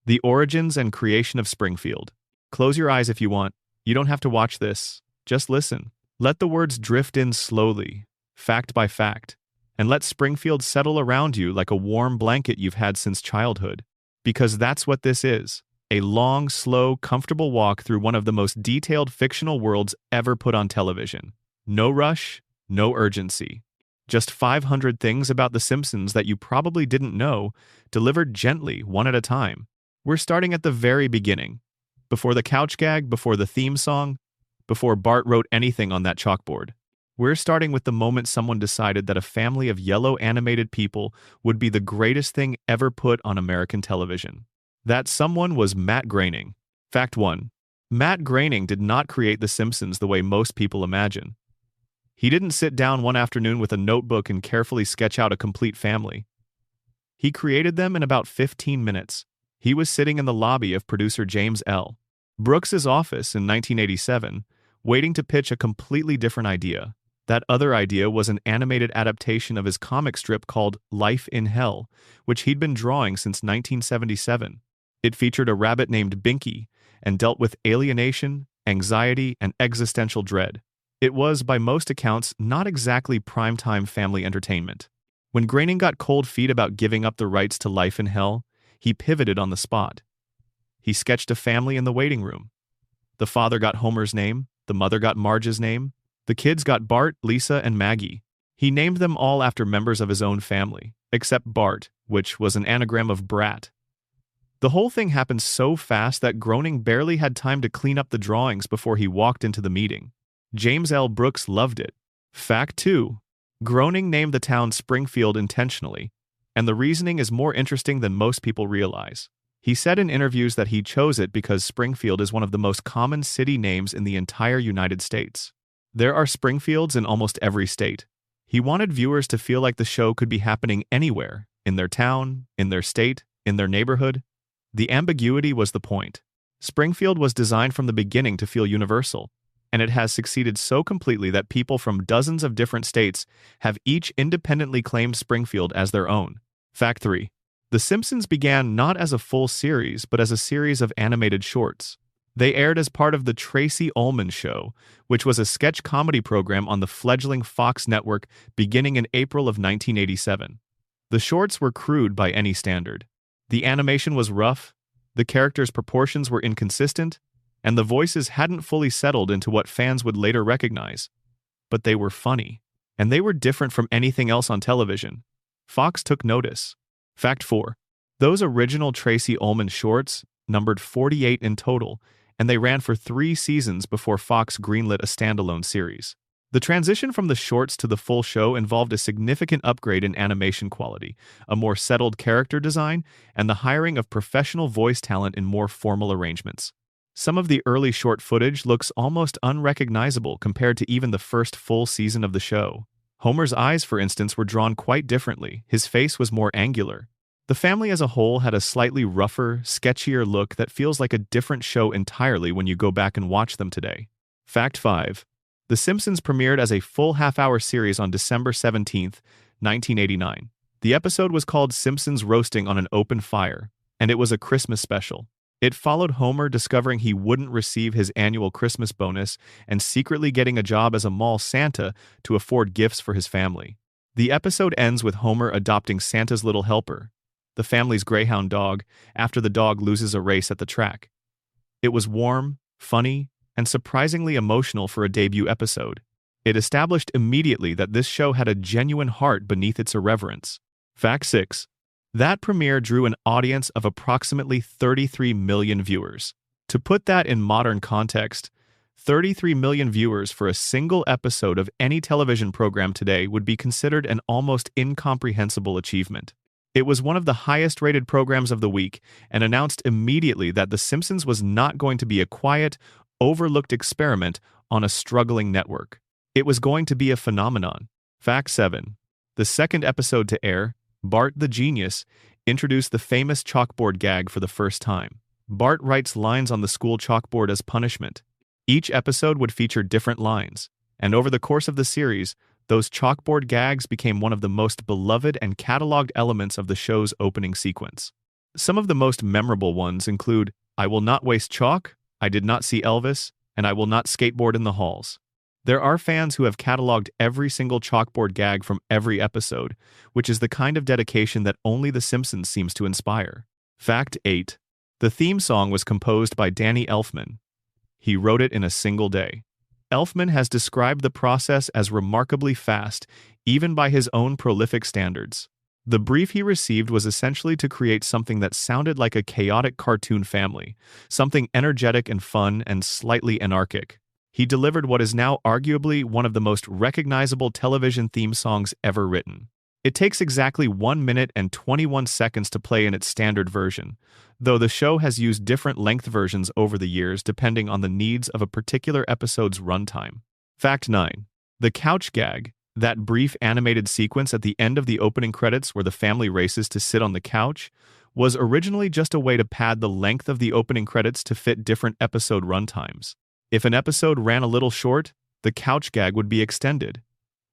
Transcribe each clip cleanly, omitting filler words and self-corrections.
The origins and creation of Springfield. Close your eyes if you want. You don't have to watch this. Just listen. Let the words drift in slowly, fact by fact, and let Springfield settle around you like a warm blanket you've had since childhood. Because that's what this is. A long, slow, comfortable walk through one of the most detailed fictional worlds ever put on television. No rush, no urgency. Just 500 things about The Simpsons that you probably didn't know, delivered gently, one at a time. We're starting at the very beginning. Before the couch gag, before the theme song, before Bart wrote anything on that chalkboard. We're starting with the moment someone decided that a family of yellow animated people would be the greatest thing ever put on American television. That someone was Matt Groening. Fact 1. Matt Groening did not create The Simpsons the way most people imagine. He didn't sit down one afternoon with a notebook and carefully sketch out a complete family. He created them in about 15 minutes. He was sitting in the lobby of producer James L. Brooks's office in 1987, waiting to pitch a completely different idea. That other idea was an animated adaptation of his comic strip called Life in Hell, which he'd been drawing since 1977. It featured a rabbit named Binky and dealt with alienation, anxiety, and existential dread. It was, by most accounts, not exactly primetime family entertainment. When Groening got cold feet about giving up the rights to Life in Hell, he pivoted on the spot. He sketched a family in the waiting room. The father got Homer's name, the mother got Marge's name, the kids got Bart, Lisa, and Maggie. He named them all after members of his own family, except Bart, which was an anagram of brat. The whole thing happened so fast that Groening barely had time to clean up the drawings before he walked into the meeting. James L. Brooks loved it. Fact 2. Groening named the town Springfield intentionally, and the reasoning is more interesting than most people realize. He said in interviews that he chose it because Springfield is one of the most common city names in the entire United States. There are Springfields in almost every state. He wanted viewers to feel like the show could be happening anywhere, in their town, in their state, in their neighborhood. The ambiguity was the point. Springfield was designed from the beginning to feel universal, and it has succeeded so completely that people from dozens of different states have each independently claimed Springfield as their own. Fact 3. The Simpsons began not as a full series, but as a series of animated shorts. They aired as part of the Tracy Ullman Show, which was a sketch comedy program on the fledgling Fox network beginning in April of 1987. The shorts were crude by any standard. The animation was rough, the characters' proportions were inconsistent, and the voices hadn't fully settled into what fans would later recognize. But they were funny, and they were different from anything else on television. Fox took notice. Fact 4. Those original Tracy Ullman shorts numbered 48 in total, and they ran for 3 seasons before Fox greenlit a standalone series. The transition from the shorts to the full show involved a significant upgrade in animation quality, a more settled character design, and the hiring of professional voice talent in more formal arrangements. Some of the early short footage looks almost unrecognizable compared to even the first full season of the show. Homer's eyes, for instance, were drawn quite differently. His face was more angular. The family as a whole had a slightly rougher, sketchier look that feels like a different show entirely when you go back and watch them today. Fact 5. The Simpsons premiered as a full half-hour series on December 17, 1989. The episode was called Simpsons Roasting on an Open Fire, and it was a Christmas special. It followed Homer discovering he wouldn't receive his annual Christmas bonus and secretly getting a job as a mall Santa to afford gifts for his family. The episode ends with Homer adopting Santa's little helper, the family's greyhound dog, after the dog loses a race at the track. It was warm, funny, and surprisingly emotional for a debut episode. It established immediately that this show had a genuine heart beneath its irreverence. Fact 6. That premiere drew an audience of approximately 33 million viewers. To put that in modern context, 33 million viewers for a single episode of any television program today would be considered an almost incomprehensible achievement. It was one of the highest-rated programs of the week and announced immediately that The Simpsons was not going to be a quiet, overlooked experiment on a struggling network. It was going to be a phenomenon. Fact 7. The second episode to air, Bart the Genius, introduced the famous chalkboard gag for the first time. Bart writes lines on the school chalkboard as punishment. Each episode would feature different lines, and over the course of the series, those chalkboard gags became one of the most beloved and cataloged elements of the show's opening sequence. Some of the most memorable ones include I Will Not Waste Chalk, I Did Not See Elvis, and I Will Not Skateboard in the Halls. There are fans who have cataloged every single chalkboard gag from every episode, which is the kind of dedication that only The Simpsons seems to inspire. Fact 8. The theme song was composed by Danny Elfman. He wrote it in a single day. Elfman has described the process as remarkably fast, even by his own prolific standards. The brief he received was essentially to create something that sounded like a chaotic cartoon family, something energetic and fun and slightly anarchic. He delivered what is now arguably one of the most recognizable television theme songs ever written. It takes exactly 1 minute and 21 seconds to play in its standard version, though the show has used different length versions over the years depending on the needs of a particular episode's runtime. Fact 9. The couch gag, that brief animated sequence at the end of the opening credits where the family races to sit on the couch, was originally just a way to pad the length of the opening credits to fit different episode runtimes. If an episode ran a little short, the couch gag would be extended.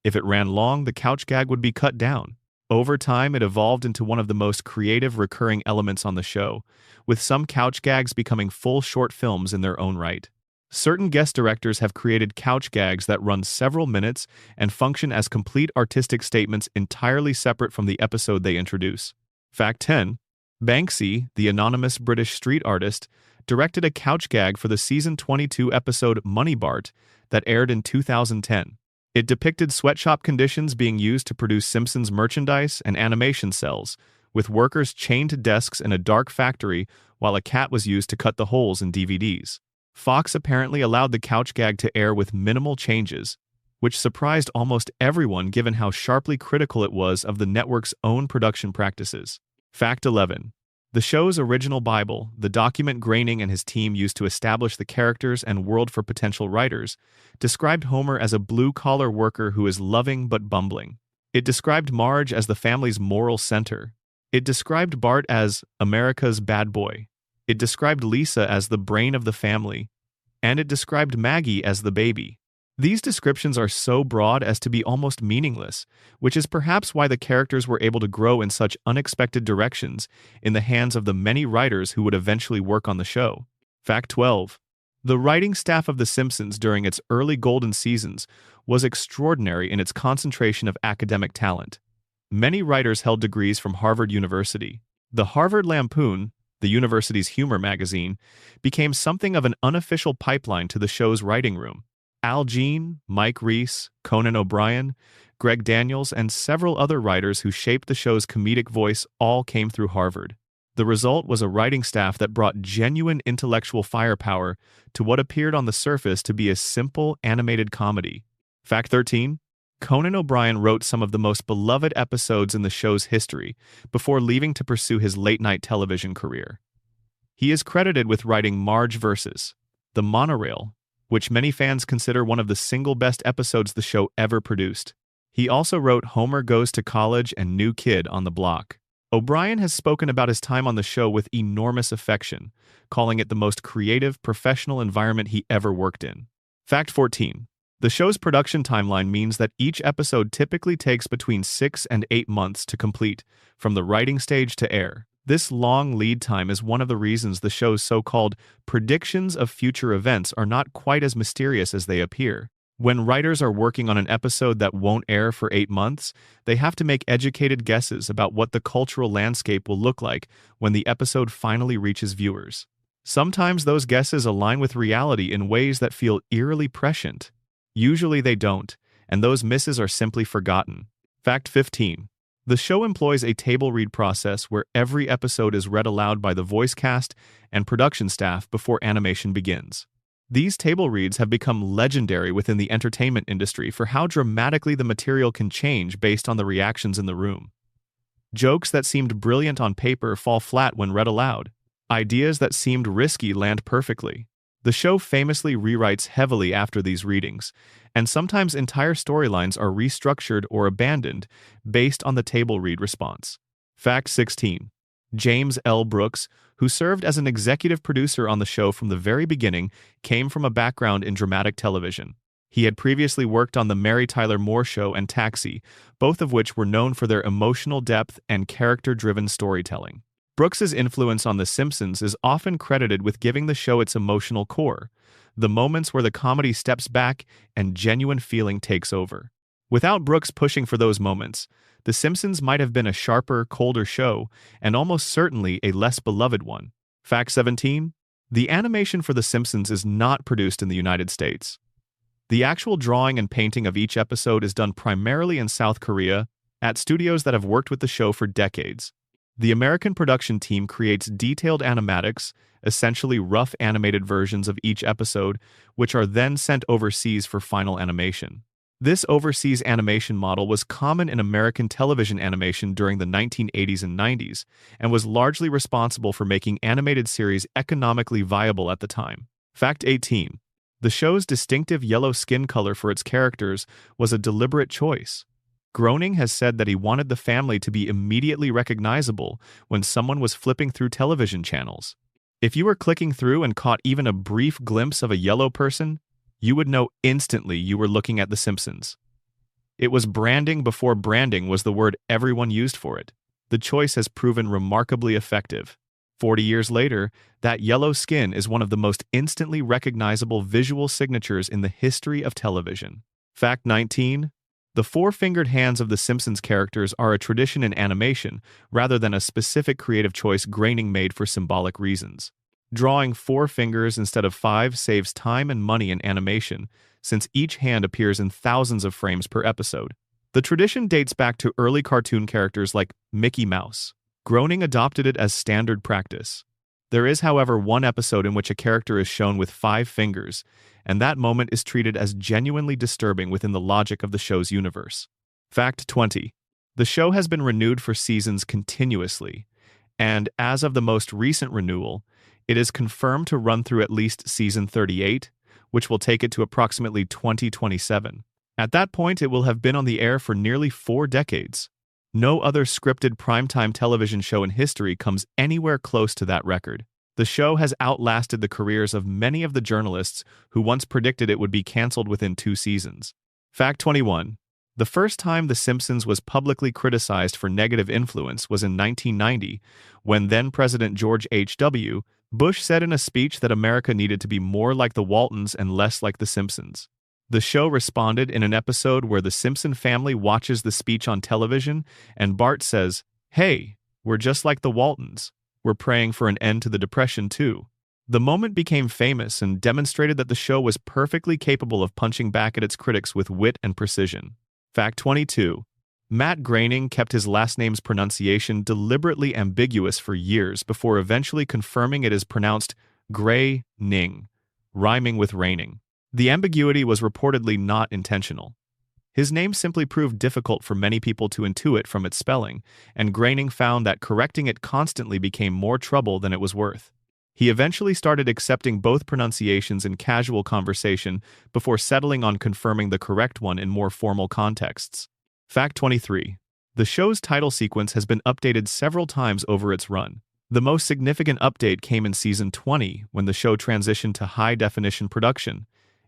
If it ran long, the couch gag would be cut down. Over time, it evolved into one of the most creative recurring elements on the show, with some couch gags becoming full short films in their own right. Certain guest directors have created couch gags that run several minutes and function as complete artistic statements entirely separate from the episode they introduce. Fact 10. Banksy, the anonymous British street artist, directed a couch gag for the season 22 episode Money Bart that aired in 2010. It depicted sweatshop conditions being used to produce Simpsons merchandise and animation cells, with workers chained to desks in a dark factory while a cat was used to cut the holes in DVDs. Fox apparently allowed the couch gag to air with minimal changes, which surprised almost everyone given how sharply critical it was of the network's own production practices. Fact 11. The show's original Bible, the document Groening and his team used to establish the characters and world for potential writers, described Homer as a blue-collar worker who is loving but bumbling. It described Marge as the family's moral center. It described Bart as America's bad boy. It described Lisa as the brain of the family. And it described Maggie as the baby. These descriptions are so broad as to be almost meaningless, which is perhaps why the characters were able to grow in such unexpected directions in the hands of the many writers who would eventually work on the show. Fact 12. The writing staff of The Simpsons during its early golden seasons was extraordinary in its concentration of academic talent. Many writers held degrees from Harvard University. The Harvard Lampoon, the university's humor magazine, became something of an unofficial pipeline to the show's writing room. Al Jean, Mike Reiss, Conan O'Brien, Greg Daniels, and several other writers who shaped the show's comedic voice all came through Harvard. The result was a writing staff that brought genuine intellectual firepower to what appeared on the surface to be a simple animated comedy. Fact 13. Conan O'Brien wrote some of the most beloved episodes in the show's history before leaving to pursue his late-night television career. He is credited with writing Marge vs. The Monorail, which many fans consider one of the single best episodes the show ever produced. He also wrote Homer Goes to College and New Kid on the Block. O'Brien has spoken about his time on the show with enormous affection, calling it the most creative, professional environment he ever worked in. Fact 14. The show's production timeline means that each episode typically takes between 6 and 8 months to complete, from the writing stage to air. This long lead time is one of the reasons the show's so-called predictions of future events are not quite as mysterious as they appear. When writers are working on an episode that won't air for 8 months, they have to make educated guesses about what the cultural landscape will look like when the episode finally reaches viewers. Sometimes those guesses align with reality in ways that feel eerily prescient. Usually they don't, and those misses are simply forgotten. Fact 15. The show employs a table read process where every episode is read aloud by the voice cast and production staff before animation begins. These table reads have become legendary within the entertainment industry for how dramatically the material can change based on the reactions in the room. Jokes that seemed brilliant on paper fall flat when read aloud. Ideas that seemed risky land perfectly. The show famously rewrites heavily after these readings, and sometimes entire storylines are restructured or abandoned based on the table read response. Fact 16. James L. Brooks, who served as an executive producer on the show from the very beginning, came from a background in dramatic television. He had previously worked on The Mary Tyler Moore Show and Taxi, both of which were known for their emotional depth and character-driven storytelling. Brooks's influence on The Simpsons is often credited with giving the show its emotional core, the moments where the comedy steps back and genuine feeling takes over. Without Brooks pushing for those moments, The Simpsons might have been a sharper, colder show, and almost certainly a less beloved one. Fact 17. The animation for The Simpsons is not produced in the United States. The actual drawing and painting of each episode is done primarily in South Korea, at studios that have worked with the show for decades. The American production team creates detailed animatics, essentially rough animated versions of each episode, which are then sent overseas for final animation. This overseas animation model was common in American television animation during the 1980s and 90s, and was largely responsible for making animated series economically viable at the time. Fact 18. The show's distinctive yellow skin color for its characters was a deliberate choice. Groening has said that he wanted the family to be immediately recognizable when someone was flipping through television channels. If you were clicking through and caught even a brief glimpse of a yellow person, you would know instantly you were looking at The Simpsons. It was branding before branding was the word everyone used for it. The choice has proven remarkably effective. 40 years later, that yellow skin is one of the most instantly recognizable visual signatures in the history of television. Fact 19. The four-fingered hands of The Simpsons characters are a tradition in animation rather than a specific creative choice Groening made for symbolic reasons. Drawing 4 fingers instead of 5 saves time and money in animation, since each hand appears in thousands of frames per episode. The tradition dates back to early cartoon characters like Mickey Mouse. Groening adopted it as standard practice. There is, however, one episode in which a character is shown with 5 fingers, and that moment is treated as genuinely disturbing within the logic of the show's universe. Fact 20. The show has been renewed for seasons continuously, and as of the most recent renewal, it is confirmed to run through at least season 38, which will take it to approximately 2027. At that point, it will have been on the air for nearly 4 decades. No other scripted primetime television show in history comes anywhere close to that record. The show has outlasted the careers of many of the journalists who once predicted it would be canceled within 2 seasons. Fact 21. The first time The Simpsons was publicly criticized for negative influence was in 1990, when then-President George H.W. Bush said in a speech that America needed to be more like the Waltons and less like The Simpsons. The show responded in an episode where the Simpson family watches the speech on television, and Bart says, "Hey, we're just like the Waltons. We're praying for an end to the Depression, too." The moment became famous and demonstrated that the show was perfectly capable of punching back at its critics with wit and precision. Fact 22. Matt Groening kept his last name's pronunciation deliberately ambiguous for years before eventually confirming it is pronounced Gray-ning, rhyming with raining. The ambiguity was reportedly not intentional. His name simply proved difficult for many people to intuit from its spelling, and Groening found that correcting it constantly became more trouble than it was worth. He eventually started accepting both pronunciations in casual conversation before settling on confirming the correct one in more formal contexts. Fact 23. The show's title sequence has been updated several times over its run. The most significant update came in season 20 when the show transitioned to high-definition production,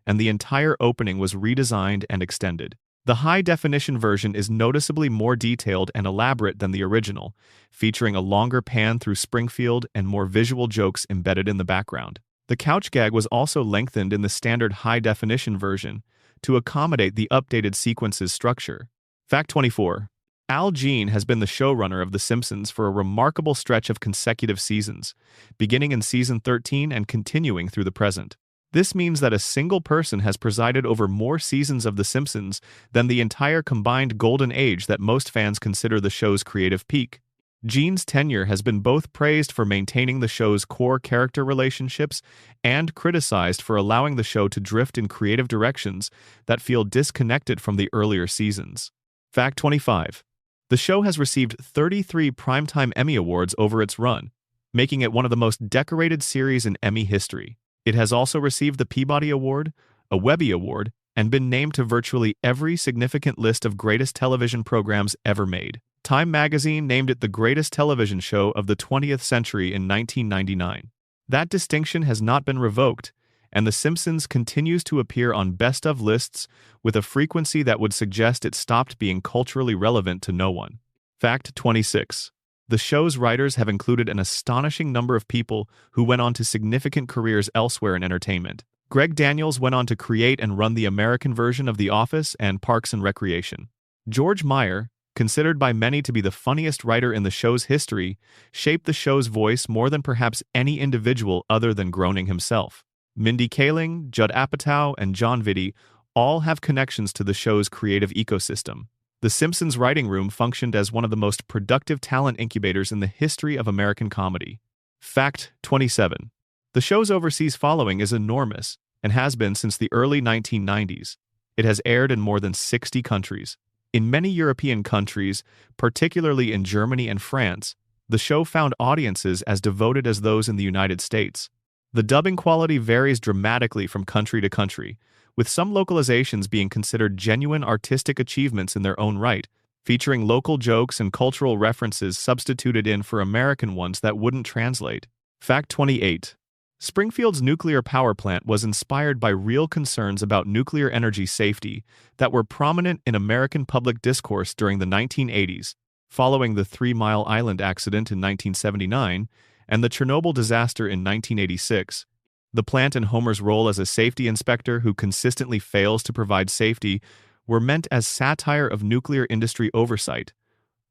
and the entire opening was redesigned and extended. The high-definition version is noticeably more detailed and elaborate than the original, featuring a longer pan through Springfield and more visual jokes embedded in the background. The couch gag was also lengthened in the standard high-definition version to accommodate the updated sequence's structure. Fact 24. Al Jean has been the showrunner of The Simpsons for a remarkable stretch of consecutive seasons, beginning in season 13 and continuing through the present. This means that a single person has presided over more seasons of The Simpsons than the entire combined golden age that most fans consider the show's creative peak. Gene's tenure has been both praised for maintaining the show's core character relationships and criticized for allowing the show to drift in creative directions that feel disconnected from the earlier seasons. Fact 25. The show has received 33 Primetime Emmy Awards over its run, making it one of the most decorated series in Emmy history. It has also received the Peabody Award, a Webby Award, and been named to virtually every significant list of greatest television programs ever made. Time magazine named it the greatest television show of the 20th century in 1999. That distinction has not been revoked, and The Simpsons continues to appear on best-of lists with a frequency that would suggest it stopped being culturally relevant to no one. Fact 26. The show's writers have included an astonishing number of people who went on to significant careers elsewhere in entertainment. Greg Daniels went on to create and run the American version of The Office and Parks and Recreation. George Meyer, considered by many to be the funniest writer in the show's history, shaped the show's voice more than perhaps any individual other than Groening himself. Mindy Kaling, Judd Apatow, and John Vitti all have connections to the show's creative ecosystem. The Simpsons writing room functioned as one of the most productive talent incubators in the history of American comedy. Fact 27. The show's overseas following is enormous and has been since the early 1990s. It has aired in more than 60 countries. In many European countries, particularly in Germany and France, the show found audiences as devoted as those in the United States. The dubbing quality varies dramatically from country to country, with some localizations being considered genuine artistic achievements in their own right, featuring local jokes and cultural references substituted in for American ones that wouldn't translate. Fact 28. Springfield's nuclear power plant was inspired by real concerns about nuclear energy safety that were prominent in American public discourse during the 1980s, following the 3 Mile Island accident in 1979 and the Chernobyl disaster in 1986. The plant and Homer's role as a safety inspector who consistently fails to provide safety were meant as satire of nuclear industry oversight,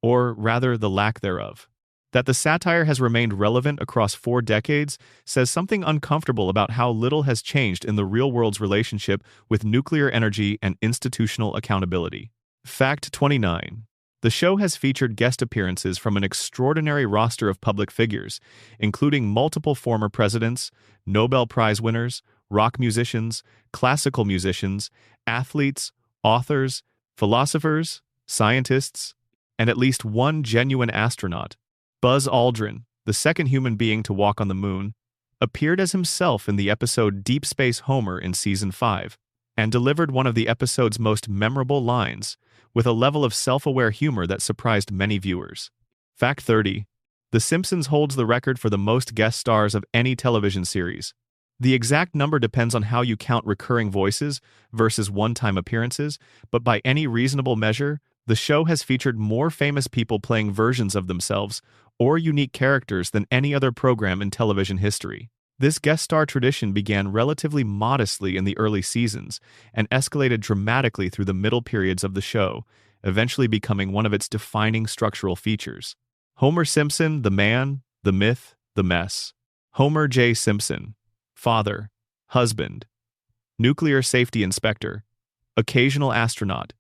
or rather the lack thereof. That the satire has remained relevant across 4 decades says something uncomfortable about how little has changed in the real world's relationship with nuclear energy and institutional accountability. Fact 29. The show has featured guest appearances from an extraordinary roster of public figures, including multiple former presidents, Nobel Prize winners, rock musicians, classical musicians, athletes, authors, philosophers, scientists, and at least one genuine astronaut. Buzz Aldrin, the second human being to walk on the moon, appeared as himself in the episode Deep Space Homer in Season 5, and delivered one of the episode's most memorable lines, with a level of self-aware humor that surprised many viewers. Fact 30. The Simpsons holds the record for the most guest stars of any television series. The exact number depends on how you count recurring voices versus one-time appearances, but by any reasonable measure, the show has featured more famous people playing versions of themselves or unique characters than any other program in television history. This guest star tradition began relatively modestly in the early seasons and escalated dramatically through the middle periods of the show, eventually becoming one of its defining structural features. Homer Simpson, the man, the myth, the mess. Homer J. Simpson. Father. Husband. Nuclear safety inspector. Occasional astronaut.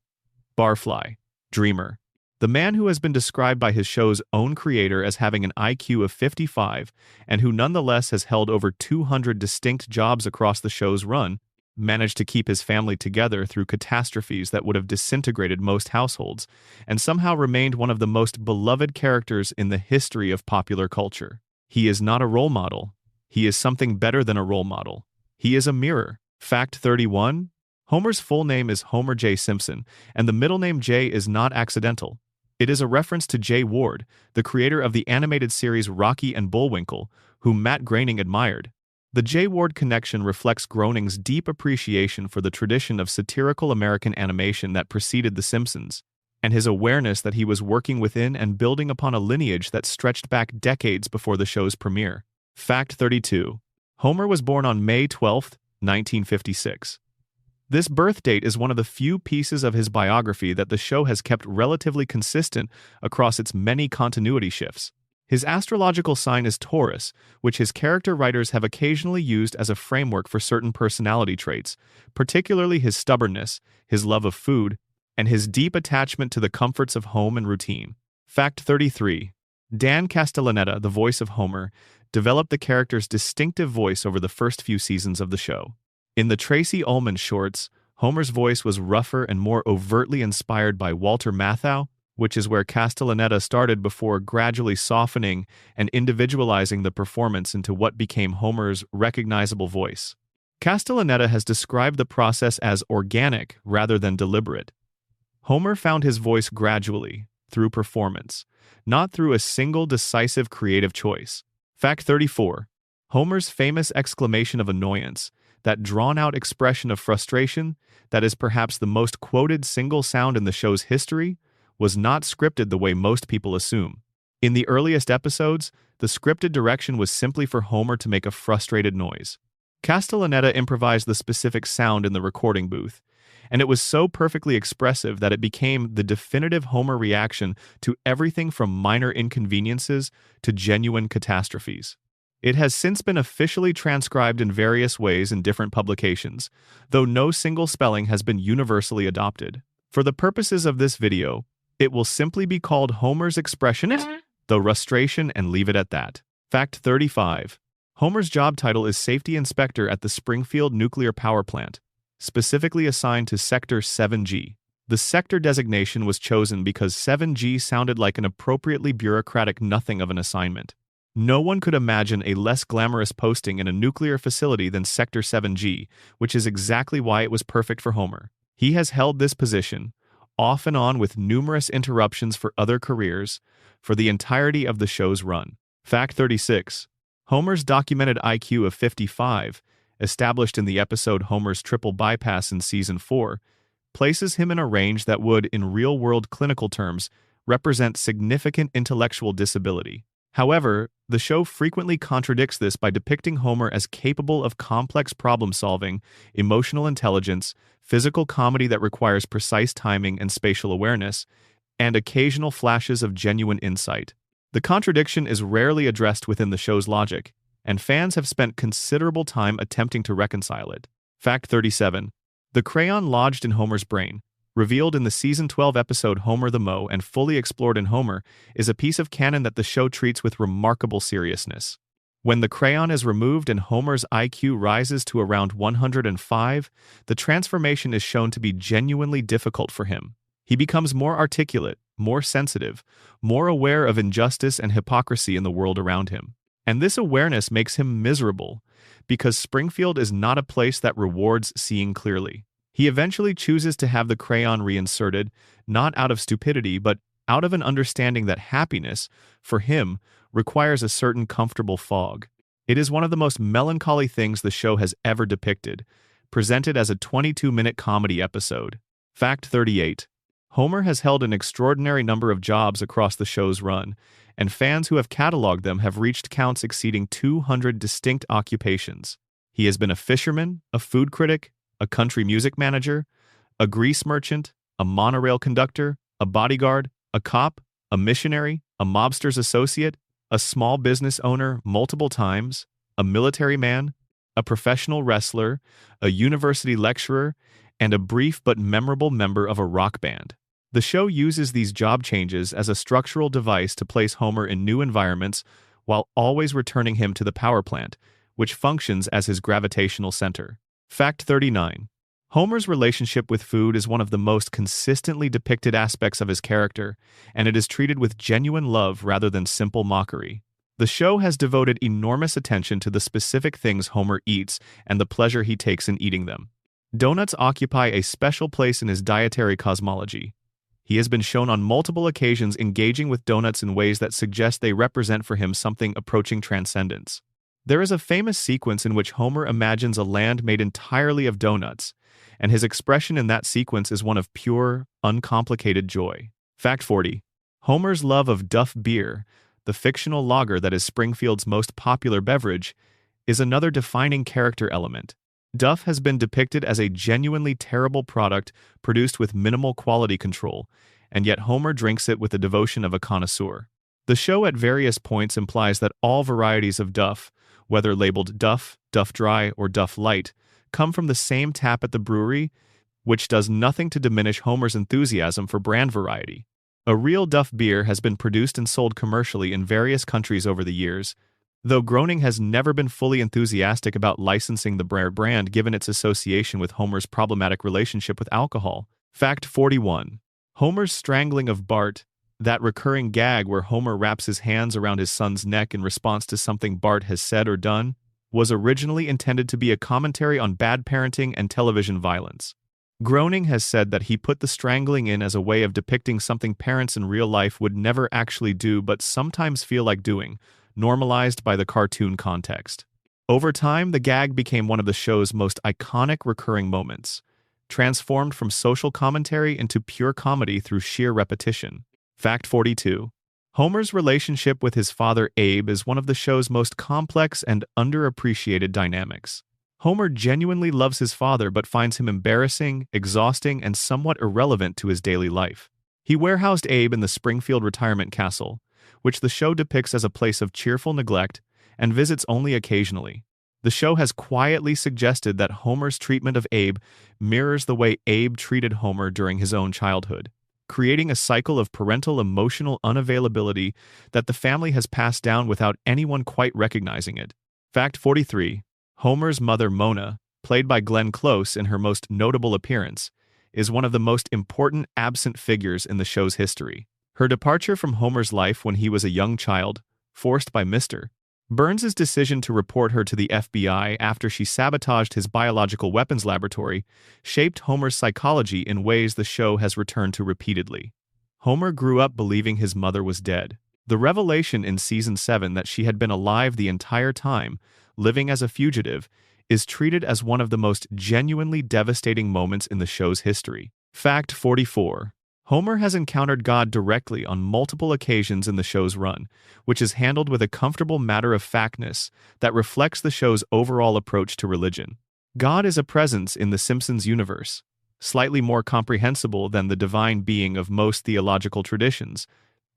Barfly. Dreamer. The man who has been described by his show's own creator as having an IQ of 55 and who nonetheless has held over 200 distinct jobs across the show's run, managed to keep his family together through catastrophes that would have disintegrated most households, and somehow remained one of the most beloved characters in the history of popular culture. He is not a role model. He is something better than a role model. He is a mirror. Fact 31. Homer's full name is Homer J. Simpson, and the middle name J is not accidental. It is a reference to Jay Ward, the creator of the animated series Rocky and Bullwinkle, whom Matt Groening admired. The Jay Ward connection reflects Groening's deep appreciation for the tradition of satirical American animation that preceded The Simpsons, and his awareness that he was working within and building upon a lineage that stretched back decades before the show's premiere. Fact 32. Homer was born on May 12, 1956. This birth date is one of the few pieces of his biography that the show has kept relatively consistent across its many continuity shifts. His astrological sign is Taurus, which his character writers have occasionally used as a framework for certain personality traits, particularly his stubbornness, his love of food, and his deep attachment to the comforts of home and routine. Fact 33. Dan Castellaneta, the voice of Homer, developed the character's distinctive voice over the first few seasons of the show. In the Tracy Ullman shorts, Homer's voice was rougher and more overtly inspired by Walter Matthau, which is where Castellaneta started before gradually softening and individualizing the performance into what became Homer's recognizable voice. Castellaneta has described the process as organic rather than deliberate. Homer found his voice gradually, through performance, not through a single decisive creative choice. Fact 34. Homer's famous exclamation of annoyance, that drawn-out expression of frustration that is perhaps the most quoted single sound in the show's history, was not scripted the way most people assume. In the earliest episodes, the scripted direction was simply for Homer to make a frustrated noise. Castellaneta improvised the specific sound in the recording booth, and it was so perfectly expressive that it became the definitive Homer reaction to everything from minor inconveniences to genuine catastrophes. It has since been officially transcribed in various ways in different publications, though no single spelling has been universally adopted. For the purposes of this video, it will simply be called Homer's expression, the rustration, and leave it at that. Fact 35. Homer's job title is Safety Inspector at the Springfield Nuclear Power Plant, specifically assigned to Sector 7G. The sector designation was chosen because 7G sounded like an appropriately bureaucratic nothing of an assignment. No one could imagine a less glamorous posting in a nuclear facility than Sector 7G, which is exactly why it was perfect for Homer. He has held this position, off and on with numerous interruptions for other careers, for the entirety of the show's run. Fact 36. Homer's documented IQ of 55, established in the episode Homer's Triple Bypass in Season 4, places him in a range that would, in real-world clinical terms, represent significant intellectual disability. However, the show frequently contradicts this by depicting Homer as capable of complex problem-solving, emotional intelligence, physical comedy that requires precise timing and spatial awareness, and occasional flashes of genuine insight. The contradiction is rarely addressed within the show's logic, and fans have spent considerable time attempting to reconcile it. Fact 37. The crayon lodged in Homer's brain, revealed in the Season 12 episode Homer the Mo and fully explored in Homer, is a piece of canon that the show treats with remarkable seriousness. When the crayon is removed and Homer's IQ rises to around 105, the transformation is shown to be genuinely difficult for him. He becomes more articulate, more sensitive, more aware of injustice and hypocrisy in the world around him. And this awareness makes him miserable, because Springfield is not a place that rewards seeing clearly. He eventually chooses to have the crayon reinserted, not out of stupidity, but out of an understanding that happiness, for him, requires a certain comfortable fog. It is one of the most melancholy things the show has ever depicted, presented as a 22-minute comedy episode. Fact 38. Homer has held an extraordinary number of jobs across the show's run, and fans who have cataloged them have reached counts exceeding 200 distinct occupations. He has been a fisherman, a food critic, a country music manager, a grease merchant, a monorail conductor, a bodyguard, a cop, a missionary, a mobster's associate, a small business owner multiple times, a military man, a professional wrestler, a university lecturer, and a brief but memorable member of a rock band. The show uses these job changes as a structural device to place Homer in new environments while always returning him to the power plant, which functions as his gravitational center. Fact 39. Homer's relationship with food is one of the most consistently depicted aspects of his character, and it is treated with genuine love rather than simple mockery. The show has devoted enormous attention to the specific things Homer eats and the pleasure he takes in eating them. Donuts occupy a special place in his dietary cosmology. He has been shown on multiple occasions engaging with donuts in ways that suggest they represent for him something approaching transcendence. There is a famous sequence in which Homer imagines a land made entirely of donuts, and his expression in that sequence is one of pure, uncomplicated joy. Fact 40. Homer's love of Duff beer, the fictional lager that is Springfield's most popular beverage, is another defining character element. Duff has been depicted as a genuinely terrible product produced with minimal quality control, and yet Homer drinks it with the devotion of a connoisseur. The show at various points implies that all varieties of Duff, whether labeled Duff, Duff Dry, or Duff Light, come from the same tap at the brewery, which does nothing to diminish Homer's enthusiasm for brand variety. A real Duff beer has been produced and sold commercially in various countries over the years, though Groening has never been fully enthusiastic about licensing the brand given its association with Homer's problematic relationship with alcohol. Fact 41. Homer's strangling of Bart, that recurring gag where Homer wraps his hands around his son's neck in response to something Bart has said or done, was originally intended to be a commentary on bad parenting and television violence. Groening has said that he put the strangling in as a way of depicting something parents in real life would never actually do but sometimes feel like doing, normalized by the cartoon context. Over time, the gag became one of the show's most iconic recurring moments, transformed from social commentary into pure comedy through sheer repetition. Fact 42. Homer's relationship with his father Abe is one of the show's most complex and underappreciated dynamics. Homer genuinely loves his father but finds him embarrassing, exhausting, and somewhat irrelevant to his daily life. He warehoused Abe in the Springfield retirement castle, which the show depicts as a place of cheerful neglect, and visits only occasionally. The show has quietly suggested that Homer's treatment of Abe mirrors the way Abe treated Homer during his own childhood, creating a cycle of parental emotional unavailability that the family has passed down without anyone quite recognizing it. Fact 43. Homer's mother Mona, played by Glenn Close in her most notable appearance, is one of the most important absent figures in the show's history. Her departure from Homer's life when he was a young child, forced by Mr. Burns' decision to report her to the FBI after she sabotaged his biological weapons laboratory, shaped Homer's psychology in ways the show has returned to repeatedly. Homer grew up believing his mother was dead. The revelation in Season 7 that she had been alive the entire time, living as a fugitive, is treated as one of the most genuinely devastating moments in the show's history. Fact 44. Homer has encountered God directly on multiple occasions in the show's run, which is handled with a comfortable matter-of-factness that reflects the show's overall approach to religion. God is a presence in the Simpsons universe, slightly more comprehensible than the divine being of most theological traditions,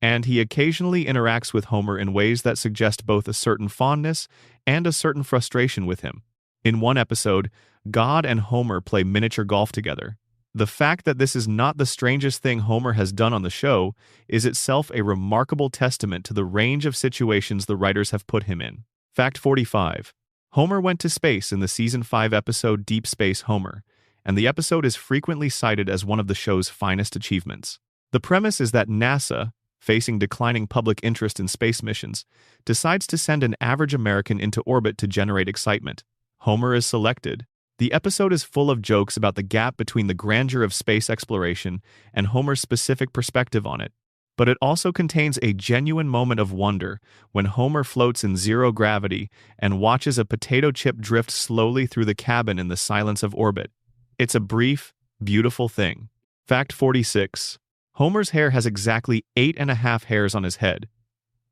and he occasionally interacts with Homer in ways that suggest both a certain fondness and a certain frustration with him. In one episode, God and Homer play miniature golf together. The fact that this is not the strangest thing Homer has done on the show is itself a remarkable testament to the range of situations the writers have put him in. Fact 45. Homer went to space in the Season 5 episode Deep Space Homer, and the episode is frequently cited as one of the show's finest achievements. The premise is that NASA, facing declining public interest in space missions, decides to send an average American into orbit to generate excitement. Homer is selected. The episode is full of jokes about the gap between the grandeur of space exploration and Homer's specific perspective on it, but it also contains a genuine moment of wonder when Homer floats in zero gravity and watches a potato chip drift slowly through the cabin in the silence of orbit. It's a brief, beautiful thing. Fact 46. Homer's hair has exactly 8.5 hairs on his head,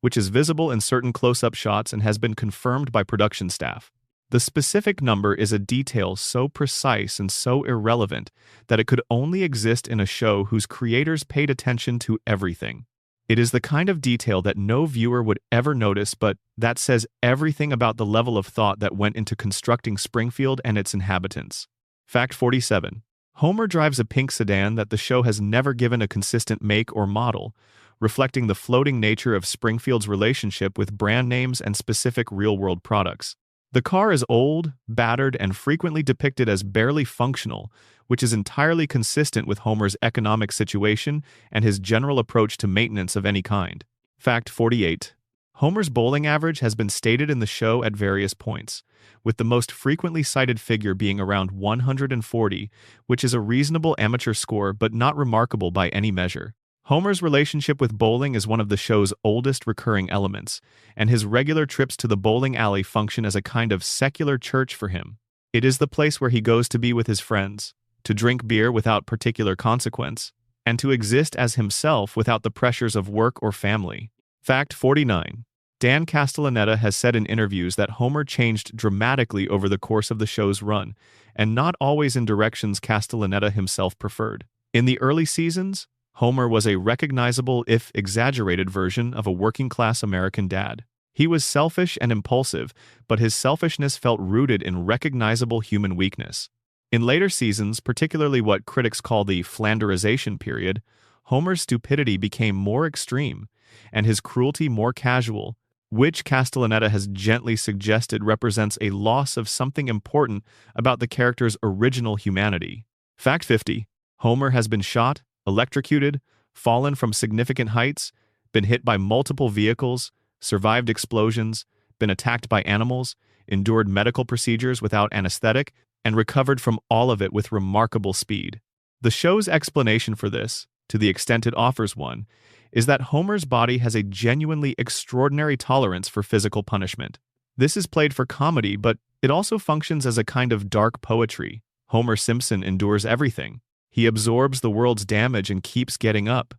which is visible in certain close-up shots and has been confirmed by production staff. The specific number is a detail so precise and so irrelevant that it could only exist in a show whose creators paid attention to everything. It is the kind of detail that no viewer would ever notice, but that says everything about the level of thought that went into constructing Springfield and its inhabitants. Fact 47. Homer drives a pink sedan that the show has never given a consistent make or model, reflecting the floating nature of Springfield's relationship with brand names and specific real-world products. The car is old, battered, and frequently depicted as barely functional, which is entirely consistent with Homer's economic situation and his general approach to maintenance of any kind. Fact 48. Homer's bowling average has been stated in the show at various points, with the most frequently cited figure being around 140, which is a reasonable amateur score but not remarkable by any measure. Homer's relationship with bowling is one of the show's oldest recurring elements, and his regular trips to the bowling alley function as a kind of secular church for him. It is the place where he goes to be with his friends, to drink beer without particular consequence, and to exist as himself without the pressures of work or family. Fact 49. Dan Castellaneta has said in interviews that Homer changed dramatically over the course of the show's run, and not always in directions Castellaneta himself preferred. In the early seasons, Homer was a recognizable, if exaggerated, version of a working-class American dad. He was selfish and impulsive, but his selfishness felt rooted in recognizable human weakness. In later seasons, particularly what critics call the Flanderization period, Homer's stupidity became more extreme, and his cruelty more casual, which Castellaneta has gently suggested represents a loss of something important about the character's original humanity. Fact 50. Homer has been shot, electrocuted, fallen from significant heights, been hit by multiple vehicles, survived explosions, been attacked by animals, endured medical procedures without anesthetic, and recovered from all of it with remarkable speed. The show's explanation for this, to the extent it offers one, is that Homer's body has a genuinely extraordinary tolerance for physical punishment. This is played for comedy, but it also functions as a kind of dark poetry. Homer Simpson endures everything. He absorbs the world's damage and keeps getting up.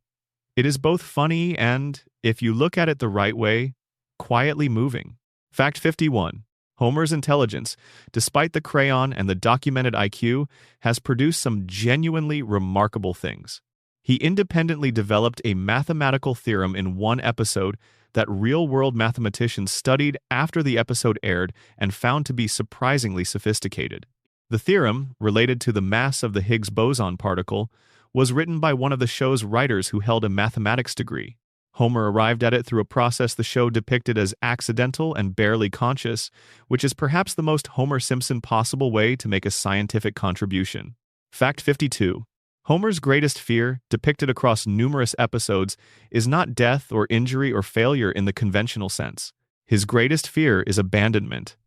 It is both funny and, if you look at it the right way, quietly moving. Fact 51. Homer's intelligence, despite the crayon and the documented IQ, has produced some genuinely remarkable things. He independently developed a mathematical theorem in one episode that real-world mathematicians studied after the episode aired and found to be surprisingly sophisticated. The theorem, related to the mass of the Higgs boson particle, was written by one of the show's writers who held a mathematics degree. Homer arrived at it through a process the show depicted as accidental and barely conscious, which is perhaps the most Homer Simpson possible way to make a scientific contribution. Fact 52. Homer's greatest fear, depicted across numerous episodes, is not death or injury or failure in the conventional sense. His greatest fear is abandonment.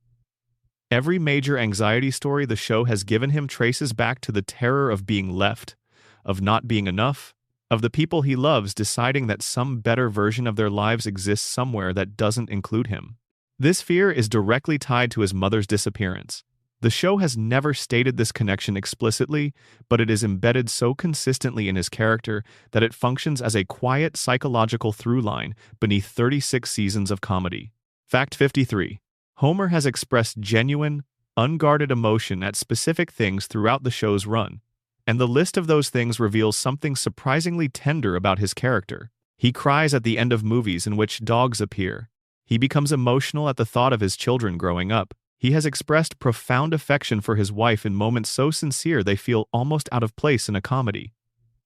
Every major anxiety story the show has given him traces back to the terror of being left, of not being enough, of the people he loves deciding that some better version of their lives exists somewhere that doesn't include him. This fear is directly tied to his mother's disappearance. The show has never stated this connection explicitly, but it is embedded so consistently in his character that it functions as a quiet psychological through line beneath 36 seasons of comedy. Fact 53. Homer has expressed genuine, unguarded emotion at specific things throughout the show's run, and the list of those things reveals something surprisingly tender about his character. He cries at the end of movies in which dogs appear. He becomes emotional at the thought of his children growing up. He has expressed profound affection for his wife in moments so sincere they feel almost out of place in a comedy.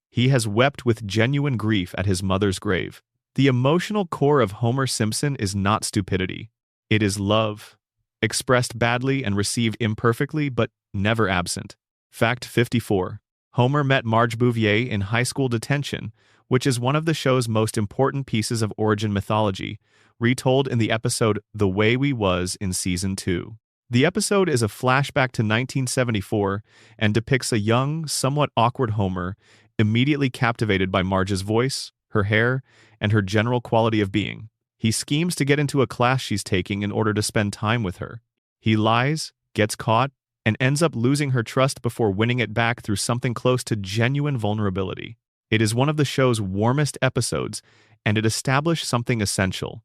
He has wept with genuine grief at his mother's grave. The emotional core of Homer Simpson is not stupidity. It is love, expressed badly and received imperfectly but never absent. Fact 54. Homer met Marge Bouvier in high school detention, which is one of the show's most important pieces of origin mythology, retold in the episode The Way We Was in Season 2. The episode is a flashback to 1974 and depicts a young, somewhat awkward Homer, immediately captivated by Marge's voice, her hair, and her general quality of being. He schemes to get into a class she's taking in order to spend time with her. He lies, gets caught, and ends up losing her trust before winning it back through something close to genuine vulnerability. It is one of the show's warmest episodes, and it established something essential.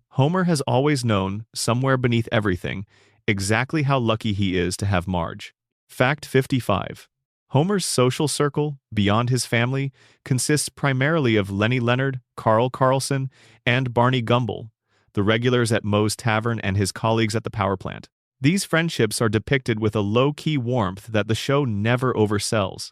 Homer has always known, somewhere beneath everything, exactly how lucky he is to have Marge. Fact 55. Homer's social circle, beyond his family, consists primarily of Lenny Leonard, Carl Carlson, and Barney Gumble, the regulars at Moe's Tavern and his colleagues at the power plant. These friendships are depicted with a low-key warmth that the show never oversells.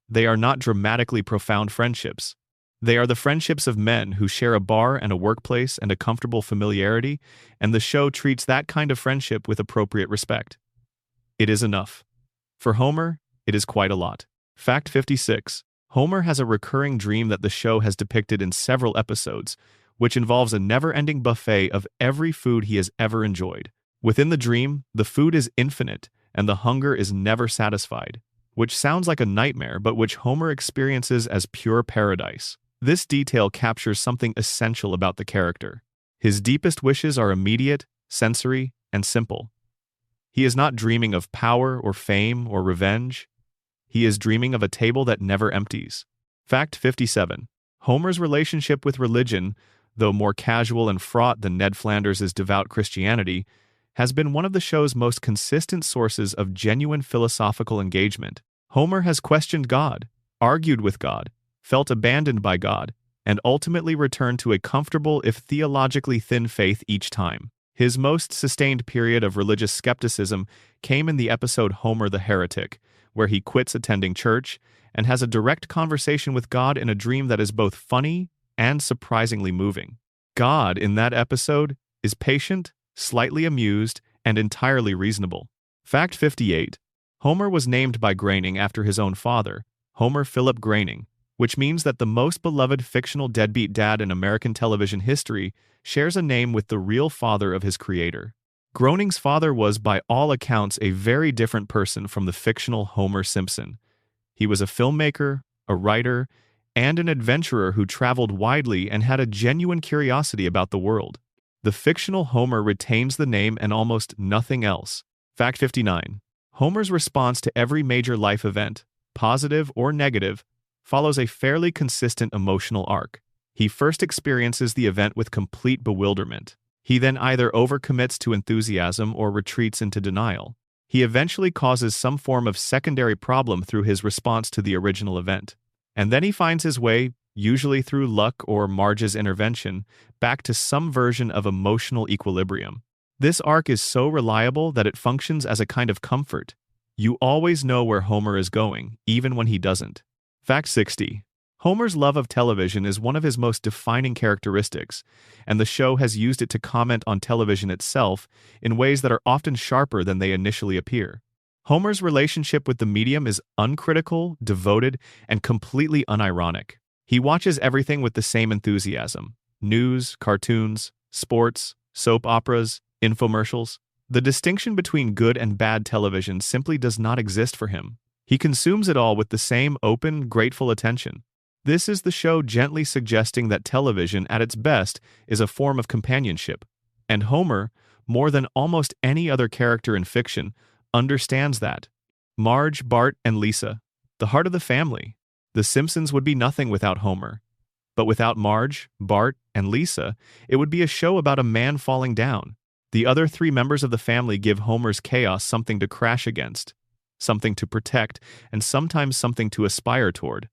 They are not dramatically profound friendships. They are the friendships of men who share a bar and a workplace and a comfortable familiarity, and the show treats that kind of friendship with appropriate respect. It is enough. For Homer, it is quite a lot. Fact 56. Homer has a recurring dream that the show has depicted in several episodes, which involves a never-ending buffet of every food he has ever enjoyed. Within the dream, the food is infinite, and the hunger is never satisfied, which sounds like a nightmare but which Homer experiences as pure paradise. This detail captures something essential about the character. His deepest wishes are immediate, sensory, and simple. He is not dreaming of power or fame or revenge. He is dreaming of a table that never empties. Fact 57. Homer's relationship with religion, though more casual and fraught than Ned Flanders' devout Christianity, has been one of the show's most consistent sources of genuine philosophical engagement. Homer has questioned God, argued with God, felt abandoned by God, and ultimately returned to a comfortable if theologically thin faith each time. His most sustained period of religious skepticism came in the episode Homer the Heretic, where he quits attending church and has a direct conversation with God in a dream that is both funny and surprisingly moving. God, in that episode, is patient, slightly amused, and entirely reasonable. Fact 58. Homer was named by Groening after his own father, Homer Philip Groening, which means that the most beloved fictional deadbeat dad in American television history shares a name with the real father of his creator. Groening's father was, by all accounts, a very different person from the fictional Homer Simpson. He was a filmmaker, a writer, and an adventurer who traveled widely and had a genuine curiosity about the world. The fictional Homer retains the name and almost nothing else. Fact 59. Homer's response to every major life event, positive or negative, follows a fairly consistent emotional arc. He first experiences the event with complete bewilderment. He then either overcommits to enthusiasm or retreats into denial. He eventually causes some form of secondary problem through his response to the original event. And then he finds his way, usually through luck or Marge's intervention, back to some version of emotional equilibrium. This arc is so reliable that it functions as a kind of comfort. You always know where Homer is going, even when he doesn't. Fact 60. Homer's love of television is one of his most defining characteristics, and the show has used it to comment on television itself in ways that are often sharper than they initially appear. Homer's relationship with the medium is uncritical, devoted, and completely unironic. He watches everything with the same enthusiasm: news, cartoons, sports, soap operas, infomercials. The distinction between good and bad television simply does not exist for him. He consumes it all with the same open, grateful attention. This is the show gently suggesting that television, at its best, is a form of companionship. And Homer, more than almost any other character in fiction, understands that. Marge, Bart, and Lisa, the heart of the family. The Simpsons would be nothing without Homer. But without Marge, Bart, and Lisa, it would be a show about a man falling down. The other three members of the family give Homer's chaos something to crash against, something to protect, and sometimes something to aspire toward.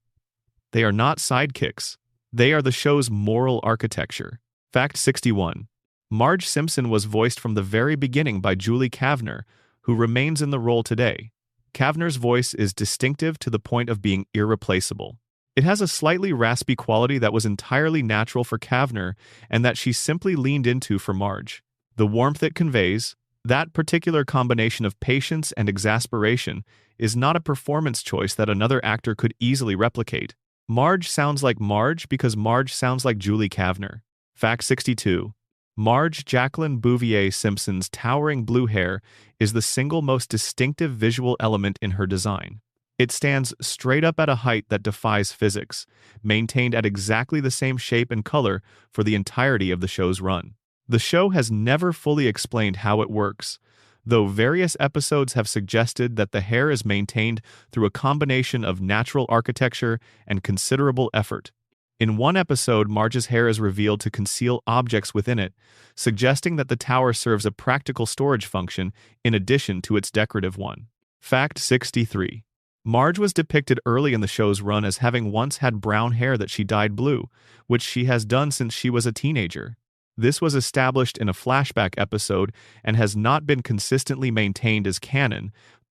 They are not sidekicks. They are the show's moral architecture. Fact 61. Marge Simpson was voiced from the very beginning by Julie Kavner, who remains in the role today. Kavner's voice is distinctive to the point of being irreplaceable. It has a slightly raspy quality that was entirely natural for Kavner and that she simply leaned into for Marge. The warmth it conveys, that particular combination of patience and exasperation, is not a performance choice that another actor could easily replicate. Marge sounds like Marge because Marge sounds like Julie Kavner. Fact 62. Marge Jacqueline Bouvier Simpson's towering blue hair is the single most distinctive visual element in her design. It stands straight up at a height that defies physics, maintained at exactly the same shape and color for the entirety of the show's run. The show has never fully explained how it works, though various episodes have suggested that the hair is maintained through a combination of natural architecture and considerable effort. In one episode, Marge's hair is revealed to conceal objects within it, suggesting that the tower serves a practical storage function in addition to its decorative one. Fact 63. Marge was depicted early in the show's run as having once had brown hair that she dyed blue, which she has done since she was a teenager. This was established in a flashback episode and has not been consistently maintained as canon,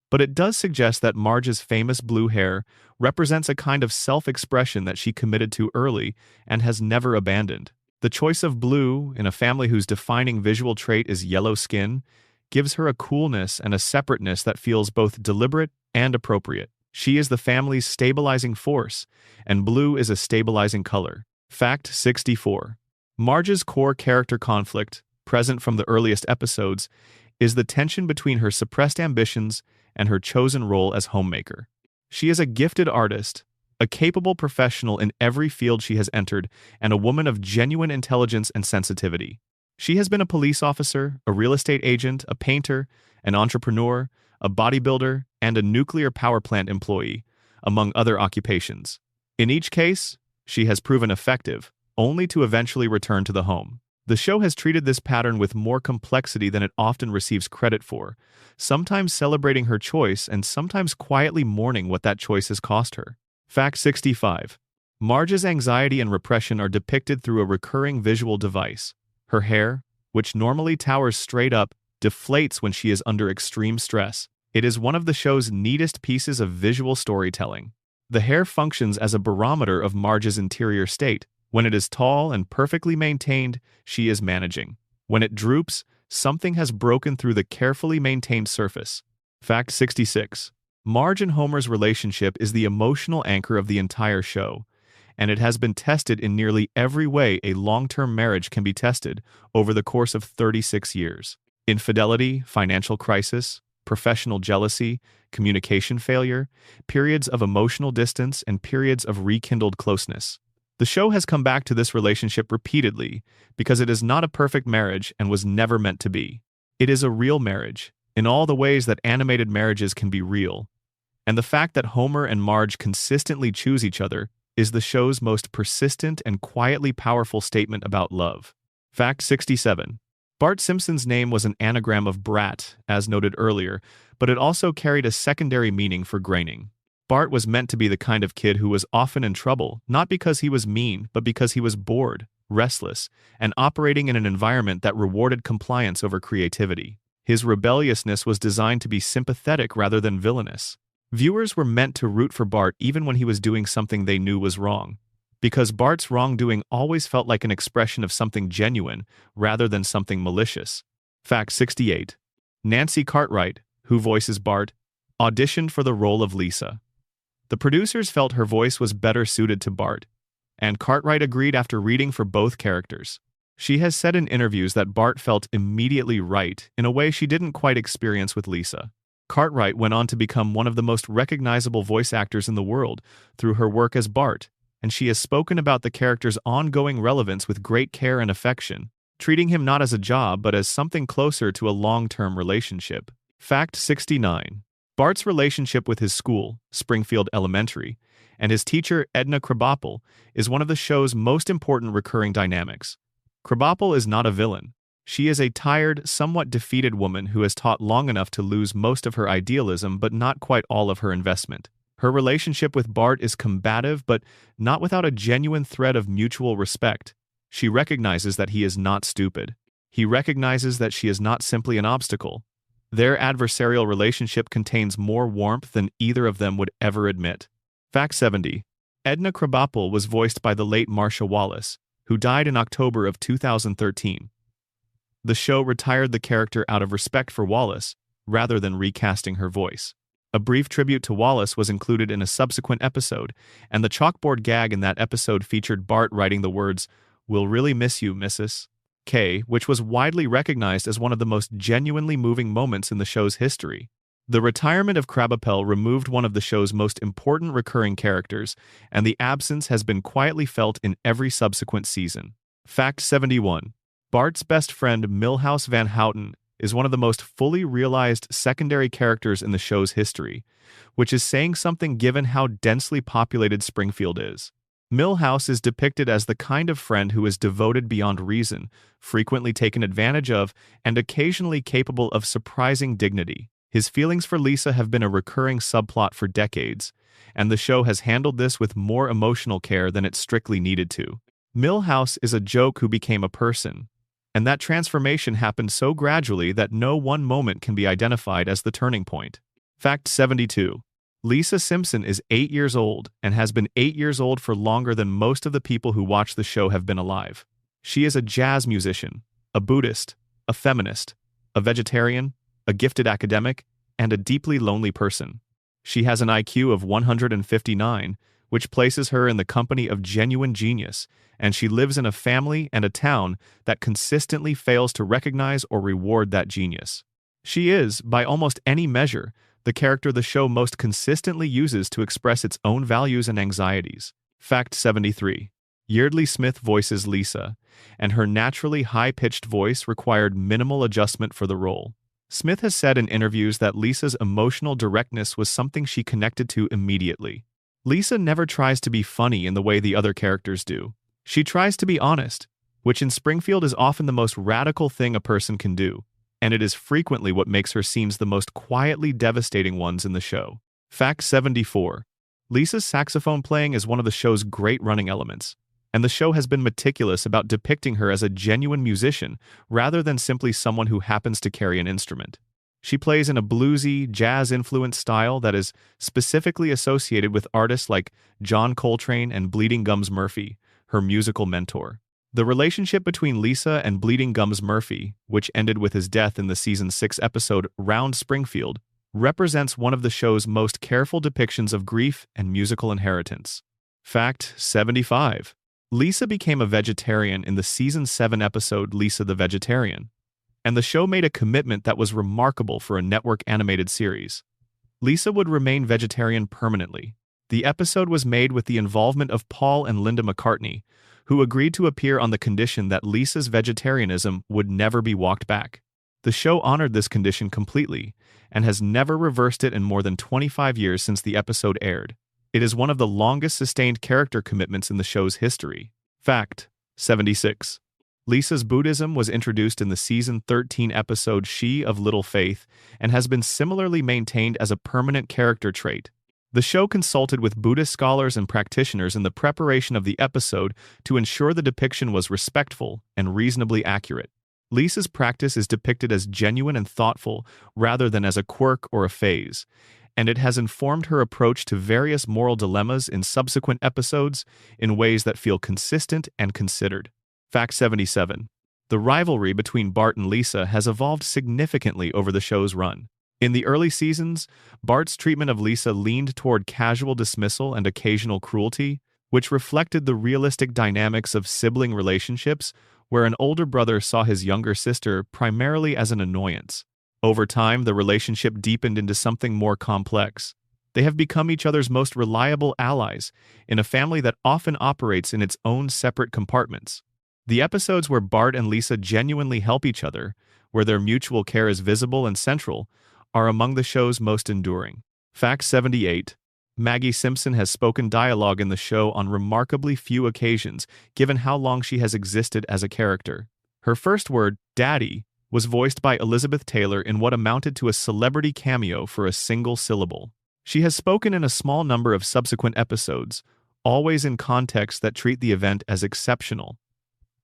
but it does suggest that Marge's famous blue hair represents a kind of self-expression that she committed to early and has never abandoned. The choice of blue, in a family whose defining visual trait is yellow skin, gives her a coolness and a separateness that feels both deliberate and appropriate. She is the family's stabilizing force, and blue is a stabilizing color. Fact 64. Marge's core character conflict, present from the earliest episodes, is the tension between her suppressed ambitions and her chosen role as homemaker. She is a gifted artist, a capable professional in every field she has entered, and a woman of genuine intelligence and sensitivity. She has been a police officer, a real estate agent, a painter, an entrepreneur, a bodybuilder, and a nuclear power plant employee, among other occupations. In each case, she has proven effective, only to eventually return to the home. The show has treated this pattern with more complexity than it often receives credit for, sometimes celebrating her choice and sometimes quietly mourning what that choice has cost her. Fact 65. Marge's anxiety and repression are depicted through a recurring visual device. Her hair, which normally towers straight up, deflates when she is under extreme stress. It is one of the show's neatest pieces of visual storytelling. The hair functions as a barometer of Marge's interior state. When it is tall and perfectly maintained, she is managing. When it droops, something has broken through the carefully maintained surface. Fact 66. Marge and Homer's relationship is the emotional anchor of the entire show, and it has been tested in nearly every way a long-term marriage can be tested over the course of 36 years. Infidelity, financial crisis, professional jealousy, communication failure, periods of emotional distance, and periods of rekindled closeness. The show has come back to this relationship repeatedly because it is not a perfect marriage and was never meant to be. It is a real marriage, in all the ways that animated marriages can be real. And the fact that Homer and Marge consistently choose each other, is the show's most persistent and quietly powerful statement about love. Fact 67. Bart Simpson's name was an anagram of brat, as noted earlier, but it also carried a secondary meaning for graining. Bart was meant to be the kind of kid who was often in trouble, not because he was mean, but because he was bored, restless, and operating in an environment that rewarded compliance over creativity. His rebelliousness was designed to be sympathetic rather than villainous. Viewers were meant to root for Bart even when he was doing something they knew was wrong, because Bart's wrongdoing always felt like an expression of something genuine rather than something malicious. Fact 68. Nancy Cartwright, who voices Bart, auditioned for the role of Lisa. The producers felt her voice was better suited to Bart, and Cartwright agreed after reading for both characters. She has said in interviews that Bart felt immediately right in a way she didn't quite experience with Lisa. Cartwright went on to become one of the most recognizable voice actors in the world through her work as Bart, and she has spoken about the character's ongoing relevance with great care and affection, treating him not as a job but as something closer to a long-term relationship. Fact 69. Bart's relationship with his school, Springfield Elementary, and his teacher, Edna Krabappel, is one of the show's most important recurring dynamics. Krabappel is not a villain. She is a tired, somewhat defeated woman who has taught long enough to lose most of her idealism but not quite all of her investment. Her relationship with Bart is combative but not without a genuine thread of mutual respect. She recognizes that he is not stupid. He recognizes that she is not simply an obstacle. Their adversarial relationship contains more warmth than either of them would ever admit. Fact 70. Edna Krabappel was voiced by the late Marcia Wallace, who died in October of 2013. The show retired the character out of respect for Wallace, rather than recasting her voice. A brief tribute to Wallace was included in a subsequent episode, and the chalkboard gag in that episode featured Bart writing the words, "We'll really miss you, Mrs. K," which was widely recognized as one of the most genuinely moving moments in the show's history. The retirement of Krabappel removed one of the show's most important recurring characters, and the absence has been quietly felt in every subsequent season. Fact 71. Bart's best friend Milhouse Van Houten is one of the most fully realized secondary characters in the show's history, which is saying something given how densely populated Springfield is. Milhouse is depicted as the kind of friend who is devoted beyond reason, frequently taken advantage of, and occasionally capable of surprising dignity. His feelings for Lisa have been a recurring subplot for decades, and the show has handled this with more emotional care than it strictly needed to. Milhouse is a joke who became a person, and that transformation happened so gradually that no one moment can be identified as the turning point. Fact 72. Lisa Simpson is 8 years old and has been 8 years old for longer than most of the people who watch the show have been alive. She is a jazz musician, a Buddhist, a feminist, a vegetarian, a gifted academic, and a deeply lonely person. She has an IQ of 159, which places her in the company of genuine genius, and she lives in a family and a town that consistently fails to recognize or reward that genius. She is, by almost any measure, the character the show most consistently uses to express its own values and anxieties. Fact 73. Yeardley Smith voices Lisa, and her naturally high-pitched voice required minimal adjustment for the role. Smith has said in interviews that Lisa's emotional directness was something she connected to immediately. Lisa never tries to be funny in the way the other characters do. She tries to be honest, which in Springfield is often the most radical thing a person can do, and it is frequently what makes her scenes the most quietly devastating ones in the show. Fact 74. Lisa's saxophone playing is one of the show's great running elements, and the show has been meticulous about depicting her as a genuine musician rather than simply someone who happens to carry an instrument. She plays in a bluesy, jazz-influenced style that is specifically associated with artists like John Coltrane and Bleeding Gums Murphy, her musical mentor. The relationship between Lisa and Bleeding Gums Murphy, which ended with his death in the season 6 episode Round Springfield, represents one of the show's most careful depictions of grief and musical inheritance. Fact 75. Lisa became a vegetarian in the season 7 episode Lisa the Vegetarian, and the show made a commitment that was remarkable for a network animated series. Lisa would remain vegetarian permanently. The episode was made with the involvement of Paul and Linda McCartney, who agreed to appear on the condition that Lisa's vegetarianism would never be walked back. The show honored this condition completely, and has never reversed it in more than 25 years since the episode aired. It is one of the longest sustained character commitments in the show's history. Fact 76. Lisa's Buddhism was introduced in the season 13 episode She of Little Faith and has been similarly maintained as a permanent character trait. The show consulted with Buddhist scholars and practitioners in the preparation of the episode to ensure the depiction was respectful and reasonably accurate. Lisa's practice is depicted as genuine and thoughtful rather than as a quirk or a phase, and it has informed her approach to various moral dilemmas in subsequent episodes in ways that feel consistent and considered. Fact 77. The rivalry between Bart and Lisa has evolved significantly over the show's run. In the early seasons, Bart's treatment of Lisa leaned toward casual dismissal and occasional cruelty, which reflected the realistic dynamics of sibling relationships, where an older brother saw his younger sister primarily as an annoyance. Over time, the relationship deepened into something more complex. They have become each other's most reliable allies in a family that often operates in its own separate compartments. The episodes where Bart and Lisa genuinely help each other, where their mutual care is visible and central, are among the show's most enduring. Fact 78. Maggie Simpson has spoken dialogue in the show on remarkably few occasions, given how long she has existed as a character. Her first word, Daddy, was voiced by Elizabeth Taylor in what amounted to a celebrity cameo for a single syllable. She has spoken in a small number of subsequent episodes, always in contexts that treat the event as exceptional.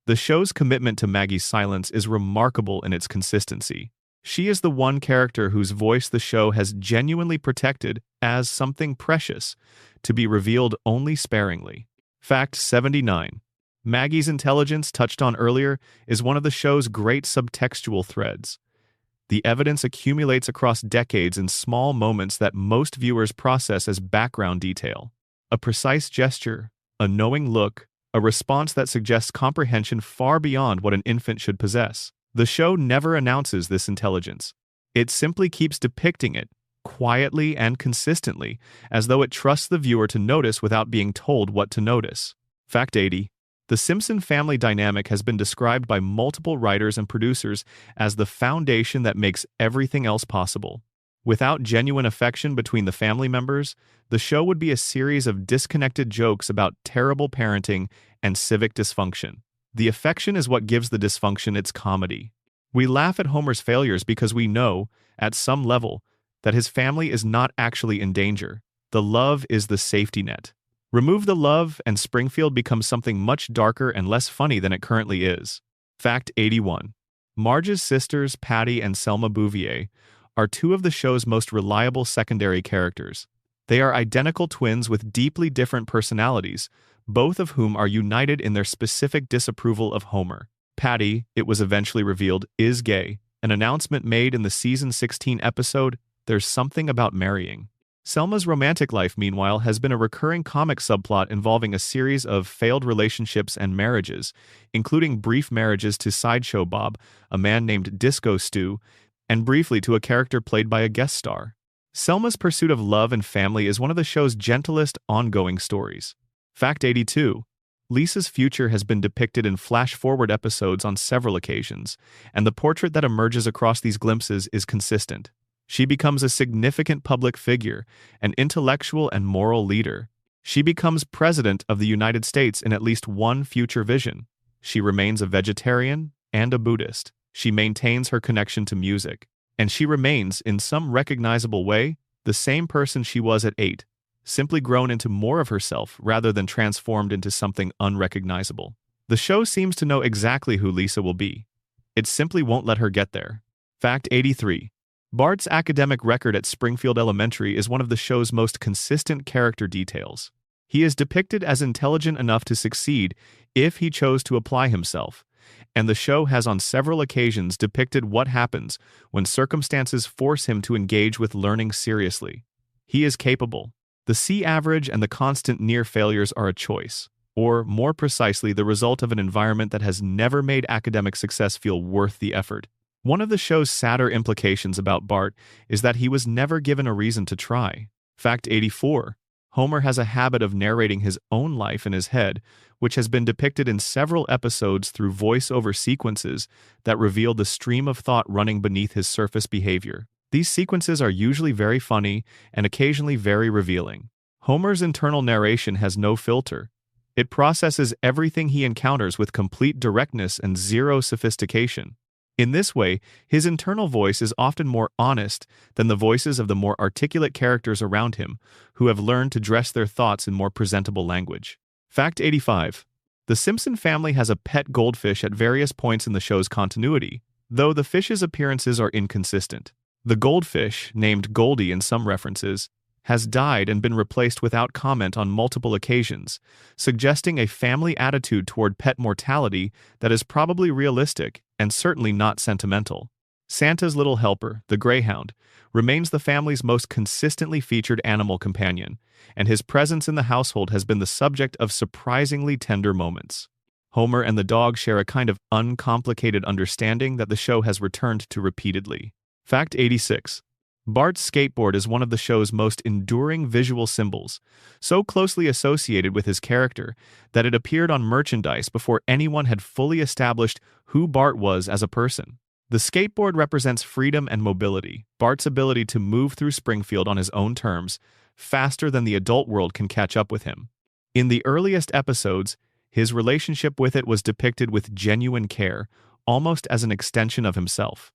The show's commitment to Maggie's silence is remarkable in its consistency. She is the one character whose voice the show has genuinely protected as something precious, to be revealed only sparingly. Fact 79. Maggie's intelligence, touched on earlier, is one of the show's great subtextual threads. The evidence accumulates across decades in small moments that most viewers process as background detail. A precise gesture, a knowing look, a response that suggests comprehension far beyond what an infant should possess. The show never announces this intelligence. It simply keeps depicting it, quietly and consistently, as though it trusts the viewer to notice without being told what to notice. Fact 80. The Simpson family dynamic has been described by multiple writers and producers as the foundation that makes everything else possible. Without genuine affection between the family members, the show would be a series of disconnected jokes about terrible parenting and civic dysfunction. The affection is what gives the dysfunction its comedy. We laugh at Homer's failures because we know, at some level, that his family is not actually in danger. The love is the safety net. Remove the love, and Springfield becomes something much darker and less funny than it currently is. Fact 81. Marge's sisters, Patty and Selma Bouvier, are two of the show's most reliable secondary characters. They are identical twins with deeply different personalities, both of whom are united in their specific disapproval of Homer. Patty, it was eventually revealed, is gay, an announcement made in the season 16 episode, There's Something About Marrying. Selma's romantic life, meanwhile, has been a recurring comic subplot involving a series of failed relationships and marriages, including brief marriages to Sideshow Bob, a man named Disco Stew, and briefly to a character played by a guest star. Selma's pursuit of love and family is one of the show's gentlest, ongoing stories. Fact 82. Lisa's future has been depicted in flash-forward episodes on several occasions, and the portrait that emerges across these glimpses is consistent. She becomes a significant public figure, an intellectual and moral leader. She becomes President of the United States in at least one future vision. She remains a vegetarian and a Buddhist. She maintains her connection to music. And she remains, in some recognizable way, the same person she was at 8. Simply grown into more of herself rather than transformed into something unrecognizable. The show seems to know exactly who Lisa will be. It simply won't let her get there. Fact 83. Bart's academic record at Springfield Elementary is one of the show's most consistent character details. He is depicted as intelligent enough to succeed if he chose to apply himself, and the show has on several occasions depicted what happens when circumstances force him to engage with learning seriously. He is capable. The C average and the constant near failures are a choice, or more precisely, the result of an environment that has never made academic success feel worth the effort. One of the show's sadder implications about Bart is that he was never given a reason to try. Fact 84. Homer has a habit of narrating his own life in his head, which has been depicted in several episodes through voice-over sequences that reveal the stream of thought running beneath his surface behavior. These sequences are usually very funny and occasionally very revealing. Homer's internal narration has no filter. It processes everything he encounters with complete directness and zero sophistication. In this way, his internal voice is often more honest than the voices of the more articulate characters around him, who have learned to dress their thoughts in more presentable language. Fact 85. The Simpson family has a pet goldfish at various points in the show's continuity, though the fish's appearances are inconsistent. The goldfish, named Goldie in some references, has died and been replaced without comment on multiple occasions, suggesting a family attitude toward pet mortality that is probably realistic and certainly not sentimental. Santa's little helper, the greyhound, remains the family's most consistently featured animal companion, and his presence in the household has been the subject of surprisingly tender moments. Homer and the dog share a kind of uncomplicated understanding that the show has returned to repeatedly. Fact 86. Bart's skateboard is one of the show's most enduring visual symbols, so closely associated with his character that it appeared on merchandise before anyone had fully established who Bart was as a person. The skateboard represents freedom and mobility, Bart's ability to move through Springfield on his own terms, faster than the adult world can catch up with him. In the earliest episodes, his relationship with it was depicted with genuine care, almost as an extension of himself.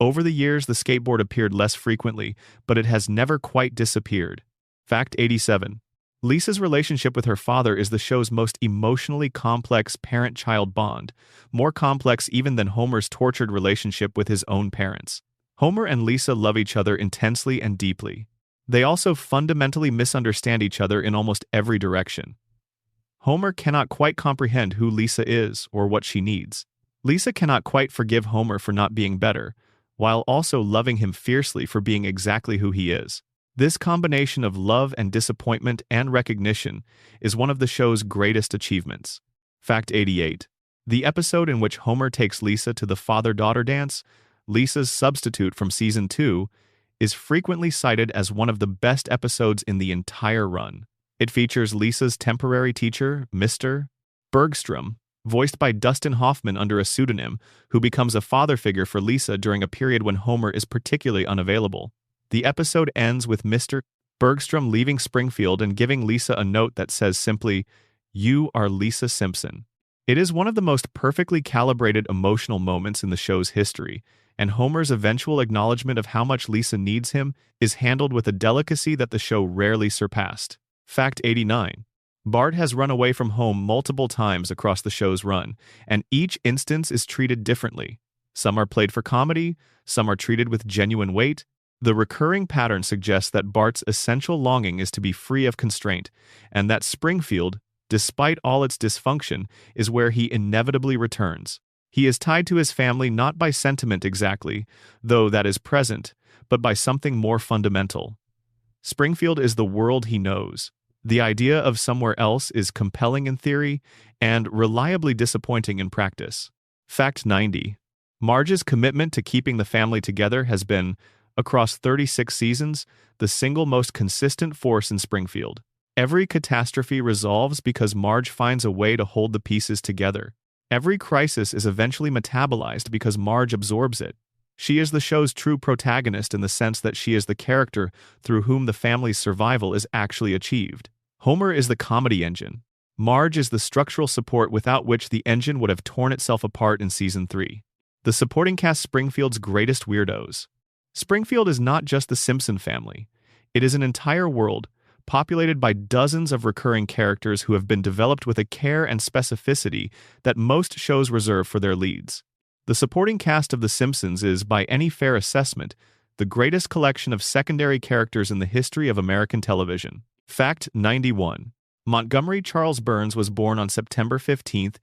Over the years, the skateboard appeared less frequently, but it has never quite disappeared. Fact 87. Lisa's relationship with her father is the show's most emotionally complex parent-child bond, more complex even than Homer's tortured relationship with his own parents. Homer and Lisa love each other intensely and deeply. They also fundamentally misunderstand each other in almost every direction. Homer cannot quite comprehend who Lisa is or what she needs. Lisa cannot quite forgive Homer for not being better, while also loving him fiercely for being exactly who he is. This combination of love and disappointment and recognition is one of the show's greatest achievements. Fact 88. The episode in which Homer takes Lisa to the father-daughter dance, Lisa's substitute from Season 2, is frequently cited as one of the best episodes in the entire run. It features Lisa's temporary teacher, Mr. Bergstrom, voiced by Dustin Hoffman under a pseudonym, who becomes a father figure for Lisa during a period when Homer is particularly unavailable. The episode ends with Mr. Bergstrom leaving Springfield and giving Lisa a note that says simply, "You are Lisa Simpson." It is one of the most perfectly calibrated emotional moments in the show's history, and Homer's eventual acknowledgement of how much Lisa needs him is handled with a delicacy that the show rarely surpassed. Fact 89. Bart has run away from home multiple times across the show's run, and each instance is treated differently. Some are played for comedy, some are treated with genuine weight. The recurring pattern suggests that Bart's essential longing is to be free of constraint, and that Springfield, despite all its dysfunction, is where he inevitably returns. He is tied to his family not by sentiment exactly, though that is present, but by something more fundamental. Springfield is the world he knows. The idea of somewhere else is compelling in theory and reliably disappointing in practice. Fact 90. Marge's commitment to keeping the family together has been, across 36 seasons, the single most consistent force in Springfield. Every catastrophe resolves because Marge finds a way to hold the pieces together. Every crisis is eventually metabolized because Marge absorbs it. She is the show's true protagonist in the sense that she is the character through whom the family's survival is actually achieved. Homer is the comedy engine. Marge is the structural support without which the engine would have torn itself apart in Season 3. The supporting cast Springfield's greatest weirdos. Springfield is not just the Simpson family. It is an entire world, populated by dozens of recurring characters who have been developed with a care and specificity that most shows reserve for their leads. The supporting cast of The Simpsons is, by any fair assessment, the greatest collection of secondary characters in the history of American television. Fact 91. Montgomery Charles Burns was born on September 15,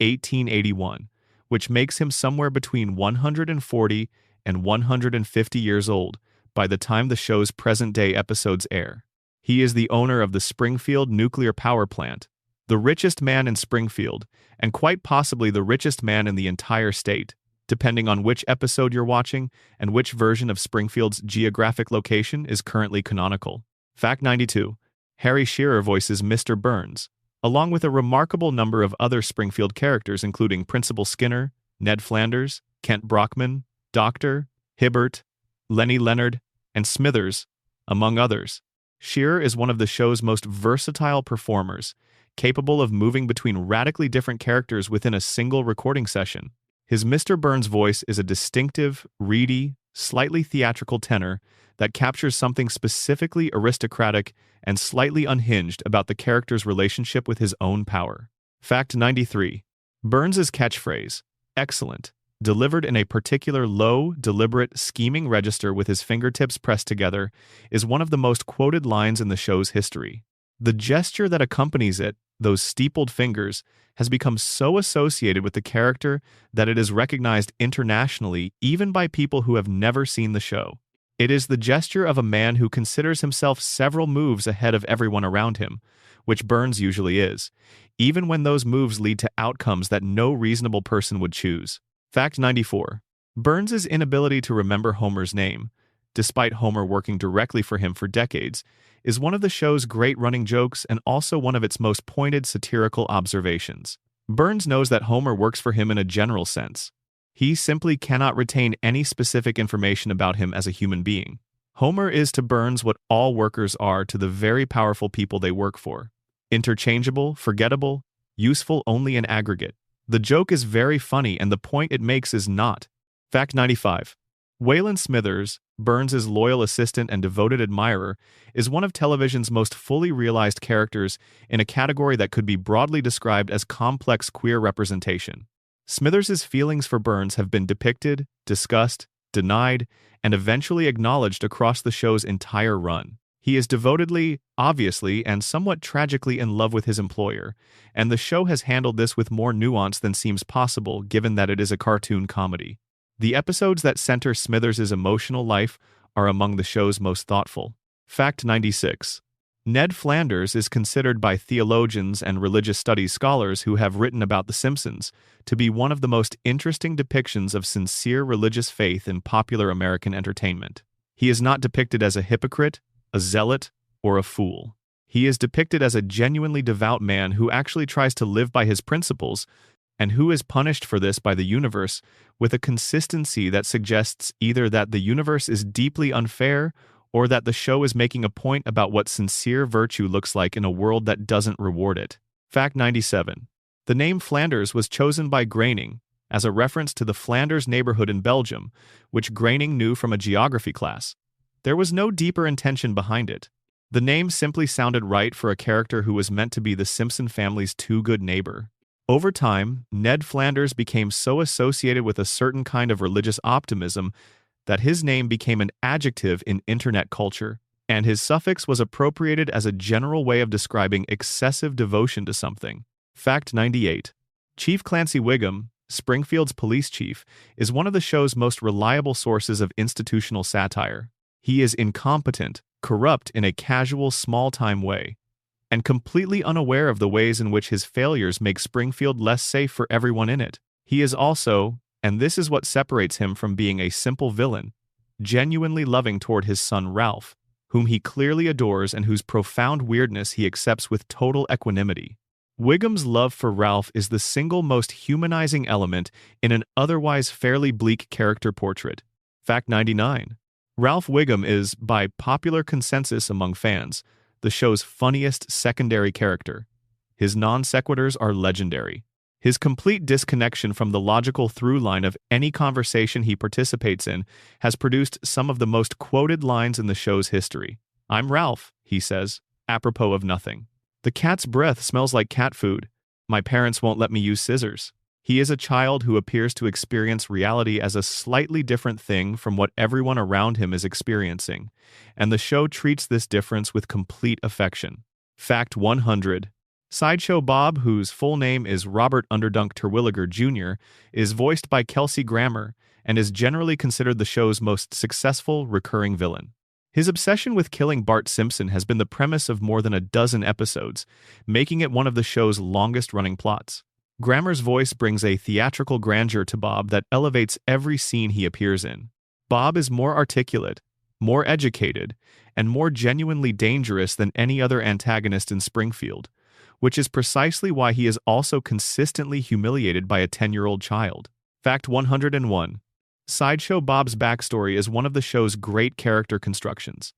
1881, which makes him somewhere between 140 and 150 years old by the time the show's present-day episodes air. He is the owner of the Springfield nuclear power plant, the richest man in Springfield, and quite possibly the richest man in the entire state, depending on which episode you're watching and which version of Springfield's geographic location is currently canonical. Fact 92. Harry Shearer voices Mr. Burns, along with a remarkable number of other Springfield characters including Principal Skinner, Ned Flanders, Kent Brockman, Dr. Hibbert, Lenny Leonard, and Smithers, among others. Shearer is one of the show's most versatile performers, capable of moving between radically different characters within a single recording session. His Mr. Burns voice is a distinctive, reedy, slightly theatrical tenor that captures something specifically aristocratic and slightly unhinged about the character's relationship with his own power. Fact 93. Burns's catchphrase, "Excellent," delivered in a particular low, deliberate, scheming register with his fingertips pressed together, is one of the most quoted lines in the show's history. The gesture that accompanies it, those steepled fingers, has become so associated with the character that it is recognized internationally even by people who have never seen the show. It is the gesture of a man who considers himself several moves ahead of everyone around him, which Burns usually is, even when those moves lead to outcomes that no reasonable person would choose. Fact 94. Burns's inability to remember Homer's name, despite Homer working directly for him for decades, is one of the show's great running jokes and also one of its most pointed satirical observations. Burns knows that Homer works for him in a general sense. He simply cannot retain any specific information about him as a human being. Homer is to Burns what all workers are to the very powerful people they work for. Interchangeable, forgettable, useful only in aggregate. The joke is very funny and the point it makes is not. Fact 95. Waylon Smithers, Burns's loyal assistant and devoted admirer, is one of television's most fully realized characters in a category that could be broadly described as complex queer representation. Smithers's feelings for Burns have been depicted, discussed, denied, and eventually acknowledged across the show's entire run. He is devotedly, obviously, and somewhat tragically in love with his employer, and the show has handled this with more nuance than seems possible given that it is a cartoon comedy. The episodes that center Smithers's emotional life are among the show's most thoughtful. Fact 96. Ned Flanders is considered by theologians and religious studies scholars who have written about The Simpsons to be one of the most interesting depictions of sincere religious faith in popular American entertainment. He is not depicted as a hypocrite, a zealot, or a fool. He is depicted as a genuinely devout man who actually tries to live by his principles and who is punished for this by the universe with a consistency that suggests either that the universe is deeply unfair or that the show is making a point about what sincere virtue looks like in a world that doesn't reward it. Fact 97. The name Flanders was chosen by Groening as a reference to the Flanders neighborhood in Belgium, which Groening knew from a geography class. There was no deeper intention behind it. The name simply sounded right for a character who was meant to be the Simpson family's too-good neighbor. Over time, Ned Flanders became so associated with a certain kind of religious optimism that his name became an adjective in internet culture, and his suffix was appropriated as a general way of describing excessive devotion to something. Fact 98. Chief Clancy Wiggum, Springfield's police chief, is one of the show's most reliable sources of institutional satire. He is incompetent, corrupt in a casual, small-time way, and completely unaware of the ways in which his failures make Springfield less safe for everyone in it. He is also, and this is what separates him from being a simple villain, genuinely loving toward his son Ralph, whom he clearly adores and whose profound weirdness he accepts with total equanimity. Wiggum's love for Ralph is the single most humanizing element in an otherwise fairly bleak character portrait. Fact 99. Ralph Wiggum is, by popular consensus among fans, the show's funniest secondary character. His non-sequiturs are legendary. His complete disconnection from the logical through line of any conversation he participates in has produced some of the most quoted lines in the show's history. "I'm Ralph," he says, apropos of nothing. "The cat's breath smells like cat food. My parents won't let me use scissors." He is a child who appears to experience reality as a slightly different thing from what everyone around him is experiencing, and the show treats this difference with complete affection. Fact 100. Sideshow Bob, whose full name is Robert Underdunk Terwilliger Jr., is voiced by Kelsey Grammer and is generally considered the show's most successful recurring villain. His obsession with killing Bart Simpson has been the premise of more than a dozen episodes, making it one of the show's longest-running plots. Grammer's voice brings a theatrical grandeur to Bob that elevates every scene he appears in. Bob is more articulate, more educated, and more genuinely dangerous than any other antagonist in Springfield, which is precisely why he is also consistently humiliated by a 10-year-old child. Fact 101. Sideshow Bob's backstory is one of the show's great character constructions.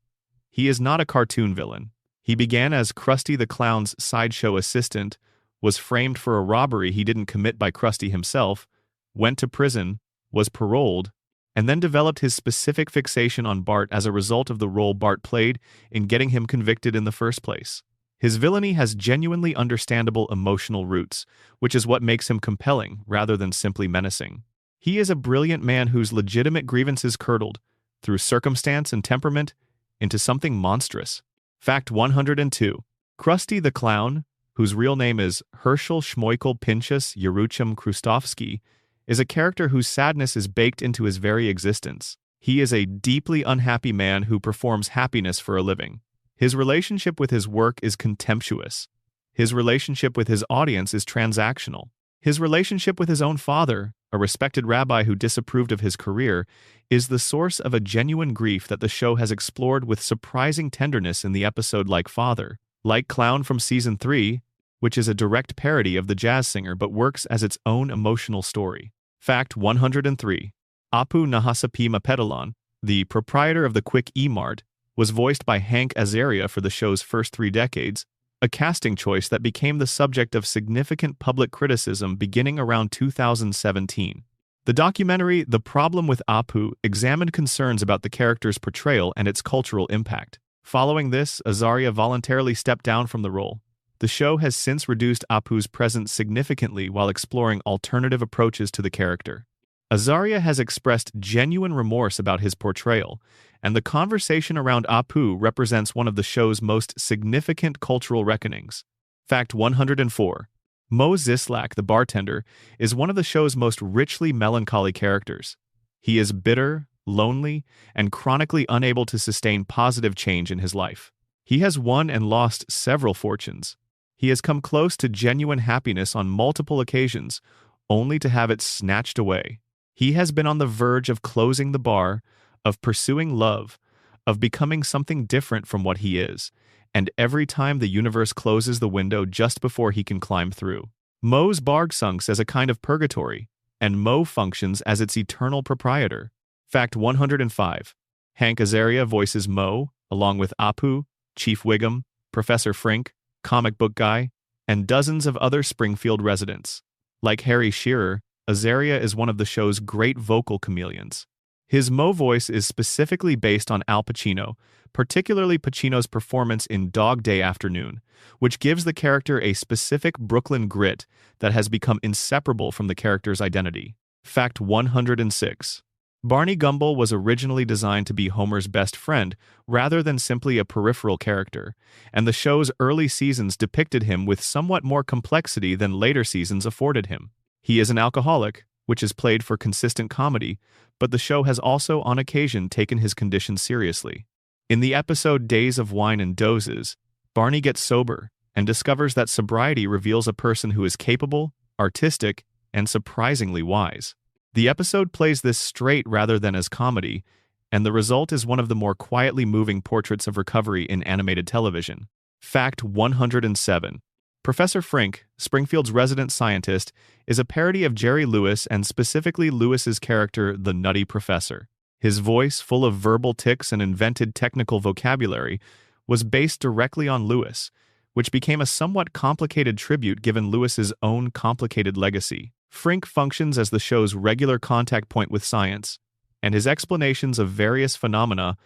He is not a cartoon villain. He began as Krusty the Clown's sideshow assistant, was framed for a robbery he didn't commit by Krusty himself, went to prison, was paroled, and then developed his specific fixation on Bart as a result of the role Bart played in getting him convicted in the first place. His villainy has genuinely understandable emotional roots, which is what makes him compelling rather than simply menacing. He is a brilliant man whose legitimate grievances curdled, through circumstance and temperament, into something monstrous. Fact 102. Krusty the Clown, whose real name is Herschel Schmoikel Pinchas Yerucham Krustofsky, is a character whose sadness is baked into his very existence. He is a deeply unhappy man who performs happiness for a living. His relationship with his work is contemptuous. His relationship with his audience is transactional. His relationship with his own father, a respected rabbi who disapproved of his career, is the source of a genuine grief that the show has explored with surprising tenderness in the episode Like Father. Like Clown from Season 3, which is a direct parody of The Jazz Singer but works as its own emotional story. Fact 103. Apu Nahasapi Mapedalon, the proprietor of the Quick E-Mart, was voiced by Hank Azaria for the show's first 3 decades, a casting choice that became the subject of significant public criticism beginning around 2017. The documentary The Problem with Apu examined concerns about the character's portrayal and its cultural impact. Following this, Azaria voluntarily stepped down from the role. The show has since reduced Apu's presence significantly while exploring alternative approaches to the character. Azaria has expressed genuine remorse about his portrayal, and the conversation around Apu represents one of the show's most significant cultural reckonings. Fact 104. Mo Zislak, the bartender, is one of the show's most richly melancholy characters. He is bitter, lonely, and chronically unable to sustain positive change in his life. He has won and lost several fortunes. He has come close to genuine happiness on multiple occasions, only to have it snatched away. He has been on the verge of closing the bar, of pursuing love, of becoming something different from what he is, and every time the universe closes the window just before he can climb through. Mo's bar sunks as a kind of purgatory, and Mo functions as its eternal proprietor. Fact 105. Hank Azaria voices Mo, along with Apu, Chief Wiggum, Professor Frink, Comic Book Guy, and dozens of other Springfield residents. Like Harry Shearer, Azaria is one of the show's great vocal chameleons. His Mo voice is specifically based on Al Pacino, particularly Pacino's performance in Dog Day Afternoon, which gives the character a specific Brooklyn grit that has become inseparable from the character's identity. Fact 106. Barney Gumble was originally designed to be Homer's best friend rather than simply a peripheral character, and the show's early seasons depicted him with somewhat more complexity than later seasons afforded him. He is an alcoholic, which is played for consistent comedy, but the show has also on occasion taken his condition seriously. In the episode Days of Wine and Dozes, Barney gets sober and discovers that sobriety reveals a person who is capable, artistic, and surprisingly wise. The episode plays this straight rather than as comedy, and the result is one of the more quietly moving portraits of recovery in animated television. Fact 107. Professor Frink, Springfield's resident scientist, is a parody of Jerry Lewis and specifically Lewis's character, the Nutty Professor. His voice, full of verbal tics and invented technical vocabulary, was based directly on Lewis, which became a somewhat complicated tribute given Lewis's own complicated legacy. Frink functions as the show's regular contact point with science, and his explanations of various phenomena,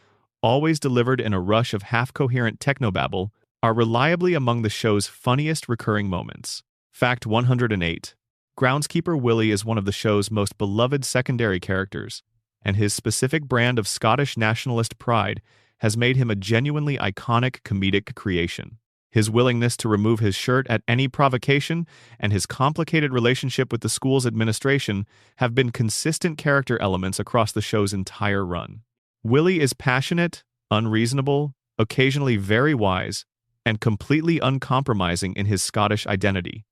always delivered in a rush of half-coherent technobabble, are reliably among the show's funniest recurring moments. Fact 108. Groundskeeper Willie is one of the show's most beloved secondary characters, and his specific brand of Scottish nationalist pride has made him a genuinely iconic comedic creation. His willingness to remove his shirt at any provocation and his complicated relationship with the school's administration have been consistent character elements across the show's entire run. Willie is passionate, unreasonable, occasionally very wise, and completely uncompromising in his Scottish identity.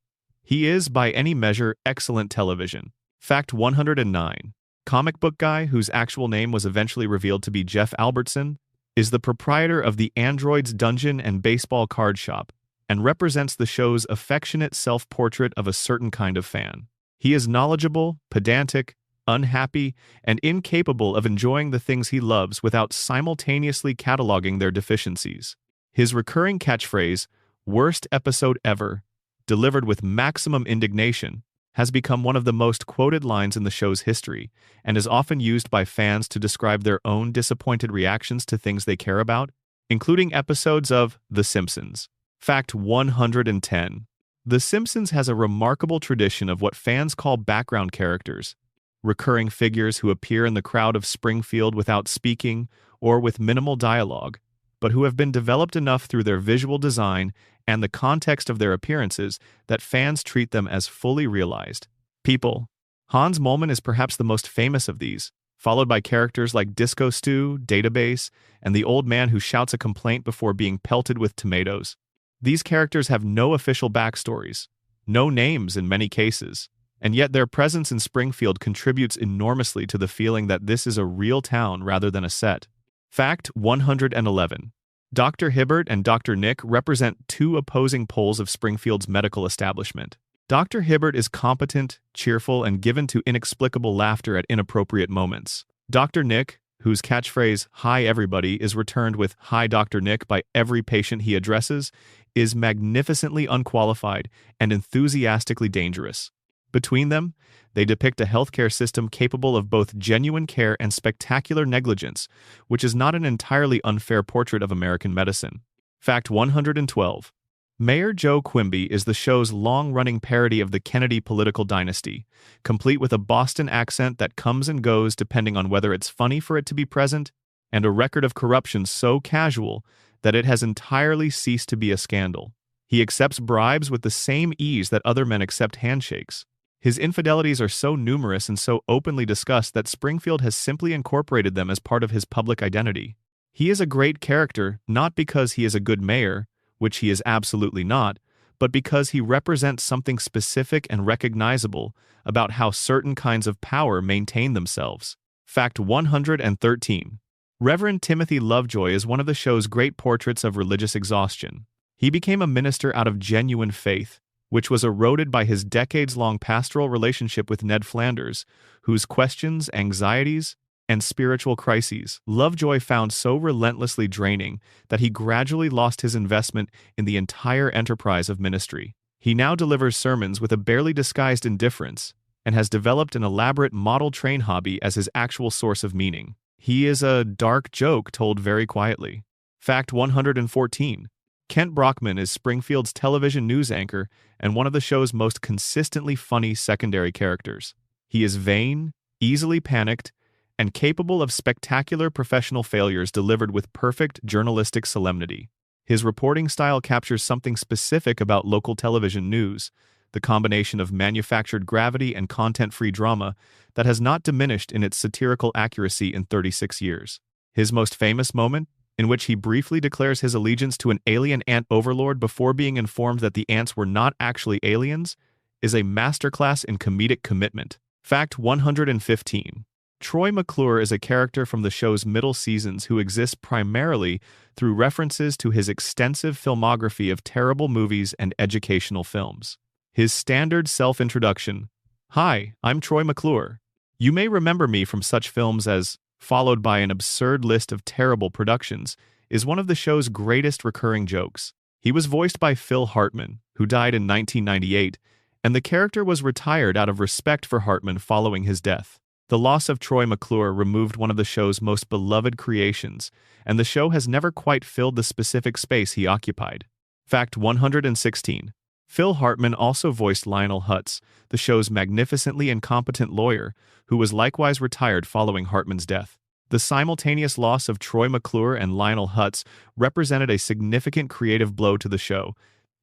He is, by any measure, excellent television. Fact 109. Comic Book Guy, whose actual name was eventually revealed to be Jeff Albertson, is the proprietor of the Android's Dungeon and Baseball Card Shop, and represents the show's affectionate self-portrait of a certain kind of fan. He is knowledgeable, pedantic, unhappy, and incapable of enjoying the things he loves without simultaneously cataloging their deficiencies. His recurring catchphrase, "Worst episode ever," delivered with maximum indignation, has become one of the most quoted lines in the show's history, and is often used by fans to describe their own disappointed reactions to things they care about, including episodes of The Simpsons. Fact 110. The Simpsons has a remarkable tradition of what fans call background characters, recurring figures who appear in the crowd of Springfield without speaking or with minimal dialogue, but who have been developed enough through their visual design and the context of their appearances that fans treat them as fully realized people. Hans Moleman is perhaps the most famous of these, followed by characters like Disco Stew, Database, and the old man who shouts a complaint before being pelted with tomatoes. These characters have no official backstories, no names in many cases, and yet their presence in Springfield contributes enormously to the feeling that this is a real town rather than a set. Fact 111. Dr. Hibbert and Dr. Nick represent two opposing poles of Springfield's medical establishment. Dr. Hibbert is competent, cheerful, and given to inexplicable laughter at inappropriate moments. Dr. Nick, whose catchphrase, "Hi everybody," is returned with "Hi Dr. Nick" by every patient he addresses, is magnificently unqualified and enthusiastically dangerous. Between them, they depict a healthcare system capable of both genuine care and spectacular negligence, which is not an entirely unfair portrait of American medicine. Fact 112. Mayor Joe Quimby is the show's long-running parody of the Kennedy political dynasty, complete with a Boston accent that comes and goes depending on whether it's funny for it to be present, and a record of corruption so casual that it has entirely ceased to be a scandal. He accepts bribes with the same ease that other men accept handshakes. His infidelities are so numerous and so openly discussed that Springfield has simply incorporated them as part of his public identity. He is a great character not because he is a good mayor, which he is absolutely not, but because he represents something specific and recognizable about how certain kinds of power maintain themselves. Fact 113. Reverend Timothy Lovejoy is one of the show's great portraits of religious exhaustion. He became a minister out of genuine faith, which was eroded by his decades-long pastoral relationship with Ned Flanders, whose questions, anxieties, and spiritual crises Lovejoy found so relentlessly draining that he gradually lost his investment in the entire enterprise of ministry. He now delivers sermons with a barely disguised indifference and has developed an elaborate model train hobby as his actual source of meaning. He is a dark joke told very quietly. Fact 114. Kent Brockman is Springfield's television news anchor and one of the show's most consistently funny secondary characters. He is vain, easily panicked, and capable of spectacular professional failures delivered with perfect journalistic solemnity. His reporting style captures something specific about local television news, the combination of manufactured gravity and content-free drama that has not diminished in its satirical accuracy in 36 years. His most famous moment, in which he briefly declares his allegiance to an alien ant overlord before being informed that the ants were not actually aliens, is a masterclass in comedic commitment. Fact 115. Troy McClure is a character from the show's middle seasons who exists primarily through references to his extensive filmography of terrible movies and educational films. His standard self-introduction, "Hi, I'm Troy McClure. You may remember me from such films as," followed by an absurd list of terrible productions, is one of the show's greatest recurring jokes. He was voiced by Phil Hartman, who died in 1998, and the character was retired out of respect for Hartman following his death. The loss of Troy McClure removed one of the show's most beloved creations, and the show has never quite filled the specific space he occupied. Fact 116. Phil Hartman also voiced Lionel Hutz, the show's magnificently incompetent lawyer, who was likewise retired following Hartman's death. The simultaneous loss of Troy McClure and Lionel Hutz represented a significant creative blow to the show,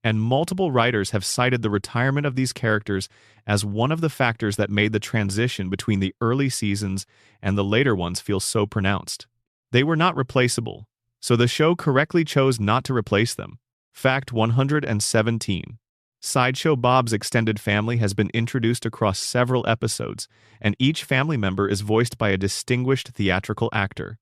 and multiple writers have cited the retirement of these characters as one of the factors that made the transition between the early seasons and the later ones feel so pronounced. They were not replaceable, so the show correctly chose not to replace them. Fact 117. Sideshow Bob's extended family has been introduced across several episodes, and each family member is voiced by a distinguished theatrical actor.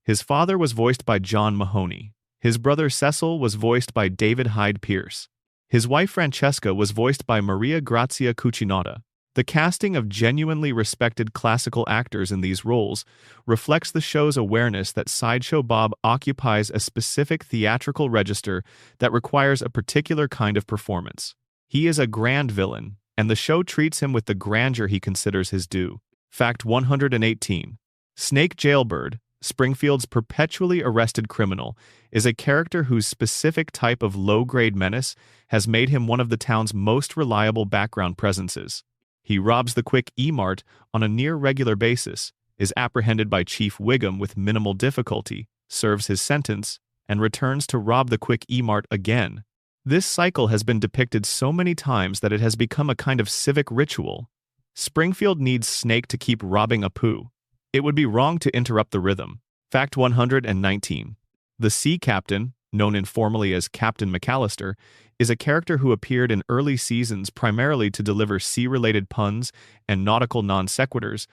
His father was voiced by John Mahoney. His brother Cecil was voiced by David Hyde Pierce. His wife Francesca was voiced by Maria Grazia Cucinotta. The casting of genuinely respected classical actors in these roles reflects the show's awareness that Sideshow Bob occupies a specific theatrical register that requires a particular kind of performance. He is a grand villain, and the show treats him with the grandeur he considers his due. Fact 118. Snake Jailbird, Springfield's perpetually arrested criminal, is a character whose specific type of low-grade menace has made him one of the town's most reliable background presences. He robs the Quick E-Mart on a near-regular basis, is apprehended by Chief Wiggum with minimal difficulty, serves his sentence, and returns to rob the Quick E-Mart again. This cycle has been depicted so many times that it has become a kind of civic ritual. Springfield needs Snake to keep robbing Apu. It would be wrong to interrupt the rhythm. Fact 119. The Sea Captain, known informally as Captain McAllister, is a character who appeared in early seasons primarily to deliver sea-related puns and nautical non-sequiturs,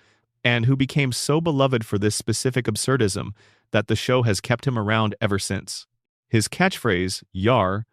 and who became so beloved for this specific absurdism that the show has kept him around ever since. His catchphrase, "Yar,"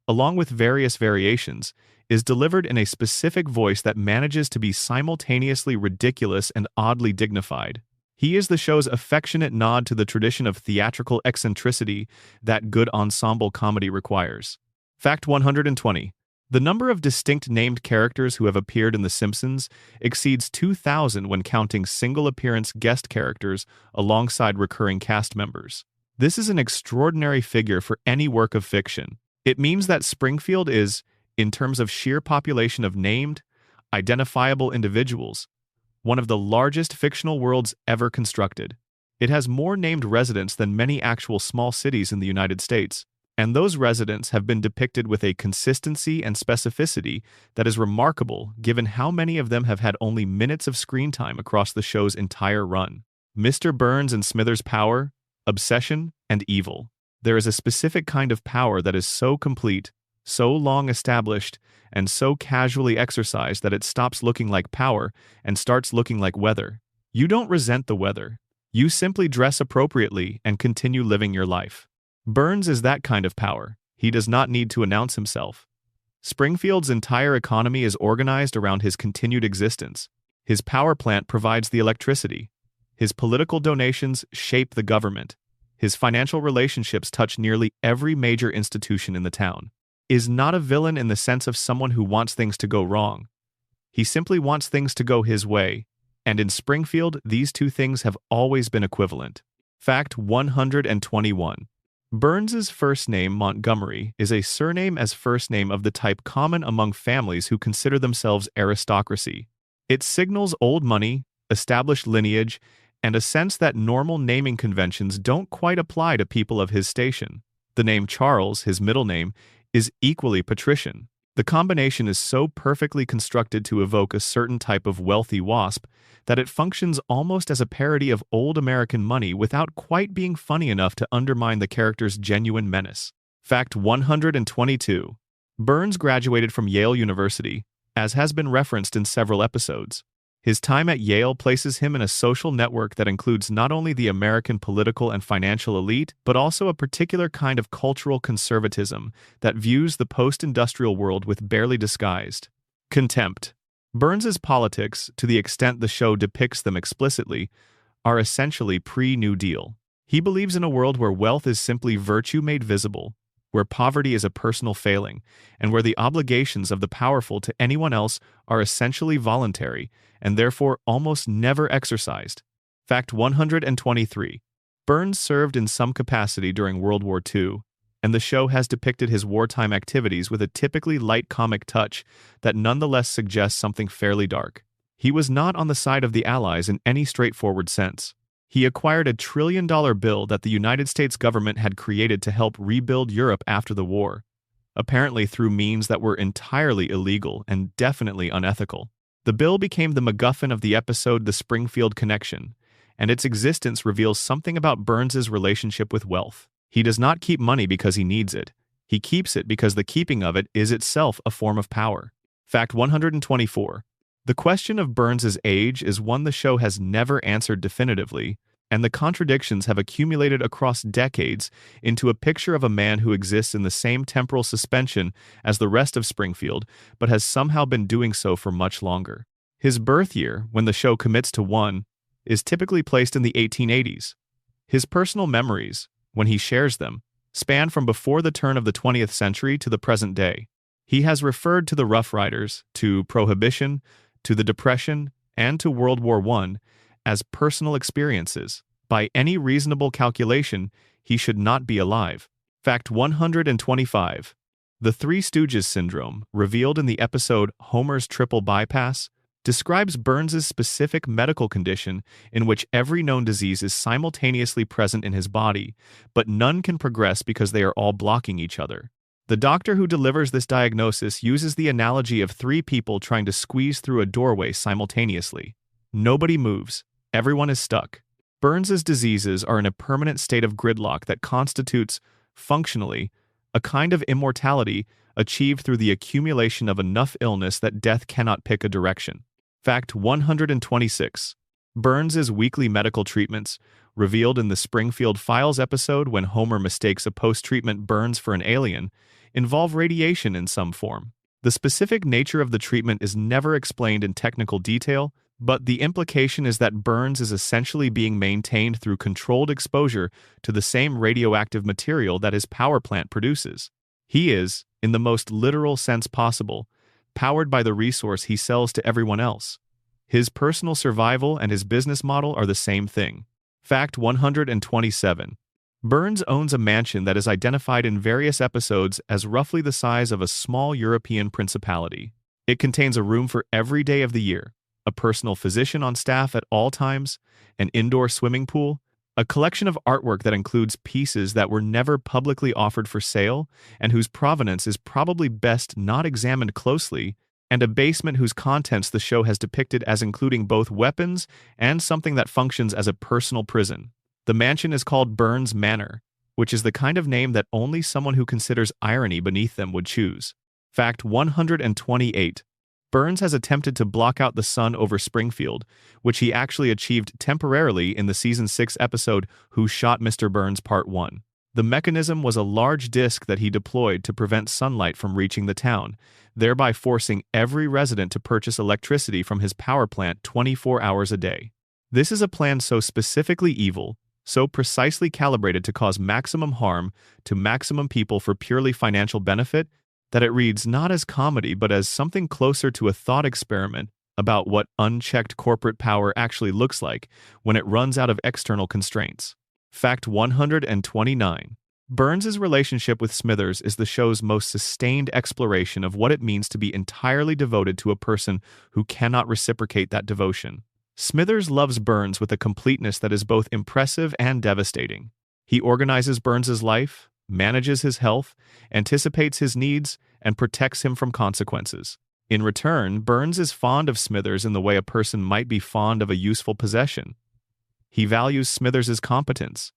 along with various variations, is delivered in a specific voice that manages to be simultaneously ridiculous and oddly dignified. He is the show's affectionate nod to the tradition of theatrical eccentricity that good ensemble comedy requires. Fact 120. The number of distinct named characters who have appeared in The Simpsons exceeds 2,000 when counting single-appearance guest characters alongside recurring cast members. This is an extraordinary figure for any work of fiction. It means that Springfield is, in terms of sheer population of named, identifiable individuals, one of the largest fictional worlds ever constructed. It has more named residents than many actual small cities in the United States, and those residents have been depicted with a consistency and specificity that is remarkable given how many of them have had only minutes of screen time across the show's entire run. Mr. Burns and Smithers' power, obsession, and evil. There is a specific kind of power that is so complete, so long established, and so casually exercised that it stops looking like power and starts looking like weather. You don't resent the weather. You simply dress appropriately and continue living your life. Burns is that kind of power. He does not need to announce himself. Springfield's entire economy is organized around his continued existence. His power plant provides the electricity. His political donations shape the government. His financial relationships touch nearly every major institution in the town. Is not a villain in the sense of someone who wants things to go wrong. He simply wants things to go his way, and in Springfield, these two things have always been equivalent. Fact 121. Burns's first name, Montgomery, is a surname as first name of the type common among families who consider themselves aristocracy. It signals old money, established lineage, and a sense that normal naming conventions don't quite apply to people of his station. The name Charles, his middle name, is equally patrician. The combination is so perfectly constructed to evoke a certain type of wealthy wasp that it functions almost as a parody of old American money without quite being funny enough to undermine the character's genuine menace. Fact 122. Burns graduated from Yale University, as has been referenced in several episodes. His time at Yale places him in a social network that includes not only the American political and financial elite, but also a particular kind of cultural conservatism that views the post-industrial world with barely disguised contempt. Burns's politics, to the extent the show depicts them explicitly, are essentially pre-New Deal. He believes in a world where wealth is simply virtue made visible, where poverty is a personal failing, and where the obligations of the powerful to anyone else are essentially voluntary and therefore almost never exercised. Fact 123. Burns served in some capacity during World War II, and the show has depicted his wartime activities with a typically light comic touch that nonetheless suggests something fairly dark. He was not on the side of the Allies in any straightforward sense. He acquired a $1 trillion bill that the United States government had created to help rebuild Europe after the war, apparently through means that were entirely illegal and definitely unethical. The bill became the MacGuffin of the episode The Springfield Connection, and its existence reveals something about Burns's relationship with wealth. He does not keep money because he needs it. He keeps it because the keeping of it is itself a form of power. Fact 124. The question of Burns's age is one the show has never answered definitively, and the contradictions have accumulated across decades into a picture of a man who exists in the same temporal suspension as the rest of Springfield, but has somehow been doing so for much longer. His birth year, when the show commits to one, is typically placed in the 1880s. His personal memories, when he shares them, span from before the turn of the 20th century to the present day. He has referred to the Rough Riders, to Prohibition, to the Depression, and to World War I as personal experiences. By any reasonable calculation, he should not be alive. Fact 125. The Three Stooges syndrome, revealed in the episode Homer's Triple Bypass, describes Burns's specific medical condition in which every known disease is simultaneously present in his body, but none can progress because they are all blocking each other. The doctor who delivers this diagnosis uses the analogy of three people trying to squeeze through a doorway simultaneously. Nobody moves. Everyone is stuck. Burns's diseases are in a permanent state of gridlock that constitutes, functionally, a kind of immortality achieved through the accumulation of enough illness that death cannot pick a direction. Fact 126. Burns's weekly medical treatments, revealed in the Springfield Files episode when Homer mistakes a post-treatment Burns for an alien, involve radiation in some form. The specific nature of the treatment is never explained in technical detail, but the implication is that Burns is essentially being maintained through controlled exposure to the same radioactive material that his power plant produces. He is, in the most literal sense possible, powered by the resource he sells to everyone else. His personal survival and his business model are the same thing. Fact 127. Burns owns a mansion that is identified in various episodes as roughly the size of a small European principality. It contains a room for every day of the year, a personal physician on staff at all times, an indoor swimming pool, a collection of artwork that includes pieces that were never publicly offered for sale and whose provenance is probably best not examined closely, and a basement whose contents the show has depicted as including both weapons and something that functions as a personal prison. The mansion is called Burns Manor, which is the kind of name that only someone who considers irony beneath them would choose. Fact 128. Burns has attempted to block out the sun over Springfield, which he actually achieved temporarily in the Season 6 episode Who Shot Mr. Burns Part 1. The mechanism was a large disc that he deployed to prevent sunlight from reaching the town, thereby forcing every resident to purchase electricity from his power plant 24 hours a day. This is a plan so specifically evil, so precisely calibrated to cause maximum harm to maximum people for purely financial benefit, that it reads not as comedy but as something closer to a thought experiment about what unchecked corporate power actually looks like when it runs out of external constraints. Fact 129. Burns's relationship with Smithers is the show's most sustained exploration of what it means to be entirely devoted to a person who cannot reciprocate that devotion. Smithers loves Burns with a completeness that is both impressive and devastating. He organizes Burns's life, manages his health, anticipates his needs, and protects him from consequences. In return, Burns is fond of Smithers in the way a person might be fond of a useful possession. He values Smithers's competence.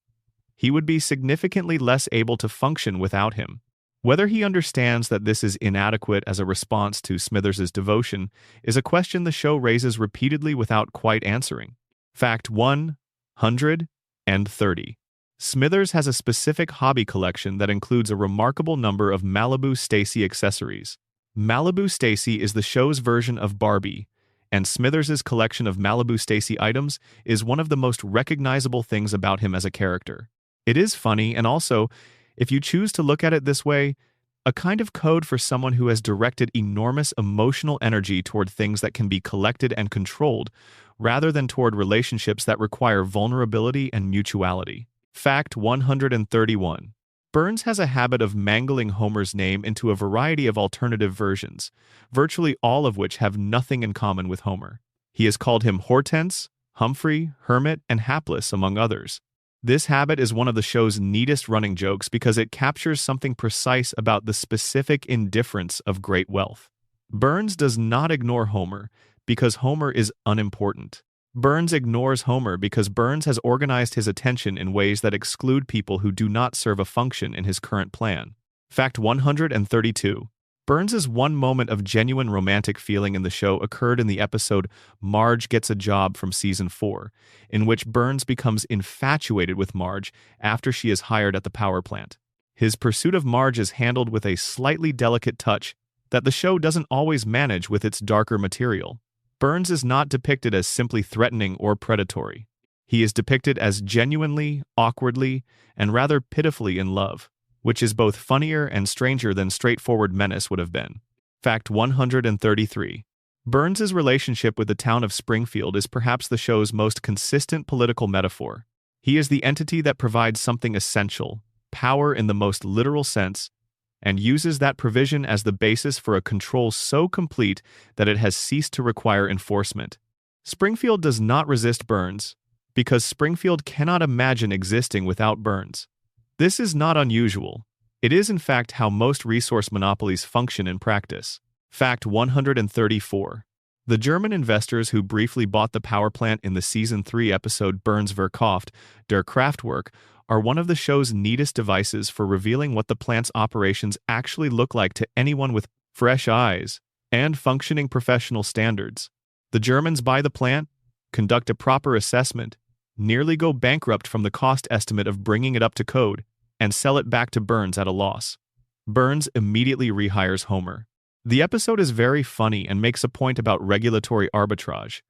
He would be significantly less able to function without him. Whether he understands that this is inadequate as a response to Smithers's devotion is a question the show raises repeatedly without quite answering. Fact 130. Smithers has a specific hobby collection that includes a remarkable number of Malibu Stacy accessories. Malibu Stacy is the show's version of Barbie, and Smithers's collection of Malibu Stacy items is one of the most recognizable things about him as a character. It is funny and also, if you choose to look at it this way, a kind of code for someone who has directed enormous emotional energy toward things that can be collected and controlled, rather than toward relationships that require vulnerability and mutuality. Fact 131. Burns has a habit of mangling Homer's name into a variety of alternative versions, virtually all of which have nothing in common with Homer. He has called him Hortense, Humphrey, Hermit, and Hapless, among others. This habit is one of the show's neatest running jokes because it captures something precise about the specific indifference of great wealth. Burns does not ignore Homer because Homer is unimportant. Burns ignores Homer because Burns has organized his attention in ways that exclude people who do not serve a function in his current plan. Fact 132. Burns's one moment of genuine romantic feeling in the show occurred in the episode Marge Gets a Job from Season 4, in which Burns becomes infatuated with Marge after she is hired at the power plant. His pursuit of Marge is handled with a slightly delicate touch that the show doesn't always manage with its darker material. Burns is not depicted as simply threatening or predatory. He is depicted as genuinely, awkwardly, and rather pitifully in love, which is both funnier and stranger than straightforward menace would have been. Fact 133. Burns's relationship with the town of Springfield is perhaps the show's most consistent political metaphor. He is the entity that provides something essential, power in the most literal sense, and uses that provision as the basis for a control so complete that it has ceased to require enforcement. Springfield does not resist Burns, because Springfield cannot imagine existing without Burns. This is not unusual. It is in fact how most resource monopolies function in practice. Fact 134. The German investors who briefly bought the power plant in the Season 3 episode Burns verkauft der Kraftwerk are one of the show's neatest devices for revealing what the plant's operations actually look like to anyone with fresh eyes and functioning professional standards. The Germans buy the plant, conduct a proper assessment, nearly go bankrupt from the cost estimate of bringing it up to code, and sell it back to Burns at a loss. Burns immediately rehires Homer. The episode is very funny and makes a point about regulatory arbitrage,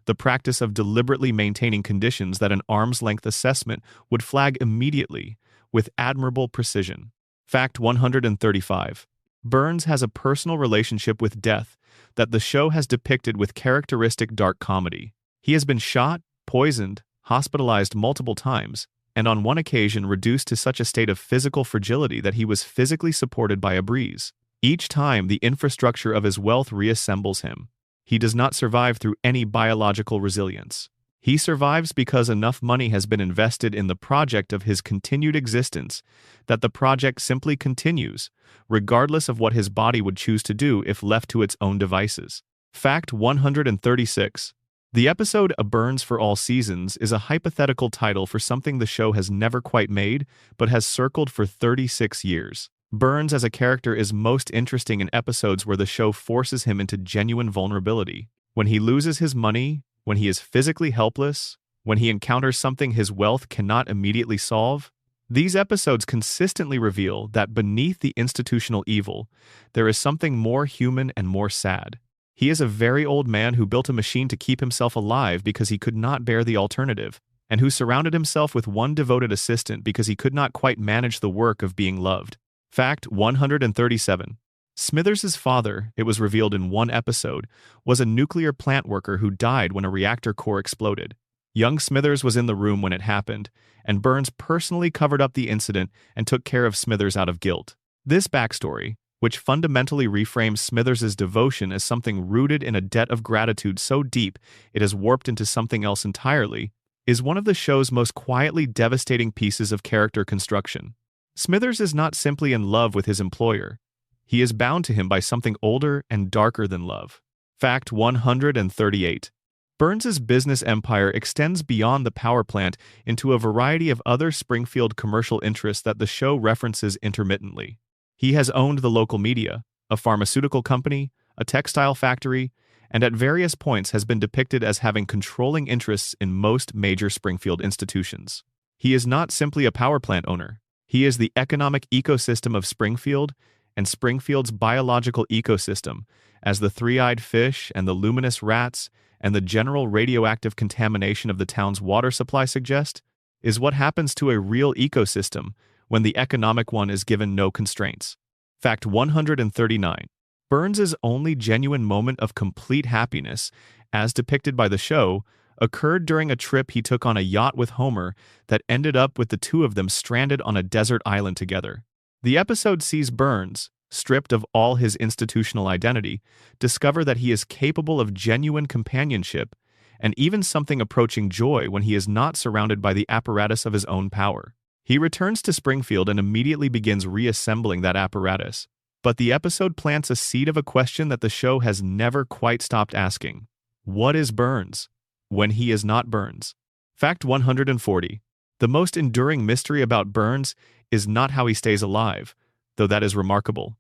the practice of deliberately maintaining conditions that an arm's-length assessment would flag immediately, with admirable precision. Fact 135. Burns has a personal relationship with death that the show has depicted with characteristic dark comedy. He has been shot, poisoned, hospitalized multiple times, and on one occasion reduced to such a state of physical fragility that he was physically supported by a breeze. Each time, the infrastructure of his wealth reassembles him. He does not survive through any biological resilience. He survives because enough money has been invested in the project of his continued existence that the project simply continues, regardless of what his body would choose to do if left to its own devices. Fact 136. The episode A Burns for All Seasons is a hypothetical title for something the show has never quite made, but has circled for 36 years. Burns as a character is most interesting in episodes where the show forces him into genuine vulnerability. When he loses his money, when he is physically helpless, when he encounters something his wealth cannot immediately solve. These episodes consistently reveal that beneath the institutional evil, there is something more human and more sad. He is a very old man who built a machine to keep himself alive because he could not bear the alternative, and who surrounded himself with one devoted assistant because he could not quite manage the work of being loved. Fact 137. Smithers' father, it was revealed in one episode, was a nuclear plant worker who died when a reactor core exploded. Young Smithers was in the room when it happened, and Burns personally covered up the incident and took care of Smithers out of guilt. This backstory, which fundamentally reframes Smithers' devotion as something rooted in a debt of gratitude so deep it has warped into something else entirely, is one of the show's most quietly devastating pieces of character construction. Smithers is not simply in love with his employer. He is bound to him by something older and darker than love. Fact 138. Burns's business empire extends beyond the power plant into a variety of other Springfield commercial interests that the show references intermittently. He has owned the local media, a pharmaceutical company, a textile factory, and at various points has been depicted as having controlling interests in most major Springfield institutions. He is not simply a power plant owner. He is the economic ecosystem of Springfield and Springfield's biological ecosystem, as the three-eyed fish and the luminous rats and the general radioactive contamination of the town's water supply suggest, is what happens to a real ecosystem when the economic one is given no constraints. Fact 139. Burns's only genuine moment of complete happiness, as depicted by the show, occurred during a trip he took on a yacht with Homer that ended up with the two of them stranded on a desert island together. The episode sees Burns, stripped of all his institutional identity, discover that he is capable of genuine companionship and even something approaching joy when he is not surrounded by the apparatus of his own power. He returns to Springfield and immediately begins reassembling that apparatus. But the episode plants a seed of a question that the show has never quite stopped asking. What is Burns when he is not Burns? Fact 140. The most enduring mystery about Burns is not how he stays alive, though that is remarkable.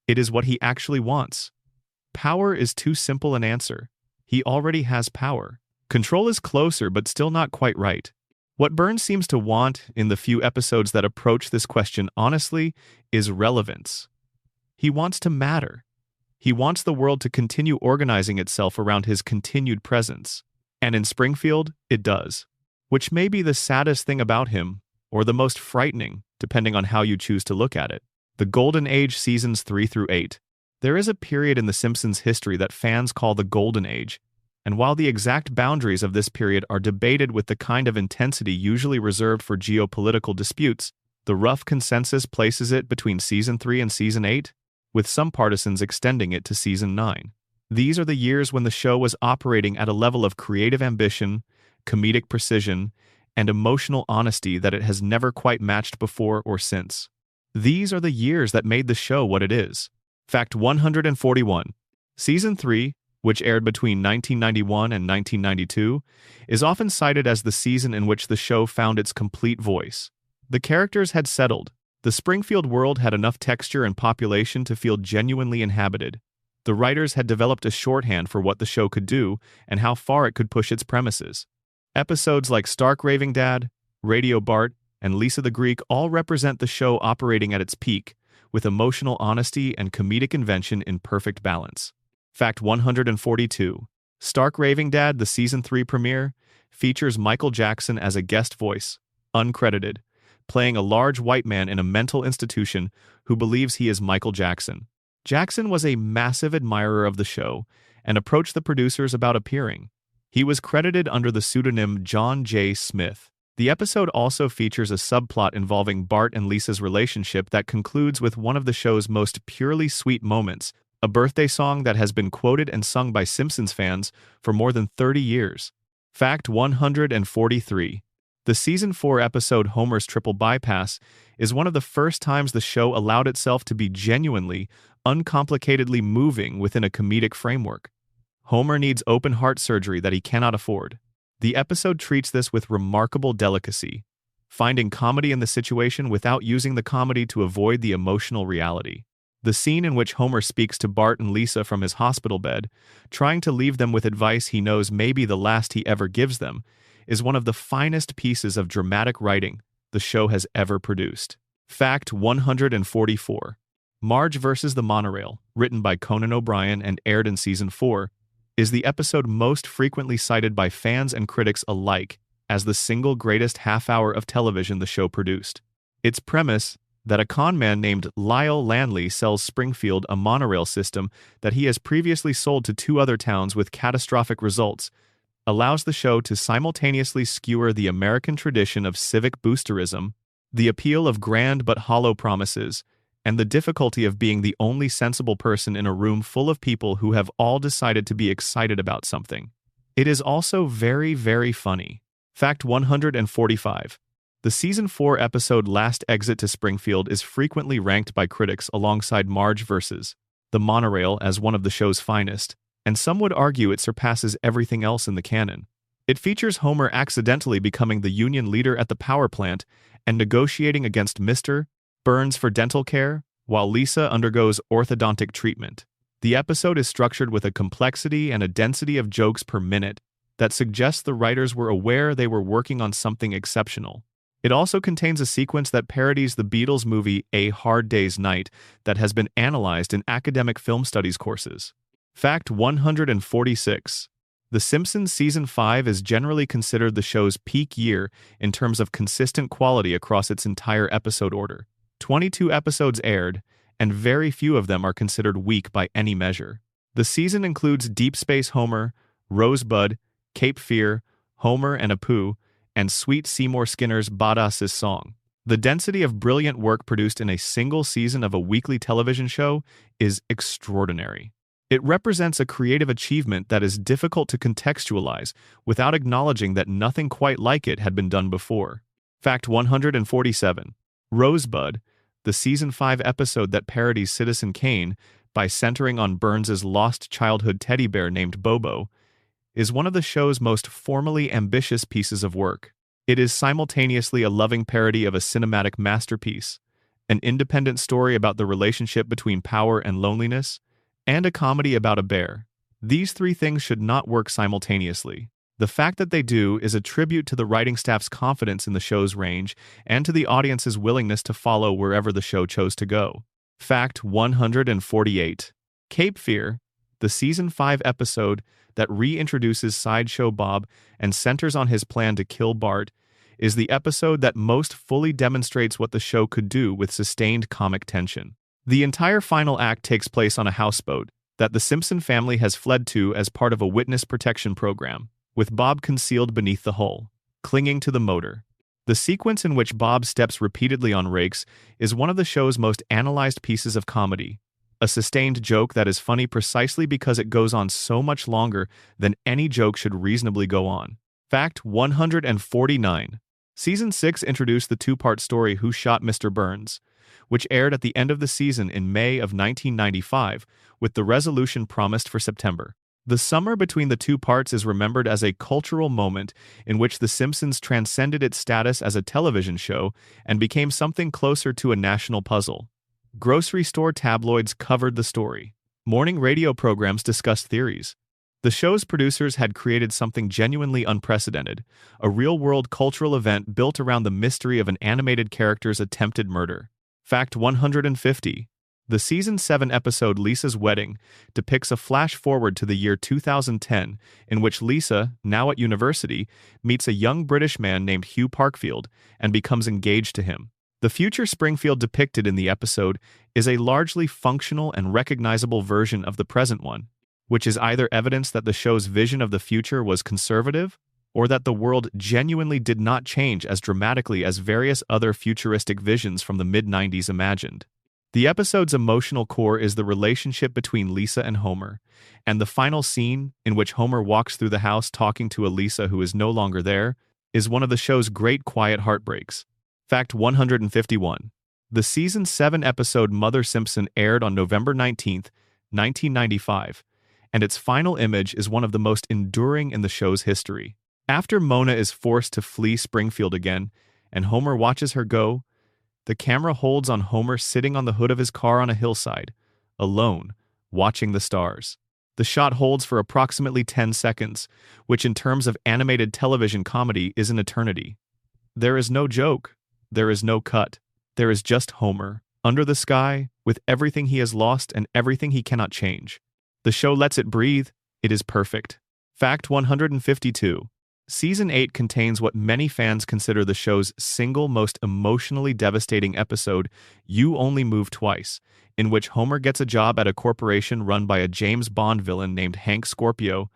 It is what he actually wants. Power is too simple an answer. He already has power. Control is closer, but still not quite right. What Burns seems to want in the few episodes that approach this question honestly is relevance. He wants to matter. He wants the world to continue organizing itself around his continued presence. And in Springfield, it does. Which may be the saddest thing about him, or the most frightening, depending on how you choose to look at it. The Golden Age seasons 3 through 8. There is a period in The Simpsons history that fans call the Golden Age, and while the exact boundaries of this period are debated with the kind of intensity usually reserved for geopolitical disputes, the rough consensus places it between Season 3 and Season 8, with some partisans extending it to Season 9. These are the years when the show was operating at a level of creative ambition, comedic precision, and emotional honesty that it has never quite matched before or since. These are the years that made the show what it is. Fact 141. Season 3, which aired between 1991 and 1992, is often cited as the season in which the show found its complete voice. The characters had settled. The Springfield world had enough texture and population to feel genuinely inhabited. The writers had developed a shorthand for what the show could do and how far it could push its premises. Episodes like Stark Raving Dad, Radio Bart, and Lisa the Greek all represent the show operating at its peak, with emotional honesty and comedic invention in perfect balance. Fact 142. Stark Raving Dad, the Season 3 premiere, features Michael Jackson as a guest voice, uncredited, playing a large white man in a mental institution who believes he is Michael Jackson. Jackson was a massive admirer of the show and approached the producers about appearing. He was credited under the pseudonym John J. Smith. The episode also features a subplot involving Bart and Lisa's relationship that concludes with one of the show's most purely sweet moments, a birthday song that has been quoted and sung by Simpsons fans for more than 30 years. Fact 143. The Season 4 episode Homer's Triple Bypass is one of the first times the show allowed itself to be genuinely, uncomplicatedly moving within a comedic framework. Homer needs open heart surgery that he cannot afford. The episode treats this with remarkable delicacy, finding comedy in the situation without using the comedy to avoid the emotional reality. The scene in which Homer speaks to Bart and Lisa from his hospital bed, trying to leave them with advice he knows may be the last he ever gives them, is one of the finest pieces of dramatic writing the show has ever produced. Fact 144. Marge vs. the Monorail, written by Conan O'Brien and aired in Season 4, is the episode most frequently cited by fans and critics alike as the single greatest half-hour of television the show produced. Its premise, that a con man named Lyle Lanley sells Springfield a monorail system that he has previously sold to 2 other towns with catastrophic results, allows the show to simultaneously skewer the American tradition of civic boosterism, the appeal of grand but hollow promises, and the difficulty of being the only sensible person in a room full of people who have all decided to be excited about something. It is also very, very funny. Fact 145. The Season 4 episode Last Exit to Springfield is frequently ranked by critics alongside Marge vs. the Monorail as one of the show's finest, and some would argue it surpasses everything else in the canon. It features Homer accidentally becoming the union leader at the power plant and negotiating against Mr. Burns for dental care, while Lisa undergoes orthodontic treatment. The episode is structured with a complexity and a density of jokes per minute that suggests the writers were aware they were working on something exceptional. It also contains a sequence that parodies the Beatles movie A Hard Day's Night that has been analyzed in academic film studies courses. Fact 146. The Simpsons Season 5 is generally considered the show's peak year in terms of consistent quality across its entire episode order. 22 episodes aired, and very few of them are considered weak by any measure. The season includes Deep Space Homer, Rosebud, Cape Fear, Homer and Apu, and Sweet Seymour Skinner's Badass's Song. The density of brilliant work produced in a single season of a weekly television show is extraordinary. It represents a creative achievement that is difficult to contextualize without acknowledging that nothing quite like it had been done before. Fact 147. Rosebud, the Season 5 episode that parodies Citizen Kane by centering on Burns's lost childhood teddy bear named Bobo, is one of the show's most formally ambitious pieces of work. It is simultaneously a loving parody of a cinematic masterpiece, an independent story about the relationship between power and loneliness, and a comedy about a bear. These 3 things should not work simultaneously. The fact that they do is a tribute to the writing staff's confidence in the show's range and to the audience's willingness to follow wherever the show chose to go. Fact 148. Cape Fear, the Season 5 episode that reintroduces Sideshow Bob and centers on his plan to kill Bart, is the episode that most fully demonstrates what the show could do with sustained comic tension. The entire final act takes place on a houseboat that the Simpson family has fled to as part of a witness protection program, with Bob concealed beneath the hull, clinging to the motor. The sequence in which Bob steps repeatedly on rakes is one of the show's most analyzed pieces of comedy, a sustained joke that is funny precisely because it goes on so much longer than any joke should reasonably go on. Fact 149. Season 6 introduced the two-part story Who Shot Mr. Burns, which aired at the end of the season in May of 1995, with the resolution promised for September. The summer between the two parts is remembered as a cultural moment in which The Simpsons transcended its status as a television show and became something closer to a national puzzle. Grocery store tabloids covered the story. Morning radio programs discussed theories. The show's producers had created something genuinely unprecedented, a real-world cultural event built around the mystery of an animated character's attempted murder. Fact 150. The Season 7 episode Lisa's Wedding depicts a flash-forward to the year 2010 in which Lisa, now at university, meets a young British man named Hugh Parkfield and becomes engaged to him. The future Springfield depicted in the episode is a largely functional and recognizable version of the present one, which is either evidence that the show's vision of the future was conservative or that the world genuinely did not change as dramatically as various other futuristic visions from the mid-90s imagined. The episode's emotional core is the relationship between Lisa and Homer, and the final scene, in which Homer walks through the house talking to a Lisa who is no longer there, is one of the show's great quiet heartbreaks. Fact 151. The Season 7 episode Mother Simpson aired on November 19, 1995, and its final image is one of the most enduring in the show's history. After Mona is forced to flee Springfield again, and Homer watches her go, the camera holds on Homer sitting on the hood of his car on a hillside, alone, watching the stars. The shot holds for approximately 10 seconds, which in terms of animated television comedy is an eternity. There is no joke. There is no cut. There is just Homer, under the sky, with everything he has lost and everything he cannot change. The show lets it breathe. It is perfect. Fact 152. Season 8 contains what many fans consider the show's single most emotionally devastating episode, You Only Move Twice, in which Homer gets a job at a corporation run by a James Bond villain named Hank Scorpio,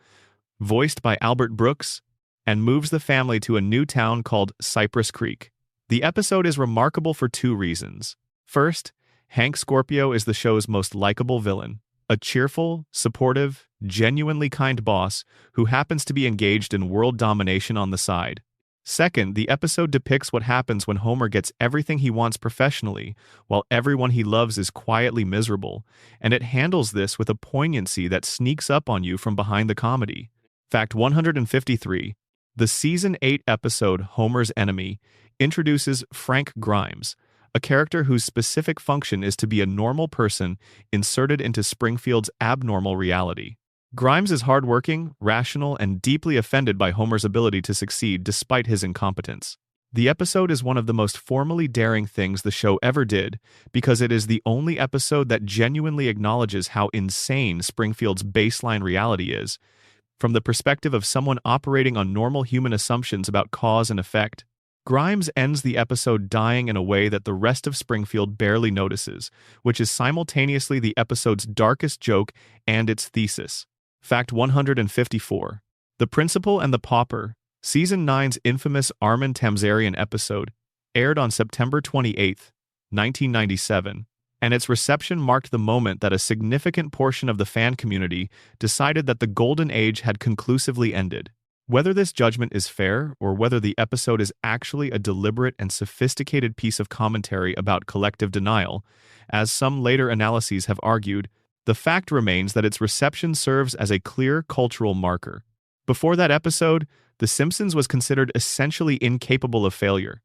voiced by Albert Brooks, and moves the family to a new town called Cypress Creek. The episode is remarkable for two reasons. First, Hank Scorpio is the show's most likable villain, a cheerful, supportive, genuinely kind boss who happens to be engaged in world domination on the side. Second, the episode depicts what happens when Homer gets everything he wants professionally, while everyone he loves is quietly miserable, and it handles this with a poignancy that sneaks up on you from behind the comedy. Fact 153. The Season 8 episode Homer's Enemy introduces Frank Grimes, a character whose specific function is to be a normal person inserted into Springfield's abnormal reality. Grimes is hardworking, rational, and deeply offended by Homer's ability to succeed despite his incompetence. The episode is one of the most formally daring things the show ever did because it is the only episode that genuinely acknowledges how insane Springfield's baseline reality is, from the perspective of someone operating on normal human assumptions about cause and effect. Grimes ends the episode dying in a way that the rest of Springfield barely notices, which is simultaneously the episode's darkest joke and its thesis. Fact 154. The Principal and the Pauper, Season 9's infamous Armin Tamzarian episode, aired on September 28, 1997, and its reception marked the moment that a significant portion of the fan community decided that the Golden Age had conclusively ended. Whether this judgment is fair or whether the episode is actually a deliberate and sophisticated piece of commentary about collective denial, as some later analyses have argued, the fact remains that its reception serves as a clear cultural marker. Before that episode, The Simpsons was considered essentially incapable of failure.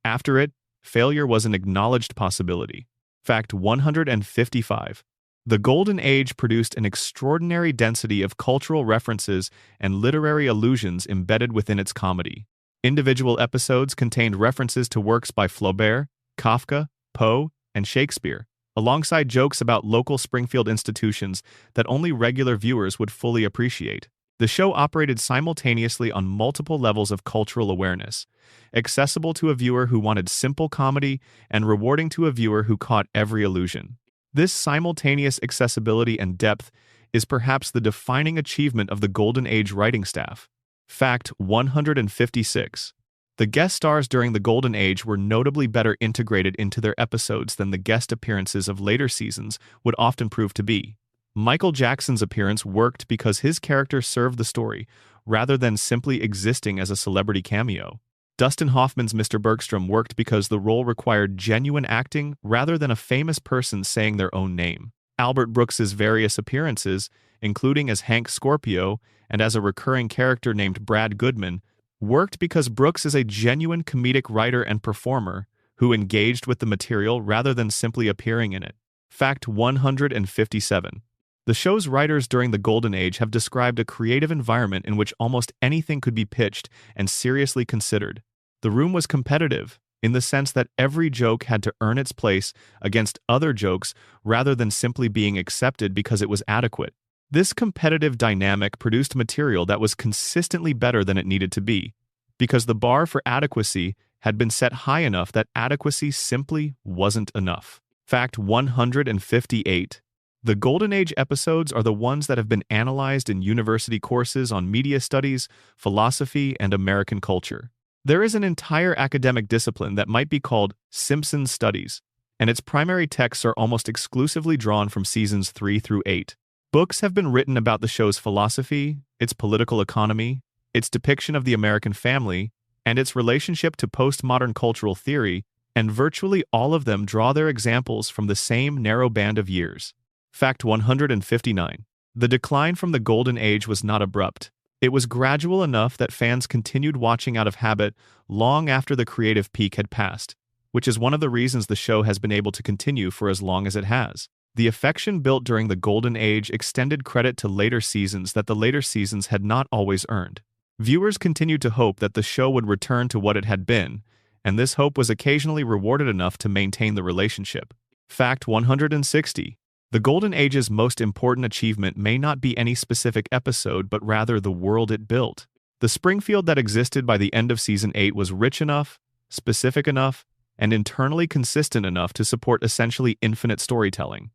After it, failure was an acknowledged possibility. Fact 155. The Golden Age produced an extraordinary density of cultural references and literary allusions embedded within its comedy. Individual episodes contained references to works by Flaubert, Kafka, Poe, and Shakespeare, alongside jokes about local Springfield institutions that only regular viewers would fully appreciate. The show operated simultaneously on multiple levels of cultural awareness, accessible to a viewer who wanted simple comedy and rewarding to a viewer who caught every allusion. This simultaneous accessibility and depth is perhaps the defining achievement of the Golden Age writing staff. Fact 156. The guest stars during the Golden Age were notably better integrated into their episodes than the guest appearances of later seasons would often prove to be. Michael Jackson's appearance worked because his character served the story, rather than simply existing as a celebrity cameo. Dustin Hoffman's Mr. Bergstrom worked because the role required genuine acting rather than a famous person saying their own name. Albert Brooks's various appearances, including as Hank Scorpio and as a recurring character named Brad Goodman, worked because Brooks is a genuine comedic writer and performer who engaged with the material rather than simply appearing in it. Fact 157. The show's writers during the Golden Age have described a creative environment in which almost anything could be pitched and seriously considered. The room was competitive, in the sense that every joke had to earn its place against other jokes rather than simply being accepted because it was adequate. This competitive dynamic produced material that was consistently better than it needed to be, because the bar for adequacy had been set high enough that adequacy simply wasn't enough. Fact 158. The Golden Age episodes are the ones that have been analyzed in university courses on media studies, philosophy, and American culture. There is an entire academic discipline that might be called Simpsons Studies, and its primary texts are almost exclusively drawn from seasons 3 through 8. Books have been written about the show's philosophy, its political economy, its depiction of the American family, and its relationship to postmodern cultural theory, and virtually all of them draw their examples from the same narrow band of years. Fact 159. The decline from the Golden Age was not abrupt. It was gradual enough that fans continued watching out of habit long after the creative peak had passed, which is one of the reasons the show has been able to continue for as long as it has. The affection built during the Golden Age extended credit to later seasons that the later seasons had not always earned. Viewers continued to hope that the show would return to what it had been, and this hope was occasionally rewarded enough to maintain the relationship. Fact 160. The Golden Age's most important achievement may not be any specific episode but rather the world it built. The Springfield that existed by the end of Season 8 was rich enough, specific enough, and internally consistent enough to support essentially infinite storytelling.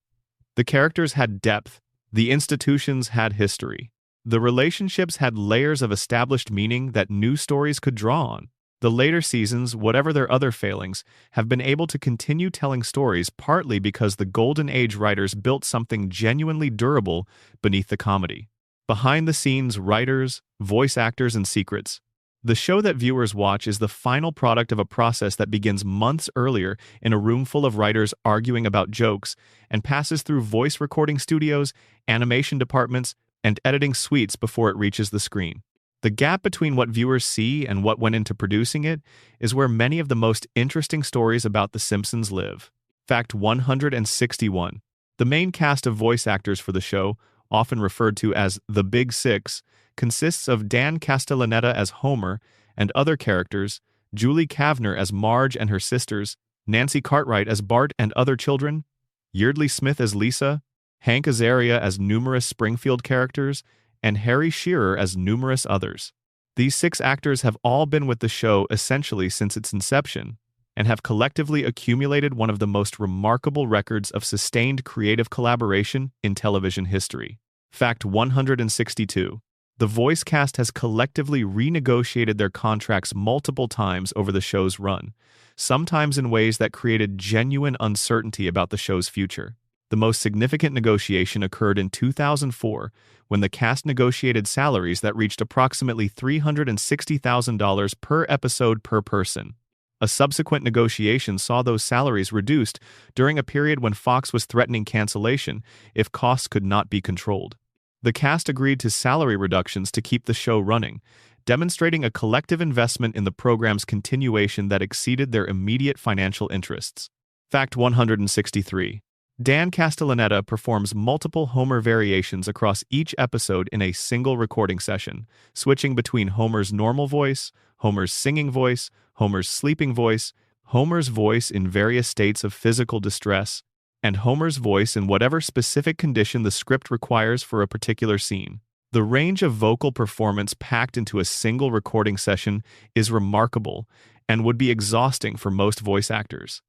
The characters had depth, the institutions had history. The relationships had layers of established meaning that new stories could draw on. The later seasons, whatever their other failings, have been able to continue telling stories partly because the Golden Age writers built something genuinely durable beneath the comedy. Behind the scenes, writers, voice actors, and secrets. The show that viewers watch is the final product of a process that begins months earlier in a room full of writers arguing about jokes and passes through voice recording studios, animation departments, and editing suites before it reaches the screen. The gap between what viewers see and what went into producing it is where many of the most interesting stories about The Simpsons live. Fact 161. The main cast of voice actors for the show, often referred to as the Big Six, consists of Dan Castellaneta as Homer and other characters, Julie Kavner as Marge and her sisters, Nancy Cartwright as Bart and other children, Yeardley Smith as Lisa, Hank Azaria as numerous Springfield characters, and Harry Shearer as numerous others. These 6 actors have all been with the show essentially since its inception, and have collectively accumulated one of the most remarkable records of sustained creative collaboration in television history. Fact 162. The voice cast has collectively renegotiated their contracts multiple times over the show's run, sometimes in ways that created genuine uncertainty about the show's future. The most significant negotiation occurred in 2004 when the cast negotiated salaries that reached approximately $360,000 per episode per person. A subsequent negotiation saw those salaries reduced during a period when Fox was threatening cancellation if costs could not be controlled. The cast agreed to salary reductions to keep the show running, demonstrating a collective investment in the program's continuation that exceeded their immediate financial interests. Fact 163. Dan Castellaneta performs multiple Homer variations across each episode in a single recording session, switching between Homer's normal voice, Homer's singing voice, Homer's sleeping voice, Homer's voice in various states of physical distress, and Homer's voice in whatever specific condition the script requires for a particular scene. The range of vocal performance packed into a single recording session is remarkable and would be exhausting for most voice actors.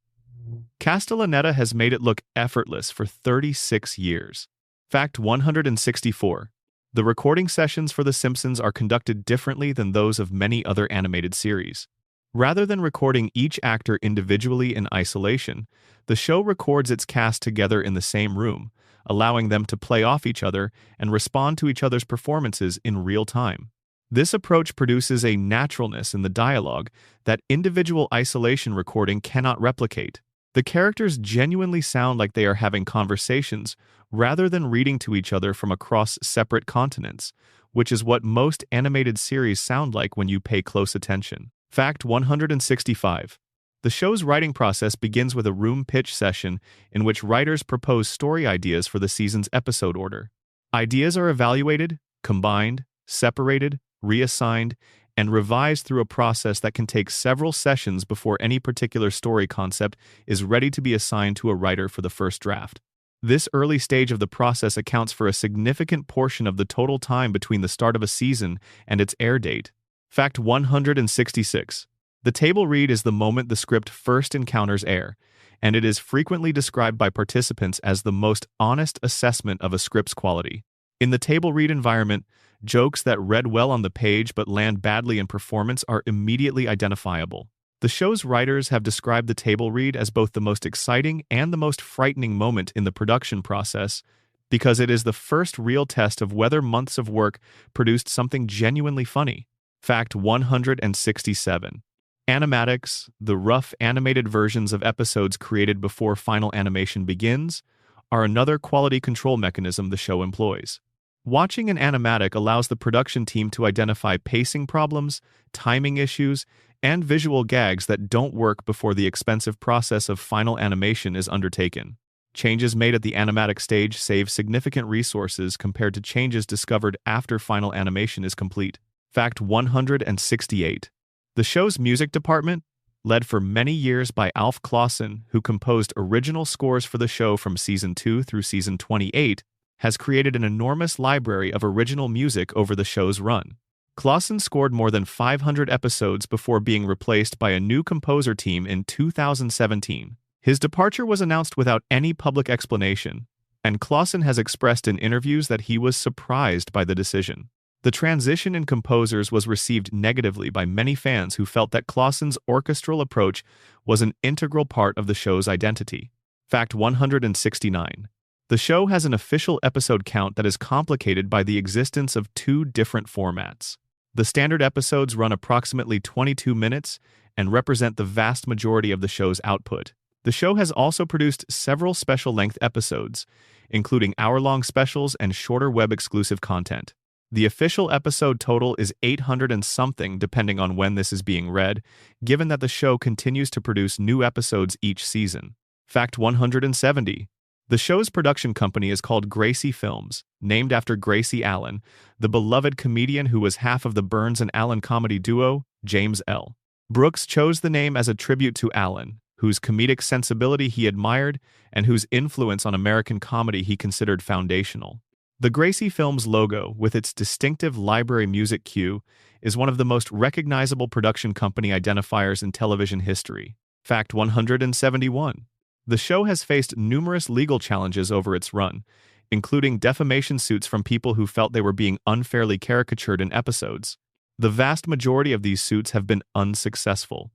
Castellaneta has made it look effortless for 36 years. Fact 164. The recording sessions for The Simpsons are conducted differently than those of many other animated series. Rather than recording each actor individually in isolation, the show records its cast together in the same room, allowing them to play off each other and respond to each other's performances in real time. This approach produces a naturalness in the dialogue that individual isolation recording cannot replicate. The characters genuinely sound like they are having conversations rather than reading to each other from across separate continents, which is what most animated series sound like when you pay close attention. Fact 165. The show's writing process begins with a room pitch session in which writers propose story ideas for the season's episode order. Ideas are evaluated, combined, separated, reassigned, and revised through a process that can take several sessions before any particular story concept is ready to be assigned to a writer for the first draft. This early stage of the process accounts for a significant portion of the total time between the start of a season and its air date. Fact 166. The table read is the moment the script first encounters air, and it is frequently described by participants as the most honest assessment of a script's quality. In the table read environment, jokes that read well on the page but land badly in performance are immediately identifiable. The show's writers have described the table read as both the most exciting and the most frightening moment in the production process, because it is the first real test of whether months of work produced something genuinely funny. Fact 167. Animatics, the rough animated versions of episodes created before final animation begins, are another quality control mechanism the show employs. Watching an animatic allows the production team to identify pacing problems, timing issues, and visual gags that don't work before the expensive process of final animation is undertaken. Changes made at the animatic stage save significant resources compared to changes discovered after final animation is complete. Fact 168. The show's music department, led for many years by Alf Clausen, who composed original scores for the show from Season 2 through Season 28, has created an enormous library of original music over the show's run. Clausen scored more than 500 episodes before being replaced by a new composer team in 2017. His departure was announced without any public explanation, and Clausen has expressed in interviews that he was surprised by the decision. The transition in composers was received negatively by many fans who felt that Clausen's orchestral approach was an integral part of the show's identity. Fact 169. The show has an official episode count that is complicated by the existence of two different formats. The standard episodes run approximately 22 minutes and represent the vast majority of the show's output. The show has also produced several special-length episodes, including hour-long specials and shorter web-exclusive content. The official episode total is 800 and something depending on when this is being read, given that the show continues to produce new episodes each season. Fact 170. The show's production company is called Gracie Films, named after Gracie Allen, the beloved comedian who was half of the Burns and Allen comedy duo, James L. Brooks chose the name as a tribute to Allen, whose comedic sensibility he admired and whose influence on American comedy he considered foundational. The Gracie Films logo, with its distinctive library music cue, is one of the most recognizable production company identifiers in television history. Fact 171. The show has faced numerous legal challenges over its run, including defamation suits from people who felt they were being unfairly caricatured in episodes. The vast majority of these suits have been unsuccessful,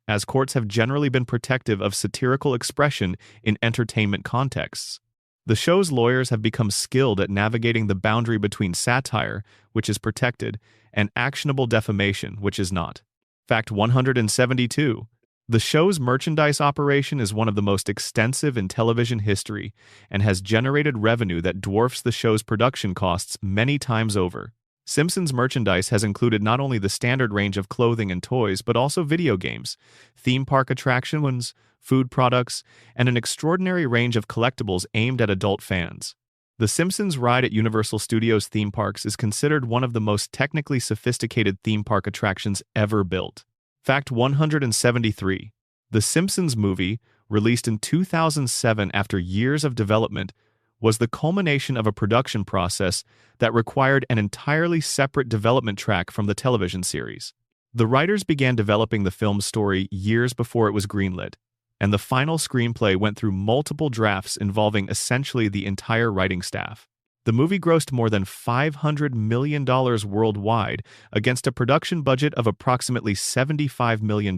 as courts have generally been protective of satirical expression in entertainment contexts. The show's lawyers have become skilled at navigating the boundary between satire, which is protected, and actionable defamation, which is not. Fact 172. The show's merchandise operation is one of the most extensive in television history and has generated revenue that dwarfs the show's production costs many times over. Simpsons merchandise has included not only the standard range of clothing and toys, but also video games, theme park attractions, food products, and an extraordinary range of collectibles aimed at adult fans. The Simpsons ride at Universal Studios theme parks is considered one of the most technically sophisticated theme park attractions ever built. Fact 173. The Simpsons movie, released in 2007 after years of development, was the culmination of a production process that required an entirely separate development track from the television series. The writers began developing the film's story years before it was greenlit, and the final screenplay went through multiple drafts involving essentially the entire writing staff. The movie grossed more than $500 million worldwide against a production budget of approximately $75 million,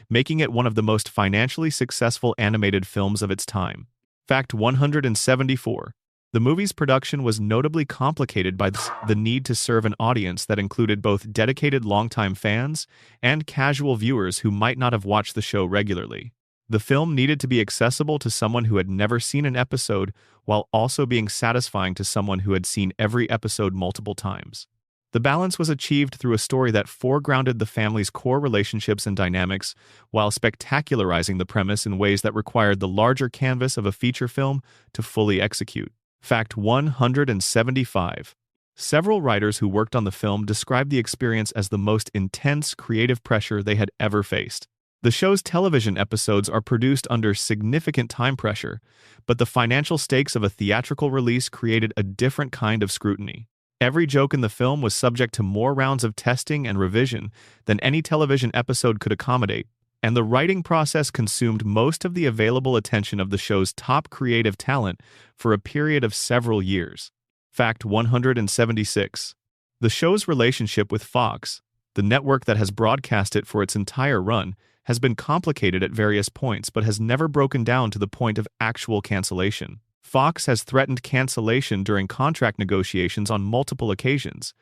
making it one of the most financially successful animated films of its time. Fact 174. The movie's production was notably complicated by the need to serve an audience that included both dedicated longtime fans and casual viewers who might not have watched the show regularly. The film needed to be accessible to someone who had never seen an episode while also being satisfying to someone who had seen every episode multiple times. The balance was achieved through a story that foregrounded the family's core relationships and dynamics while spectacularizing the premise in ways that required the larger canvas of a feature film to fully execute. Fact 175. Several writers who worked on the film described the experience as the most intense creative pressure they had ever faced. The show's television episodes are produced under significant time pressure, but the financial stakes of a theatrical release created a different kind of scrutiny. Every joke in the film was subject to more rounds of testing and revision than any television episode could accommodate, and the writing process consumed most of the available attention of the show's top creative talent for a period of several years. Fact 176. The show's relationship with Fox, the network that has broadcast it for its entire run, has been complicated at various points but has never broken down to the point of actual cancellation. Fox has threatened cancellation during contract negotiations on multiple occasions,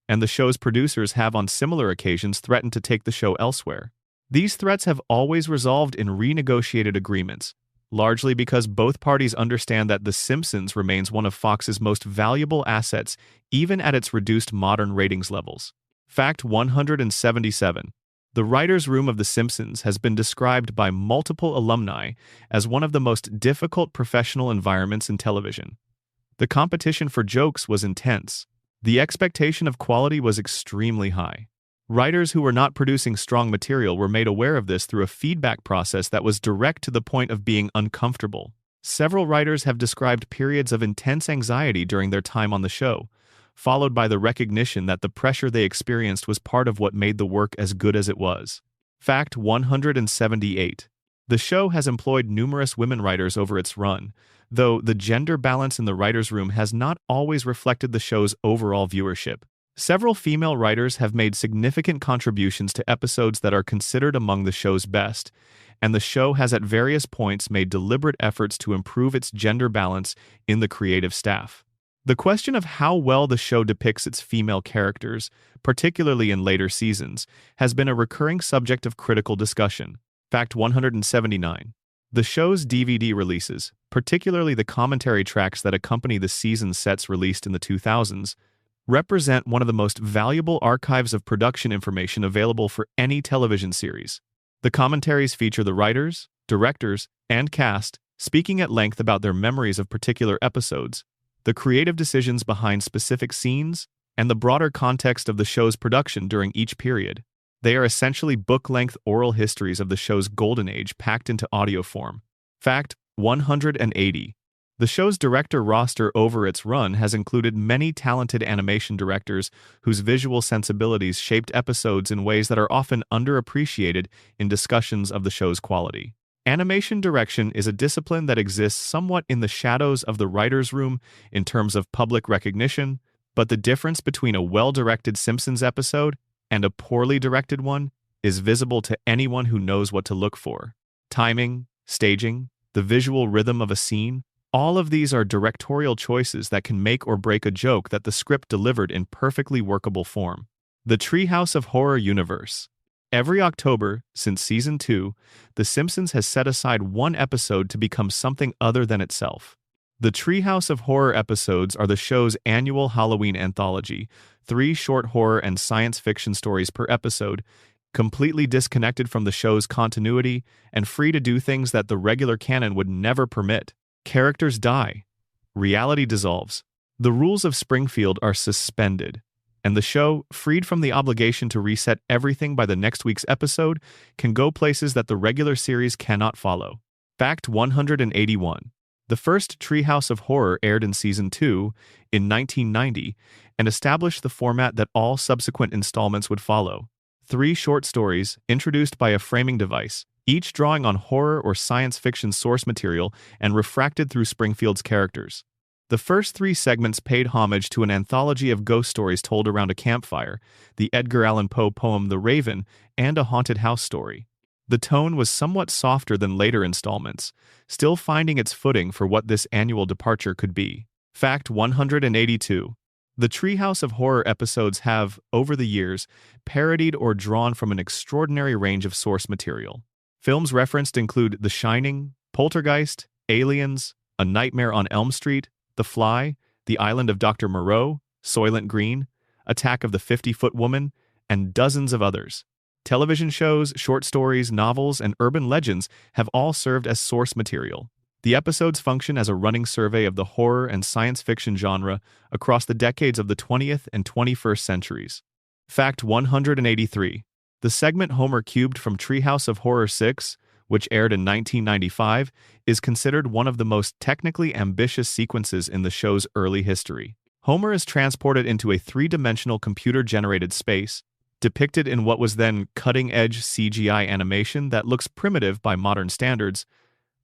and the show's producers have on similar occasions threatened to take the show elsewhere. These threats have always resolved in renegotiated agreements, largely because both parties understand that The Simpsons remains one of Fox's most valuable assets even at its reduced modern ratings levels. Fact 177. The writer's room of The Simpsons has been described by multiple alumni as one of the most difficult professional environments in television. The competition for jokes was intense. The expectation of quality was extremely high. Writers who were not producing strong material were made aware of this through a feedback process that was direct to the point of being uncomfortable. Several writers have described periods of intense anxiety during their time on the show, followed by the recognition that the pressure they experienced was part of what made the work as good as it was. Fact 178. The show has employed numerous women writers over its run, though the gender balance in the writer's room has not always reflected the show's overall viewership. Several female writers have made significant contributions to episodes that are considered among the show's best, and the show has at various points made deliberate efforts to improve its gender balance in the creative staff. The question of how well the show depicts its female characters, particularly in later seasons, has been a recurring subject of critical discussion. Fact 179. The show's DVD releases, particularly the commentary tracks that accompany the season sets released in the 2000s, represent one of the most valuable archives of production information available for any television series. The commentaries feature the writers, directors, and cast speaking at length about their memories of particular episodes, the creative decisions behind specific scenes, and the broader context of the show's production during each period. They are essentially book-length oral histories of the show's golden age packed into audio form. Fact 180. The show's director roster over its run has included many talented animation directors whose visual sensibilities shaped episodes in ways that are often underappreciated in discussions of the show's quality. Animation direction is a discipline that exists somewhat in the shadows of the writer's room in terms of public recognition, but the difference between a well-directed Simpsons episode and a poorly directed one is visible to anyone who knows what to look for. Timing, staging, the visual rhythm of a scene, all of these are directorial choices that can make or break a joke that the script delivered in perfectly workable form. The Treehouse of Horror universe. Every October, since Season 2, The Simpsons has set aside one episode to become something other than itself. The Treehouse of Horror episodes are the show's annual Halloween anthology, 3 short horror and science fiction stories per episode, completely disconnected from the show's continuity and free to do things that the regular canon would never permit. Characters die. Reality dissolves. The rules of Springfield are suspended. and the show, freed from the obligation to reset everything by the next week's episode, can go places that the regular series cannot follow. Fact 181. The first Treehouse of Horror aired in Season 2 in 1990 and established the format that all subsequent installments would follow. 3 short stories, introduced by a framing device, each drawing on horror or science fiction source material and refracted through Springfield's characters. The first 3 segments paid homage to an anthology of ghost stories told around a campfire, the Edgar Allan Poe poem The Raven, and a haunted house story. The tone was somewhat softer than later installments, still finding its footing for what this annual departure could be. Fact 182. The Treehouse of Horror episodes have, over the years, parodied or drawn from an extraordinary range of source material. Films referenced include The Shining, Poltergeist, Aliens, A Nightmare on Elm Street, The Fly, The Island of Dr. Moreau, Soylent Green, Attack of the 50-Foot Woman, and dozens of others. Television shows, short stories, novels, and urban legends have all served as source material. The episodes function as a running survey of the horror and science fiction genre across the decades of the 20th and 21st centuries. Fact 183. The segment Homer Cubed from Treehouse of Horror 6, which aired in 1995, is considered one of the most technically ambitious sequences in the show's early history. Homer is transported into a 3-dimensional computer-generated space, depicted in what was then cutting-edge CGI animation that looks primitive by modern standards,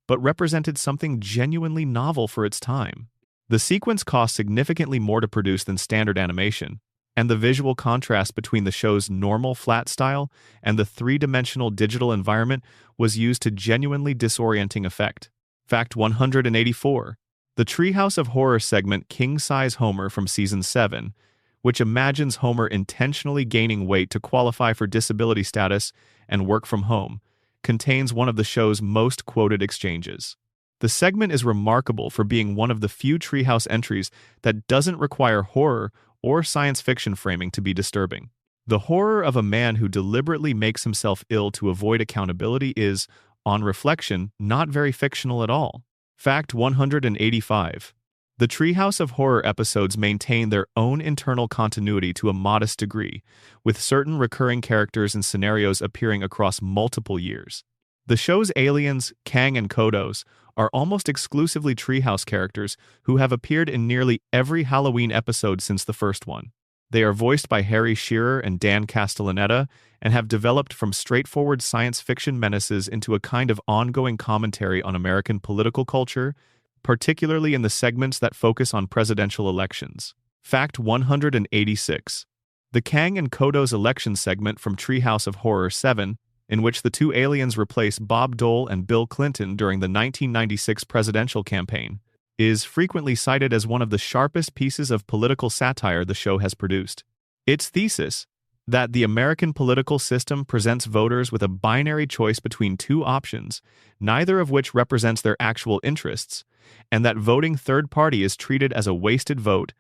but represented something genuinely novel for its time. The sequence cost significantly more to produce than standard animation, and the visual contrast between the show's normal flat style and the 3-dimensional digital environment was used to genuinely disorienting effect. Fact 184. The Treehouse of Horror segment King Size Homer from Season 7, which imagines Homer intentionally gaining weight to qualify for disability status and work from home, contains one of the show's most quoted exchanges. The segment is remarkable for being one of the few Treehouse entries that doesn't require horror or science fiction framing to be disturbing. The horror of a man who deliberately makes himself ill to avoid accountability is, on reflection, not very fictional at all. Fact 185. The Treehouse of Horror episodes maintain their own internal continuity to a modest degree, with certain recurring characters and scenarios appearing across multiple years. The show's aliens, Kang and Kodos, are almost exclusively Treehouse characters who have appeared in nearly every Halloween episode since the first one. They are voiced by Harry Shearer and Dan Castellaneta and have developed from straightforward science fiction menaces into a kind of ongoing commentary on American political culture, particularly in the segments that focus on presidential elections. Fact 186. The Kang and Kodos election segment from Treehouse of Horror 7, in which the 2 aliens replace Bob Dole and Bill Clinton during the 1996 presidential campaign, is frequently cited as one of the sharpest pieces of political satire the show has produced. Its thesis, that the American political system presents voters with a binary choice between 2 options, neither of which represents their actual interests, and that voting third party is treated as a wasted vote,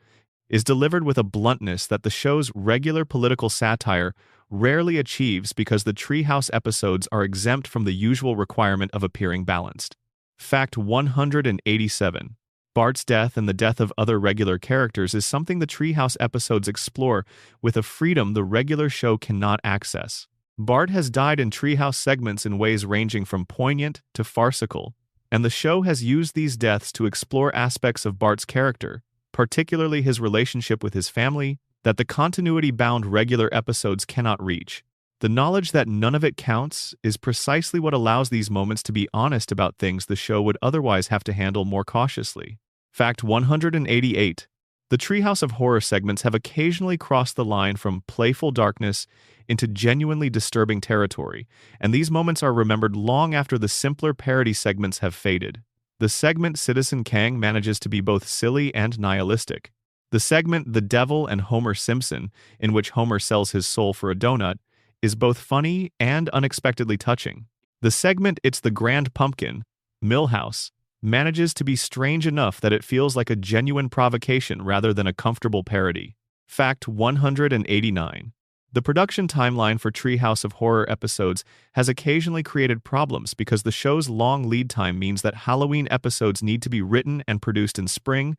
is delivered with a bluntness that the show's regular political satire rarely achieves because the Treehouse episodes are exempt from the usual requirement of appearing balanced. Fact 187. Bart's death and the death of other regular characters is something the Treehouse episodes explore with a freedom the regular show cannot access. Bart has died in Treehouse segments in ways ranging from poignant to farcical, and the show has used these deaths to explore aspects of Bart's character, particularly his relationship with his family, that the continuity-bound regular episodes cannot reach. The knowledge that none of it counts is precisely what allows these moments to be honest about things the show would otherwise have to handle more cautiously. Fact 188. The Treehouse of Horror segments have occasionally crossed the line from playful darkness into genuinely disturbing territory, and these moments are remembered long after the simpler parody segments have faded. The segment Citizen Kang manages to be both silly and nihilistic. The segment The Devil and Homer Simpson, in which Homer sells his soul for a donut, is both funny and unexpectedly touching. The segment It's the Grand Pumpkin, Milhouse, manages to be strange enough that it feels like a genuine provocation rather than a comfortable parody. Fact 189. The production timeline for Treehouse of Horror episodes has occasionally created problems because the show's long lead time means that Halloween episodes need to be written and produced in spring,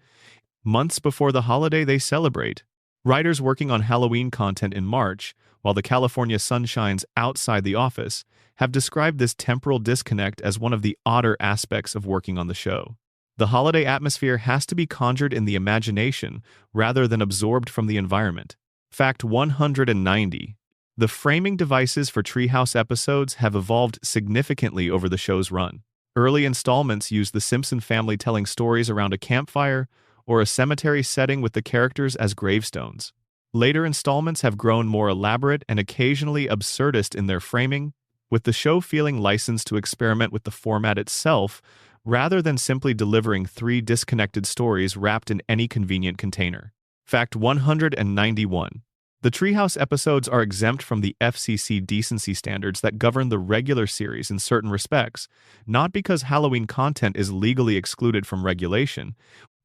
months before the holiday they celebrate. Writers working on Halloween content in March, while the California sun shines outside the office, have described this temporal disconnect as one of the odder aspects of working on the show. The holiday atmosphere has to be conjured in the imagination rather than absorbed from the environment. Fact 190. The framing devices for Treehouse episodes have evolved significantly over the show's run. Early installments used the Simpson family telling stories around a campfire or a cemetery setting with the characters as gravestones. Later installments have grown more elaborate and occasionally absurdist in their framing, with the show feeling licensed to experiment with the format itself rather than simply delivering three disconnected stories wrapped in any convenient container. Fact 191. The Treehouse episodes are exempt from the FCC decency standards that govern the regular series in certain respects, not because Halloween content is legally excluded from regulation,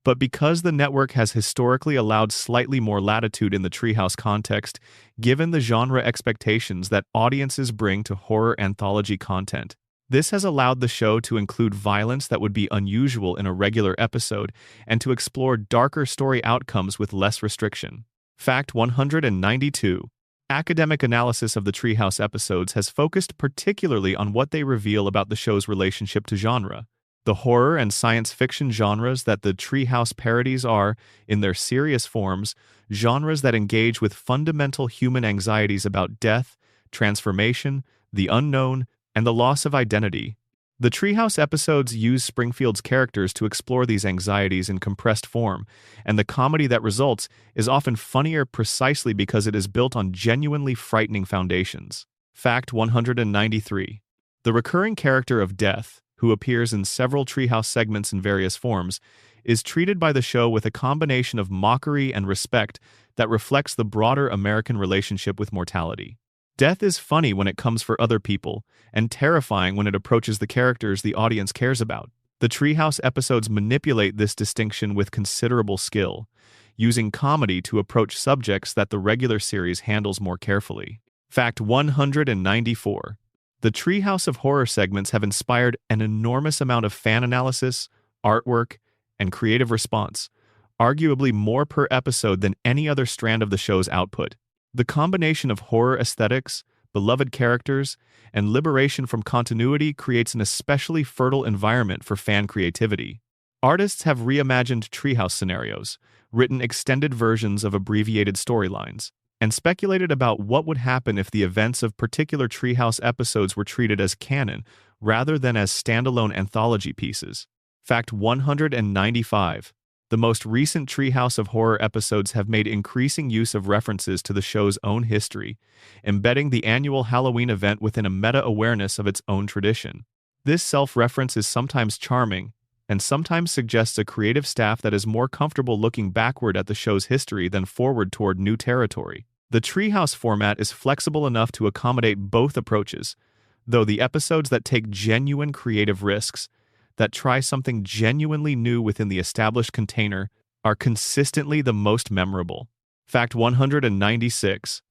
but because the network has historically allowed slightly more latitude in the Treehouse context, given the genre expectations that audiences bring to horror anthology content. This has allowed the show to include violence that would be unusual in a regular episode and to explore darker story outcomes with less restriction. Fact 192. Academic analysis of the Treehouse episodes has focused particularly on what they reveal about the show's relationship to genre. The horror and science fiction genres that the Treehouse parodies are, in their serious forms, genres that engage with fundamental human anxieties about death, transformation, the unknown, and the loss of identity. The Treehouse episodes use Springfield's characters to explore these anxieties in compressed form, and the comedy that results is often funnier precisely because it is built on genuinely frightening foundations. Fact 193. The recurring character of Death, who appears in several Treehouse segments in various forms, is treated by the show with a combination of mockery and respect that reflects the broader American relationship with mortality. Death is funny when it comes for other people, and terrifying when it approaches the characters the audience cares about. The Treehouse episodes manipulate this distinction with considerable skill, using comedy to approach subjects that the regular series handles more carefully. Fact 194. The Treehouse of Horror segments have inspired an enormous amount of fan analysis, artwork, and creative response, arguably more per episode than any other strand of the show's output. The combination of horror aesthetics, beloved characters, and liberation from continuity creates an especially fertile environment for fan creativity. Artists have reimagined Treehouse scenarios, written extended versions of abbreviated storylines, and speculated about what would happen if the events of particular Treehouse episodes were treated as canon rather than as standalone anthology pieces. Fact 195. The most recent Treehouse of Horror episodes have made increasing use of references to the show's own history, embedding the annual Halloween event within a meta-awareness of its own tradition. This self-reference is sometimes charming, and sometimes suggests a creative staff that is more comfortable looking backward at the show's history than forward toward new territory. The Treehouse format is flexible enough to accommodate both approaches, though the episodes that take genuine creative risks, that try something genuinely new within the established container, are consistently the most memorable. Fact 196.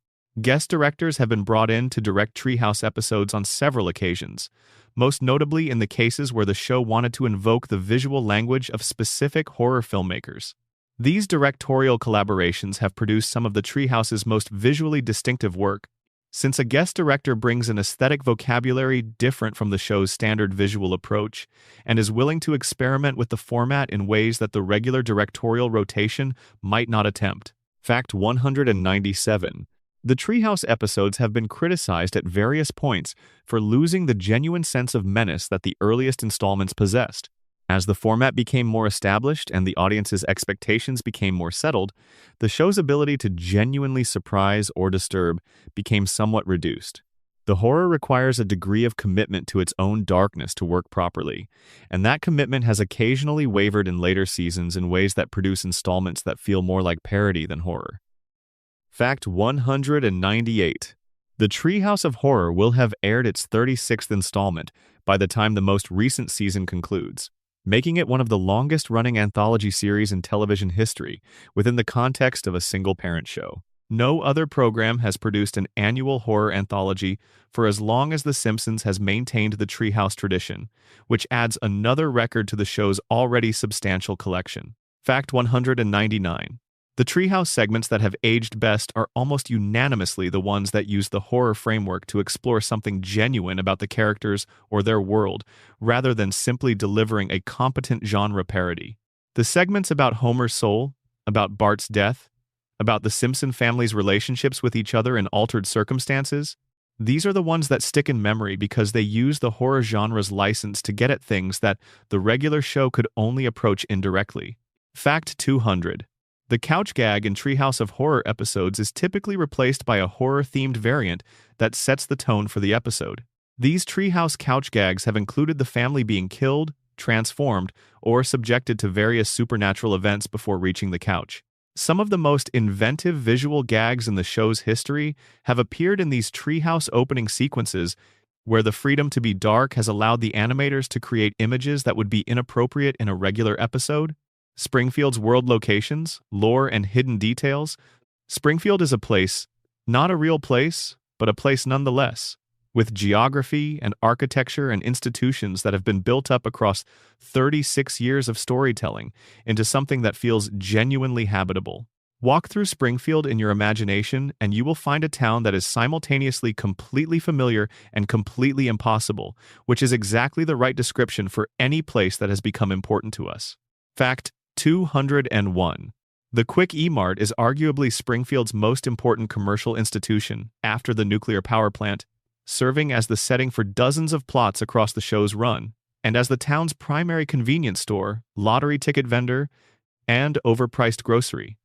Guest directors have been brought in to direct Treehouse episodes on several occasions, most notably in the cases where the show wanted to invoke the visual language of specific horror filmmakers. These directorial collaborations have produced some of the Treehouse's most visually distinctive work, since a guest director brings an aesthetic vocabulary different from the show's standard visual approach and is willing to experiment with the format in ways that the regular directorial rotation might not attempt. Fact 197. The Treehouse episodes have been criticized at various points for losing the genuine sense of menace that the earliest installments possessed. As the format became more established and the audience's expectations became more settled, the show's ability to genuinely surprise or disturb became somewhat reduced. The horror requires a degree of commitment to its own darkness to work properly, and that commitment has occasionally wavered in later seasons in ways that produce installments that feel more like parody than horror. Fact 198. The Treehouse of Horror will have aired its 36th installment by the time the most recent season concludes, making it one of the longest-running anthology series in television history within the context of a single-parent show. No other program has produced an annual horror anthology for as long as The Simpsons has maintained the Treehouse tradition, which adds another record to the show's already substantial collection. Fact 199. The Treehouse segments that have aged best are almost unanimously the ones that use the horror framework to explore something genuine about the characters or their world, rather than simply delivering a competent genre parody. The segments about Homer's soul, about Bart's death, about the Simpson family's relationships with each other in altered circumstances, these are the ones that stick in memory because they use the horror genre's license to get at things that the regular show could only approach indirectly. Fact 200. The couch gag in Treehouse of Horror episodes is typically replaced by a horror-themed variant that sets the tone for the episode. These Treehouse couch gags have included the family being killed, transformed, or subjected to various supernatural events before reaching the couch. Some of the most inventive visual gags in the show's history have appeared in these Treehouse opening sequences, where the freedom to be dark has allowed the animators to create images that would be inappropriate in a regular episode. Springfield's world locations, lore, and hidden details. Springfield is a place, not a real place, but a place nonetheless, with geography and architecture and institutions that have been built up across 36 years of storytelling into something that feels genuinely habitable. Walk through Springfield in your imagination, and you will find a town that is simultaneously completely familiar and completely impossible, which is exactly the right description for any place that has become important to us. Fact 201. The Quick E-Mart is arguably Springfield's most important commercial institution after the nuclear power plant, serving as the setting for dozens of plots across the show's run, and as the town's primary convenience store, lottery ticket vendor, and overpriced grocery.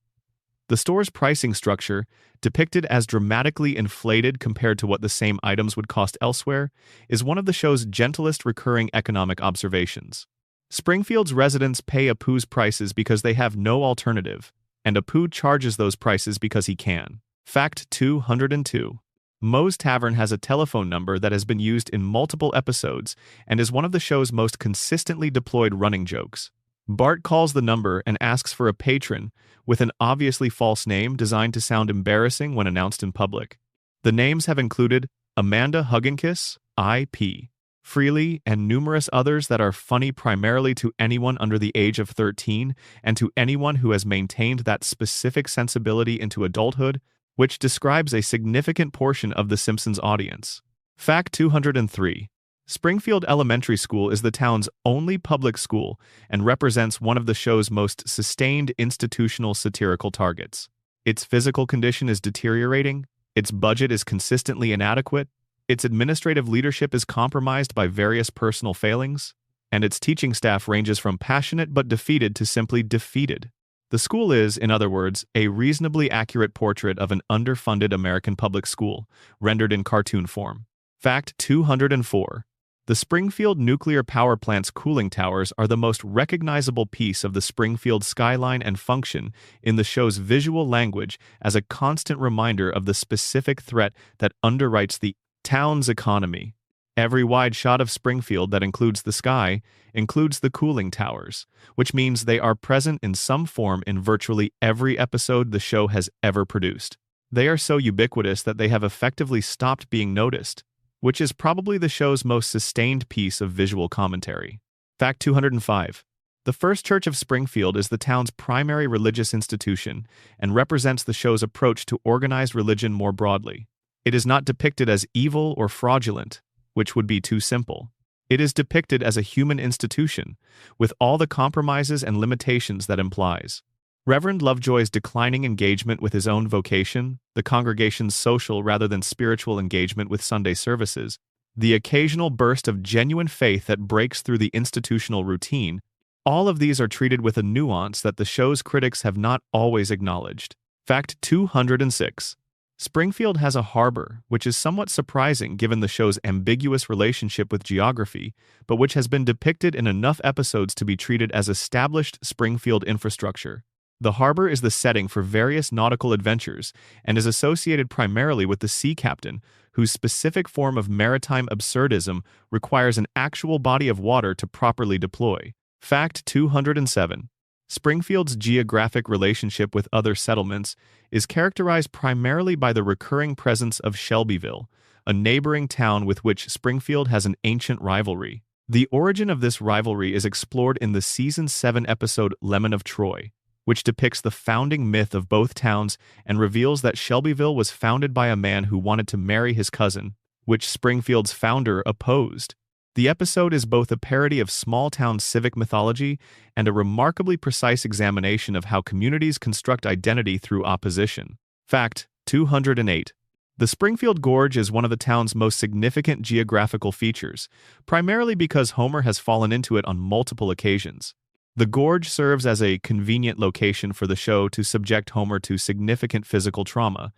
The store's pricing structure, depicted as dramatically inflated compared to what the same items would cost elsewhere, is one of the show's gentlest recurring economic observations. Springfield's residents pay Apu's prices because they have no alternative, and Apu charges those prices because he can. Fact 202. Moe's Tavern has a telephone number that has been used in multiple episodes and is one of the show's most consistently deployed running jokes. Bart calls the number and asks for a patron with an obviously false name designed to sound embarrassing when announced in public. The names have included Amanda Hugginkiss, IP, Freely, and numerous others that are funny primarily to anyone under the age of 13 and to anyone who has maintained that specific sensibility into adulthood, which describes a significant portion of the Simpsons audience. Fact 203. Springfield Elementary School is the town's only public school and represents one of the show's most sustained institutional satirical targets. Its physical condition is deteriorating, its budget is consistently inadequate, its administrative leadership is compromised by various personal failings, and its teaching staff ranges from passionate but defeated to simply defeated. The school is, in other words, a reasonably accurate portrait of an underfunded American public school, rendered in cartoon form. Fact 204. The Springfield nuclear power plant's cooling towers are the most recognizable piece of the Springfield skyline and function in the show's visual language as a constant reminder of the specific threat that underwrites the town's economy. Every wide shot of Springfield that includes the sky includes the cooling towers, which means they are present in some form in virtually every episode the show has ever produced. They are so ubiquitous that they have effectively stopped being noticed, which is probably the show's most sustained piece of visual commentary. Fact 205. The First Church of Springfield is the town's primary religious institution and represents the show's approach to organized religion more broadly. It is not depicted as evil or fraudulent, which would be too simple. It is depicted as a human institution, with all the compromises and limitations that implies. Reverend Lovejoy's declining engagement with his own vocation, the congregation's social rather than spiritual engagement with Sunday services, the occasional burst of genuine faith that breaks through the institutional routine, all of these are treated with a nuance that the show's critics have not always acknowledged. Fact 206. Springfield has a harbor, which is somewhat surprising given the show's ambiguous relationship with geography, but which has been depicted in enough episodes to be treated as established Springfield infrastructure. The harbor is the setting for various nautical adventures and is associated primarily with the sea captain, whose specific form of maritime absurdism requires an actual body of water to properly deploy. Fact 207. Springfield's geographic relationship with other settlements is characterized primarily by the recurring presence of Shelbyville, a neighboring town with which Springfield has an ancient rivalry. The origin of this rivalry is explored in the Season 7 episode Lemon of Troy, which depicts the founding myth of both towns and reveals that Shelbyville was founded by a man who wanted to marry his cousin, which Springfield's founder opposed. The episode is both a parody of small-town civic mythology and a remarkably precise examination of how communities construct identity through opposition. Fact 208. The Springfield Gorge is one of the town's most significant geographical features, primarily because Homer has fallen into it on multiple occasions. The gorge serves as a convenient location for the show to subject Homer to significant physical trauma,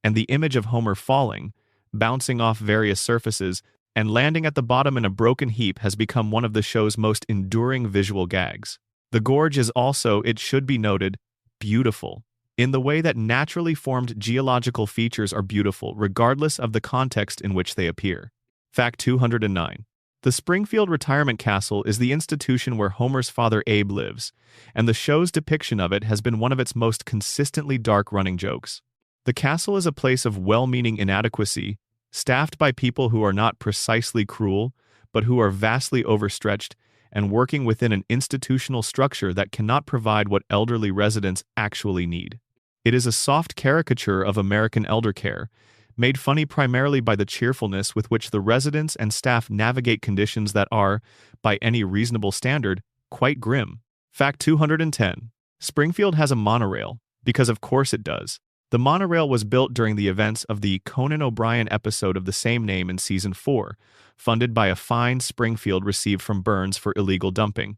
and the image of Homer falling, bouncing off various surfaces, and landing at the bottom in a broken heap has become one of the show's most enduring visual gags. The gorge is also, it should be noted, beautiful, in the way that naturally formed geological features are beautiful regardless of the context in which they appear. Fact 209. The Springfield Retirement Castle is the institution where Homer's father Abe lives, and the show's depiction of it has been one of its most consistently dark running jokes. The castle is a place of well-meaning inadequacy, staffed by people who are not precisely cruel, but who are vastly overstretched and working within an institutional structure that cannot provide what elderly residents actually need. It is a soft caricature of American elder care, made funny primarily by the cheerfulness with which the residents and staff navigate conditions that are, by any reasonable standard, quite grim. Fact 210. Springfield has a monorail, because of course it does. The monorail was built during the events of the Conan O'Brien episode of the same name in Season 4, funded by a fine Springfield received from Burns for illegal dumping,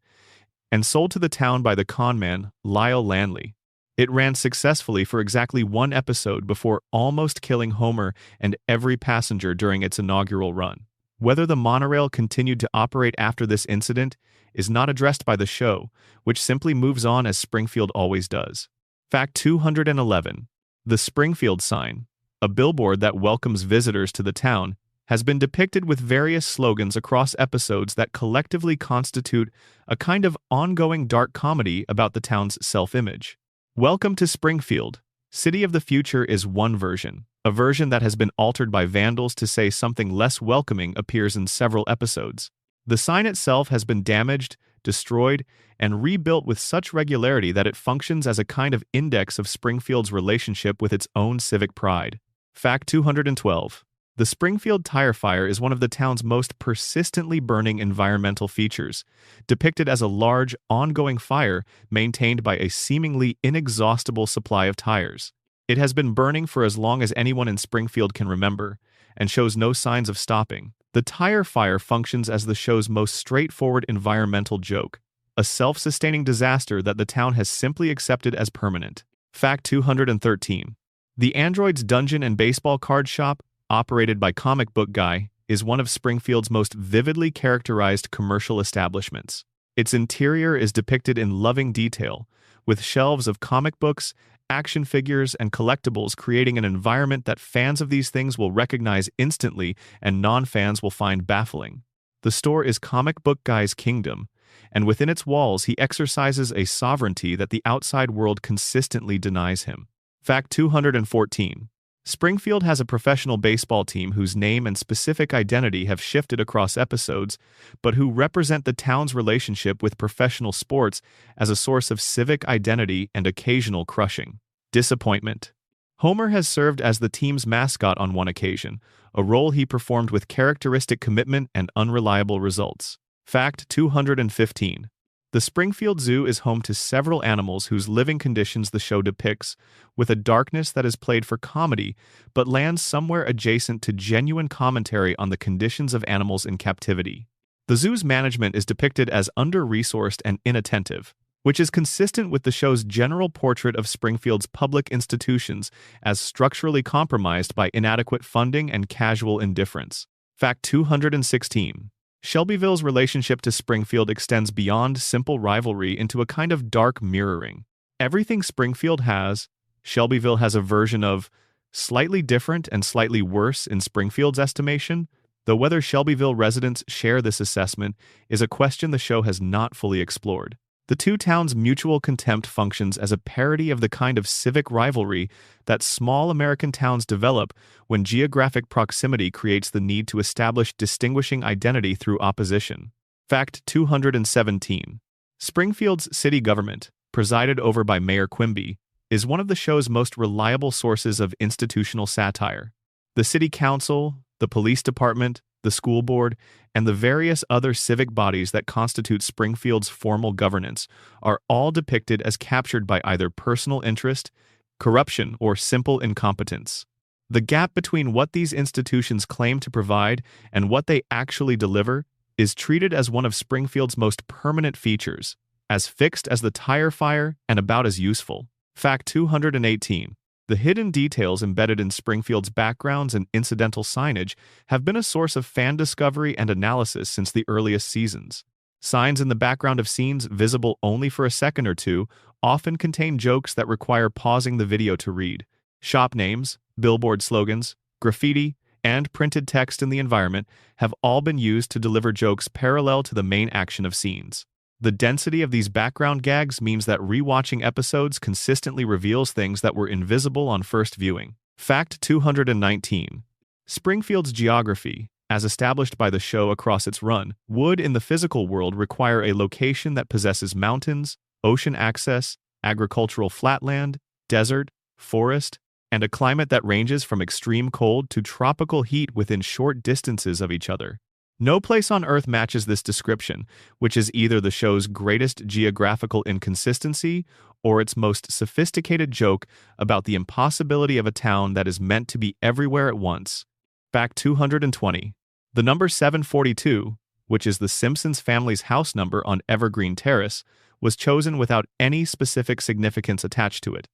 and sold to the town by the conman Lyle Lanley. It ran successfully for exactly one episode before almost killing Homer and every passenger during its inaugural run. Whether the monorail continued to operate after this incident is not addressed by the show, which simply moves on as Springfield always does. Fact 211. The Springfield sign, a billboard that welcomes visitors to the town, has been depicted with various slogans across episodes that collectively constitute a kind of ongoing dark comedy about the town's self-image. Welcome to Springfield. City of the Future is one version. A version that has been altered by vandals to say something less welcoming appears in several episodes. The sign itself has been damaged, destroyed, and rebuilt with such regularity that it functions as a kind of index of Springfield's relationship with its own civic pride. Fact 212. The Springfield tire fire is one of the town's most persistently burning environmental features, depicted as a large, ongoing fire maintained by a seemingly inexhaustible supply of tires. It has been burning for as long as anyone in Springfield can remember, and shows no signs of stopping. The tire fire functions as the show's most straightforward environmental joke, a self-sustaining disaster that the town has simply accepted as permanent. Fact 213. The Android's Dungeon and Baseball Card Shop, operated by Comic Book Guy, is one of Springfield's most vividly characterized commercial establishments. Its interior is depicted in loving detail, with shelves of comic books, action figures, and collectibles creating an environment that fans of these things will recognize instantly and non-fans will find baffling. The store is Comic Book Guy's kingdom, and within its walls he exercises a sovereignty that the outside world consistently denies him. Fact 214. Springfield has a professional baseball team whose name and specific identity have shifted across episodes, but who represent the town's relationship with professional sports as a source of civic identity and occasional crushing. Disappointment. Homer has served as the team's mascot on one occasion, a role he performed with characteristic commitment and unreliable results. Fact 215. The Springfield Zoo is home to several animals whose living conditions the show depicts, with a darkness that is played for comedy but lands somewhere adjacent to genuine commentary on the conditions of animals in captivity. The zoo's management is depicted as under-resourced and inattentive, which is consistent with the show's general portrait of Springfield's public institutions as structurally compromised by inadequate funding and casual indifference. Fact 216. Shelbyville's relationship to Springfield extends beyond simple rivalry into a kind of dark mirroring. Everything Springfield has, Shelbyville has a version of, slightly different and slightly worse in Springfield's estimation, though whether Shelbyville residents share this assessment is a question the show has not fully explored. The two towns' mutual contempt functions as a parody of the kind of civic rivalry that small American towns develop when geographic proximity creates the need to establish distinguishing identity through opposition. Fact 217. Springfield's city government, presided over by Mayor Quimby, is one of the show's most reliable sources of institutional satire. The city council, the police department, the school board, and the various other civic bodies that constitute Springfield's formal governance are all depicted as captured by either personal interest, corruption, or simple incompetence. The gap between what these institutions claim to provide and what they actually deliver is treated as one of Springfield's most permanent features, as fixed as the tire fire and about as useful. Fact 218. The hidden details embedded in Springfield's backgrounds and incidental signage have been a source of fan discovery and analysis since the earliest seasons. Signs in the background of scenes visible only for a second or two often contain jokes that require pausing the video to read. Shop names, billboard slogans, graffiti, and printed text in the environment have all been used to deliver jokes parallel to the main action of scenes. The density of these background gags means that rewatching episodes consistently reveals things that were invisible on first viewing. Fact 219. Springfield's geography, as established by the show across its run, would in the physical world require a location that possesses mountains, ocean access, agricultural flatland, desert, forest, and a climate that ranges from extreme cold to tropical heat within short distances of each other. No place on Earth matches this description, which is either the show's greatest geographical inconsistency or its most sophisticated joke about the impossibility of a town that is meant to be everywhere at once. Fact 220. The number 742, which is the Simpsons family's house number on Evergreen Terrace, was chosen without any specific significance attached to it.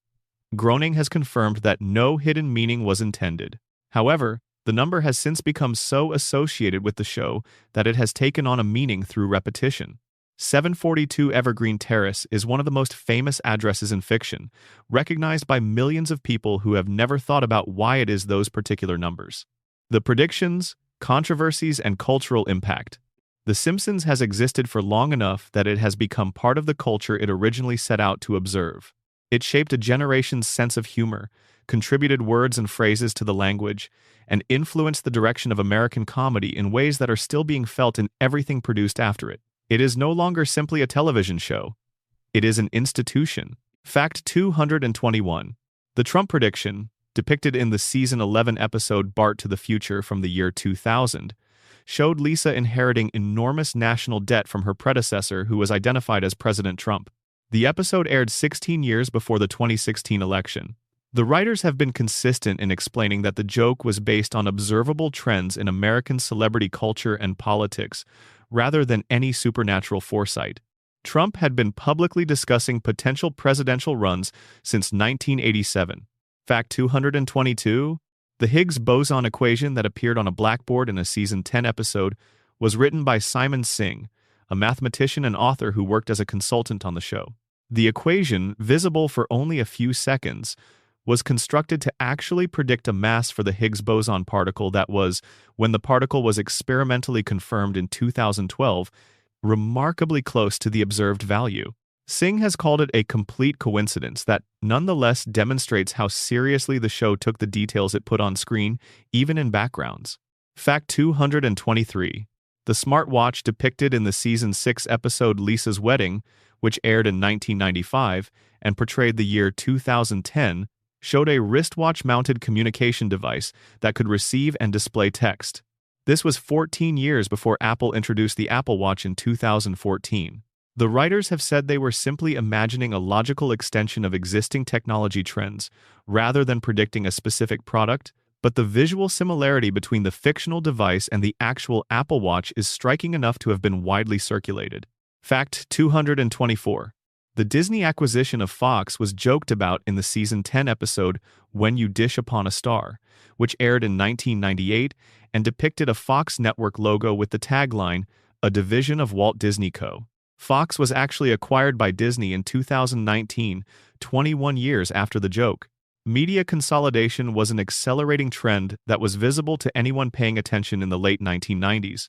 Groening has confirmed that no hidden meaning was intended. However, the number has since become so associated with the show that it has taken on a meaning through repetition. 742 Evergreen Terrace is one of the most famous addresses in fiction, recognized by millions of people who have never thought about why it is those particular numbers. The predictions, controversies, and cultural impact. The Simpsons has existed for long enough that it has become part of the culture it originally set out to observe. It shaped a generation's sense of humor, contributed words and phrases to the language, and influenced the direction of American comedy in ways that are still being felt in everything produced after it. It is no longer simply a television show. It is an institution. Fact 221. The Trump prediction, depicted in the season 11 episode Bart to the Future from the year 2000, showed Lisa inheriting enormous national debt from her predecessor who was identified as President Trump. The episode aired 16 years before the 2016 election. The writers have been consistent in explaining that the joke was based on observable trends in American celebrity culture and politics, rather than any supernatural foresight. Trump had been publicly discussing potential presidential runs since 1987. Fact 222. The Higgs boson equation that appeared on a blackboard in a season 10 episode was written by Simon Singh, a mathematician and author who worked as a consultant on the show. The equation, visible for only a few seconds, was constructed to actually predict a mass for the Higgs boson particle that was, when the particle was experimentally confirmed in 2012, remarkably close to the observed value. Singh has called it a complete coincidence that nonetheless demonstrates how seriously the show took the details it put on screen, even in backgrounds. Fact 223. The smartwatch depicted in the season 6 episode Lisa's Wedding, which aired in 1995 and portrayed the year 2010, showed a wristwatch-mounted communication device that could receive and display text. This was 14 years before Apple introduced the Apple Watch in 2014. The writers have said they were simply imagining a logical extension of existing technology trends, rather than predicting a specific product, but the visual similarity between the fictional device and the actual Apple Watch is striking enough to have been widely circulated. Fact 224. The Disney acquisition of Fox was joked about in the season 10 episode When You Dish Upon a Star, which aired in 1998 and depicted a Fox network logo with the tagline, "A division of Walt Disney Co." Fox was actually acquired by Disney in 2019, 21 years after the joke. Media consolidation was an accelerating trend that was visible to anyone paying attention in the late 1990s,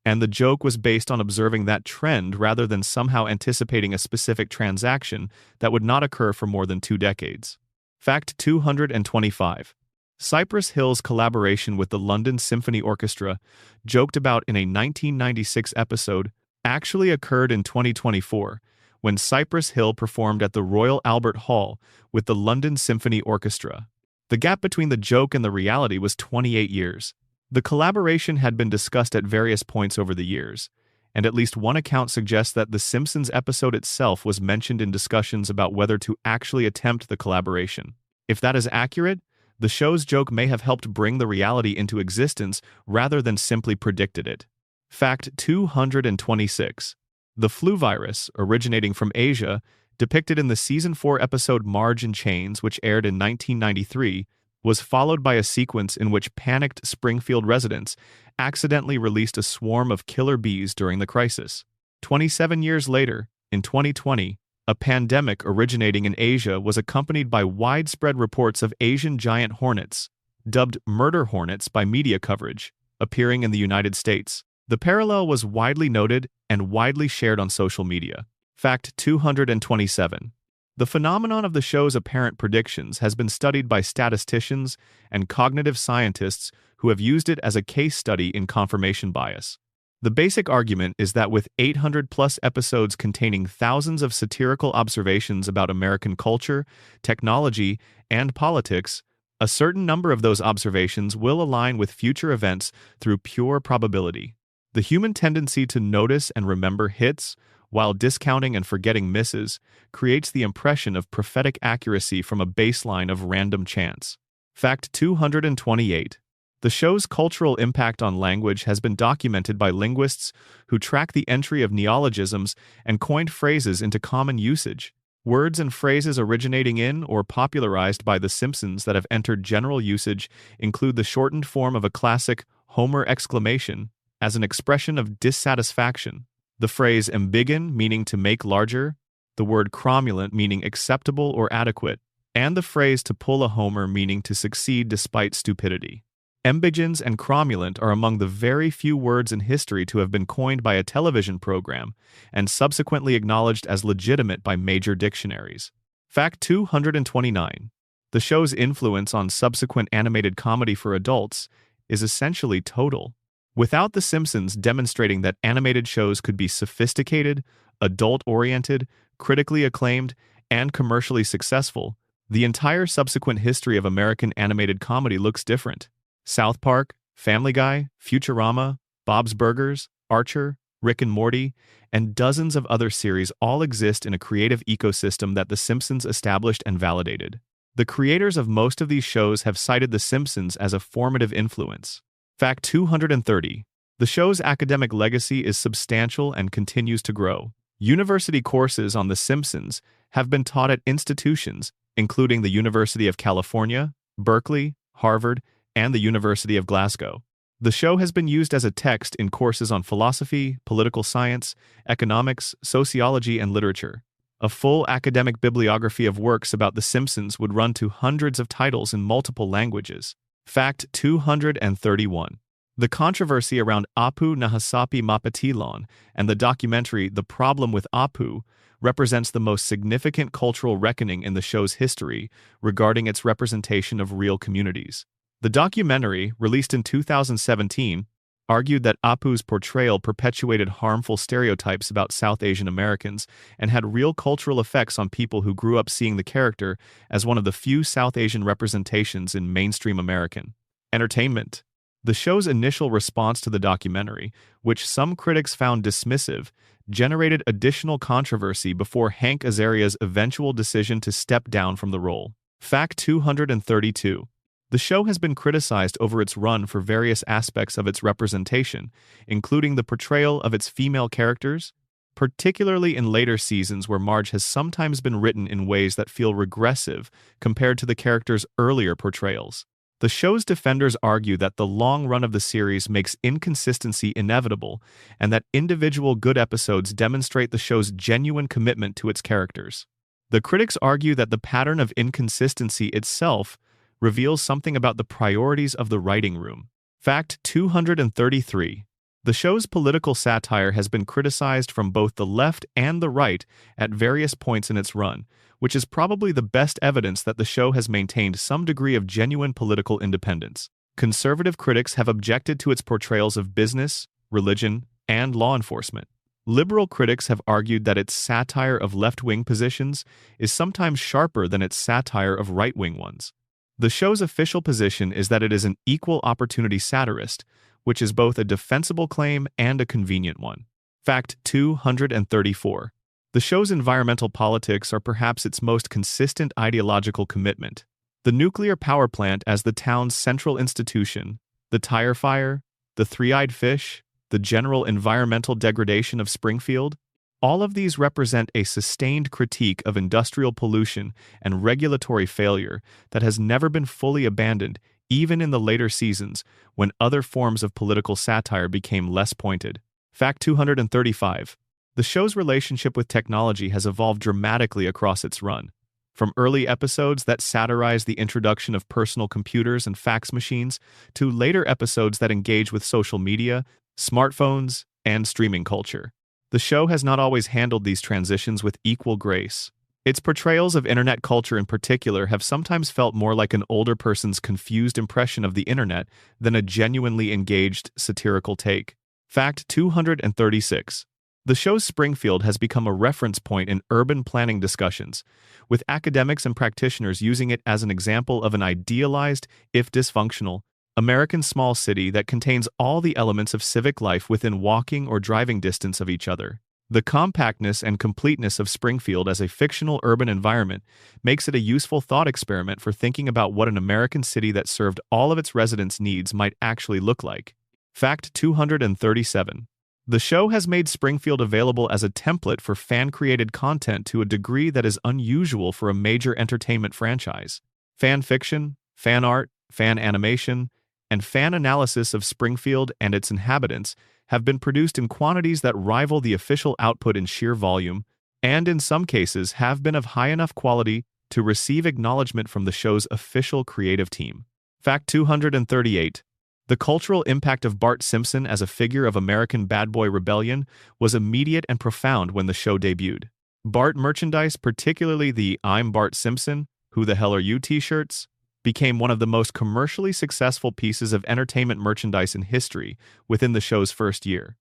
and the joke was based on observing that trend rather than somehow anticipating a specific transaction that would not occur for more than 2 decades. Fact 225. Cypress Hill's collaboration with the London Symphony Orchestra, joked about in a 1996 episode, actually occurred in 2024, when Cypress Hill performed at the Royal Albert Hall with the London Symphony Orchestra. The gap between the joke and the reality was 28 years. The collaboration had been discussed at various points over the years, and at least one account suggests that The Simpsons episode itself was mentioned in discussions about whether to actually attempt the collaboration. If that is accurate, the show's joke may have helped bring the reality into existence rather than simply predicted it. Fact 226. The flu virus, originating from Asia, depicted in the Season 4 episode Marge in Chains, which aired in 1993, was followed by a sequence in which panicked Springfield residents accidentally released a swarm of killer bees during the crisis. 27 years later, in 2020, a pandemic originating in Asia was accompanied by widespread reports of Asian giant hornets, dubbed murder hornets by media coverage, appearing in the United States. The parallel was widely noted and widely shared on social media. Fact 227. The phenomenon of the show's apparent predictions has been studied by statisticians and cognitive scientists who have used it as a case study in confirmation bias. The basic argument is that with 800-plus episodes containing thousands of satirical observations about American culture, technology, and politics, a certain number of those observations will align with future events through pure probability. The human tendency to notice and remember hits, while discounting and forgetting misses, creates the impression of prophetic accuracy from a baseline of random chance. Fact 228. The show's cultural impact on language has been documented by linguists who track the entry of neologisms and coined phrases into common usage. Words and phrases originating in or popularized by The Simpsons that have entered general usage include the shortened form of a classic Homer exclamation as an expression of dissatisfaction, the phrase embiggen, meaning to make larger, the word cromulent, meaning acceptable or adequate, and the phrase to pull a homer, meaning to succeed despite stupidity. Embiggens and cromulent are among the very few words in history to have been coined by a television program and subsequently acknowledged as legitimate by major dictionaries. Fact 229. The show's influence on subsequent animated comedy for adults is essentially total. Without The Simpsons demonstrating that animated shows could be sophisticated, adult-oriented, critically acclaimed, and commercially successful, the entire subsequent history of American animated comedy looks different. South Park, Family Guy, Futurama, Bob's Burgers, Archer, Rick and Morty, and dozens of other series all exist in a creative ecosystem that The Simpsons established and validated. The creators of most of these shows have cited The Simpsons as a formative influence. Fact 230. The show's academic legacy is substantial and continues to grow. University courses on The Simpsons have been taught at institutions including the University of California, Berkeley, Harvard, and the University of Glasgow. The show has been used as a text in courses on philosophy, political science, economics, sociology, and literature. A full academic bibliography of works about The Simpsons would run to hundreds of titles in multiple languages. Fact 231. The controversy around Apu Nahasapi Mapatilon and the documentary The Problem with Apu represents the most significant cultural reckoning in the show's history regarding its representation of real communities. The documentary, released in 2017, argued that Apu's portrayal perpetuated harmful stereotypes about South Asian Americans and had real cultural effects on people who grew up seeing the character as one of the few South Asian representations in mainstream American entertainment. The show's initial response to the documentary, which some critics found dismissive, generated additional controversy before Hank Azaria's eventual decision to step down from the role. Fact 232. The show has been criticized over its run for various aspects of its representation, including the portrayal of its female characters, particularly in later seasons where Marge has sometimes been written in ways that feel regressive compared to the character's earlier portrayals. The show's defenders argue that the long run of the series makes inconsistency inevitable and that individual good episodes demonstrate the show's genuine commitment to its characters. The critics argue that the pattern of inconsistency itself reveals something about the priorities of the writing room. Fact 233. The show's political satire has been criticized from both the left and the right at various points in its run, which is probably the best evidence that the show has maintained some degree of genuine political independence. Conservative critics have objected to its portrayals of business, religion, and law enforcement. Liberal critics have argued that its satire of left-wing positions is sometimes sharper than its satire of right-wing ones. The show's official position is that it is an equal opportunity satirist, which is both a defensible claim and a convenient one. Fact 234. The show's environmental politics are perhaps its most consistent ideological commitment. The nuclear power plant as the town's central institution, the tire fire, the three-eyed fish, the general environmental degradation of Springfield, all of these represent a sustained critique of industrial pollution and regulatory failure that has never been fully abandoned, even in the later seasons when other forms of political satire became less pointed. Fact 235. The show's relationship with technology has evolved dramatically across its run. From early episodes that satirize the introduction of personal computers and fax machines to later episodes that engage with social media, smartphones, and streaming culture. The show has not always handled these transitions with equal grace. Its portrayals of internet culture in particular have sometimes felt more like an older person's confused impression of the internet than a genuinely engaged satirical take. Fact 236. The show's Springfield has become a reference point in urban planning discussions, with academics and practitioners using it as an example of an idealized, if dysfunctional, American small city that contains all the elements of civic life within walking or driving distance of each other. The compactness and completeness of Springfield as a fictional urban environment makes it a useful thought experiment for thinking about what an American city that served all of its residents' needs might actually look like. Fact 237. The show has made Springfield available as a template for fan-created content to a degree that is unusual for a major entertainment franchise. Fan fiction, fan art, fan animation, and fan analysis of Springfield and its inhabitants have been produced in quantities that rival the official output in sheer volume, and in some cases have been of high enough quality to receive acknowledgement from the show's official creative team. Fact 238. The cultural impact of Bart Simpson as a figure of American bad boy rebellion was immediate and profound when the show debuted. Bart merchandise, particularly the "I'm Bart Simpson, who the hell are you" t-shirts, became one of the most commercially successful pieces of entertainment merchandise in history within the show's first year.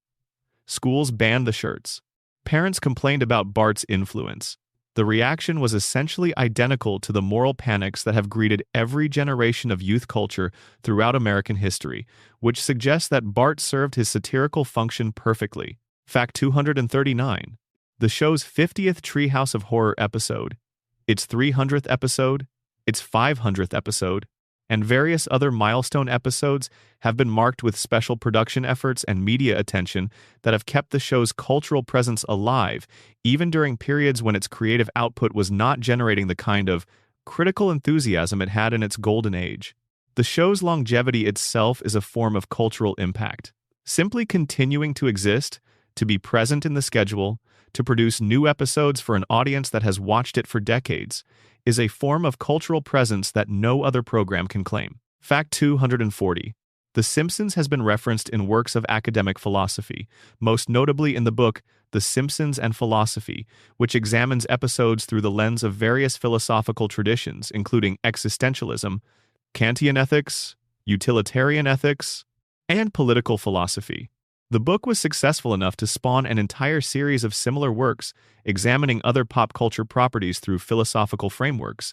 Schools banned the shirts. Parents complained about Bart's influence. The reaction was essentially identical to the moral panics that have greeted every generation of youth culture throughout American history, which suggests that Bart served his satirical function perfectly. Fact 239. The show's 50th Treehouse of Horror episode, its 300th episode, its 500th episode, and various other milestone episodes have been marked with special production efforts and media attention that have kept the show's cultural presence alive, even during periods when its creative output was not generating the kind of critical enthusiasm it had in its golden age. The show's longevity itself is a form of cultural impact. Simply continuing to exist, to be present in the schedule, to produce new episodes for an audience that has watched it for decades, is a form of cultural presence that no other program can claim. Fact 240. The Simpsons has been referenced in works of academic philosophy, most notably in the book The Simpsons and Philosophy, which examines episodes through the lens of various philosophical traditions, including existentialism, Kantian ethics, utilitarian ethics, and political philosophy. The book was successful enough to spawn an entire series of similar works examining other pop culture properties through philosophical frameworks,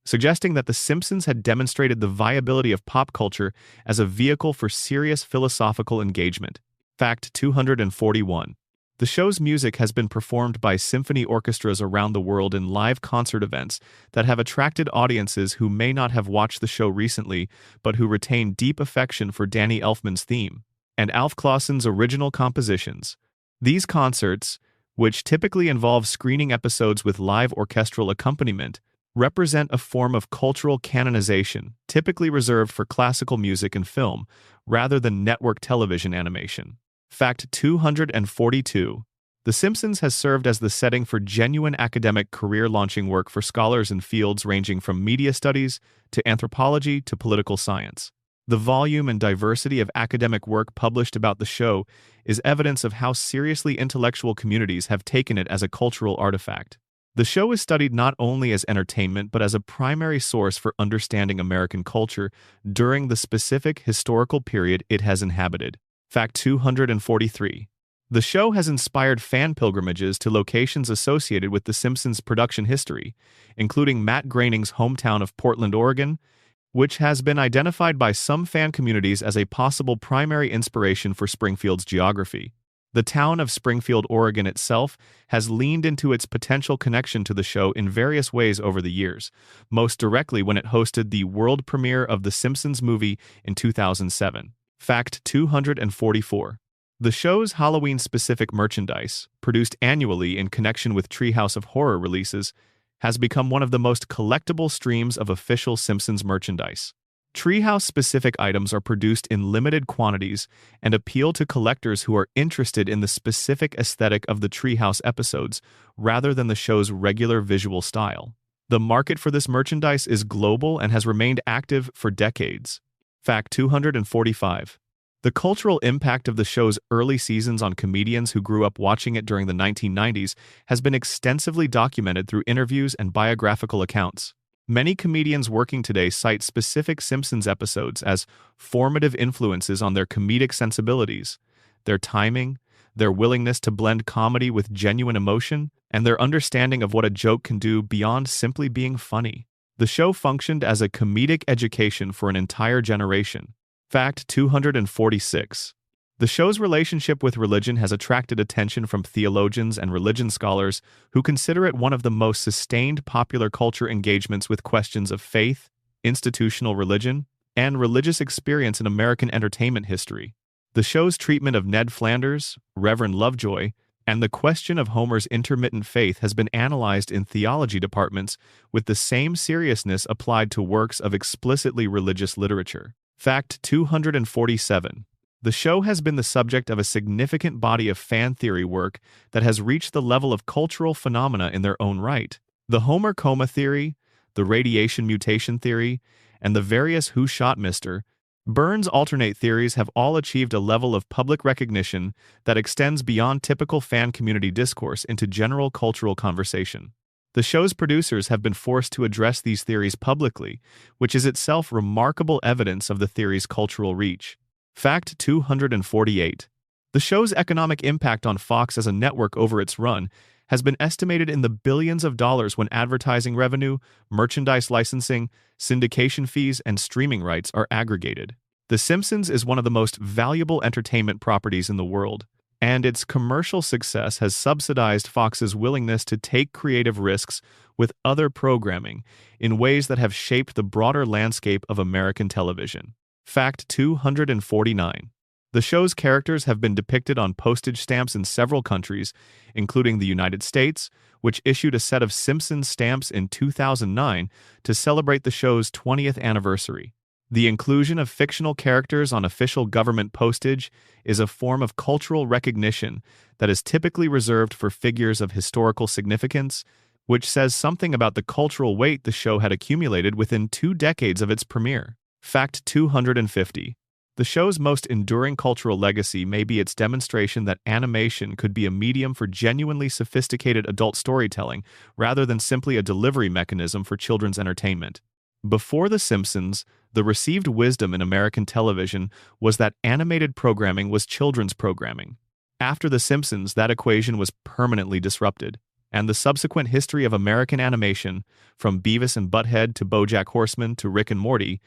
suggesting that The Simpsons had demonstrated the viability of pop culture as a vehicle for serious philosophical engagement. Fact 241. The show's music has been performed by symphony orchestras around the world in live concert events that have attracted audiences who may not have watched the show recently but who retain deep affection for Danny Elfman's theme and Alf Clausen's original compositions. These concerts, which typically involve screening episodes with live orchestral accompaniment, represent a form of cultural canonization, typically reserved for classical music and film, rather than network television animation. Fact 242. The Simpsons has served as the setting for genuine academic career-launching work for scholars in fields ranging from media studies to anthropology to political science. The volume and diversity of academic work published about the show is evidence of how seriously intellectual communities have taken it as a cultural artifact. The show is studied not only as entertainment but as a primary source for understanding American culture during the specific historical period it has inhabited. Fact 243. The show has inspired fan pilgrimages to locations associated with The Simpsons' production history, including Matt Groening's hometown of Portland, Oregon, which has been identified by some fan communities as a possible primary inspiration for Springfield's geography. The town of Springfield, Oregon itself has leaned into its potential connection to the show in various ways over the years, most directly when it hosted the world premiere of The Simpsons movie in 2007. Fact 244. The show's Halloween-specific merchandise, produced annually in connection with Treehouse of Horror releases, has become one of the most collectible streams of official Simpsons merchandise. Treehouse-specific items are produced in limited quantities and appeal to collectors who are interested in the specific aesthetic of the Treehouse episodes rather than the show's regular visual style. The market for this merchandise is global and has remained active for decades. Fact 245. The cultural impact of the show's early seasons on comedians who grew up watching it during the 1990s has been extensively documented through interviews and biographical accounts. Many comedians working today cite specific Simpsons episodes as formative influences on their comedic sensibilities, their timing, their willingness to blend comedy with genuine emotion, and their understanding of what a joke can do beyond simply being funny. The show functioned as a comedic education for an entire generation. Fact 246. The show's relationship with religion has attracted attention from theologians and religion scholars who consider it one of the most sustained popular culture engagements with questions of faith, institutional religion, and religious experience in American entertainment history. The show's treatment of Ned Flanders, Reverend Lovejoy, and the question of Homer's intermittent faith has been analyzed in theology departments with the same seriousness applied to works of explicitly religious literature. Fact 247. The show has been the subject of a significant body of fan theory work that has reached the level of cultural phenomena in their own right. The Homer coma theory, the radiation mutation theory, and the various Who Shot Mr. Burns alternate theories have all achieved a level of public recognition that extends beyond typical fan community discourse into general cultural conversation. The show's producers have been forced to address these theories publicly, which is itself remarkable evidence of the theory's cultural reach. Fact 248. The show's economic impact on Fox as a network over its run has been estimated in the billions of dollars when advertising revenue, merchandise licensing, syndication fees, and streaming rights are aggregated. The Simpsons is one of the most valuable entertainment properties in the world, and its commercial success has subsidized Fox's willingness to take creative risks with other programming in ways that have shaped the broader landscape of American television. Fact 249. The show's characters have been depicted on postage stamps in several countries, including the United States, which issued a set of Simpsons stamps in 2009 to celebrate the show's 20th anniversary. The inclusion of fictional characters on official government postage is a form of cultural recognition that is typically reserved for figures of historical significance, which says something about the cultural weight the show had accumulated within 2 decades of its premiere. Fact 250. The show's most enduring cultural legacy may be its demonstration that animation could be a medium for genuinely sophisticated adult storytelling rather than simply a delivery mechanism for children's entertainment. Before The Simpsons, the received wisdom in American television was that animated programming was children's programming. After The Simpsons, that equation was permanently disrupted, and the subsequent history of American animation, from Beavis and Butthead to BoJack Horseman to Rick and Morty,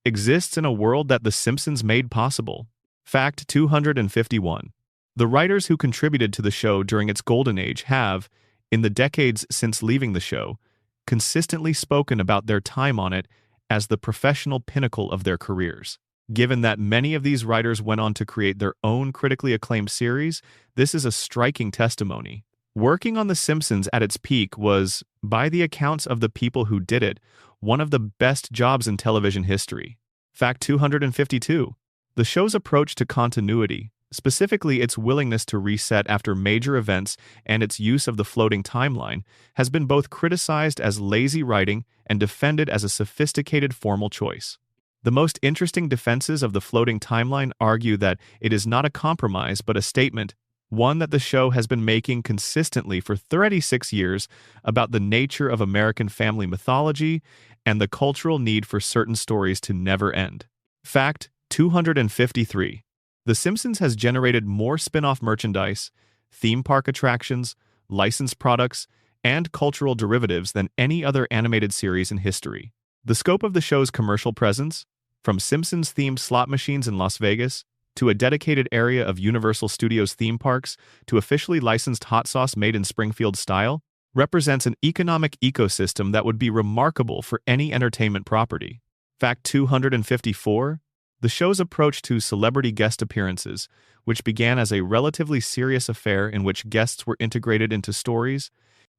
exists in a world that The Simpsons made possible. Fact 251. The writers who contributed to the show during its golden age have, in the decades since leaving the show, consistently spoken about their time on it as the professional pinnacle of their careers. Given that many of these writers went on to create their own critically acclaimed series, this is a striking testimony. Working on The Simpsons at its peak was, by the accounts of the people who did it, one of the best jobs in television history. Fact 252. The show's approach to continuity, specifically its willingness to reset after major events and its use of the floating timeline, has been both criticized as lazy writing and defended as a sophisticated formal choice. The most interesting defenses of the floating timeline argue that it is not a compromise but a statement, one that the show has been making consistently for 36 years about the nature of American family mythology and the cultural need for certain stories to never end. Fact 253. The Simpsons has generated more spin-off merchandise, theme park attractions, licensed products, and cultural derivatives than any other animated series in history. The scope of the show's commercial presence, from Simpsons-themed slot machines in Las Vegas to a dedicated area of Universal Studios theme parks to officially licensed hot sauce made in Springfield style, represents an economic ecosystem that would be remarkable for any entertainment property. Fact 254. The show's approach to celebrity guest appearances, which began as a relatively serious affair in which guests were integrated into stories,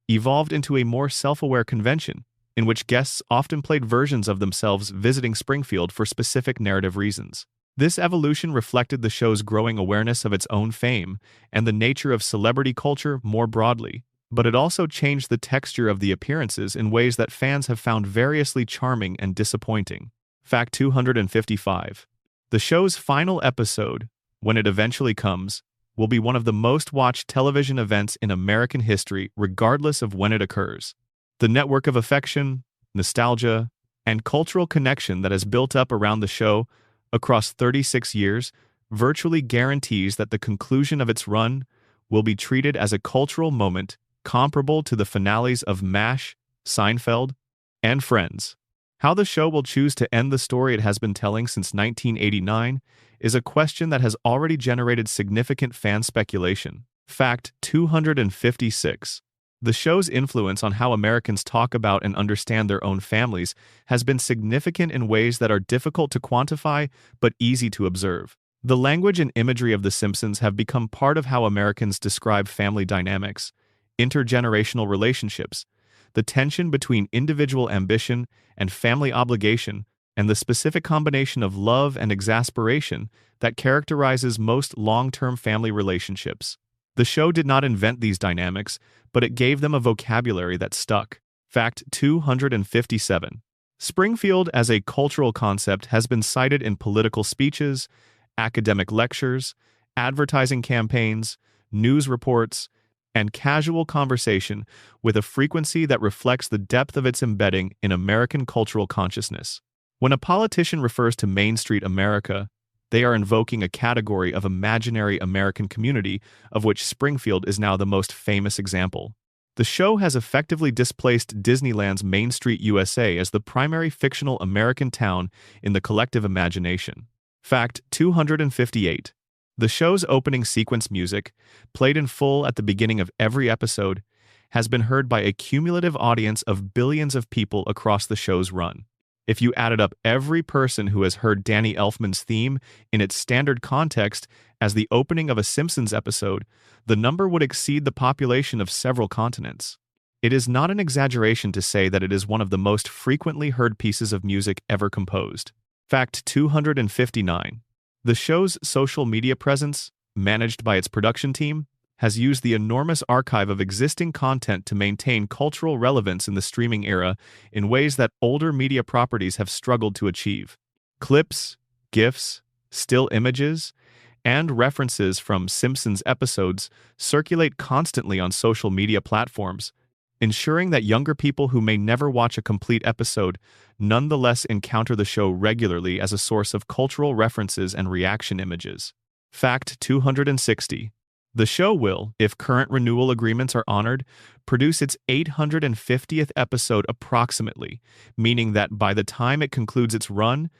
evolved into a more self-aware convention, in which guests often played versions of themselves visiting Springfield for specific narrative reasons. This evolution reflected the show's growing awareness of its own fame and the nature of celebrity culture more broadly, but it also changed the texture of the appearances in ways that fans have found variously charming and disappointing. Fact 255. The show's final episode, when it eventually comes, will be one of the most watched television events in American history regardless of when it occurs. The network of affection, nostalgia, and cultural connection that has built up around the show across 36 years virtually guarantees that the conclusion of its run will be treated as a cultural moment comparable to the finales of MASH, Seinfeld, and Friends. How the show will choose to end the story it has been telling since 1989 is a question that has already generated significant fan speculation. Fact 256. The show's influence on how Americans talk about and understand their own families has been significant in ways that are difficult to quantify but easy to observe. The language and imagery of The Simpsons have become part of how Americans describe family dynamics, intergenerational relationships, the tension between individual ambition and family obligation, and the specific combination of love and exasperation that characterizes most long-term family relationships. The show did not invent these dynamics, but it gave them a vocabulary that stuck. Fact 257. Springfield as a cultural concept has been cited in political speeches, academic lectures, advertising campaigns, news reports, and casual conversation with a frequency that reflects the depth of its embedding in American cultural consciousness. When a politician refers to Main Street America, they are invoking a category of imaginary American community of which Springfield is now the most famous example. The show has effectively displaced Disneyland's Main Street USA as the primary fictional American town in the collective imagination. Fact 258. The show's opening sequence music, played in full at the beginning of every episode, has been heard by a cumulative audience of billions of people across the show's run. If you added up every person who has heard Danny Elfman's theme in its standard context as the opening of a Simpsons episode, the number would exceed the population of several continents. It is not an exaggeration to say that it is one of the most frequently heard pieces of music ever composed. Fact 259. The show's social media presence, managed by its production team, has used the enormous archive of existing content to maintain cultural relevance in the streaming era in ways that older media properties have struggled to achieve. Clips, GIFs, still images, and references from Simpsons episodes circulate constantly on social media platforms, ensuring that younger people who may never watch a complete episode nonetheless encounter the show regularly as a source of cultural references and reaction images. Fact 260. The show will, if current renewal agreements are honored, produce its 850th episode approximately, meaning that by the time it concludes its run,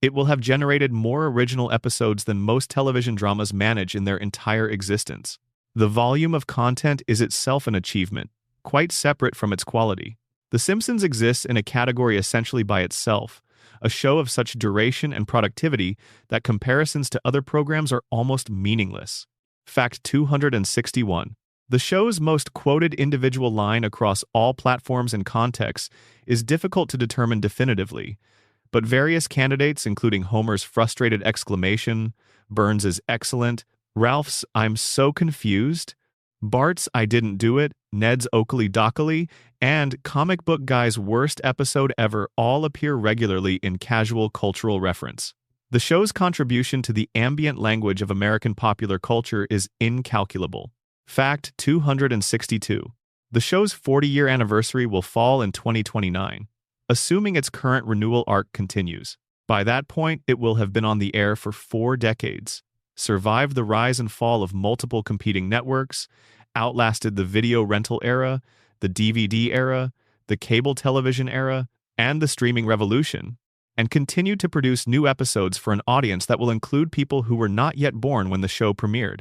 it will have generated more original episodes than most television dramas manage in their entire existence. The volume of content is itself an achievement, quite separate from its quality. The Simpsons exists in a category essentially by itself, a show of such duration and productivity that comparisons to other programs are almost meaningless. Fact 261. The show's most quoted individual line across all platforms and contexts is difficult to determine definitively, but various candidates, including Homer's frustrated exclamation, Burns' excellent, Ralph's "I'm so confused," Bart's "I didn't do it," Ned's "Oakley Dockily," and Comic Book Guy's "worst episode ever" all appear regularly in casual cultural reference. The show's contribution to the ambient language of American popular culture is incalculable. Fact 262. The show's 40-year anniversary will fall in 2029, assuming its current renewal arc continues. By that point, it will have been on the air for 4 decades. survived the rise and fall of multiple competing networks, outlasted the video rental era, the DVD era, the cable television era, and the streaming revolution, and continued to produce new episodes for an audience that will include people who were not yet born when the show premiered.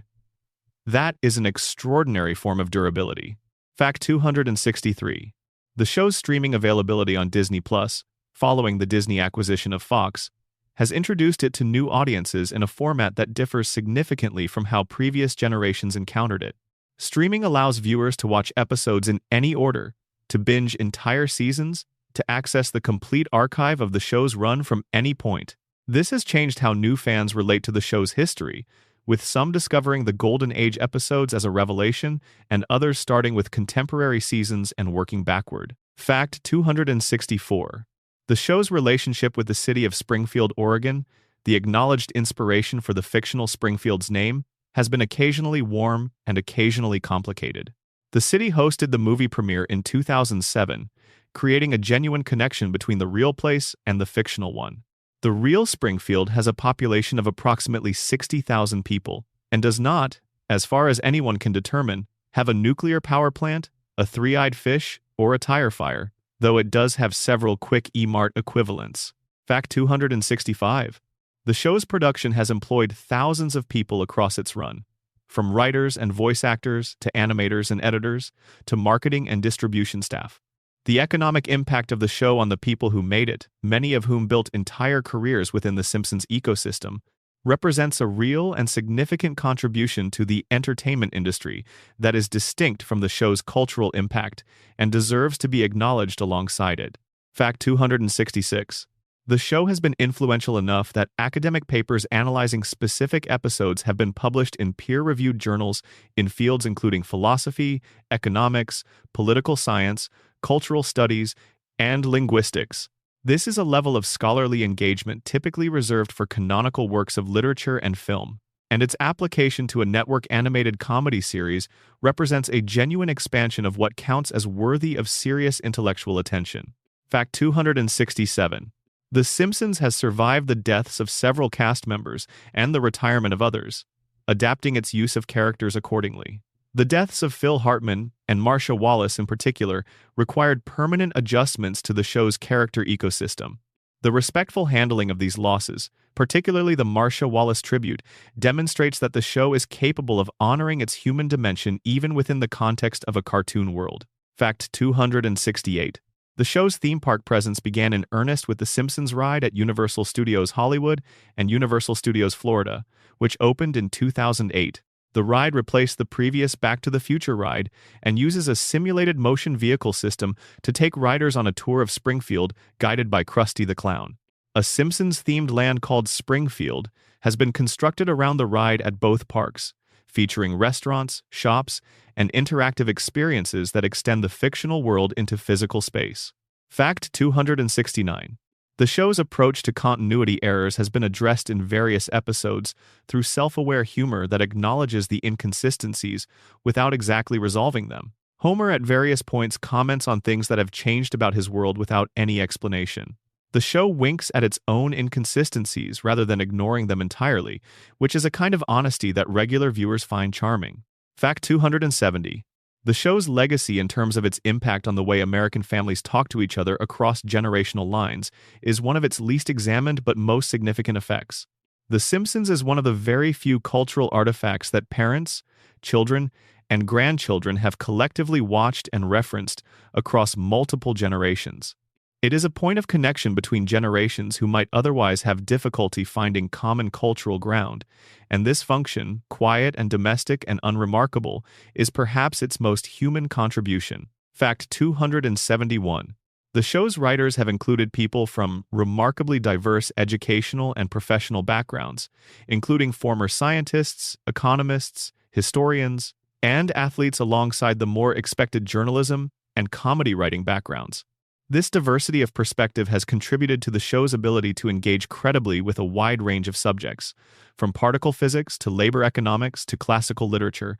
That is an extraordinary form of durability. Fact 263. The show's streaming availability on Disney Plus, following the Disney acquisition of Fox, has introduced it to new audiences in a format that differs significantly from how previous generations encountered it. Streaming allows viewers to watch episodes in any order, to binge entire seasons, to access the complete archive of the show's run from any point. This has changed how new fans relate to the show's history, with some discovering the Golden Age episodes as a revelation and others starting with contemporary seasons and working backward. Fact 264. The show's relationship with the city of Springfield, Oregon, the acknowledged inspiration for the fictional Springfield's name, has been occasionally warm and occasionally complicated. The city hosted the movie premiere in 2007, creating a genuine connection between the real place and the fictional one. The real Springfield has a population of approximately 60,000 people and does not, as far as anyone can determine, have a nuclear power plant, a three-eyed fish, or a tire fire, though it does have several quick E-Mart equivalents. Fact 265. The show's production has employed thousands of people across its run, from writers and voice actors to animators and editors to marketing and distribution staff. The economic impact of the show on the people who made it, many of whom built entire careers within the Simpsons ecosystem, represents a real and significant contribution to the entertainment industry that is distinct from the show's cultural impact and deserves to be acknowledged alongside it. Fact 266. The show has been influential enough that academic papers analyzing specific episodes have been published in peer-reviewed journals in fields including philosophy, economics, political science, cultural studies, and linguistics. This is a level of scholarly engagement typically reserved for canonical works of literature and film, and its application to a network animated comedy series represents a genuine expansion of what counts as worthy of serious intellectual attention. Fact 267. The Simpsons has survived the deaths of several cast members and the retirement of others, adapting its use of characters accordingly. The deaths of Phil Hartman and Marcia Wallace in particular required permanent adjustments to the show's character ecosystem. The respectful handling of these losses, particularly the Marcia Wallace tribute, demonstrates that the show is capable of honoring its human dimension even within the context of a cartoon world. Fact 268. The show's theme park presence began in earnest with the Simpsons ride at Universal Studios Hollywood and Universal Studios Florida, which opened in 2008. The ride replaced the previous Back to the Future ride and uses a simulated motion vehicle system to take riders on a tour of Springfield guided by Krusty the Clown. A Simpsons-themed land called Springfield has been constructed around the ride at both parks, featuring restaurants, shops, and interactive experiences that extend the fictional world into physical space. Fact 269. The show's approach to continuity errors has been addressed in various episodes through self-aware humor that acknowledges the inconsistencies without exactly resolving them. Homer at various points comments on things that have changed about his world without any explanation. The show winks at its own inconsistencies rather than ignoring them entirely, which is a kind of honesty that regular viewers find charming. Fact 270. The show's legacy in terms of its impact on the way American families talk to each other across generational lines is one of its least examined but most significant effects. The Simpsons is one of the very few cultural artifacts that parents, children, and grandchildren have collectively watched and referenced across multiple generations. It is a point of connection between generations who might otherwise have difficulty finding common cultural ground, and this function, quiet and domestic and unremarkable, is perhaps its most human contribution. Fact 271. The show's writers have included people from remarkably diverse educational and professional backgrounds, including former scientists, economists, historians, and athletes alongside the more expected journalism and comedy writing backgrounds. This diversity of perspective has contributed to the show's ability to engage credibly with a wide range of subjects, from particle physics to labor economics to classical literature,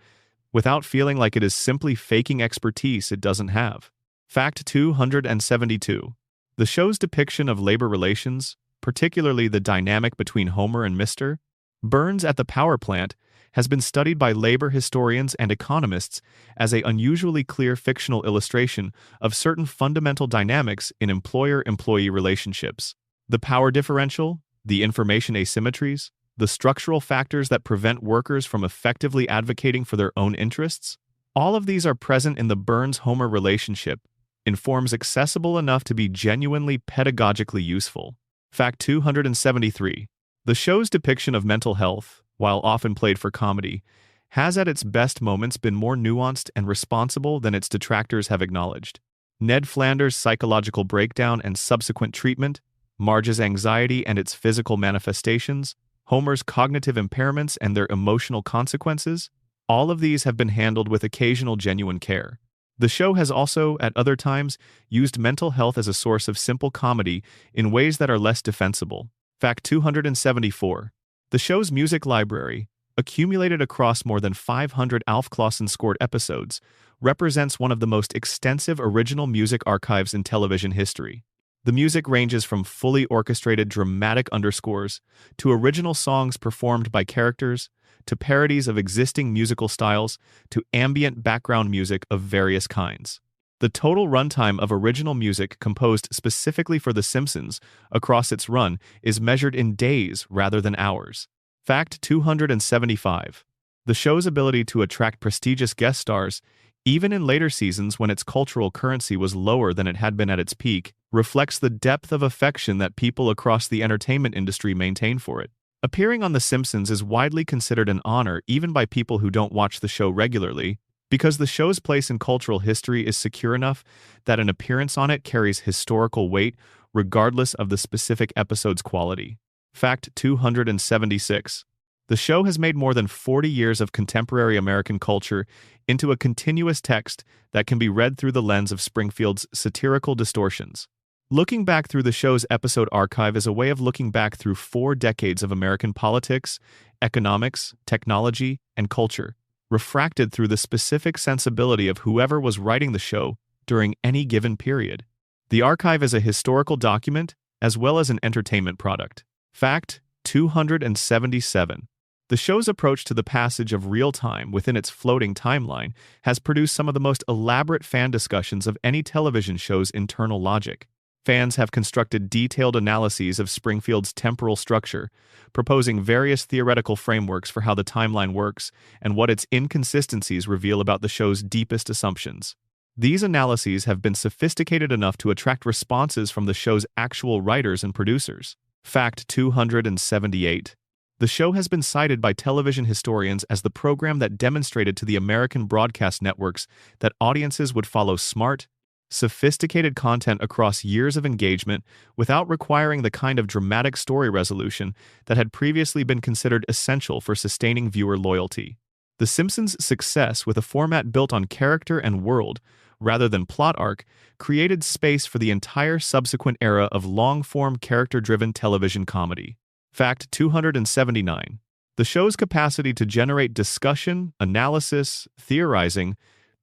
without feeling like it is simply faking expertise it doesn't have. Fact 272. The show's depiction of labor relations, particularly the dynamic between Homer and Mr., Burns at the power plant has been studied by labor historians and economists as an unusually clear fictional illustration of certain fundamental dynamics in employer-employee relationships. The power differential, the information asymmetries, the structural factors that prevent workers from effectively advocating for their own interests, all of these are present in the Burns-Homer relationship in forms accessible enough to be genuinely pedagogically useful. Fact 273. The show's depiction of mental health, while often played for comedy, has at its best moments been more nuanced and responsible than its detractors have acknowledged. Ned Flanders' psychological breakdown and subsequent treatment, Marge's anxiety and its physical manifestations, Homer's cognitive impairments and their emotional consequences, all of these have been handled with occasional genuine care. The show has also, at other times, used mental health as a source of simple comedy in ways that are less defensible. Fact 274. The show's music library, accumulated across more than 500 Alf Clausen-scored episodes, represents one of the most extensive original music archives in television history. The music ranges from fully orchestrated dramatic underscores to original songs performed by characters, to parodies of existing musical styles, to ambient background music of various kinds. The total runtime of original music composed specifically for The Simpsons across its run is measured in days rather than hours. Fact 275. The show's ability to attract prestigious guest stars, even in later seasons when its cultural currency was lower than it had been at its peak, reflects the depth of affection that people across the entertainment industry maintain for it. Appearing on The Simpsons is widely considered an honor even by people who don't watch the show regularly, because the show's place in cultural history is secure enough that an appearance on it carries historical weight regardless of the specific episode's quality. Fact 276. The show has made more than 40 years of contemporary American culture into a continuous text that can be read through the lens of Springfield's satirical distortions. Looking back through the show's episode archive is a way of looking back through 4 decades of American politics, economics, technology, and culture, refracted through the specific sensibility of whoever was writing the show during any given period. The archive is a historical document as well as an entertainment product. Fact 277. The show's approach to the passage of real time within its floating timeline has produced some of the most elaborate fan discussions of any television show's internal logic. Fans have constructed detailed analyses of Springfield's temporal structure, proposing various theoretical frameworks for how the timeline works and what its inconsistencies reveal about the show's deepest assumptions. These analyses have been sophisticated enough to attract responses from the show's actual writers and producers. Fact 278. The show has been cited by television historians as the program that demonstrated to the American broadcast networks that audiences would follow smart, sophisticated content across years of engagement without requiring the kind of dramatic story resolution that had previously been considered essential for sustaining viewer loyalty. The Simpsons' success with a format built on character and world, rather than plot arc, created space for the entire subsequent era of long-form character-driven television comedy. Fact 279. The show's capacity to generate discussion, analysis, theorizing,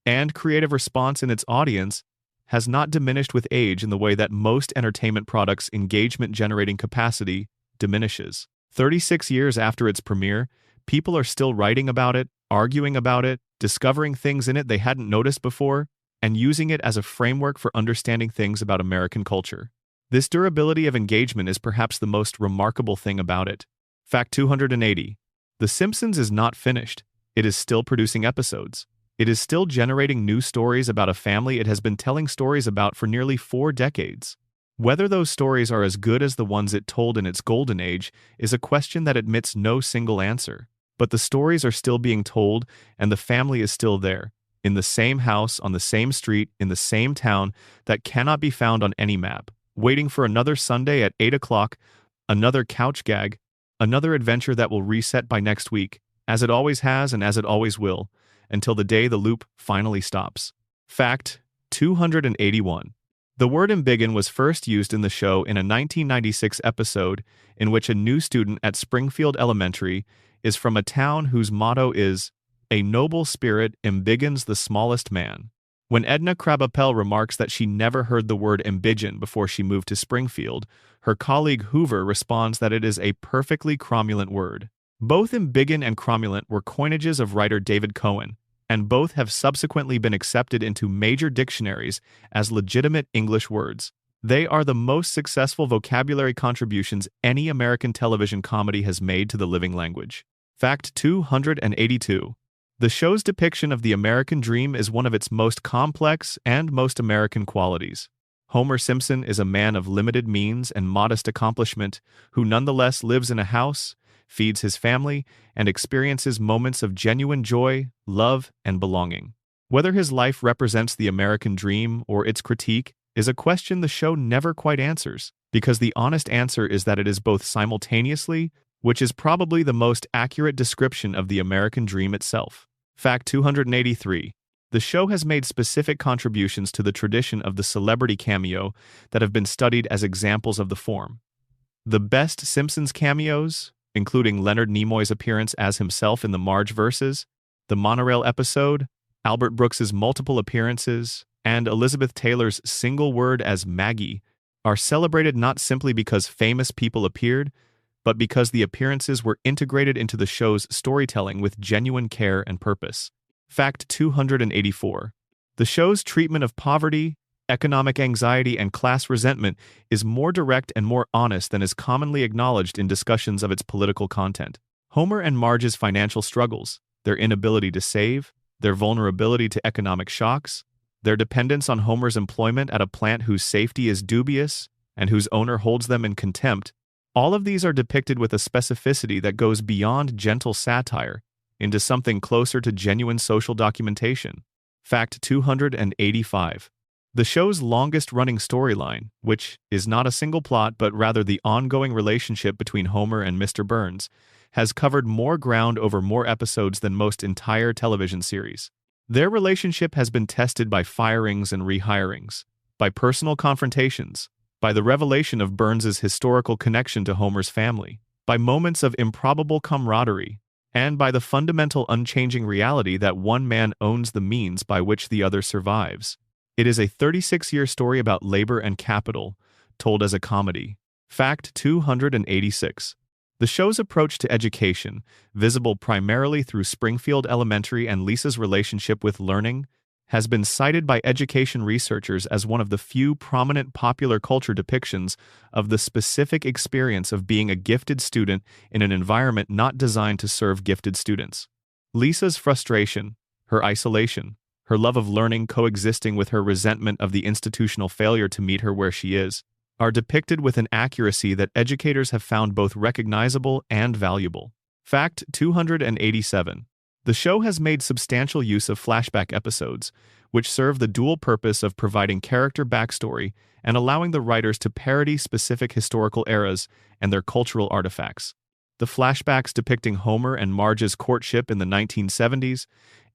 and creative response in its audience has not diminished with age in the way that most entertainment products' engagement-generating capacity diminishes. 36 years after its premiere, people are still writing about it, arguing about it, discovering things in it they hadn't noticed before, and using it as a framework for understanding things about American culture. This durability of engagement is perhaps the most remarkable thing about it. Fact 280. The Simpsons is not finished. It is still producing episodes. It is still generating new stories about a family it has been telling stories about for nearly 4 decades. Whether those stories are as good as the ones it told in its golden age is a question that admits no single answer. But the stories are still being told, and the family is still there, in the same house, on the same street, in the same town that cannot be found on any map, waiting for another Sunday at 8 o'clock, another couch gag, another adventure that will reset by next week, as it always has and as it always will, until the day the loop finally stops. Fact 281. The word embiggen was first used in the show in a 1996 episode in which a new student at Springfield Elementary is from a town whose motto is, "A noble spirit embiggens the smallest man." When Edna Krabappel remarks that she never heard the word embiggen before she moved to Springfield, her colleague Hoover responds that it is a perfectly cromulent word. Both embiggen and cromulent were coinages of writer David Cohen, and both have subsequently been accepted into major dictionaries as legitimate English words. They are the most successful vocabulary contributions any American television comedy has made to the living language. Fact 282. The show's depiction of the American dream is one of its most complex and most American qualities. Homer Simpson is a man of limited means and modest accomplishment who nonetheless lives in a house, feeds his family, and experiences moments of genuine joy, love, and belonging. Whether his life represents the American dream or its critique is a question the show never quite answers, because the honest answer is that it is both simultaneously, which is probably the most accurate description of the American dream itself. Fact 283. The show has made specific contributions to the tradition of the celebrity cameo that have been studied as examples of the form. The best Simpsons cameos, including Leonard Nimoy's appearance as himself in the Marge verses, the monorail episode, Albert Brooks's multiple appearances, and Elizabeth Taylor's single word as Maggie, are celebrated not simply because famous people appeared, but because the appearances were integrated into the show's storytelling with genuine care and purpose. Fact 284. The show's treatment of poverty, economic anxiety, and class resentment is more direct and more honest than is commonly acknowledged in discussions of its political content. Homer and Marge's financial struggles, their inability to save, their vulnerability to economic shocks, their dependence on Homer's employment at a plant whose safety is dubious and whose owner holds them in contempt, all of these are depicted with a specificity that goes beyond gentle satire into something closer to genuine social documentation. Fact 285. The show's longest-running storyline, which is not a single plot but rather the ongoing relationship between Homer and Mr. Burns, has covered more ground over more episodes than most entire television series. Their relationship has been tested by firings and rehirings, by personal confrontations, by the revelation of Burns's historical connection to Homer's family, by moments of improbable camaraderie, and by the fundamental unchanging reality that one man owns the means by which the other survives. It is a 36-year story about labor and capital, told as a comedy. Fact 286. The show's approach to education, visible primarily through Springfield Elementary and Lisa's relationship with learning, has been cited by education researchers as one of the few prominent popular culture depictions of the specific experience of being a gifted student in an environment not designed to serve gifted students. Lisa's frustration, her isolation, her love of learning coexisting with her resentment of the institutional failure to meet her where she is, are depicted with an accuracy that educators have found both recognizable and valuable. Fact 287. The show has made substantial use of flashback episodes, which serve the dual purpose of providing character backstory and allowing the writers to parody specific historical eras and their cultural artifacts. The flashbacks depicting Homer and Marge's courtship in the 1970s,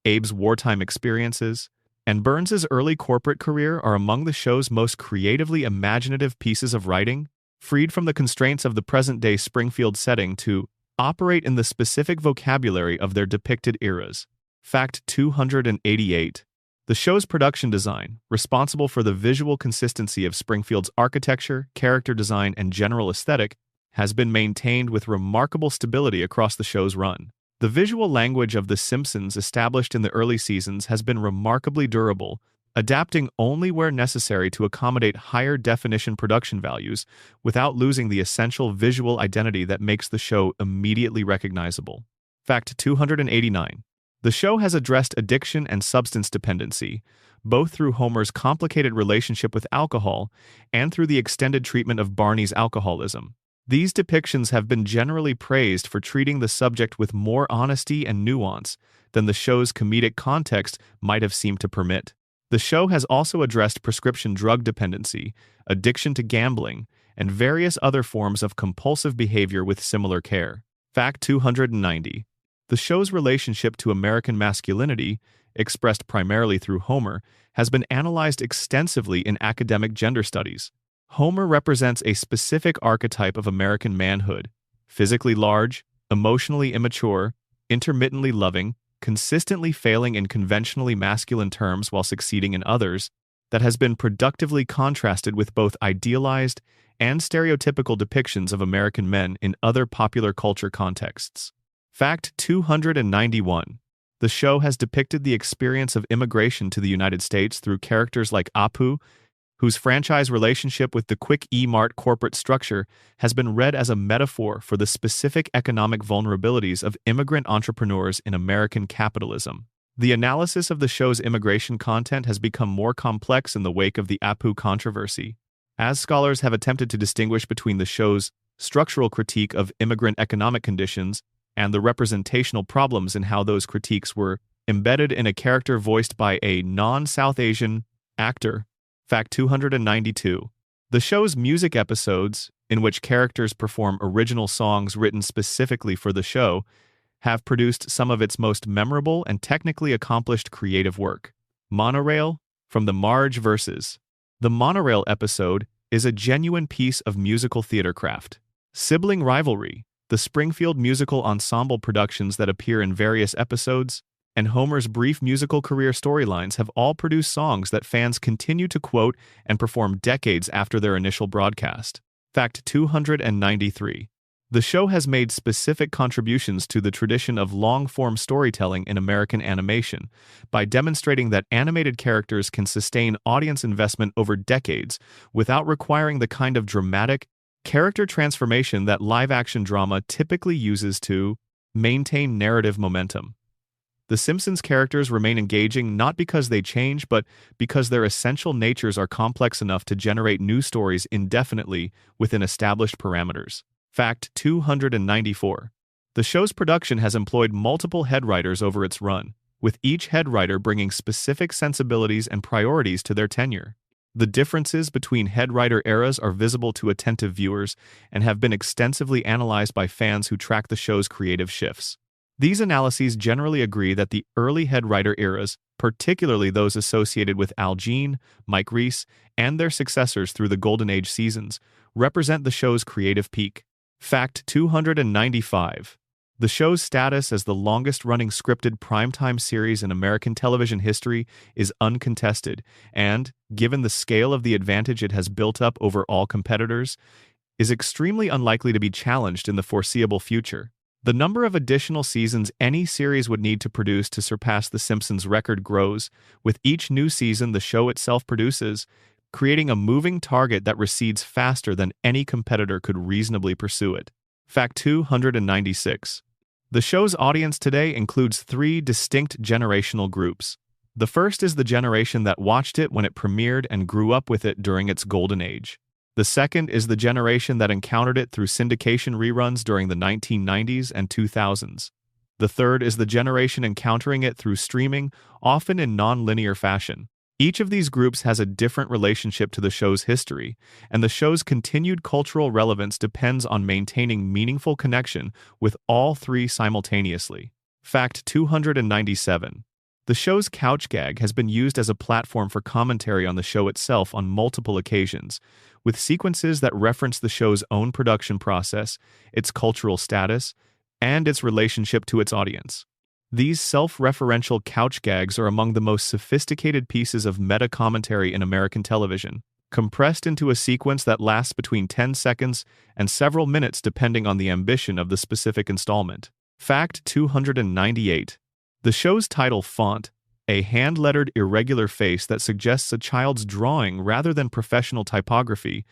Abe's wartime experiences, and Burns's early corporate career are among the show's most creatively imaginative pieces of writing, freed from the constraints of the present-day Springfield setting to operate in the specific vocabulary of their depicted eras. Fact 288. The show's production design, responsible for the visual consistency of Springfield's architecture, character design, and general aesthetic, has been maintained with remarkable stability across the show's run. The visual language of The Simpsons established in the early seasons has been remarkably durable, adapting only where necessary to accommodate higher definition production values without losing the essential visual identity that makes the show immediately recognizable. Fact 289. The show has addressed addiction and substance dependency, both through Homer's complicated relationship with alcohol and through the extended treatment of Barney's alcoholism. These depictions have been generally praised for treating the subject with more honesty and nuance than the show's comedic context might have seemed to permit. The show has also addressed prescription drug dependency, addiction to gambling, and various other forms of compulsive behavior with similar care. Fact 290. The show's relationship to American masculinity, expressed primarily through Homer, has been analyzed extensively in academic gender studies. Homer represents a specific archetype of American manhood: physically large, emotionally immature, intermittently loving, consistently failing in conventionally masculine terms while succeeding in others, that has been productively contrasted with both idealized and stereotypical depictions of American men in other popular culture contexts. Fact 291. The show has depicted the experience of immigration to the United States through characters like Apu, whose franchise relationship with the Quick E-Mart corporate structure has been read as a metaphor for the specific economic vulnerabilities of immigrant entrepreneurs in American capitalism. The analysis of the show's immigration content has become more complex in the wake of the Apu controversy, as scholars have attempted to distinguish between the show's structural critique of immigrant economic conditions and the representational problems in how those critiques were embedded in a character voiced by a non-South Asian actor. Fact 292. The show's music episodes, in which characters perform original songs written specifically for the show, have produced some of its most memorable and technically accomplished creative work. Monorail, from the Marge Verses. The Monorail episode is a genuine piece of musical theater craft. Sibling Rivalry, the Springfield musical ensemble productions that appear in various episodes, and Homer's brief musical career storylines have all produced songs that fans continue to quote and perform decades after their initial broadcast. Fact 293. The show has made specific contributions to the tradition of long-form storytelling in American animation by demonstrating that animated characters can sustain audience investment over decades without requiring the kind of dramatic character transformation that live-action drama typically uses to maintain narrative momentum. The Simpsons characters remain engaging not because they change, but because their essential natures are complex enough to generate new stories indefinitely within established parameters. Fact 294. The show's production has employed multiple head writers over its run, with each head writer bringing specific sensibilities and priorities to their tenure. The differences between head writer eras are visible to attentive viewers and have been extensively analyzed by fans who track the show's creative shifts. These analyses generally agree that the early head writer eras, particularly those associated with Al Jean, Mike Reiss, and their successors through the Golden Age seasons, represent the show's creative peak. Fact 295. The show's status as the longest-running scripted primetime series in American television history is uncontested and, given the scale of the advantage it has built up over all competitors, is extremely unlikely to be challenged in the foreseeable future. The number of additional seasons any series would need to produce to surpass The Simpsons' record grows. With each new season the show itself produces, creating a moving target that recedes faster than any competitor could reasonably pursue it. Fact 296. The show's audience today includes three distinct generational groups. The first is the generation that watched it when it premiered and grew up with it during its golden age. The second is the generation that encountered it through syndication reruns during the 1990s and 2000s. The third is the generation encountering it through streaming, often in non-linear fashion. Each of these groups has a different relationship to the show's history, and the show's continued cultural relevance depends on maintaining meaningful connection with all three simultaneously. Fact 297. The show's couch gag has been used as a platform for commentary on the show itself on multiple occasions, with sequences that reference the show's own production process, its cultural status, and its relationship to its audience. These self-referential couch gags are among the most sophisticated pieces of meta-commentary in American television, compressed into a sequence that lasts between 10 seconds and several minutes depending on the ambition of the specific installment. Fact 298. The show's title font, a hand-lettered irregular face that suggests a child's drawing rather than professional typography,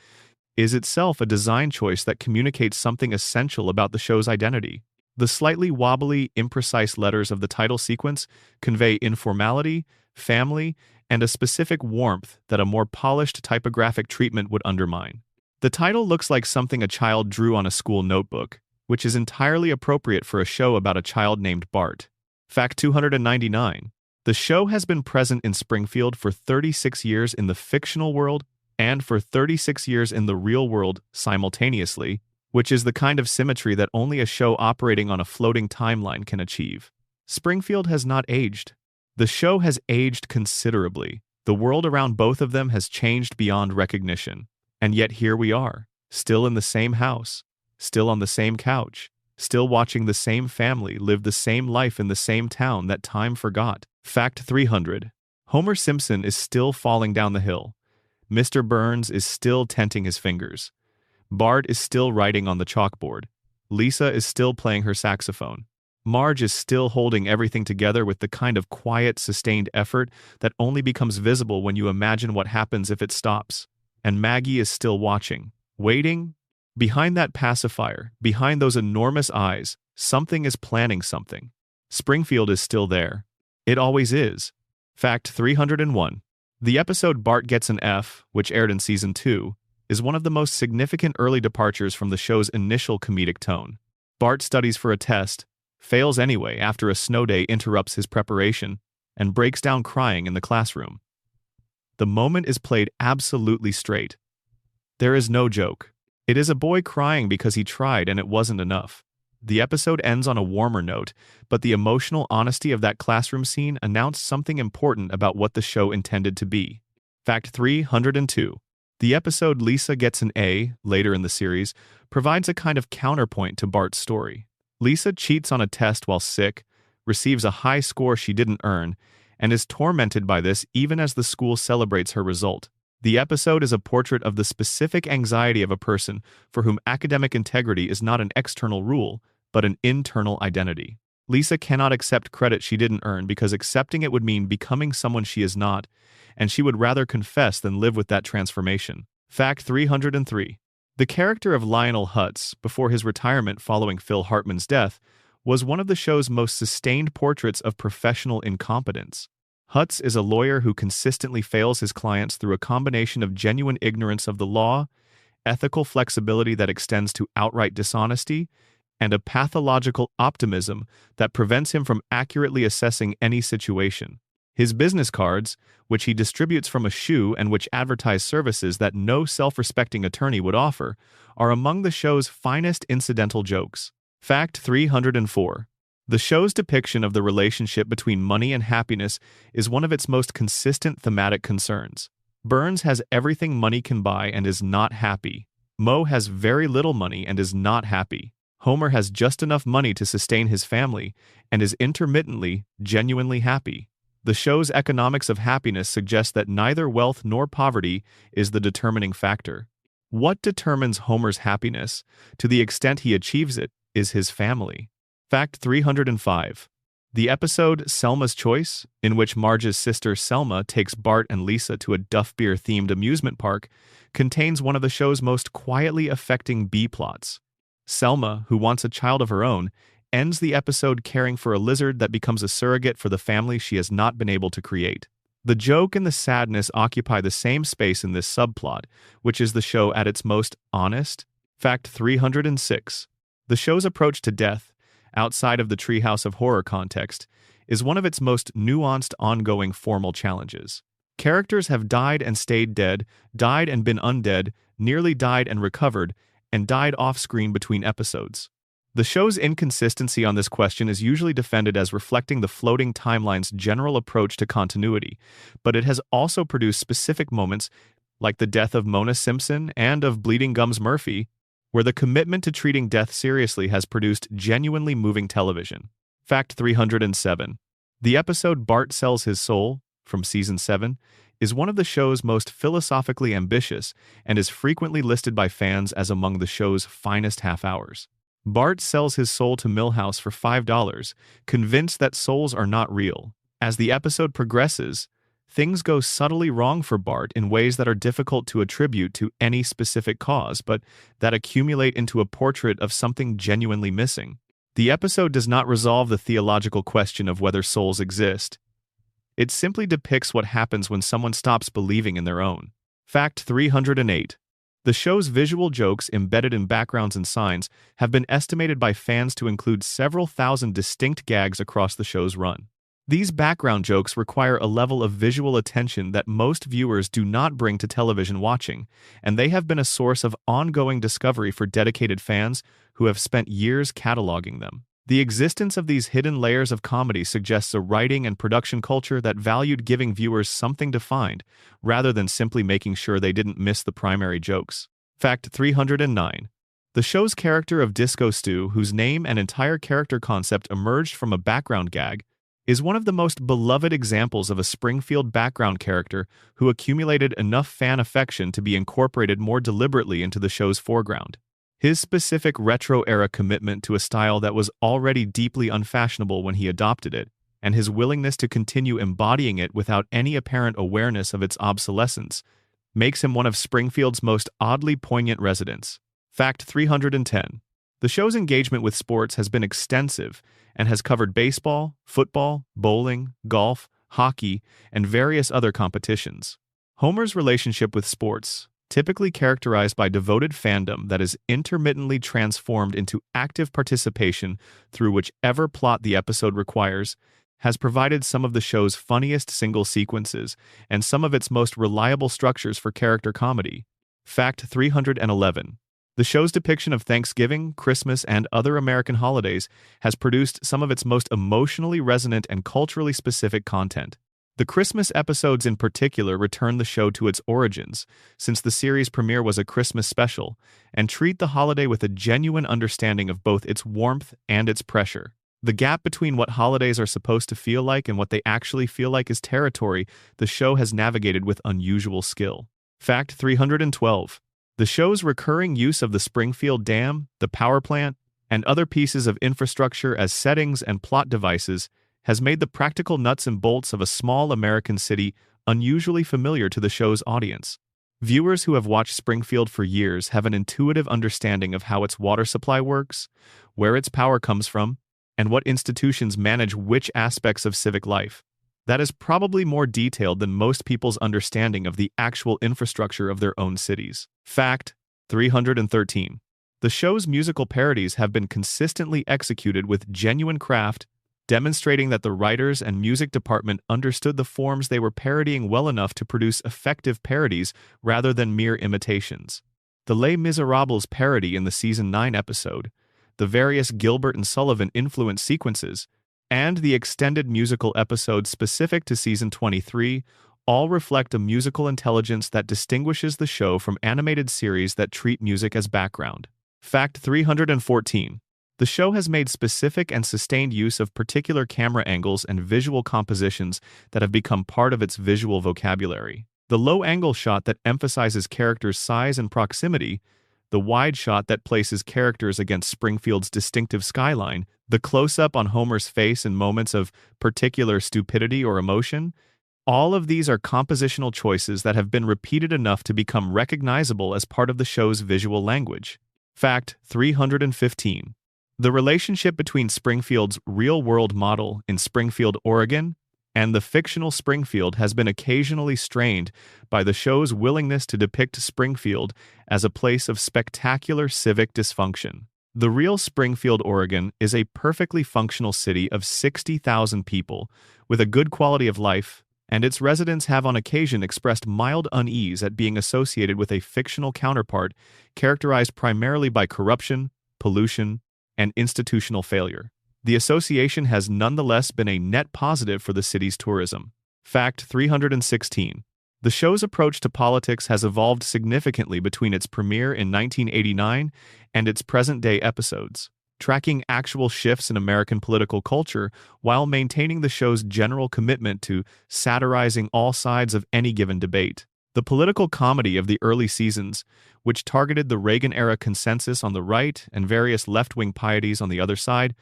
is itself a design choice that communicates something essential about the show's identity. The slightly wobbly, imprecise letters of the title sequence convey informality, family, and a specific warmth that a more polished typographic treatment would undermine. The title looks like something a child drew on a school notebook, which is entirely appropriate for a show about a child named Bart. Fact 299. The show has been present in Springfield for 36 years in the fictional world and for 36 years in the real world simultaneously, which is the kind of symmetry that only a show operating on a floating timeline can achieve. Springfield has not aged. The show has aged considerably. The world around both of them has changed beyond recognition. And yet here we are, still in the same house, still on the same couch, still watching the same family live the same life in the same town that time forgot. Fact 300. Homer Simpson is still falling down the hill. Mr. Burns is still tenting his fingers. Bart is still writing on the chalkboard. Lisa is still playing her saxophone. Marge is still holding everything together with the kind of quiet, sustained effort that only becomes visible when you imagine what happens if it stops. And Maggie is still watching, waiting. Behind that pacifier, behind those enormous eyes, something is planning something. Springfield is still there. It always is. Fact 301. The episode Bart Gets an F, which aired in Season 2, is one of the most significant early departures from the show's initial comedic tone. Bart studies for a test, fails anyway after a snow day interrupts his preparation, and breaks down crying in the classroom. The moment is played absolutely straight. There is no joke. It is a boy crying because he tried and it wasn't enough. The episode ends on a warmer note, but the emotional honesty of that classroom scene announced something important about what the show intended to be. Fact 302. The episode Lisa Gets an A, later in the series, provides a kind of counterpoint to Bart's story. Lisa cheats on a test while sick, receives a high score she didn't earn, and is tormented by this even as the school celebrates her result. The episode is a portrait of the specific anxiety of a person for whom academic integrity is not an external rule, but an internal identity. Lisa cannot accept credit she didn't earn because accepting it would mean becoming someone she is not, and she would rather confess than live with that transformation. Fact 303. The character of Lionel Hutz, before his retirement following Phil Hartman's death, was one of the show's most sustained portraits of professional incompetence. Hutz is a lawyer who consistently fails his clients through a combination of genuine ignorance of the law, ethical flexibility that extends to outright dishonesty, and a pathological optimism that prevents him from accurately assessing any situation. His business cards, which he distributes from a shoe and which advertise services that no self-respecting attorney would offer, are among the show's finest incidental jokes. Fact 304. The show's depiction of the relationship between money and happiness is one of its most consistent thematic concerns. Burns has everything money can buy and is not happy. Moe has very little money and is not happy. Homer has just enough money to sustain his family and is intermittently, genuinely happy. The show's economics of happiness suggests that neither wealth nor poverty is the determining factor. What determines Homer's happiness, to the extent he achieves it, is his family. Fact 305. The episode Selma's Choice, in which Marge's sister Selma takes Bart and Lisa to a Duff Beer-themed amusement park, contains one of the show's most quietly affecting B-plots. Selma, who wants a child of her own, ends the episode caring for a lizard that becomes a surrogate for the family she has not been able to create. The joke and the sadness occupy the same space in this subplot, which is the show at its most honest. Fact 306. The show's approach to death, outside of the Treehouse of Horror context, is one of its most nuanced ongoing formal challenges. Characters have died and stayed dead, died and been undead, nearly died and recovered, and died off-screen between episodes. The show's inconsistency on this question is usually defended as reflecting the floating timeline's general approach to continuity, but it has also produced specific moments, like the death of Mona Simpson and of Bleeding Gums Murphy, where the commitment to treating death seriously has produced genuinely moving television. Fact 307. The episode Bart Sells His Soul, from Season 7, is one of the show's most philosophically ambitious and is frequently listed by fans as among the show's finest half-hours. Bart sells his soul to Milhouse for $5, convinced that souls are not real. As the episode progresses, things go subtly wrong for Bart in ways that are difficult to attribute to any specific cause, but that accumulate into a portrait of something genuinely missing. The episode does not resolve the theological question of whether souls exist. It simply depicts what happens when someone stops believing in their own. Fact 308. The show's visual jokes embedded in backgrounds and signs have been estimated by fans to include several thousand distinct gags across the show's run. These background jokes require a level of visual attention that most viewers do not bring to television watching, and they have been a source of ongoing discovery for dedicated fans who have spent years cataloging them. The existence of these hidden layers of comedy suggests a writing and production culture that valued giving viewers something to find, rather than simply making sure they didn't miss the primary jokes. Fact 309. The show's character of Disco Stew, whose name and entire character concept emerged from a background gag, is one of the most beloved examples of a Springfield background character who accumulated enough fan affection to be incorporated more deliberately into the show's foreground. His specific retro-era commitment to a style that was already deeply unfashionable when he adopted it, and his willingness to continue embodying it without any apparent awareness of its obsolescence, makes him one of Springfield's most oddly poignant residents. Fact 310. The show's engagement with sports has been extensive and has covered baseball, football, bowling, golf, hockey, and various other competitions. Homer's relationship with sports, typically characterized by devoted fandom that is intermittently transformed into active participation through whichever plot the episode requires, has provided some of the show's funniest single sequences and some of its most reliable structures for character comedy. Fact 311. The show's depiction of Thanksgiving, Christmas, and other American holidays has produced some of its most emotionally resonant and culturally specific content. The Christmas episodes in particular return the show to its origins, since the series premiere was a Christmas special, and treat the holiday with a genuine understanding of both its warmth and its pressure. The gap between what holidays are supposed to feel like and what they actually feel like is territory the show has navigated with unusual skill. Fact 312. The show's recurring use of the Springfield Dam, the power plant, and other pieces of infrastructure as settings and plot devices has made the practical nuts and bolts of a small American city unusually familiar to the show's audience. Viewers who have watched Springfield for years have an intuitive understanding of how its water supply works, where its power comes from, and what institutions manage which aspects of civic life. That is probably more detailed than most people's understanding of the actual infrastructure of their own cities. Fact 313. The show's musical parodies have been consistently executed with genuine craft, demonstrating that the writers and music department understood the forms they were parodying well enough to produce effective parodies rather than mere imitations. The Les Miserables parody in the Season 9 episode, the various Gilbert and Sullivan influence sequences, and the extended musical episodes specific to Season 23 all reflect a musical intelligence that distinguishes the show from animated series that treat music as background. Fact 314. The show has made specific and sustained use of particular camera angles and visual compositions that have become part of its visual vocabulary. The low-angle shot that emphasizes characters' size and proximity, the wide shot that places characters against Springfield's distinctive skyline, the close-up on Homer's face in moments of particular stupidity or emotion, all of these are compositional choices that have been repeated enough to become recognizable as part of the show's visual language. Fact 315. The relationship between Springfield's real-world model in Springfield, Oregon, and the fictional Springfield has been occasionally strained by the show's willingness to depict Springfield as a place of spectacular civic dysfunction. The real Springfield, Oregon, is a perfectly functional city of 60,000 people with a good quality of life, and its residents have on occasion expressed mild unease at being associated with a fictional counterpart characterized primarily by corruption, pollution, and institutional failure. The association has nonetheless been a net positive for the city's tourism. Fact 316. The show's approach to politics has evolved significantly between its premiere in 1989 and its present-day episodes, tracking actual shifts in American political culture while maintaining the show's general commitment to satirizing all sides of any given debate. The political comedy of the early seasons, which targeted the Reagan-era consensus on the right and various left-wing pieties on the other side,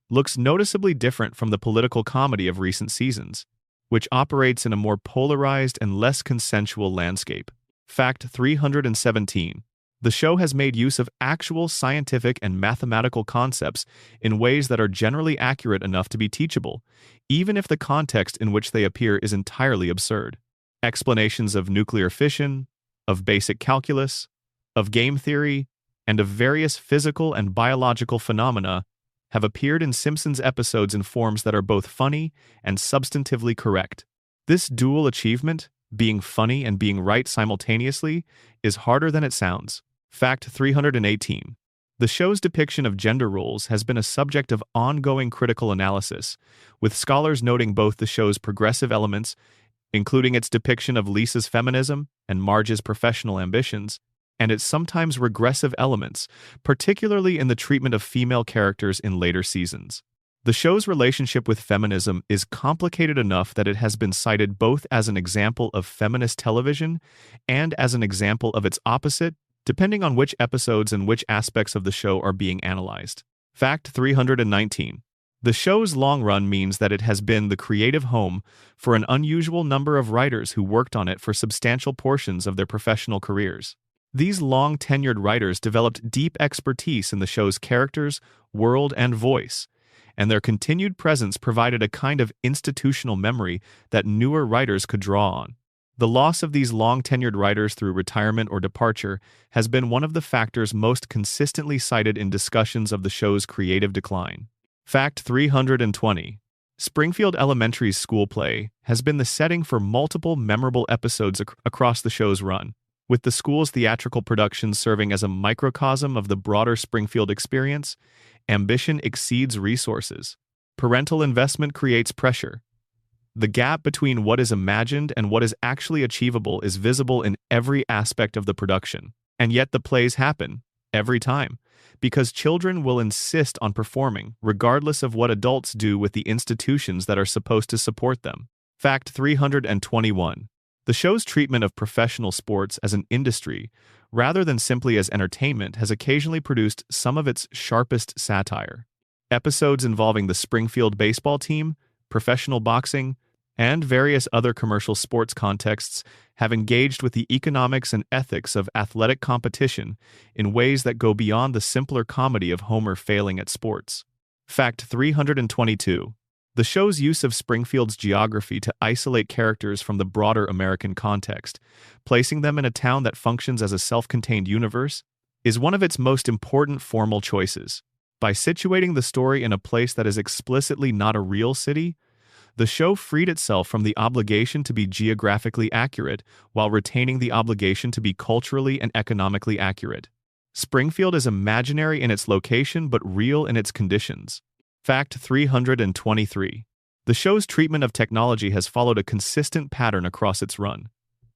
looks noticeably different from the political comedy of recent seasons, which operates in a more polarized and less consensual landscape. Fact 317. The show has made use of actual scientific and mathematical concepts in ways that are generally accurate enough to be teachable, even if the context in which they appear is entirely absurd. Explanations of nuclear fission, of basic calculus, of game theory, and of various physical and biological phenomena have appeared in Simpsons episodes in forms that are both funny and substantively correct. This dual achievement, being funny and being right simultaneously, is harder than it sounds. Fact 318. The show's depiction of gender roles has been a subject of ongoing critical analysis, with scholars noting both the show's progressive elements, including its depiction of Lisa's feminism and Marge's professional ambitions, and its sometimes regressive elements, particularly in the treatment of female characters in later seasons. The show's relationship with feminism is complicated enough that it has been cited both as an example of feminist television and as an example of its opposite, depending on which episodes and which aspects of the show are being analyzed. Fact 319. The show's long run means that it has been the creative home for an unusual number of writers who worked on it for substantial portions of their professional careers. These long-tenured writers developed deep expertise in the show's characters, world, and voice, and their continued presence provided a kind of institutional memory that newer writers could draw on. The loss of these long-tenured writers through retirement or departure has been one of the factors most consistently cited in discussions of the show's creative decline. Fact 320. Springfield Elementary's school play has been the setting for multiple memorable episodes across the show's run, with the school's theatrical productions serving as a microcosm of the broader Springfield experience. Ambition exceeds resources. Parental investment creates pressure. The gap between what is imagined and what is actually achievable is visible in every aspect of the production. And yet the plays happen, every time, because children will insist on performing, regardless of what adults do with the institutions that are supposed to support them. Fact 321. The show's treatment of professional sports as an industry, rather than simply as entertainment, has occasionally produced some of its sharpest satire. Episodes involving the Springfield baseball team, professional boxing, and various other commercial sports contexts have engaged with the economics and ethics of athletic competition in ways that go beyond the simpler comedy of Homer failing at sports. Fact 322. The show's use of Springfield's geography to isolate characters from the broader American context, placing them in a town that functions as a self-contained universe, is one of its most important formal choices. By situating the story in a place that is explicitly not a real city, the show freed itself from the obligation to be geographically accurate while retaining the obligation to be culturally and economically accurate. Springfield is imaginary in its location but real in its conditions. Fact 323. The show's treatment of technology has followed a consistent pattern across its run.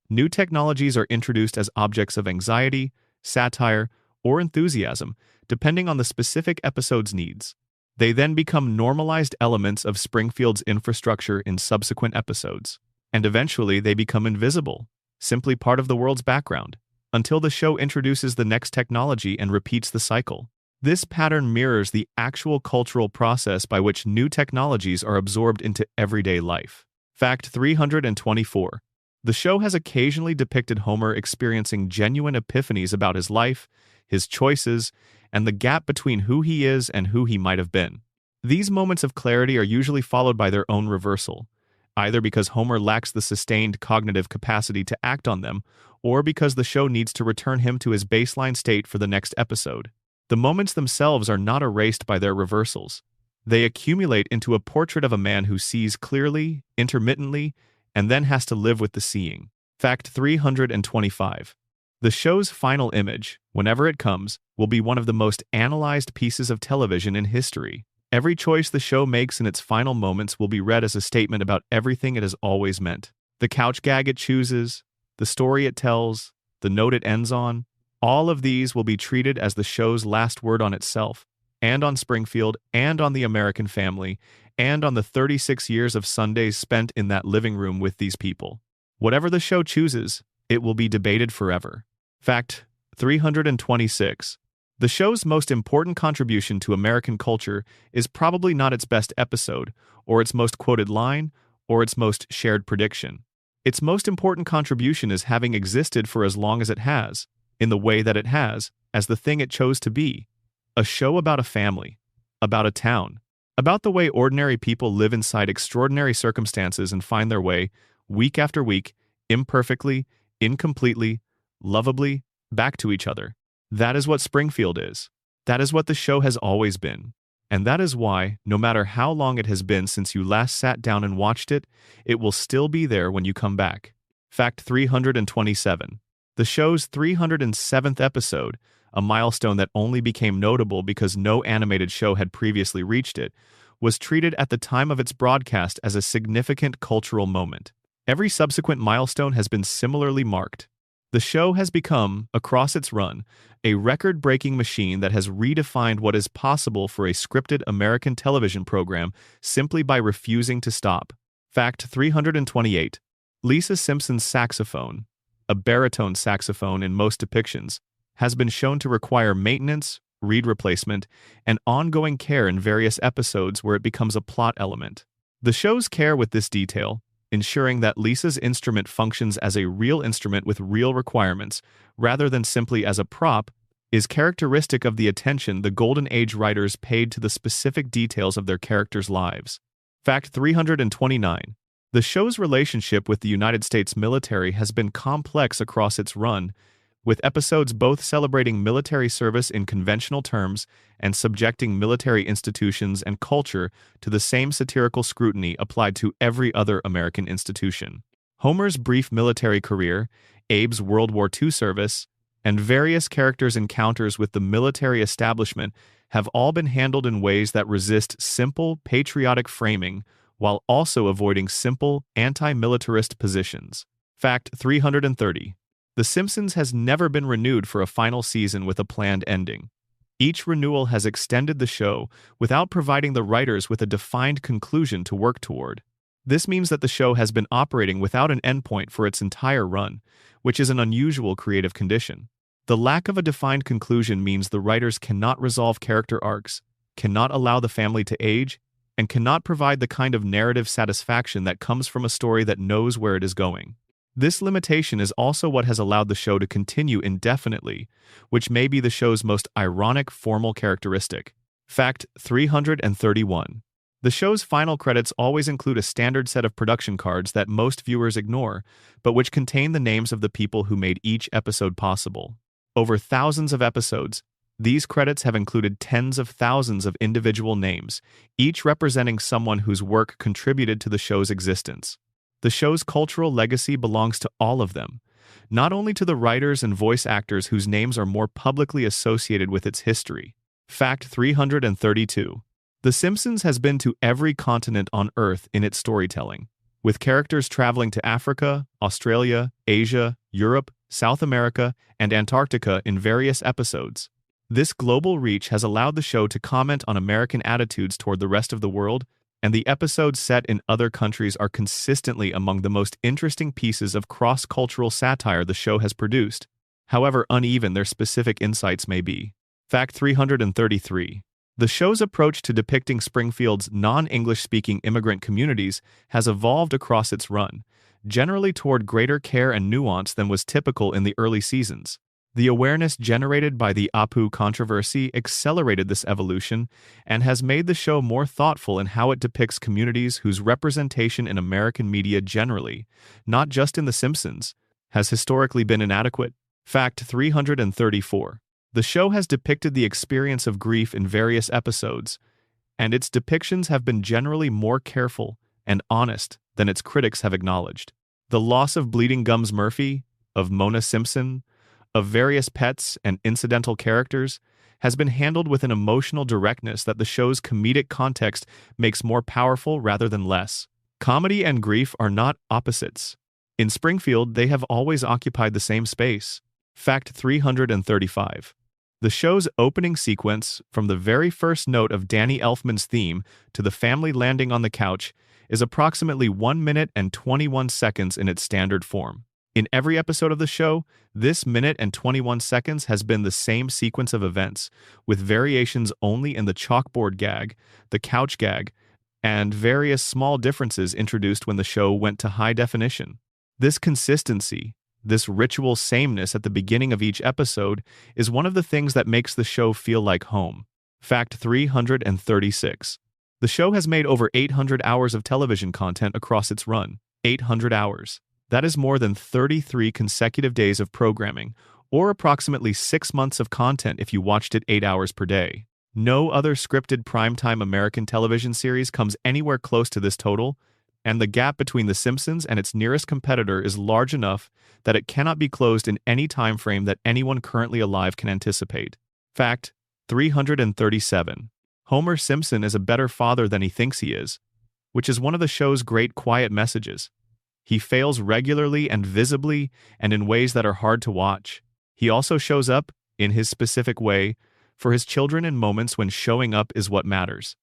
New technologies are introduced as objects of anxiety, satire, or enthusiasm, depending on the specific episode's needs. They then become normalized elements of Springfield's infrastructure in subsequent episodes, and eventually they become invisible, simply part of the world's background, until the show introduces the next technology and repeats the cycle. This pattern mirrors the actual cultural process by which new technologies are absorbed into everyday life. Fact 324. The show has occasionally depicted Homer experiencing genuine epiphanies about his life, his choices, and the gap between who he is and who he might have been. These moments of clarity are usually followed by their own reversal, either because Homer lacks the sustained cognitive capacity to act on them, or because the show needs to return him to his baseline state for the next episode. The moments themselves are not erased by their reversals. They accumulate into a portrait of a man who sees clearly, intermittently, and then has to live with the seeing. Fact 325. The show's final image, whenever it comes, will be one of the most analyzed pieces of television in history. Every choice the show makes in its final moments will be read as a statement about everything it has always meant. The couch gag it chooses, the story it tells, the note it ends on, all of these will be treated as the show's last word on itself, and on Springfield, and on the American family, and on the 36 years of Sundays spent in that living room with these people. Whatever the show chooses, it will be debated forever. Fact 326. The show's most important contribution to American culture is probably not its best episode, or its most quoted line, or its most shared prediction. Its most important contribution is having existed for as long as it has, in the way that it has, as the thing it chose to be. A show about a family, about a town, about the way ordinary people live inside extraordinary circumstances and find their way, week after week, imperfectly, incompletely, lovably, back to each other. That is what Springfield is. That is what the show has always been. And that is why, no matter how long it has been since you last sat down and watched it, it will still be there when you come back. Fact 327. The show's 307th episode, a milestone that only became notable because no animated show had previously reached it, was treated at the time of its broadcast as a significant cultural moment. Every subsequent milestone has been similarly marked. The show has become, across its run, a record-breaking machine that has redefined what is possible for a scripted American television program simply by refusing to stop. Fact 328. Lisa Simpson's saxophone, a baritone saxophone in most depictions, has been shown to require maintenance, reed replacement, and ongoing care in various episodes where it becomes a plot element. The show's care with this detail, ensuring that Lisa's instrument functions as a real instrument with real requirements, rather than simply as a prop, is characteristic of the attention the Golden Age writers paid to the specific details of their characters' lives. Fact 329. The show's relationship with the United States military has been complex across its run, with episodes both celebrating military service in conventional terms and subjecting military institutions and culture to the same satirical scrutiny applied to every other American institution. Homer's brief military career, Abe's World War II service, and various characters' encounters with the military establishment have all been handled in ways that resist simple, patriotic framing while also avoiding simple, anti-militarist positions. Fact 330. The Simpsons has never been renewed for a final season with a planned ending. Each renewal has extended the show without providing the writers with a defined conclusion to work toward. This means that the show has been operating without an endpoint for its entire run, which is an unusual creative condition. The lack of a defined conclusion means the writers cannot resolve character arcs, cannot allow the family to age, and cannot provide the kind of narrative satisfaction that comes from a story that knows where it is going. This limitation is also what has allowed the show to continue indefinitely, which may be the show's most ironic formal characteristic. Fact 331. The show's final credits always include a standard set of production cards that most viewers ignore, but which contain the names of the people who made each episode possible. Over thousands of episodes, these credits have included tens of thousands of individual names, each representing someone whose work contributed to the show's existence. The show's cultural legacy belongs to all of them, not only to the writers and voice actors whose names are more publicly associated with its history. Fact 332. The Simpsons has been to every continent on Earth in its storytelling, with characters traveling to Africa, Australia, Asia, Europe, South America, and Antarctica in various episodes. This global reach has allowed the show to comment on American attitudes toward the rest of the world, and the episodes set in other countries are consistently among the most interesting pieces of cross-cultural satire the show has produced, however uneven their specific insights may be. Fact 333. The show's approach to depicting Springfield's non-English-speaking immigrant communities has evolved across its run, generally toward greater care and nuance than was typical in the early seasons. The awareness generated by the Apu controversy accelerated this evolution and has made the show more thoughtful in how it depicts communities whose representation in American media generally, not just in The Simpsons, has historically been inadequate. Fact 334. The show has depicted the experience of grief in various episodes, and its depictions have been generally more careful and honest than its critics have acknowledged. The loss of Bleeding Gums Murphy, of Mona Simpson, of various pets and incidental characters, has been handled with an emotional directness that the show's comedic context makes more powerful rather than less. Comedy and grief are not opposites. In Springfield, they have always occupied the same space. Fact 335. The show's opening sequence, from the very first note of Danny Elfman's theme to the family landing on the couch, is approximately 1 minute and 21 seconds in its standard form. In every episode of the show, this minute and 21 seconds has been the same sequence of events, with variations only in the chalkboard gag, the couch gag, and various small differences introduced when the show went to high definition. This consistency, this ritual sameness at the beginning of each episode, is one of the things that makes the show feel like home. Fact 336. The show has made over 800 hours of television content across its run. 800 hours. That is more than 33 consecutive days of programming, or approximately 6 months of content if you watched it 8 hours per day. No other scripted primetime American television series comes anywhere close to this total, and the gap between The Simpsons and its nearest competitor is large enough that it cannot be closed in any time frame that anyone currently alive can anticipate. Fact 337. Homer Simpson is a better father than he thinks he is, which is one of the show's great quiet messages. He fails regularly and visibly and in ways that are hard to watch. He also shows up, in his specific way, for his children in moments when showing up is what matters.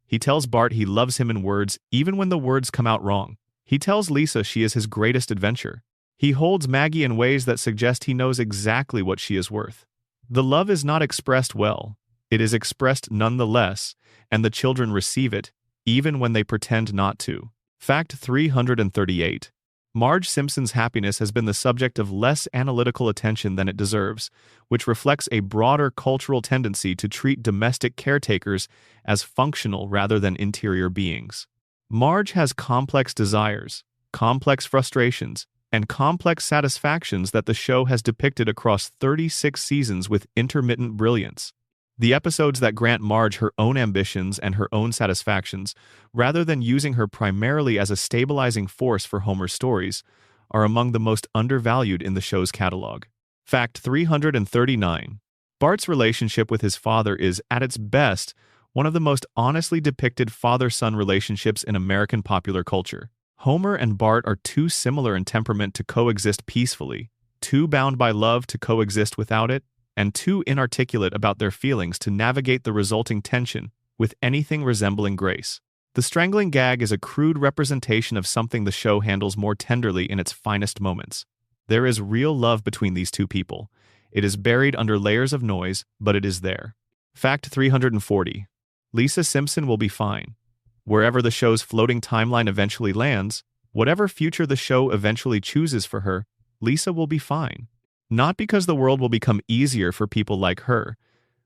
He tells Bart he loves him in words even when the words come out wrong. He tells Lisa she is his greatest adventure. He holds Maggie in ways that suggest he knows exactly what she is worth. The love is not expressed well. It is expressed nonetheless, and the children receive it, even when they pretend not to. Fact 338. Marge Simpson's happiness has been the subject of less analytical attention than it deserves, which reflects a broader cultural tendency to treat domestic caretakers as functional rather than interior beings. Marge has complex desires, complex frustrations, and complex satisfactions that the show has depicted across 36 seasons with intermittent brilliance. The episodes that grant Marge her own ambitions and her own satisfactions, rather than using her primarily as a stabilizing force for Homer's stories, are among the most undervalued in the show's catalog. Fact 339. Bart's relationship with his father is, at its best, one of the most honestly depicted father-son relationships in American popular culture. Homer and Bart are too similar in temperament to coexist peacefully, too bound by love to coexist without it, and too inarticulate about their feelings to navigate the resulting tension with anything resembling grace. The strangling gag is a crude representation of something the show handles more tenderly in its finest moments. There is real love between these two people. It is buried under layers of noise, but it is there. Fact 340. Lisa Simpson will be fine. Wherever the show's floating timeline eventually lands, whatever future the show eventually chooses for her, Lisa will be fine. Not because the world will become easier for people like her,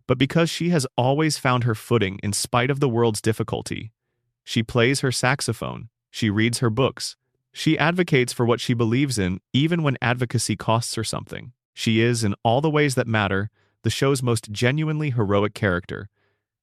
but because she has always found her footing in spite of the world's difficulty. She plays her saxophone, she reads her books, she advocates for what she believes in even when advocacy costs her something. She is, in all the ways that matter, the show's most genuinely heroic character,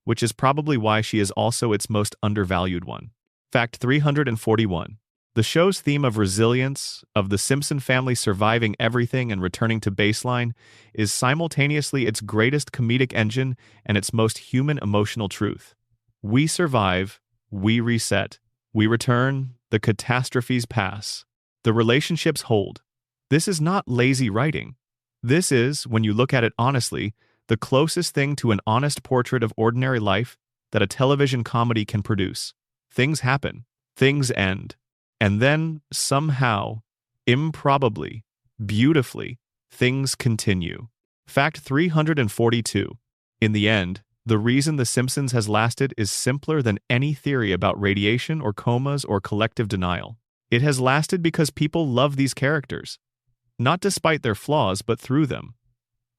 which is probably why she is also its most undervalued one. Fact 341. The show's theme of resilience, of the Simpson family surviving everything and returning to baseline, is simultaneously its greatest comedic engine and its most human emotional truth. We survive, we reset, we return, the catastrophes pass. The relationships hold. This is not lazy writing. This is, when you look at it honestly, the closest thing to an honest portrait of ordinary life that a television comedy can produce. Things happen. Things end. And then, somehow, improbably, beautifully, things continue. Fact 342. In the end, the reason The Simpsons has lasted is simpler than any theory about radiation or comas or collective denial. It has lasted because people love these characters. Not despite their flaws, but through them.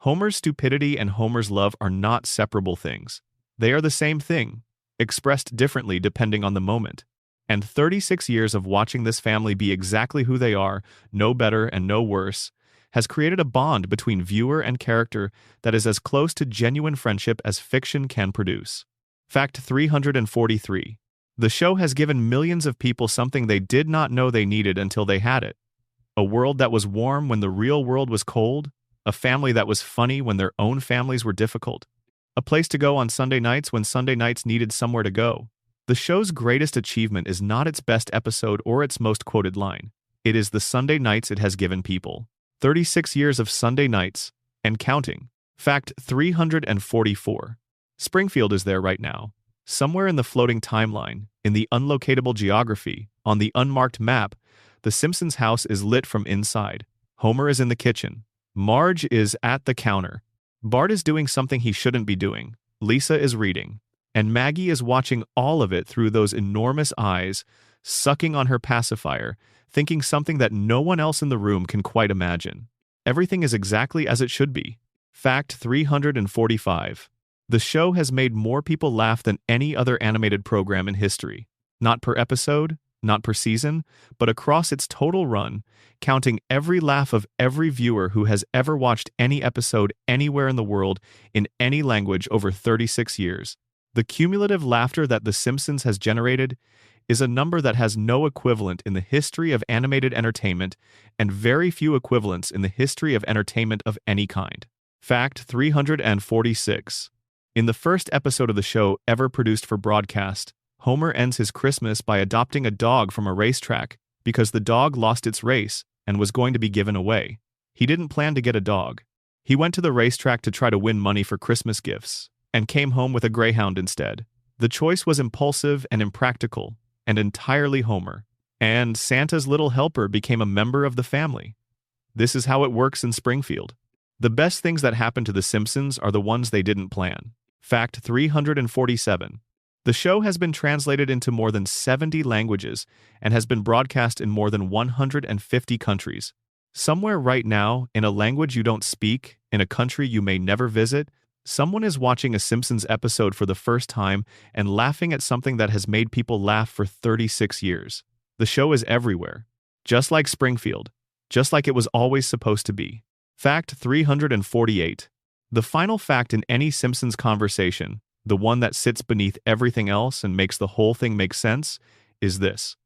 Homer's stupidity and Homer's love are not separable things. They are the same thing, expressed differently depending on the moment. And 36 years of watching this family be exactly who they are, no better and no worse, has created a bond between viewer and character that is as close to genuine friendship as fiction can produce. Fact 343. The show has given millions of people something they did not know they needed until they had it. A world that was warm when the real world was cold, a family that was funny when their own families were difficult, a place to go on Sunday nights when Sunday nights needed somewhere to go. The show's greatest achievement is not its best episode or its most quoted line. It is the Sunday nights it has given people. 36 years of Sunday nights, and counting. Fact 344. Springfield is there right now. Somewhere in the floating timeline, in the unlocatable geography, on the unmarked map, the Simpsons house is lit from inside. Homer is in the kitchen. Marge is at the counter. Bart is doing something he shouldn't be doing. Lisa is reading. And Maggie is watching all of it through those enormous eyes, sucking on her pacifier, thinking something that no one else in the room can quite imagine. Everything is exactly as it should be. Fact 345. The show has made more people laugh than any other animated program in history. Not per episode, not per season, but across its total run, counting every laugh of every viewer who has ever watched any episode anywhere in the world in any language over 36 years. The cumulative laughter that The Simpsons has generated is a number that has no equivalent in the history of animated entertainment and very few equivalents in the history of entertainment of any kind. Fact 346. In the first episode of the show ever produced for broadcast, Homer ends his Christmas by adopting a dog from a racetrack because the dog lost its race and was going to be given away. He didn't plan to get a dog. He went to the racetrack to try to win money for Christmas gifts, and came home with a greyhound instead. The choice was impulsive and impractical, and entirely Homer. And Santa's little helper became a member of the family. This is how it works in Springfield. The best things that happened to The Simpsons are the ones they didn't plan. Fact 347. The show has been translated into more than 70 languages and has been broadcast in more than 150 countries. Somewhere right now, in a language you don't speak, in a country you may never visit, someone is watching a Simpsons episode for the first time and laughing at something that has made people laugh for 36 years. The show is everywhere. Just like Springfield. Just like it was always supposed to be. Fact 348. The final fact in any Simpsons conversation, the one that sits beneath everything else and makes the whole thing make sense, is this.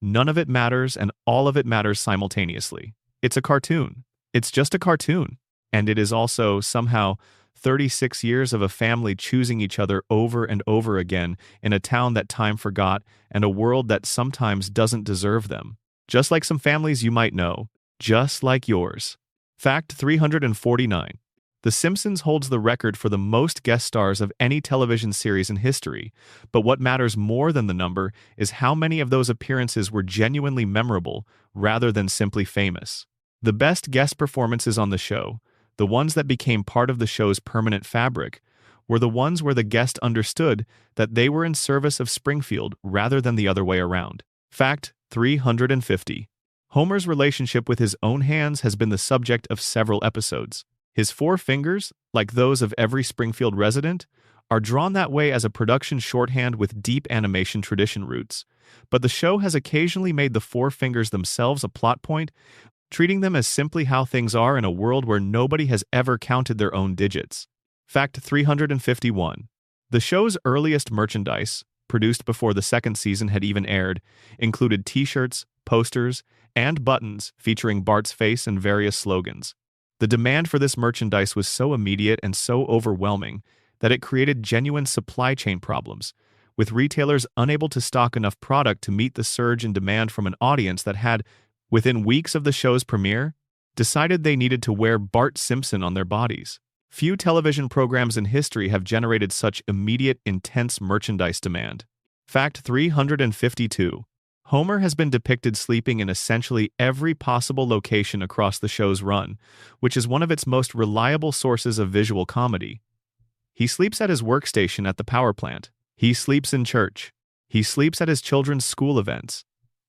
None of it matters and all of it matters simultaneously. It's a cartoon. It's just a cartoon. And it is also, somehow, 36 years of a family choosing each other over and over again in a town that time forgot and a world that sometimes doesn't deserve them. Just like some families you might know. Just like yours. Fact 349. The Simpsons holds the record for the most guest stars of any television series in history, but what matters more than the number is how many of those appearances were genuinely memorable rather than simply famous. The best guest performances on the show, the ones that became part of the show's permanent fabric, were the ones where the guest understood that they were in service of Springfield rather than the other way around. Fact 350. Homer's relationship with his own hands has been the subject of several episodes. His four fingers, like those of every Springfield resident, are drawn that way as a production shorthand with deep animation tradition roots. But the show has occasionally made the four fingers themselves a plot point, treating them as simply how things are in a world where nobody has ever counted their own digits. Fact 351. The show's earliest merchandise, produced before the second season had even aired, included t-shirts, posters, and buttons featuring Bart's face and various slogans. The demand for this merchandise was so immediate and so overwhelming that it created genuine supply chain problems, with retailers unable to stock enough product to meet the surge in demand from an audience that had, within weeks of the show's premiere, decided they needed to wear Bart Simpson on their bodies. Few television programs in history have generated such immediate, intense merchandise demand. Fact 352. Homer has been depicted sleeping in essentially every possible location across the show's run, which is one of its most reliable sources of visual comedy. He sleeps at his workstation at the power plant. He sleeps in church. He sleeps at his children's school events.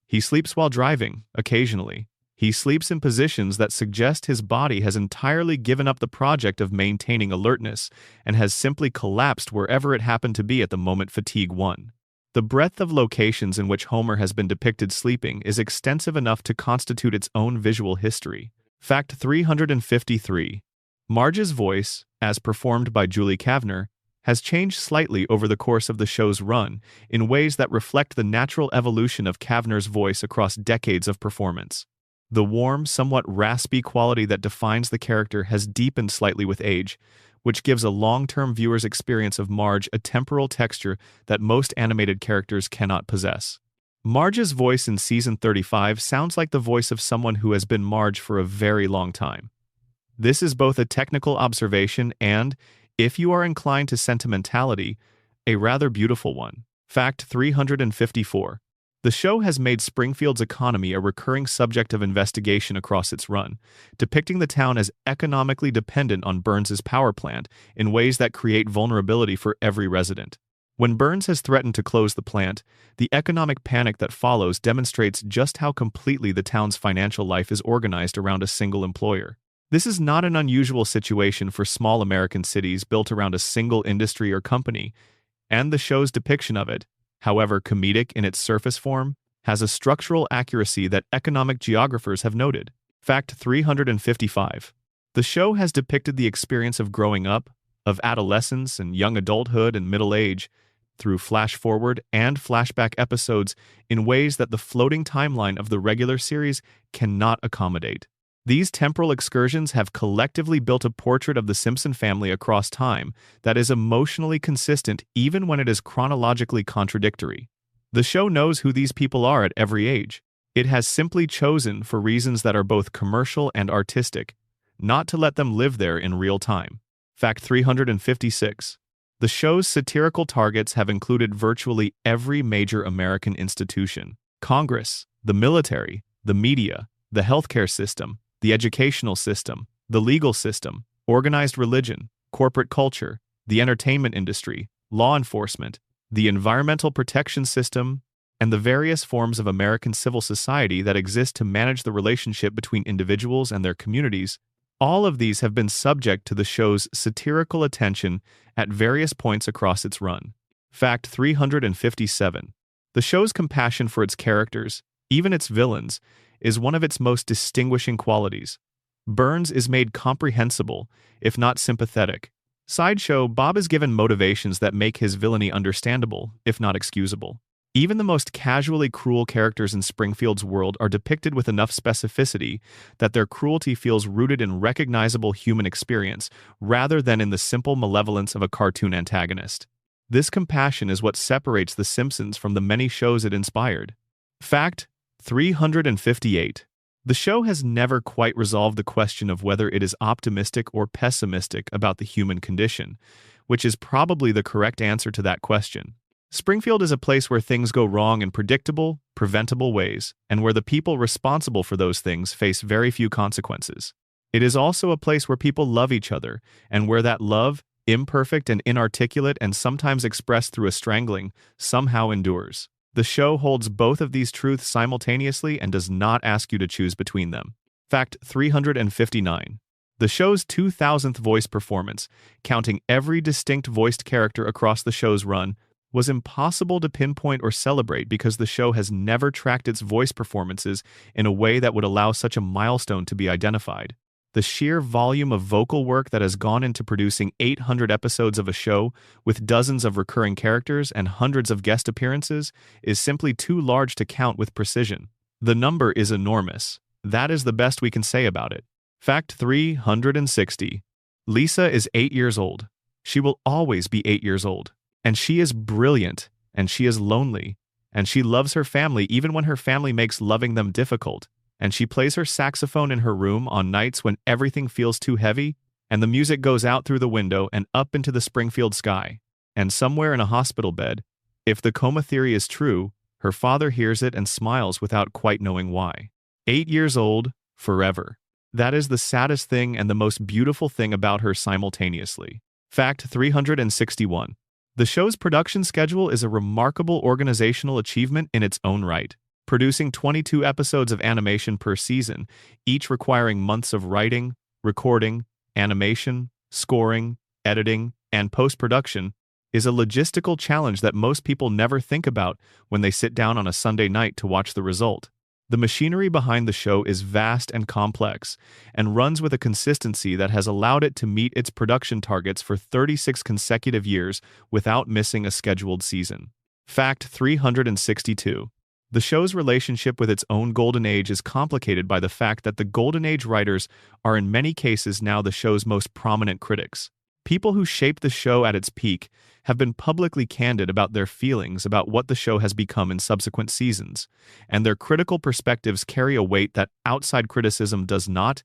He sleeps while driving, occasionally. He sleeps in positions that suggest his body has entirely given up the project of maintaining alertness and has simply collapsed wherever it happened to be at the moment fatigue won. The breadth of locations in which Homer has been depicted sleeping is extensive enough to constitute its own visual history. Fact 353. Marge's voice, as performed by Julie Kavner, has changed slightly over the course of the show's run in ways that reflect the natural evolution of Kavner's voice across decades of performance. The warm, somewhat raspy quality that defines the character has deepened slightly with age, which gives a long-term viewer's experience of Marge a temporal texture that most animated characters cannot possess. Marge's voice in Season 35 sounds like the voice of someone who has been Marge for a very long time. This is both a technical observation and, if you are inclined to sentimentality, a rather beautiful one. Fact 354. The show has made Springfield's economy a recurring subject of investigation across its run, depicting the town as economically dependent on Burns's power plant in ways that create vulnerability for every resident. When Burns has threatened to close the plant, the economic panic that follows demonstrates just how completely the town's financial life is organized around a single employer. This is not an unusual situation for small American cities built around a single industry or company, and the show's depiction of it, however comedic in its surface form, has a structural accuracy that economic geographers have noted. Fact 355. The show has depicted the experience of growing up, of adolescence and young adulthood and middle age, through flash-forward and flashback episodes in ways that the floating timeline of the regular series cannot accommodate. These temporal excursions have collectively built a portrait of the Simpson family across time that is emotionally consistent even when it is chronologically contradictory. The show knows who these people are at every age. It has simply chosen, for reasons that are both commercial and artistic, not to let them live there in real time. Fact 356. The show's satirical targets have included virtually every major American institution: Congress, the military, the media, the healthcare system, the educational system, the legal system, organized religion, corporate culture, the entertainment industry, law enforcement, the environmental protection system, and the various forms of American civil society that exist to manage the relationship between individuals and their communities. All of these have been subject to the show's satirical attention at various points across its run. Fact 357. The show's compassion for its characters, even its villains, is one of its most distinguishing qualities. Burns is made comprehensible, if not sympathetic. Sideshow, Bob is given motivations that make his villainy understandable, if not excusable. Even the most casually cruel characters in Springfield's world are depicted with enough specificity that their cruelty feels rooted in recognizable human experience rather than in the simple malevolence of a cartoon antagonist. This compassion is what separates The Simpsons from the many shows it inspired. Fact 358. The show has never quite resolved the question of whether it is optimistic or pessimistic about the human condition, which is probably the correct answer to that question. Springfield is a place where things go wrong in predictable, preventable ways, and where the people responsible for those things face very few consequences. It is also a place where people love each other, and where that love, imperfect and inarticulate and sometimes expressed through a strangling, somehow endures. The show holds both of these truths simultaneously and does not ask you to choose between them. Fact 359. The show's 2000th voice performance, counting every distinct voiced character across the show's run, was impossible to pinpoint or celebrate because the show has never tracked its voice performances in a way that would allow such a milestone to be identified. The sheer volume of vocal work that has gone into producing 800 episodes of a show with dozens of recurring characters and hundreds of guest appearances is simply too large to count with precision. The number is enormous. That is the best we can say about it. Fact 360. Lisa is 8 years old. She will always be 8 years old. And she is brilliant, and she is lonely, and she loves her family even when her family makes loving them difficult, and she plays her saxophone in her room on nights when everything feels too heavy, and the music goes out through the window and up into the Springfield sky. And somewhere in a hospital bed, if the coma theory is true, her father hears it and smiles without quite knowing why. 8 years old, forever. That is the saddest thing and the most beautiful thing about her simultaneously. Fact 361. The show's production schedule is a remarkable organizational achievement in its own right, producing 22 episodes of animation per season, each requiring months of writing, recording, animation, scoring, editing, and post-production, is a logistical challenge that most people never think about when they sit down on a Sunday night to watch the result. The machinery behind the show is vast and complex, and runs with a consistency that has allowed it to meet its production targets for 36 consecutive years without missing a scheduled season. Fact 362. The show's relationship with its own golden age is complicated by the fact that the golden age writers are in many cases now the show's most prominent critics. People who shaped the show at its peak have been publicly candid about their feelings about what the show has become in subsequent seasons, and their critical perspectives carry a weight that outside criticism does not,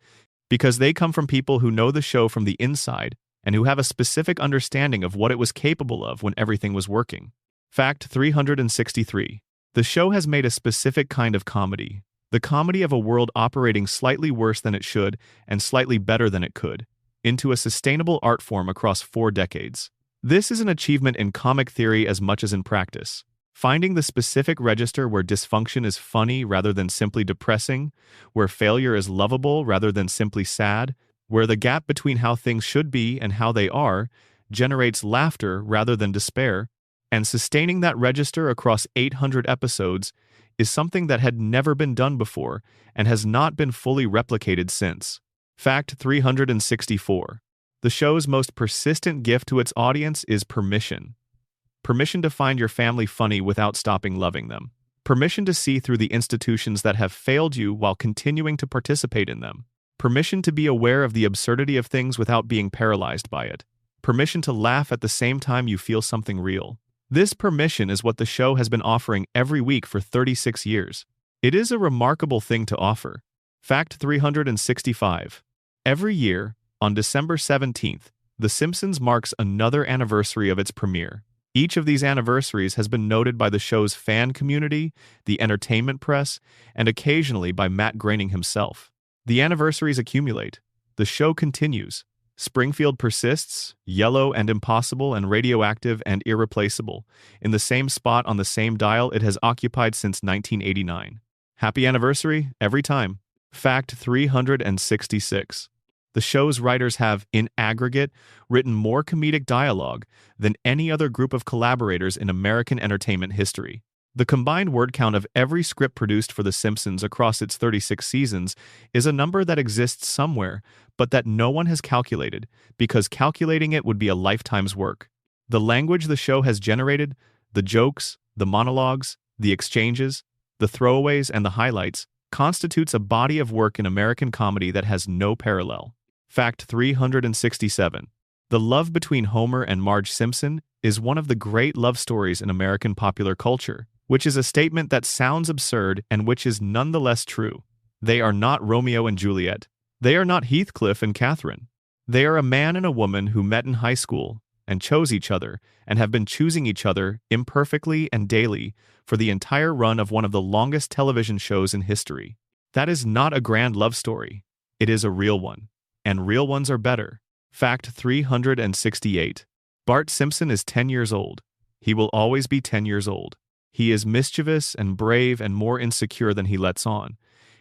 because they come from people who know the show from the inside and who have a specific understanding of what it was capable of when everything was working. Fact 363. The show has made a specific kind of comedy, the comedy of a world operating slightly worse than it should and slightly better than it could, into a sustainable art form across 4 decades. This is an achievement in comic theory as much as in practice. Finding the specific register where dysfunction is funny rather than simply depressing, where failure is lovable rather than simply sad, where the gap between how things should be and how they are generates laughter rather than despair, and sustaining that register across 800 episodes is something that had never been done before and has not been fully replicated since. Fact 364. The show's most persistent gift to its audience is permission. Permission to find your family funny without stopping loving them. Permission to see through the institutions that have failed you while continuing to participate in them. Permission to be aware of the absurdity of things without being paralyzed by it. Permission to laugh at the same time you feel something real. This permission is what the show has been offering every week for 36 years. It is a remarkable thing to offer. Fact 365. Every year, on December 17th, The Simpsons marks another anniversary of its premiere. Each of these anniversaries has been noted by the show's fan community, the entertainment press, and occasionally by Matt Groening himself. The anniversaries accumulate. The show continues. Springfield persists, yellow and impossible and radioactive and irreplaceable, in the same spot on the same dial it has occupied since 1989. Happy anniversary, every time. Fact 366. The show's writers have, in aggregate, written more comedic dialogue than any other group of collaborators in American entertainment history. The combined word count of every script produced for The Simpsons across its 36 seasons is a number that exists somewhere, but that no one has calculated, because calculating it would be a lifetime's work. The language the show has generated, the jokes, the monologues, the exchanges, the throwaways, and the highlights, constitutes a body of work in American comedy that has no parallel. Fact 367. The love between Homer and Marge Simpson is one of the great love stories in American popular culture, which is a statement that sounds absurd and which is nonetheless true. They are not Romeo and Juliet. They are not Heathcliff and Catherine. They are a man and a woman who met in high school and chose each other and have been choosing each other imperfectly and daily for the entire run of one of the longest television shows in history. That is not a grand love story. It is a real one. And real ones are better. Fact 368. Bart Simpson is 10 years old. He will always be 10 years old. He is mischievous and brave and more insecure than he lets on.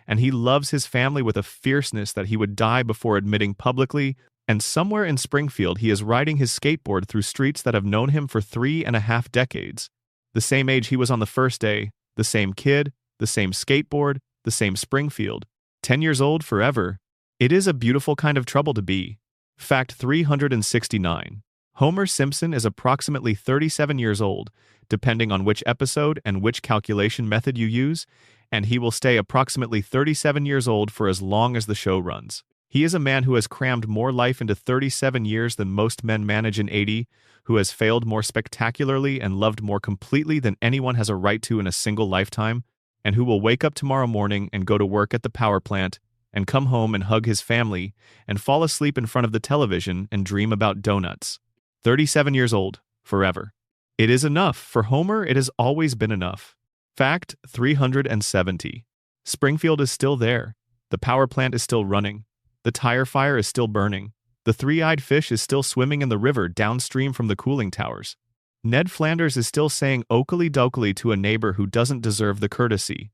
And he loves his family with a fierceness that he would die before admitting publicly, and somewhere in Springfield he is riding his skateboard through streets that have known him for 3.5 decades. The same age he was on the first day, the same kid, the same skateboard, the same Springfield. 10 years old forever. It is a beautiful kind of trouble to be. Fact 369. Homer Simpson is approximately 37 years old, depending on which episode and which calculation method you use, and he will stay approximately 37 years old for as long as the show runs. He is a man who has crammed more life into 37 years than most men manage in 80, who has failed more spectacularly and loved more completely than anyone has a right to in a single lifetime, and who will wake up tomorrow morning and go to work at the power plant, and come home and hug his family, and fall asleep in front of the television and dream about donuts. 37 years old, forever. It is enough. For Homer, it has always been enough. Fact 370. Springfield is still there. The power plant is still running. The tire fire is still burning. The three-eyed fish is still swimming in the river downstream from the cooling towers. Ned Flanders is still saying okely-dokely to a neighbor who doesn't deserve the courtesy.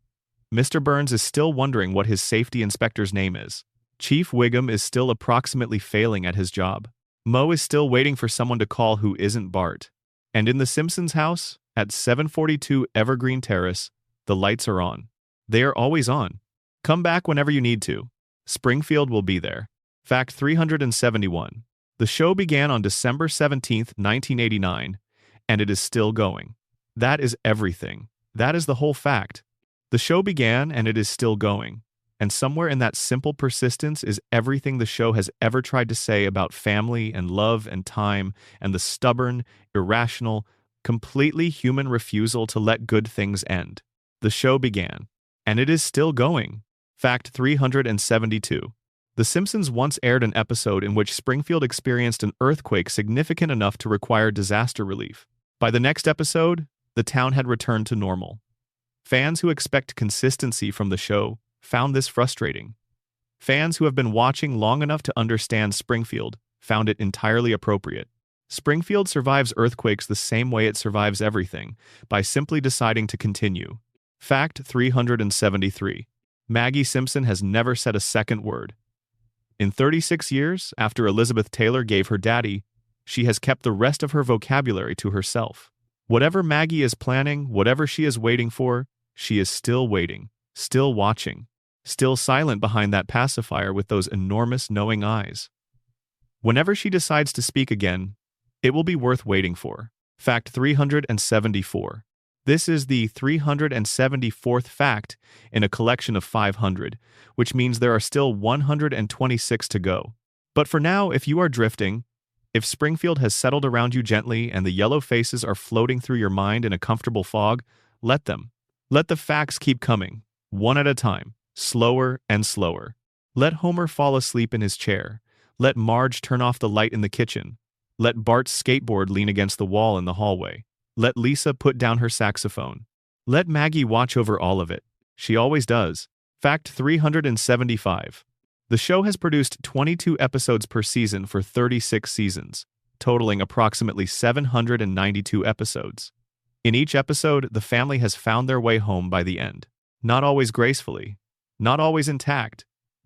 Mr. Burns is still wondering what his safety inspector's name is. Chief Wiggum is still approximately failing at his job. Moe is still waiting for someone to call who isn't Bart. And in the Simpsons house, at 742 Evergreen Terrace, the lights are on. They are always on. Come back whenever you need to. Springfield will be there. Fact 371. The show began on December 17, 1989, and it is still going. That is everything. That is the whole fact. The show began and it is still going. And somewhere in that simple persistence is everything the show has ever tried to say about family and love and time and the stubborn, irrational, completely human refusal to let good things end. The show began. And it is still going. Fact 372. The Simpsons once aired an episode in which Springfield experienced an earthquake significant enough to require disaster relief. By the next episode, the town had returned to normal. Fans who expect consistency from the show found this frustrating. Fans who have been watching long enough to understand Springfield found it entirely appropriate. Springfield survives earthquakes the same way it survives everything, by simply deciding to continue. Fact 373. Maggie Simpson has never said a second word. In 36 years, after Elizabeth Taylor gave her daddy, she has kept the rest of her vocabulary to herself. Whatever Maggie is planning, whatever she is waiting for, she is still waiting, still watching, still silent behind that pacifier with those enormous knowing eyes. Whenever she decides to speak again, it will be worth waiting for. Fact 374. This is the 374th fact in a collection of 500, which means there are still 126 to go. But for now, if you are drifting, if Springfield has settled around you gently and the yellow faces are floating through your mind in a comfortable fog, let them. Let the facts keep coming, one at a time, slower and slower. Let Homer fall asleep in his chair. Let Marge turn off the light in the kitchen. Let Bart's skateboard lean against the wall in the hallway. Let Lisa put down her saxophone. Let Maggie watch over all of it. She always does. Fact 375. The show has produced 22 episodes per season for 36 seasons, totaling approximately 792 episodes. In each episode, the family has found their way home by the end. Not always gracefully, not always intact,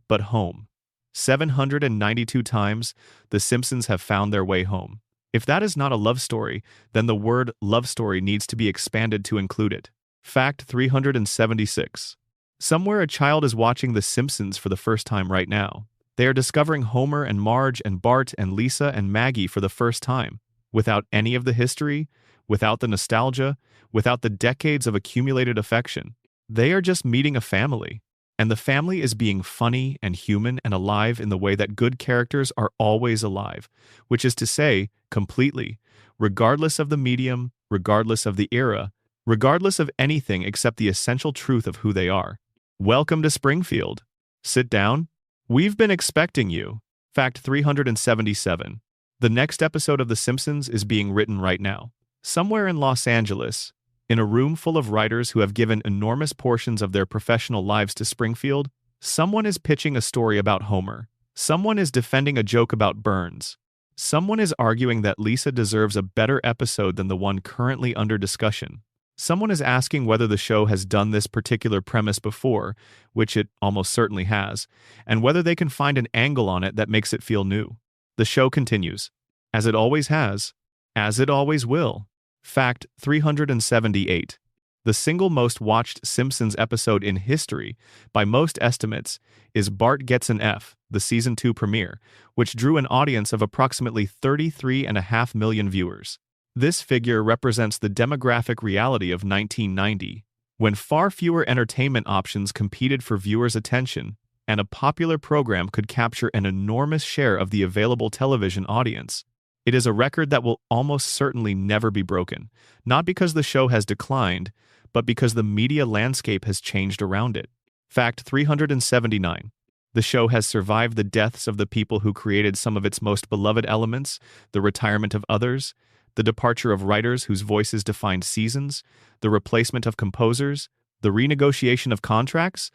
but home. 792 times, the Simpsons have found their way home. If that is not a love story, then the word love story needs to be expanded to include it. Fact 376. Somewhere a child is watching The Simpsons for the first time right now. They are discovering Homer and Marge and Bart and Lisa and Maggie for the first time, without any of the history, without the nostalgia, without the decades of accumulated affection. They are just meeting a family. And the family is being funny and human and alive in the way that good characters are always alive, which is to say, completely, regardless of the medium, regardless of the era, regardless of anything except the essential truth of who they are. Welcome to Springfield. Sit down. We've been expecting you. Fact 377. The next episode of The Simpsons is being written right now. Somewhere in Los Angeles, in a room full of writers who have given enormous portions of their professional lives to Springfield, someone is pitching a story about Homer. Someone is defending a joke about Burns. Someone is arguing that Lisa deserves a better episode than the one currently under discussion. Someone is asking whether the show has done this particular premise before, which it almost certainly has, and whether they can find an angle on it that makes it feel new. The show continues, as it always has, as it always will. Fact 378. The single most watched Simpsons episode in history, by most estimates, is Bart Gets an F, the Season 2 premiere, which drew an audience of approximately 33.5 million viewers. This figure represents the demographic reality of 1990, when far fewer entertainment options competed for viewers' attention, and a popular program could capture an enormous share of the available television audience. It is a record that will almost certainly never be broken, not because the show has declined, but because the media landscape has changed around it. Fact 379. The show has survived the deaths of the people who created some of its most beloved elements, the retirement of others, the departure of writers whose voices defined seasons, the replacement of composers, the renegotiation of contracts,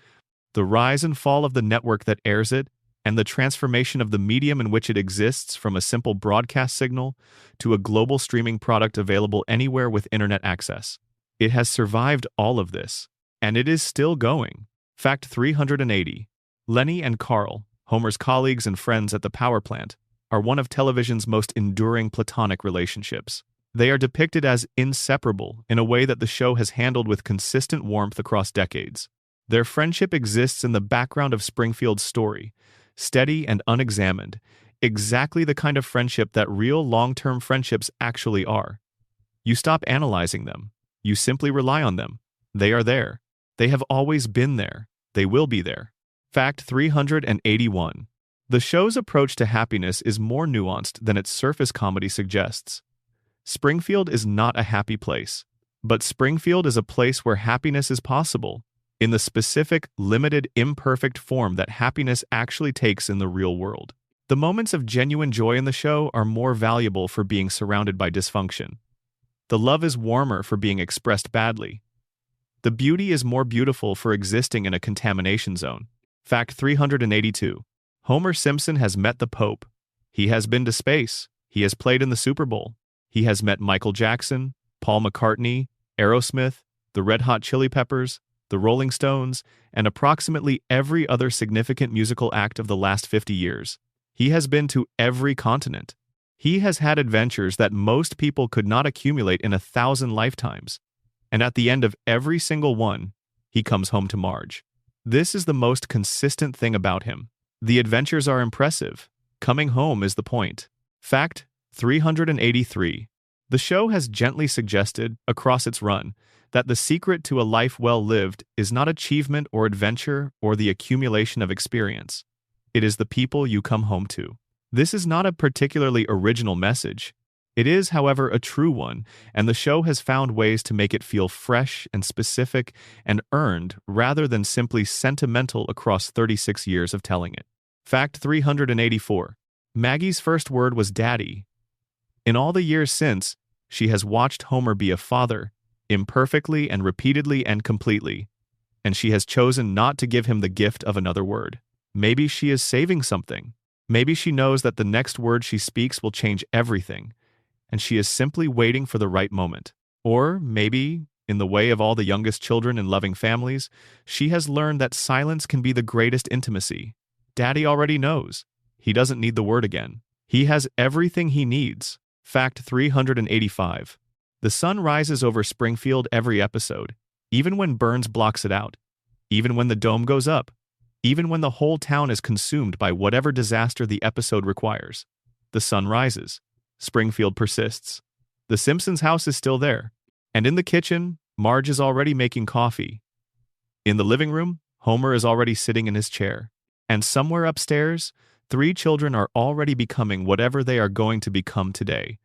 the rise and fall of the network that airs it, and the transformation of the medium in which it exists from a simple broadcast signal to a global streaming product available anywhere with internet access. It has survived all of this, and it is still going. Fact 380. Lenny and Carl, Homer's colleagues and friends at the power plant, are one of television's most enduring platonic relationships. They are depicted as inseparable in a way that the show has handled with consistent warmth across decades. Their friendship exists in the background of Springfield's story, steady and unexamined, exactly the kind of friendship that real long-term friendships actually are. You stop analyzing them. You simply rely on them. They are there. They have always been there. They will be there. Fact 381. The show's approach to happiness is more nuanced than its surface comedy suggests. Springfield is not a happy place, but Springfield is a place where happiness is possible, in the specific, limited, imperfect form that happiness actually takes in the real world. The moments of genuine joy in the show are more valuable for being surrounded by dysfunction. The love is warmer for being expressed badly. The beauty is more beautiful for existing in a contamination zone. Fact 382. Homer Simpson has met the Pope. He has been to space. He has played in the Super Bowl. He has met Michael Jackson, Paul McCartney, Aerosmith, the Red Hot Chili Peppers, the Rolling Stones, and approximately every other significant musical act of the last 50 years. He has been to every continent. He has had adventures that most people could not accumulate in 1,000 lifetimes. And at the end of every single one, he comes home to Marge. This is the most consistent thing about him. The adventures are impressive. Coming home is the point. Fact 383. The show has gently suggested, across its run, that the secret to a life well lived is not achievement or adventure or the accumulation of experience. It is the people you come home to. This is not a particularly original message. It is, however, a true one, and the show has found ways to make it feel fresh and specific and earned rather than simply sentimental across 36 years of telling it. Fact 384. Maggie's first word was daddy. In all the years since, she has watched Homer be a father, imperfectly and repeatedly and completely, and she has chosen not to give him the gift of another word. Maybe she is saving something. Maybe she knows that the next word she speaks will change everything, and she is simply waiting for the right moment. Or maybe, in the way of all the youngest children in loving families, she has learned that silence can be the greatest intimacy. Daddy already knows. He doesn't need the word again. He has everything he needs. Fact 385. The sun rises over Springfield every episode, even when Burns blocks it out, even when the dome goes up, even when the whole town is consumed by whatever disaster the episode requires. The sun rises. Springfield persists. The Simpsons house is still there. And in the kitchen, Marge is already making coffee. In the living room, Homer is already sitting in his chair. And somewhere upstairs, 3 children are already becoming whatever they are going to become today,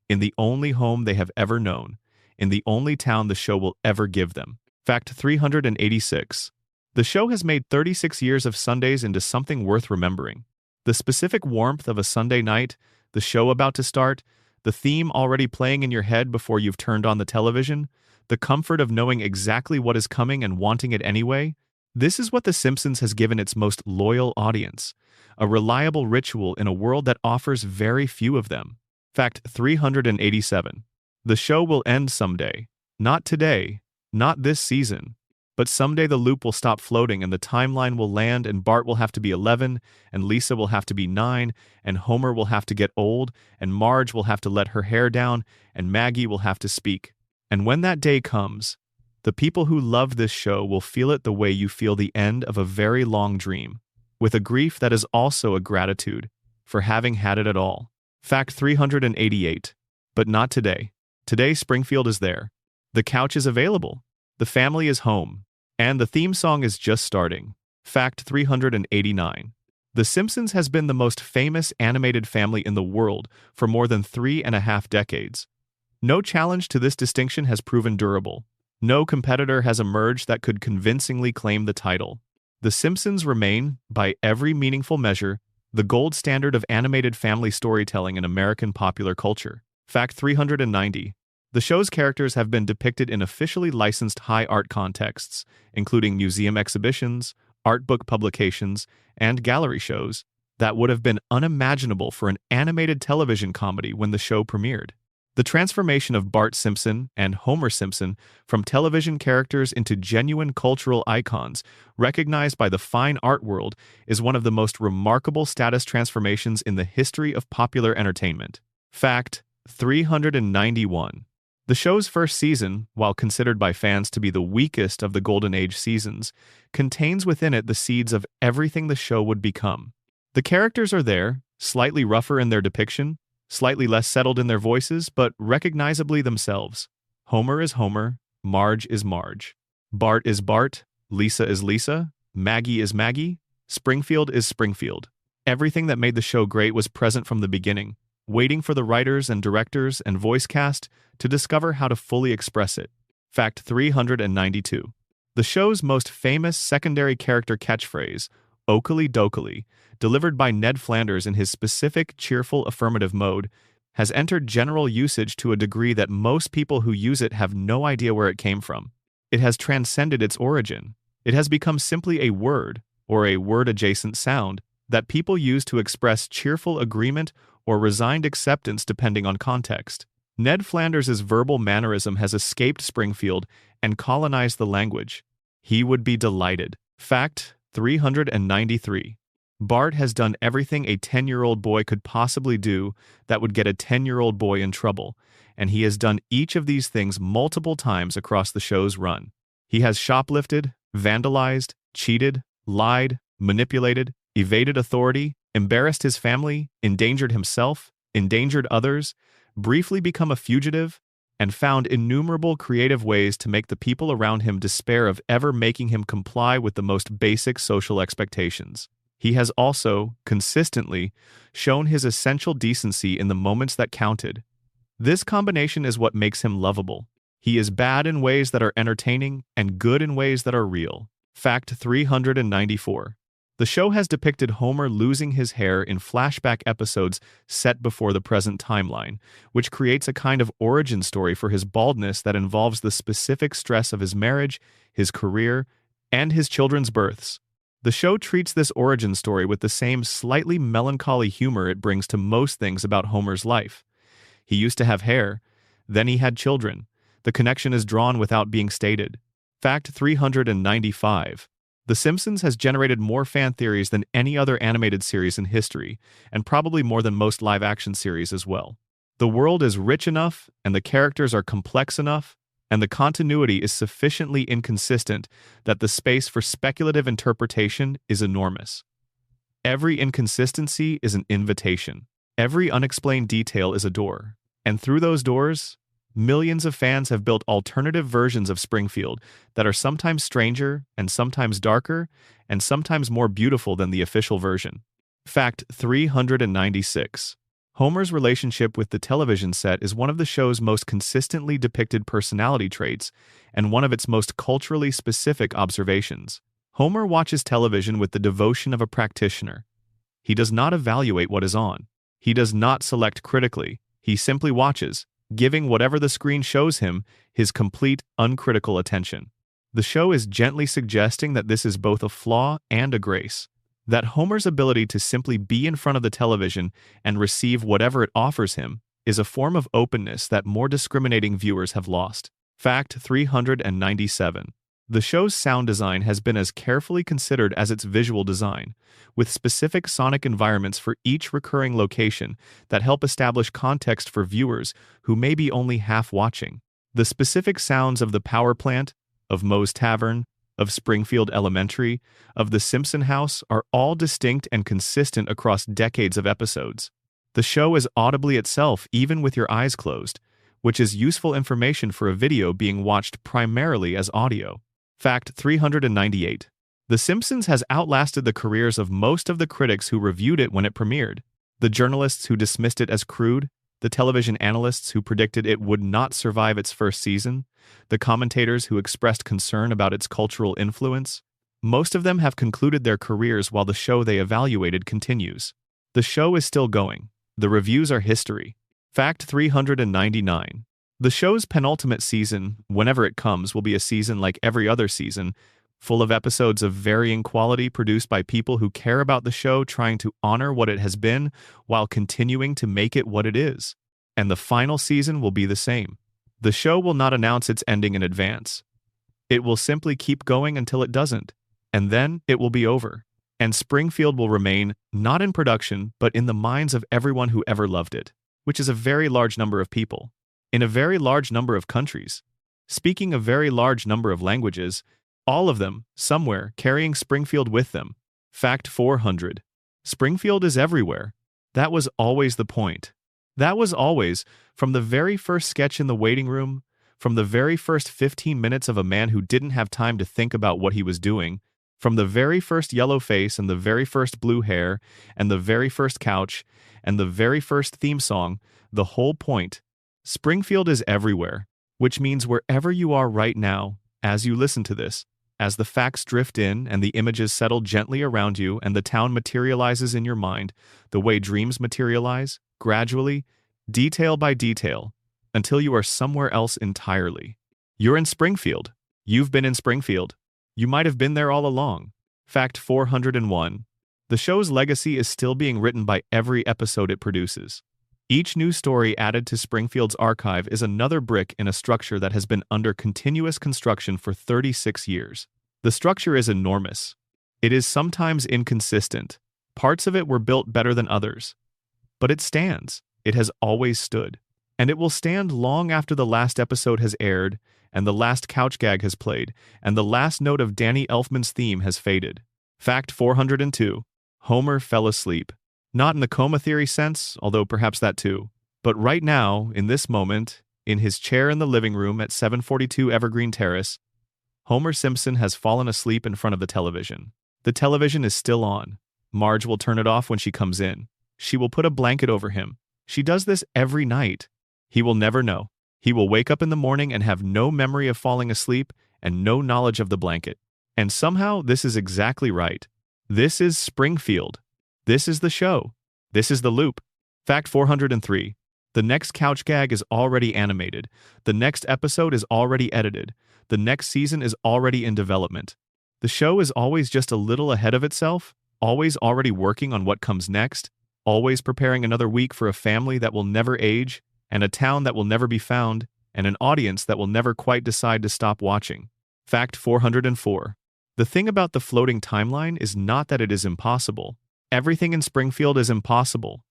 in the only home they have ever known, in the only town the show will ever give them. Fact 386. The show has made 36 years of Sundays into something worth remembering. The specific warmth of a Sunday night, the show about to start, the theme already playing in your head before you've turned on the television, the comfort of knowing exactly what is coming and wanting it anyway. This is what The Simpsons has given its most loyal audience, a reliable ritual in a world that offers very few of them. Fact 387. The show will end someday. Not today, not this season. But someday the loop will stop floating and the timeline will land and Bart will have to be 11, and Lisa will have to be 9, and Homer will have to get old, and Marge will have to let her hair down, and Maggie will have to speak. And when that day comes, the people who love this show will feel it the way you feel the end of a very long dream, with a grief that is also a gratitude for having had it at all. Fact 388. But not today. Today Springfield is there. The couch is available. The family is home. And the theme song is just starting. Fact 389. The Simpsons has been the most famous animated family in the world for more than 3.5 decades. No challenge to this distinction has proven durable. No competitor has emerged that could convincingly claim the title. The Simpsons remain, by every meaningful measure, the gold standard of animated family storytelling in American popular culture. Fact 390. The show's characters have been depicted in officially licensed high art contexts, including museum exhibitions, art book publications, and gallery shows that would have been unimaginable for an animated television comedy when the show premiered. The transformation of Bart Simpson and Homer Simpson from television characters into genuine cultural icons recognized by the fine art world is one of the most remarkable status transformations in the history of popular entertainment. Fact 391. The show's first season, while considered by fans to be the weakest of the Golden Age seasons, contains within it the seeds of everything the show would become. The characters are there, slightly rougher in their depiction, slightly less settled in their voices, but recognizably themselves. Homer is Homer, Marge is Marge. Bart is Bart, Lisa is Lisa, Maggie is Maggie, Springfield is Springfield. Everything that made the show great was present from the beginning, waiting for the writers and directors and voice cast to discover how to fully express it. Fact 392. The show's most famous secondary character catchphrase, Oakley Dokley, delivered by Ned Flanders in his specific, cheerful affirmative mode, has entered general usage to a degree that most people who use it have no idea where it came from. It has transcended its origin. It has become simply a word, or a word-adjacent sound, that people use to express cheerful agreement or resigned acceptance depending on context. Ned Flanders' verbal mannerism has escaped Springfield and colonized the language. He would be delighted. Fact 393. Bart has done everything a 10-year-old boy could possibly do that would get a 10-year-old boy in trouble, and he has done each of these things multiple times across the show's run. He has shoplifted, vandalized, cheated, lied, manipulated, evaded authority, embarrassed his family, endangered himself, endangered others, briefly become a fugitive, and found innumerable creative ways to make the people around him despair of ever making him comply with the most basic social expectations. He has also, consistently, shown his essential decency in the moments that counted. This combination is what makes him lovable. He is bad in ways that are entertaining and good in ways that are real. Fact 394. The show has depicted Homer losing his hair in flashback episodes set before the present timeline, which creates a kind of origin story for his baldness that involves the specific stress of his marriage, his career, and his children's births. The show treats this origin story with the same slightly melancholy humor it brings to most things about Homer's life. He used to have hair, then he had children. The connection is drawn without being stated. Fact 395. The Simpsons has generated more fan theories than any other animated series in history, and probably more than most live-action series as well. The world is rich enough, and the characters are complex enough, and the continuity is sufficiently inconsistent that the space for speculative interpretation is enormous. Every inconsistency is an invitation. Every unexplained detail is a door. And through those doors, millions of fans have built alternative versions of Springfield that are sometimes stranger and sometimes darker and sometimes more beautiful than the official version. Fact 396. Homer's relationship with the television set is one of the show's most consistently depicted personality traits and one of its most culturally specific observations. Homer watches television with the devotion of a practitioner. He does not evaluate what is on. He does not select critically. He simply watches, giving whatever the screen shows him his complete, uncritical attention. The show is gently suggesting that this is both a flaw and a grace. That Homer's ability to simply be in front of the television and receive whatever it offers him is a form of openness that more discriminating viewers have lost. Fact 397. The show's sound design has been as carefully considered as its visual design, with specific sonic environments for each recurring location that help establish context for viewers who may be only half watching. The specific sounds of the power plant, of Moe's Tavern, of Springfield Elementary, of the Simpson house are all distinct and consistent across decades of episodes. The show is audibly itself even with your eyes closed, which is useful information for a video being watched primarily as audio. Fact 398. The Simpsons has outlasted the careers of most of the critics who reviewed it when it premiered. The journalists who dismissed it as crude, the television analysts who predicted it would not survive its first season, the commentators who expressed concern about its cultural influence. Most of them have concluded their careers while the show they evaluated continues. The show is still going. The reviews are history. Fact 399. The show's penultimate season, whenever it comes, will be a season like every other season, full of episodes of varying quality produced by people who care about the show trying to honor what it has been while continuing to make it what it is. And the final season will be the same. The show will not announce its ending in advance. It will simply keep going until it doesn't, and then it will be over. And Springfield will remain, not in production, but in the minds of everyone who ever loved it, which is a very large number of people, in a very large number of countries, speaking a very large number of languages, all of them, somewhere, carrying Springfield with them. Fact 400. Springfield is everywhere. That was always the point. That was always, from the very first sketch in the waiting room, from the very first 15 minutes of a man who didn't have time to think about what he was doing, from the very first yellow face and the very first blue hair and the very first couch and the very first theme song, the whole point. Springfield is everywhere, which means wherever you are right now, as you listen to this, as the facts drift in and the images settle gently around you and the town materializes in your mind, the way dreams materialize, gradually, detail by detail, until you are somewhere else entirely. You're in Springfield. You've been in Springfield. You might have been there all along. Fact 401. The show's legacy is still being written by every episode it produces. Each new story added to Springfield's archive is another brick in a structure that has been under continuous construction for 36 years. The structure is enormous. It is sometimes inconsistent. Parts of it were built better than others. But it stands. It has always stood. And it will stand long after the last episode has aired, and the last couch gag has played, and the last note of Danny Elfman's theme has faded. Fact 402. Homer fell asleep. Not in the coma theory sense, although perhaps that too. But right now, in this moment, in his chair in the living room at 742 Evergreen Terrace, Homer Simpson has fallen asleep in front of the television. The television is still on. Marge will turn it off when she comes in. She will put a blanket over him. She does this every night. He will never know. He will wake up in the morning and have no memory of falling asleep and no knowledge of the blanket. And somehow this is exactly right. This is Springfield. This is the show. This is the loop. Fact 403. The next couch gag is already animated. The next episode is already edited. The next season is already in development. The show is always just a little ahead of itself, always already working on what comes next, always preparing another week for a family that will never age, and a town that will never be found, and an audience that will never quite decide to stop watching. Fact 404. The thing about the floating timeline is not that it is impossible. Everything in Springfield is impossible.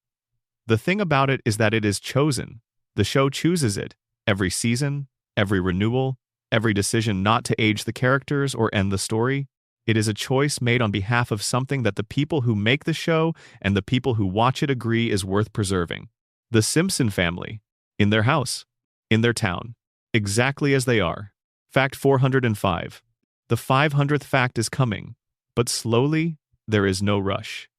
The thing about it is that it is chosen. The show chooses it. Every season, every renewal, every decision not to age the characters or end the story. It is a choice made on behalf of something that the people who make the show and the people who watch it agree is worth preserving. The Simpson family. In their house. In their town. Exactly as they are. Fact 405. The 500th fact is coming, but slowly, there is no rush.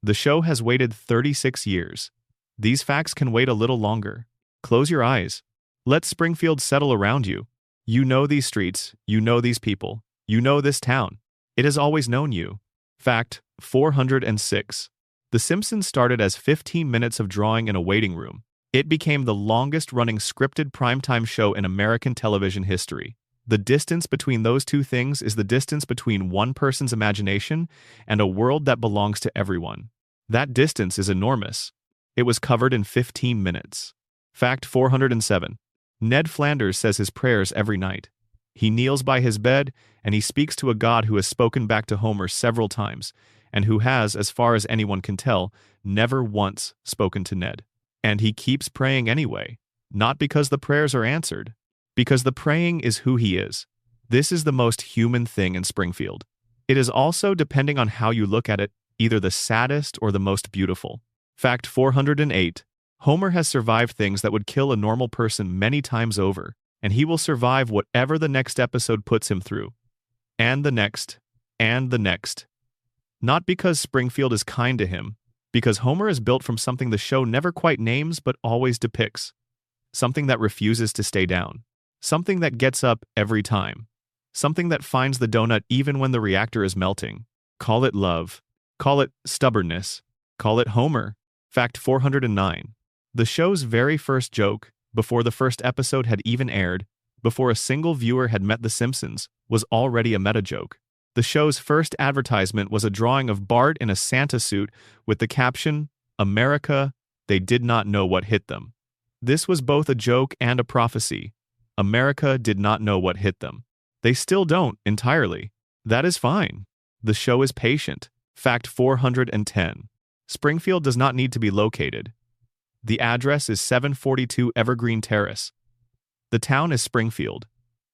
The show has waited 36 years. These facts can wait a little longer. Close your eyes. Let Springfield settle around you. You know these streets, you know these people, you know this town. It has always known you. Fact 406. The Simpsons started as 15 minutes of drawing in a waiting room. It became the longest-running scripted primetime show in American television history. The distance between those two things is the distance between one person's imagination and a world that belongs to everyone. That distance is enormous. It was covered in 15 minutes. Fact 407. Ned Flanders says his prayers every night. He kneels by his bed, and he speaks to a God who has spoken back to Homer several times, and who has, as far as anyone can tell, never once spoken to Ned. And he keeps praying anyway, not because the prayers are answered, because the praying is who he is. This is the most human thing in Springfield. It is also, depending on how you look at it, either the saddest or the most beautiful. Fact 408. Homer has survived things that would kill a normal person many times over, and he will survive whatever the next episode puts him through. And the next. And the next. Not because Springfield is kind to him, because Homer is built from something the show never quite names but always depicts. Something that refuses to stay down. Something that gets up every time. Something that finds the donut even when the reactor is melting. Call it love. Call it stubbornness. Call it Homer. Fact 409. The show's very first joke, before the first episode had even aired, before a single viewer had met The Simpsons, was already a meta-joke. The show's first advertisement was a drawing of Bart in a Santa suit with the caption, "America, they did not know what hit them." This was both a joke and a prophecy. America did not know what hit them. They still don't, entirely. That is fine. The show is patient. Fact 410. Springfield does not need to be located. The address is 742 Evergreen Terrace. The town is Springfield.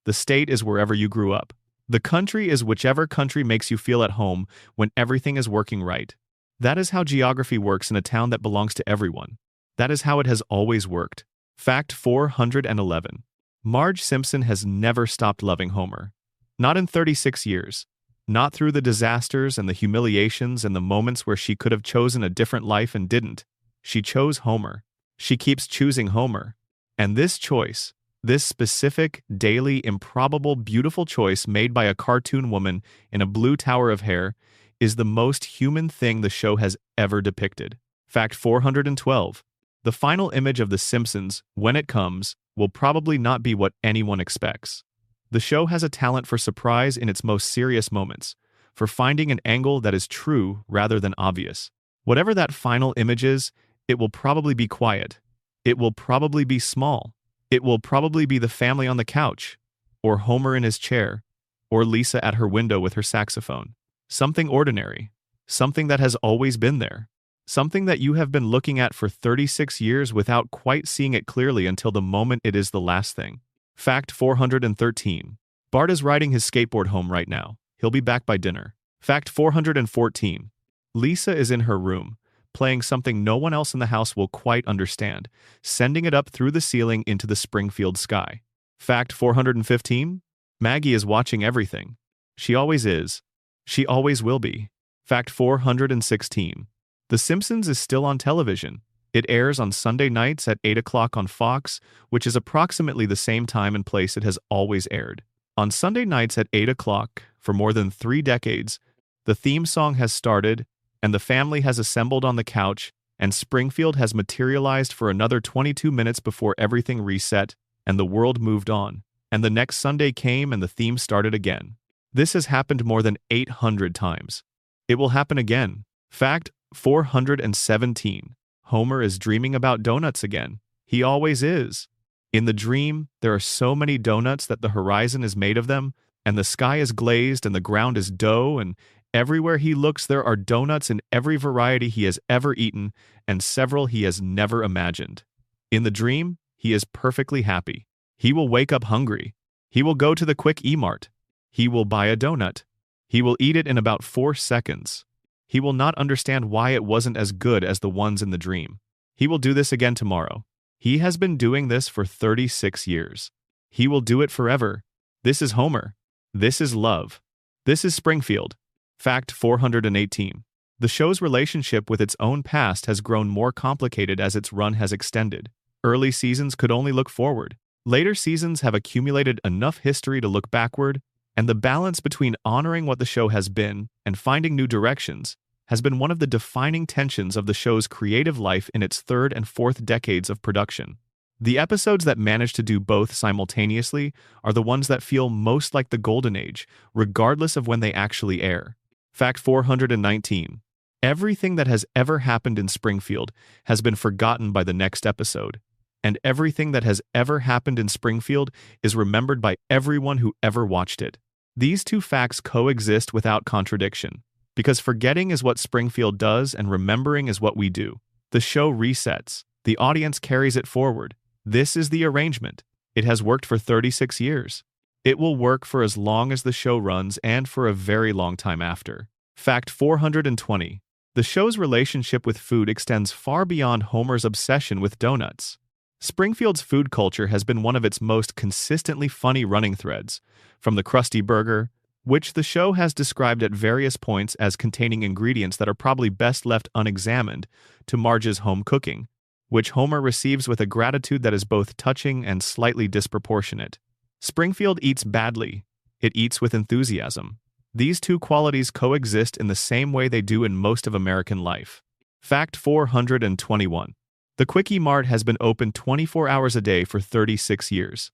The state is wherever you grew up. The country is whichever country makes you feel at home when everything is working right. That is how geography works in a town that belongs to everyone. That is how it has always worked. Fact 411. Marge Simpson has never stopped loving Homer. Not in 36 years. Not through the disasters and the humiliations and the moments where she could have chosen a different life and didn't. She chose Homer. She keeps choosing Homer. And this choice, this specific, daily, improbable, beautiful choice made by a cartoon woman in a blue tower of hair, is the most human thing the show has ever depicted. Fact 412. The final image of The Simpsons, when it comes, will probably not be what anyone expects. The show has a talent for surprise in its most serious moments, for finding an angle that is true rather than obvious. Whatever that final image is, it will probably be quiet. It will probably be small. It will probably be the family on the couch, or Homer in his chair, or Lisa at her window with her saxophone. Something ordinary. Something that has always been there. Something that you have been looking at for 36 years without quite seeing it clearly until the moment it is the last thing. Fact 413. Bart is riding his skateboard home right now. He'll be back by dinner. Fact 414. Lisa is in her room, playing something no one else in the house will quite understand, sending it up through the ceiling into the Springfield sky. Fact 415. Maggie is watching everything. She always is. She always will be. Fact 416. The Simpsons is still on television. It airs on Sunday nights at 8 o'clock on Fox, which is approximately the same time and place it has always aired. On Sunday nights at 8 o'clock, for more than 3 decades, the theme song has started, and the family has assembled on the couch, and Springfield has materialized for another 22 minutes before everything reset, and the world moved on. And the next Sunday came and the theme started again. This has happened more than 800 times. It will happen again. Fact 417. Homer is dreaming about donuts again. He always is. In the dream, there are so many donuts that the horizon is made of them, and the sky is glazed and the ground is dough, and everywhere he looks there are donuts in every variety he has ever eaten, and several he has never imagined. In the dream, he is perfectly happy. He will wake up hungry. He will go to the quick E-Mart. He will buy a donut. He will eat it in about 4 seconds. He will not understand why it wasn't as good as the ones in the dream. He will do this again tomorrow. He has been doing this for 36 years. He will do it forever. This is Homer. This is love. This is Springfield. Fact 418. The show's relationship with its own past has grown more complicated as its run has extended. Early seasons could only look forward. Later seasons have accumulated enough history to look backward, and the balance between honoring what the show has been and finding new directions has been one of the defining tensions of the show's creative life in its third and fourth decades of production. The episodes that manage to do both simultaneously are the ones that feel most like the golden age, regardless of when they actually air. Fact 419. Everything that has ever happened in Springfield has been forgotten by the next episode, and everything that has ever happened in Springfield is remembered by everyone who ever watched it. These two facts coexist without contradiction, because forgetting is what Springfield does and remembering is what we do. The show resets. The audience carries it forward. This is the arrangement. It has worked for 36 years. It will work for as long as the show runs and for a very long time after. Fact 420. The show's relationship with food extends far beyond Homer's obsession with donuts. Springfield's food culture has been one of its most consistently funny running threads, from the Krusty Burger, which the show has described at various points as containing ingredients that are probably best left unexamined, to Marge's home cooking, which Homer receives with a gratitude that is both touching and slightly disproportionate. Springfield eats badly. It eats with enthusiasm. These two qualities coexist in the same way they do in most of American life. Fact 421. The Quickie Mart has been open 24 hours a day for 36 years.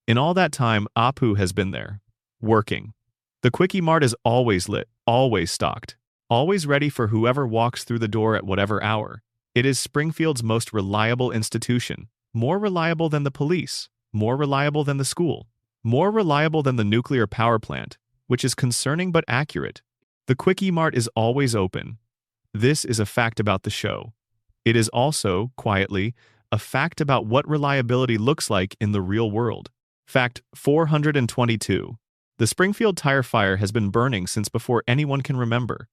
In all that time, Apu has been there, working. The Quickie Mart is always lit, always stocked, always ready for whoever walks through the door at whatever hour. It is Springfield's most reliable institution, more reliable than the police, more reliable than the school, more reliable than the nuclear power plant, which is concerning but accurate. The Quickie Mart is always open. This is a fact about the show. It is also, quietly, a fact about what reliability looks like in the real world. Fact 422. The Springfield tire fire has been burning since before anyone can remember.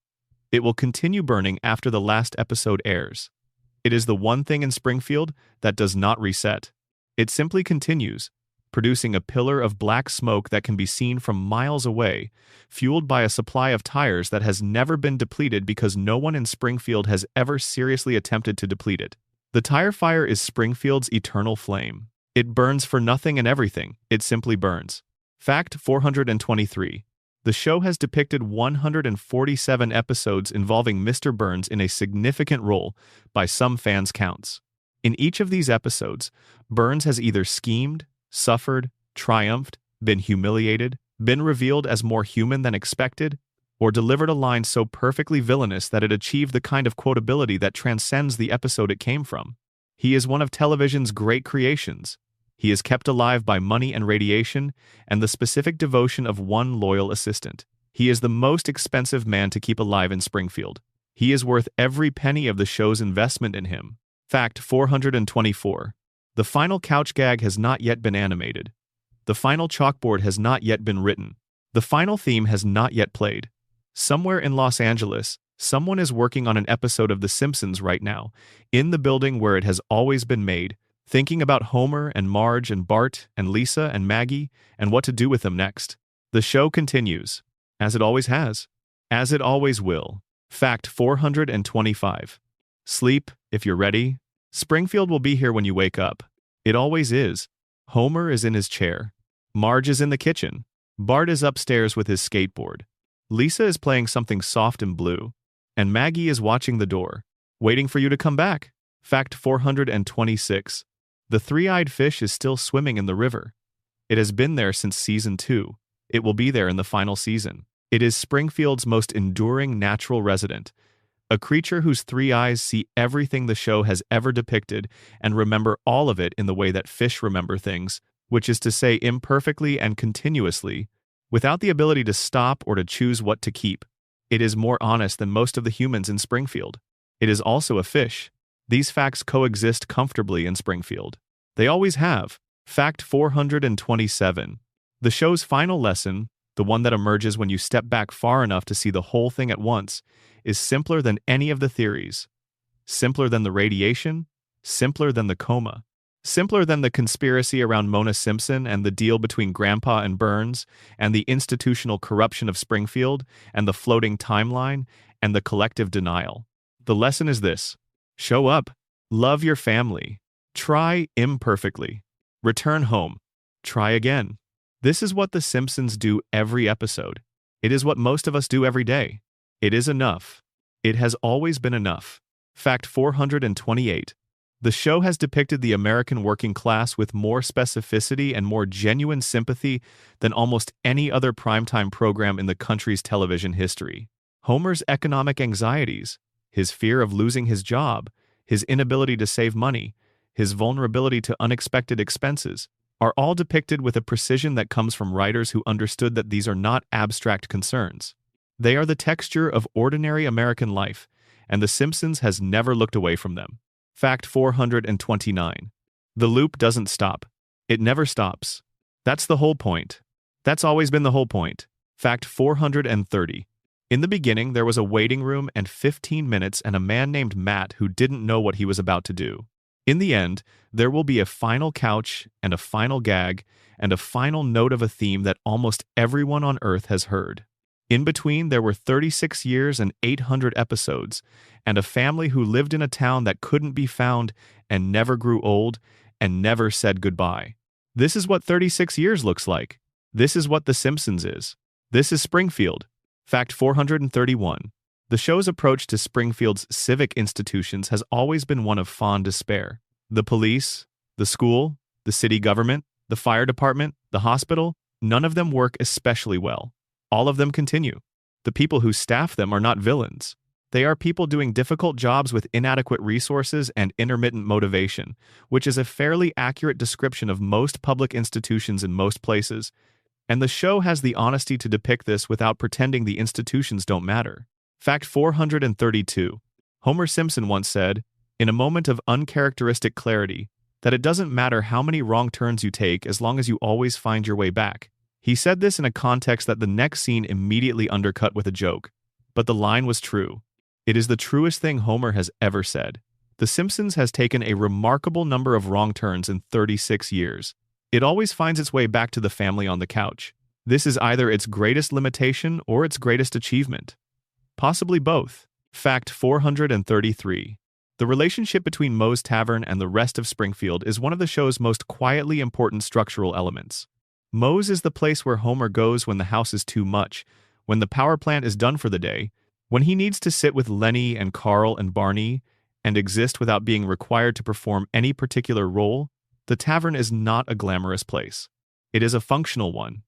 It will continue burning after the last episode airs. It is the one thing in Springfield that does not reset. It simply continues, producing a pillar of black smoke that can be seen from miles away, fueled by a supply of tires that has never been depleted because no one in Springfield has ever seriously attempted to deplete it. The tire fire is Springfield's eternal flame. It burns for nothing and everything. It simply burns. Fact 423. The show has depicted 147 episodes involving Mr. Burns in a significant role by some fans' counts. In each of these episodes, Burns has either schemed, suffered, triumphed, been humiliated, been revealed as more human than expected, or delivered a line so perfectly villainous that it achieved the kind of quotability that transcends the episode it came from. He is one of television's great creations. He is kept alive by money and radiation and the specific devotion of one loyal assistant. He is the most expensive man to keep alive in Springfield. He is worth every penny of the show's investment in him. Fact 424. The final couch gag has not yet been animated. The final chalkboard has not yet been written. The final theme has not yet played. Somewhere in Los Angeles, someone is working on an episode of The Simpsons right now, in the building where it has always been made, thinking about Homer and Marge and Bart and Lisa and Maggie and what to do with them next. The show continues, as it always has, as it always will. Fact 425. Sleep, if you're ready. Springfield will be here when you wake up. It always is. Homer is in his chair. Marge is in the kitchen. Bart is upstairs with his skateboard. Lisa is playing something soft and blue. And Maggie is watching the door, waiting for you to come back. Fact 426. The three-eyed fish is still swimming in the river. It has been there since season 2. It will be there in the final season. It is Springfield's most enduring natural resident, a creature whose three eyes see everything the show has ever depicted and remember all of it in the way that fish remember things, which is to say imperfectly and continuously, without the ability to stop or to choose what to keep. It is more honest than most of the humans in Springfield. It is also a fish. These facts coexist comfortably in Springfield. They always have. Fact 427. The show's final lesson, the one that emerges when you step back far enough to see the whole thing at once, is simpler than any of the theories. Simpler than the radiation, simpler than the coma, simpler than the conspiracy around Mona Simpson and the deal between Grandpa and Burns, and the institutional corruption of Springfield, and the floating timeline, and the collective denial. The lesson is this: show up, love your family, try imperfectly, return home, try again. This is what The Simpsons do every episode. It is what most of us do every day. It is enough. It has always been enough. Fact 428. The show has depicted the American working class with more specificity and more genuine sympathy than almost any other primetime program in the country's television history. Homer's economic anxieties, his fear of losing his job, his inability to save money, his vulnerability to unexpected expenses, are all depicted with a precision that comes from writers who understood that these are not abstract concerns. They are the texture of ordinary American life, and The Simpsons has never looked away from them. Fact 429. The loop doesn't stop. It never stops. That's the whole point. That's always been the whole point. Fact 430. In the beginning, there was a waiting room and 15 minutes and a man named Matt who didn't know what he was about to do. In the end, there will be a final couch and a final gag and a final note of a theme that almost everyone on Earth has heard. In between, there were 36 years and 800 episodes, and a family who lived in a town that couldn't be found and never grew old and never said goodbye. This is what 36 years looks like. This is what The Simpsons is. This is Springfield. Fact 431. The show's approach to Springfield's civic institutions has always been one of fond despair. The police, the school, the city government, the fire department, the hospital, none of them work especially well. All of them continue. The people who staff them are not villains. They are people doing difficult jobs with inadequate resources and intermittent motivation, which is a fairly accurate description of most public institutions in most places, and the show has the honesty to depict this without pretending the institutions don't matter. Fact 432. Homer Simpson once said, in a moment of uncharacteristic clarity, that it doesn't matter how many wrong turns you take as long as you always find your way back. He said this in a context that the next scene immediately undercut with a joke, but the line was true. It is the truest thing Homer has ever said. The Simpsons has taken a remarkable number of wrong turns in 36 years. It always finds its way back to the family on the couch. This is either its greatest limitation or its greatest achievement. Possibly both. Fact 433. The relationship between Moe's Tavern and the rest of Springfield is one of the show's most quietly important structural elements. Moe's is the place where Homer goes when the house is too much, when the power plant is done for the day, when he needs to sit with Lenny and Carl and Barney and exist without being required to perform any particular role. The tavern is not a glamorous place. It is a functional one.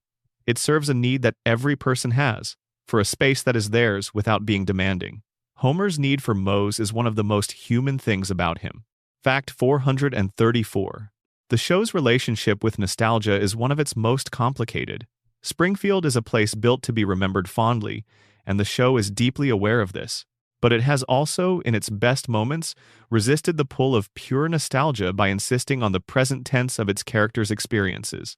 It serves a need that every person has, for a space that is theirs without being demanding. Homer's need for Moe's is one of the most human things about him. Fact 434. The show's relationship with nostalgia is one of its most complicated. Springfield is a place built to be remembered fondly, and the show is deeply aware of this. But it has also, in its best moments, resisted the pull of pure nostalgia by insisting on the present tense of its characters' experiences.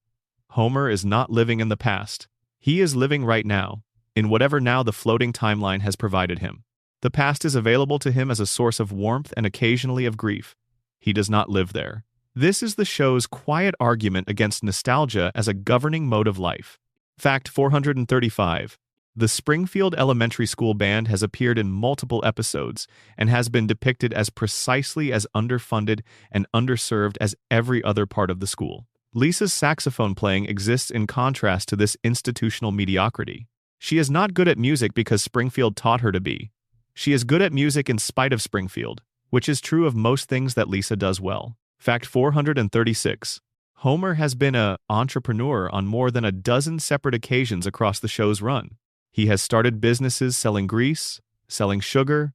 Homer is not living in the past. He is living right now, in whatever now the floating timeline has provided him. The past is available to him as a source of warmth and occasionally of grief. He does not live there. This is the show's quiet argument against nostalgia as a governing mode of life. Fact 435. The Springfield Elementary School Band has appeared in multiple episodes and has been depicted as precisely as underfunded and underserved as every other part of the school. Lisa's saxophone playing exists in contrast to this institutional mediocrity. She is not good at music because Springfield taught her to be. She is good at music in spite of Springfield, which is true of most things that Lisa does well. Fact 436. Homer has been an entrepreneur on more than a dozen separate occasions across the show's run. He has started businesses selling grease, selling sugar,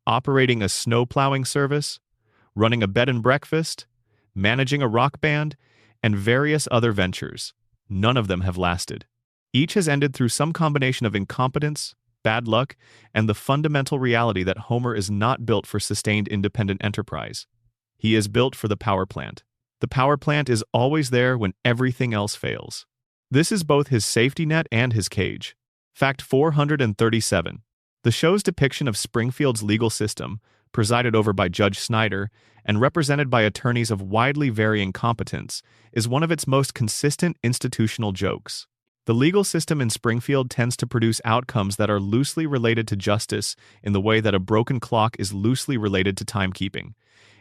operating a snow plowing service, running a bed and breakfast, managing a rock band, and various other ventures. None of them have lasted. Each has ended through some combination of incompetence, bad luck, and the fundamental reality that Homer is not built for sustained independent enterprise. He is built for the power plant. The power plant is always there when everything else fails. This is both his safety net and his cage. Fact 437. The show's depiction of Springfield's legal system, presided over by Judge Snyder and represented by attorneys of widely varying competence, is one of its most consistent institutional jokes. The legal system in Springfield tends to produce outcomes that are loosely related to justice in the way that a broken clock is loosely related to timekeeping.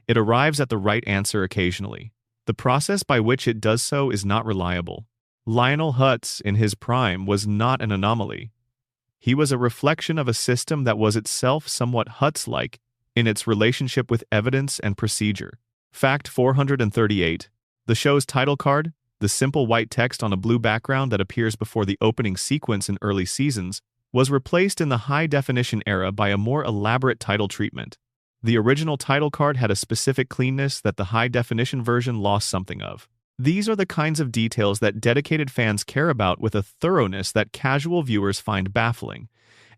It arrives at the right answer occasionally. The process by which it does so is not reliable. Lionel Hutz, in his prime, was not an anomaly. He was a reflection of a system that was itself somewhat Hutz-like in its relationship with evidence and procedure. Fact 438. The show's title card, the simple white text on a blue background that appears before the opening sequence in early seasons, was replaced in the high-definition era by a more elaborate title treatment. The original title card had a specific cleanness that the high-definition version lost something of. These are the kinds of details that dedicated fans care about with a thoroughness that casual viewers find baffling,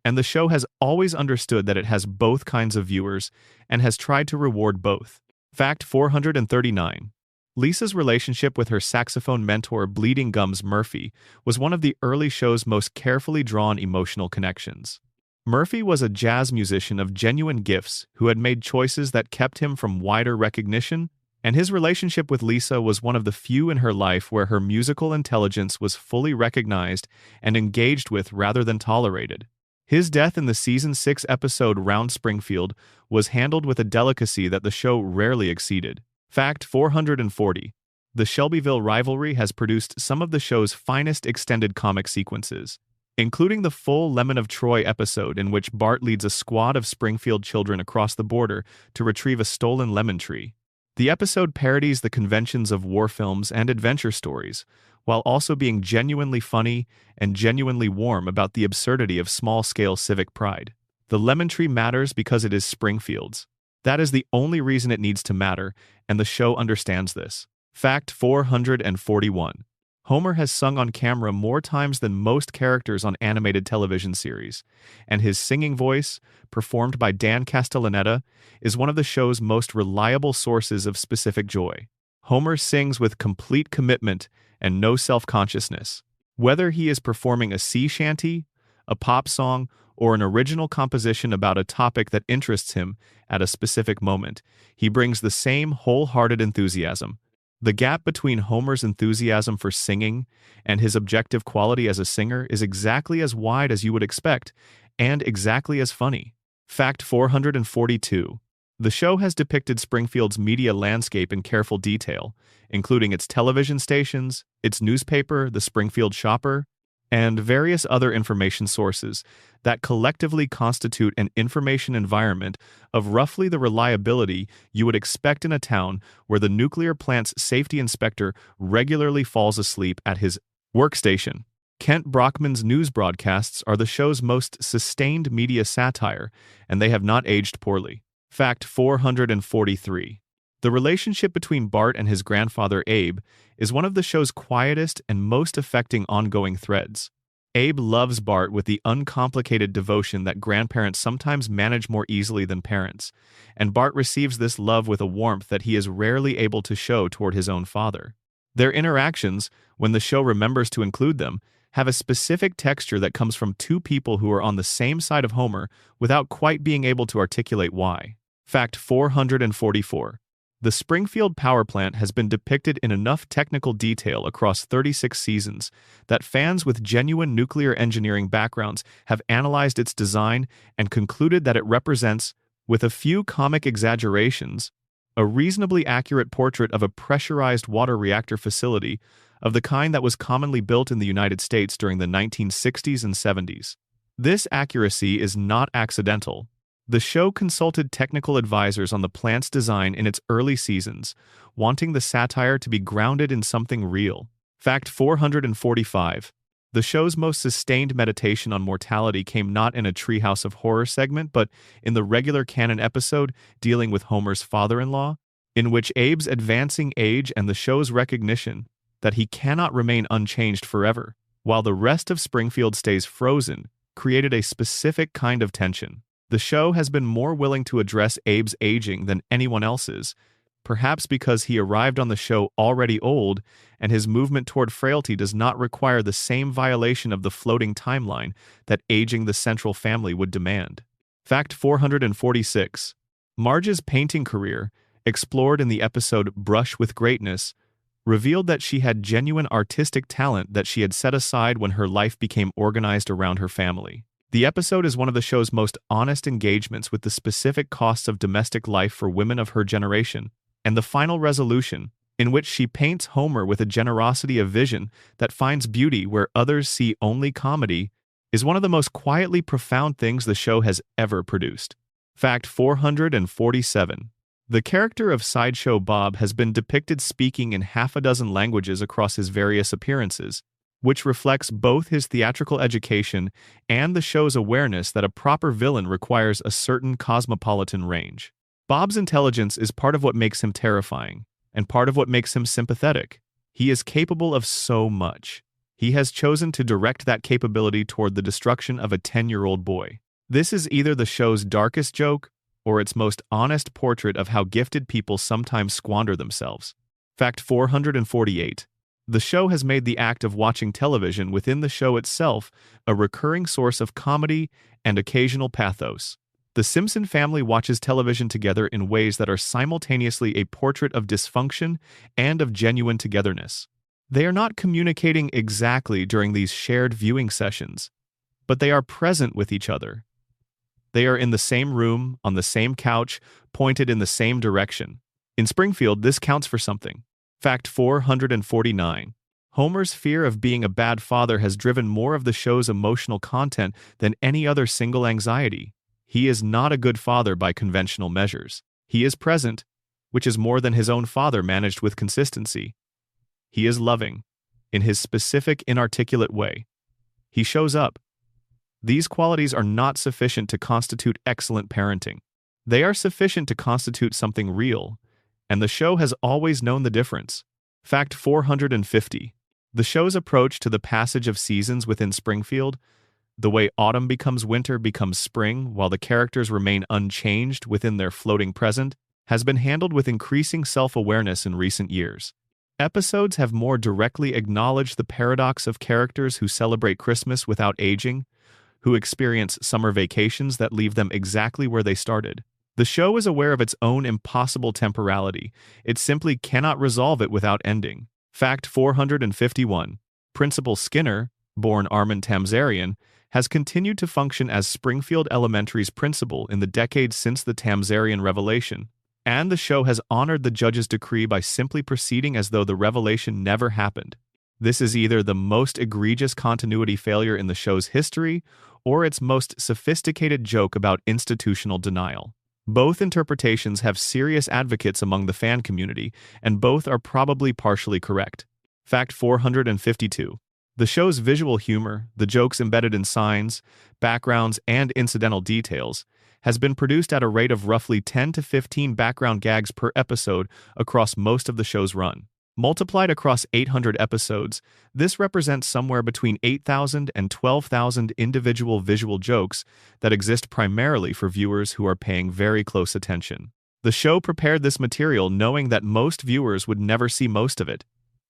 and the show has always understood that it has both kinds of viewers and has tried to reward both. Fact 439. Lisa's relationship with her saxophone mentor Bleeding Gums Murphy was one of the early show's most carefully drawn emotional connections. Murphy was a jazz musician of genuine gifts who had made choices that kept him from wider recognition, and his relationship with Lisa was one of the few in her life where her musical intelligence was fully recognized and engaged with rather than tolerated. His death in the season 6 episode Round Springfield was handled with a delicacy that the show rarely exceeded. Fact 440. The Shelbyville rivalry has produced some of the show's finest extended comic sequences, including the full Lemon of Troy episode in which Bart leads a squad of Springfield children across the border to retrieve a stolen lemon tree. The episode parodies the conventions of war films and adventure stories, while also being genuinely funny and genuinely warm about the absurdity of small-scale civic pride. The lemon tree matters because it is Springfield's. That is the only reason it needs to matter, and the show understands this. Fact 441. Homer has sung on camera more times than most characters on animated television series, and his singing voice, performed by Dan Castellaneta, is one of the show's most reliable sources of specific joy. Homer sings with complete commitment and no self-consciousness. Whether he is performing a sea shanty, a pop song, or an original composition about a topic that interests him at a specific moment, he brings the same wholehearted enthusiasm. The gap between Homer's enthusiasm for singing and his objective quality as a singer is exactly as wide as you would expect, and exactly as funny. Fact 442. The show has depicted Springfield's media landscape in careful detail, including its television stations, its newspaper, the Springfield Shopper, and various other information sources that collectively constitute an information environment of roughly the reliability you would expect in a town where the nuclear plant's safety inspector regularly falls asleep at his workstation. Kent Brockman's news broadcasts are the show's most sustained media satire, and they have not aged poorly. Fact 443. The relationship between Bart and his grandfather Abe is one of the show's quietest and most affecting ongoing threads. Abe loves Bart with the uncomplicated devotion that grandparents sometimes manage more easily than parents, and Bart receives this love with a warmth that he is rarely able to show toward his own father. Their interactions, when the show remembers to include them, have a specific texture that comes from two people who are on the same side of Homer without quite being able to articulate why. Fact 444. The Springfield power plant has been depicted in enough technical detail across 36 seasons that fans with genuine nuclear engineering backgrounds have analyzed its design and concluded that it represents, with a few comic exaggerations, a reasonably accurate portrait of a pressurized water reactor facility of the kind that was commonly built in the United States during the 1960s and 70s. This accuracy is not accidental. The show consulted technical advisors on the plant's design in its early seasons, wanting the satire to be grounded in something real. Fact 445. The show's most sustained meditation on mortality came not in a Treehouse of Horror segment, but in the regular canon episode dealing with Homer's father-in-law, in which Abe's advancing age and the show's recognition that he cannot remain unchanged forever, while the rest of Springfield stays frozen, created a specific kind of tension. The show has been more willing to address Abe's aging than anyone else's, perhaps because he arrived on the show already old and his movement toward frailty does not require the same violation of the floating timeline that aging the central family would demand. Fact 446. Marge's painting career, explored in the episode Brush with Greatness, revealed that she had genuine artistic talent that she had set aside when her life became organized around her family. The episode is one of the show's most honest engagements with the specific costs of domestic life for women of her generation, and the final resolution, in which she paints Homer with a generosity of vision that finds beauty where others see only comedy, is one of the most quietly profound things the show has ever produced. Fact 447. The character of Sideshow Bob has been depicted speaking in half a dozen languages across his various appearances, which reflects both his theatrical education and the show's awareness that a proper villain requires a certain cosmopolitan range. Bob's intelligence is part of what makes him terrifying, and part of what makes him sympathetic. He is capable of so much. He has chosen to direct that capability toward the destruction of a 10-year-old boy. This is either the show's darkest joke or its most honest portrait of how gifted people sometimes squander themselves. Fact 448. The show has made the act of watching television within the show itself a recurring source of comedy and occasional pathos. The Simpson family watches television together in ways that are simultaneously a portrait of dysfunction and of genuine togetherness. They are not communicating exactly during these shared viewing sessions, but they are present with each other. They are in the same room, on the same couch, pointed in the same direction. In Springfield, this counts for something. Fact 449. Homer's fear of being a bad father has driven more of the show's emotional content than any other single anxiety. He is not a good father by conventional measures. He is present, which is more than his own father managed with consistency. He is loving, in his specific inarticulate way. He shows up. These qualities are not sufficient to constitute excellent parenting. They are sufficient to constitute something real, and the show has always known the difference. Fact 450. The show's approach to the passage of seasons within Springfield, the way autumn becomes winter becomes spring while the characters remain unchanged within their floating present, has been handled with increasing self-awareness in recent years. Episodes have more directly acknowledged the paradox of characters who celebrate Christmas without aging, who experience summer vacations that leave them exactly where they started. The show is aware of its own impossible temporality. It simply cannot resolve it without ending. Fact 451. Principal Skinner, born Armin Tamzarian, has continued to function as Springfield Elementary's principal in the decades since the Tamzarian revelation, and the show has honored the judge's decree by simply proceeding as though the revelation never happened. This is either the most egregious continuity failure in the show's history or its most sophisticated joke about institutional denial. Both interpretations have serious advocates among the fan community, and both are probably partially correct. Fact 452. The show's visual humor, the jokes embedded in signs, backgrounds, and incidental details, has been produced at a rate of roughly 10 to 15 background gags per episode across most of the show's run. Multiplied across 800 episodes, this represents somewhere between 8,000 and 12,000 individual visual jokes that exist primarily for viewers who are paying very close attention. The show prepared this material knowing that most viewers would never see most of it.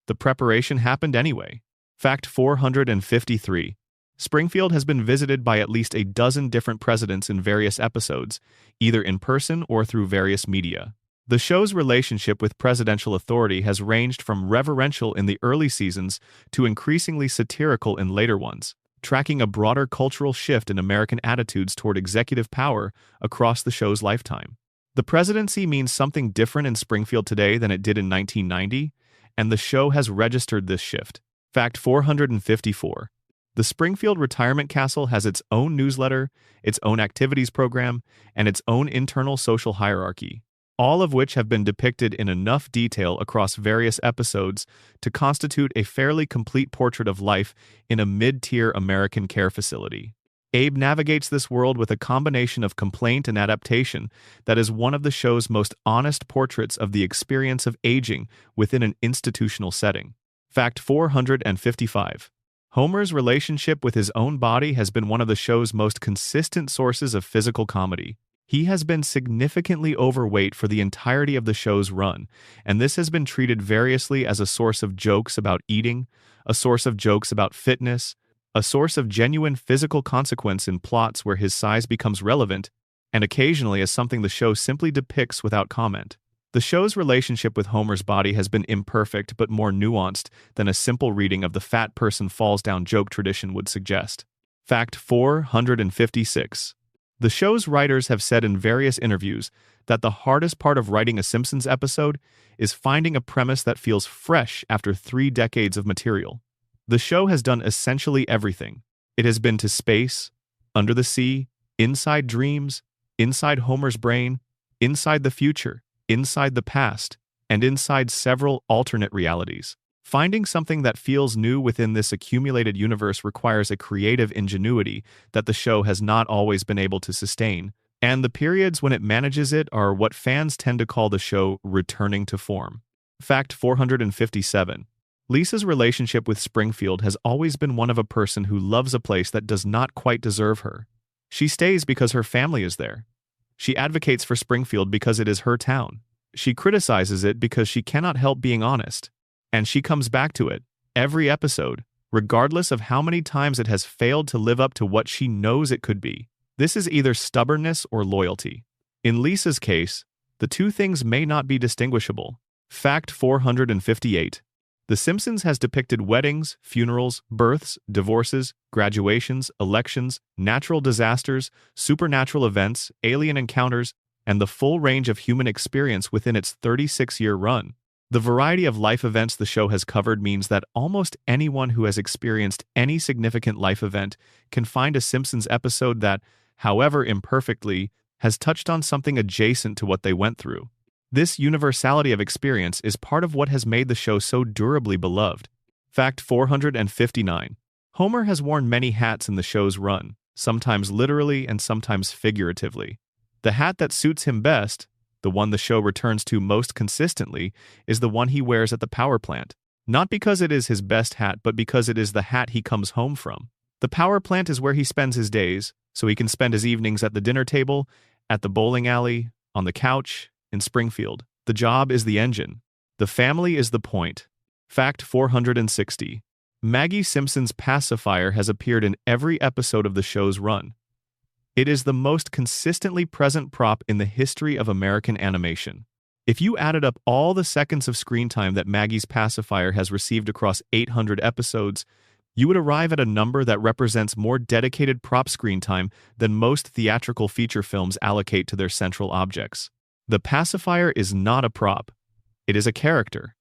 The preparation happened anyway. Fact 453. Springfield has been visited by at least a dozen different presidents in various episodes, either in person or through various media. The show's relationship with presidential authority has ranged from reverential in the early seasons to increasingly satirical in later ones, tracking a broader cultural shift in American attitudes toward executive power across the show's lifetime. The presidency means something different in Springfield today than it did in 1990, and the show has registered this shift. Fact 454. The Springfield Retirement Castle has its own newsletter, its own activities program, and its own internal social hierarchy, all of which have been depicted in enough detail across various episodes to constitute a fairly complete portrait of life in a mid-tier American care facility. Abe navigates this world with a combination of complaint and adaptation that is one of the show's most honest portraits of the experience of aging within an institutional setting. Fact 455. Homer's relationship with his own body has been one of the show's most consistent sources of physical comedy. He has been significantly overweight for the entirety of the show's run, and this has been treated variously as a source of jokes about eating, a source of jokes about fitness, a source of genuine physical consequence in plots where his size becomes relevant, and occasionally as something the show simply depicts without comment. The show's relationship with Homer's body has been imperfect but more nuanced than a simple reading of the fat person falls down joke tradition would suggest. Fact 456. The show's writers have said in various interviews that the hardest part of writing a Simpsons episode is finding a premise that feels fresh after 3 decades of material. The show has done essentially everything. It has been to space, under the sea, inside dreams, inside Homer's brain, inside the future, inside the past, and inside several alternate realities. Finding something that feels new within this accumulated universe requires a creative ingenuity that the show has not always been able to sustain, and the periods when it manages it are what fans tend to call the show returning to form. Fact 457. Lisa's relationship with Springfield has always been one of a person who loves a place that does not quite deserve her. She stays because her family is there. She advocates for Springfield because it is her town. She criticizes it because she cannot help being honest. And she comes back to it, every episode, regardless of how many times it has failed to live up to what she knows it could be. This is either stubbornness or loyalty. In Lisa's case, the two things may not be distinguishable. Fact 458. The Simpsons has depicted weddings, funerals, births, divorces, graduations, elections, natural disasters, supernatural events, alien encounters, and the full range of human experience within its 36-year run. The variety of life events the show has covered means that almost anyone who has experienced any significant life event can find a Simpsons episode that, however imperfectly, has touched on something adjacent to what they went through. This universality of experience is part of what has made the show so durably beloved. Fact 459. Homer has worn many hats in the show's run, sometimes literally and sometimes figuratively. The hat that suits him best, the one the show returns to most consistently, is the one he wears at the power plant. Not because it is his best hat, but because it is the hat he comes home from. The power plant is where he spends his days, so he can spend his evenings at the dinner table, at the bowling alley, on the couch, in Springfield. The job is the engine. The family is the point. Fact 460. Maggie Simpson's pacifier has appeared in every episode of the show's run. It is the most consistently present prop in the history of American animation. If you added up all the seconds of screen time that Maggie's pacifier has received across 800 episodes, you would arrive at a number that represents more dedicated prop screen time than most theatrical feature films allocate to their central objects. The pacifier is not a prop. It is a character.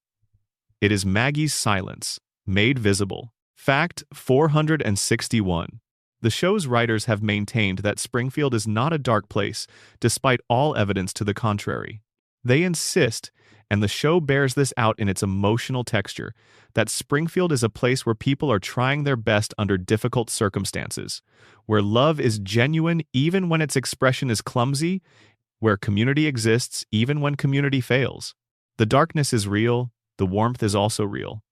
It is Maggie's silence, made visible. Fact 461. The show's writers have maintained that Springfield is not a dark place, despite all evidence to the contrary. They insist, and the show bears this out in its emotional texture, that Springfield is a place where people are trying their best under difficult circumstances, where love is genuine even when its expression is clumsy, where community exists even when community fails. The darkness is real, the warmth is also real.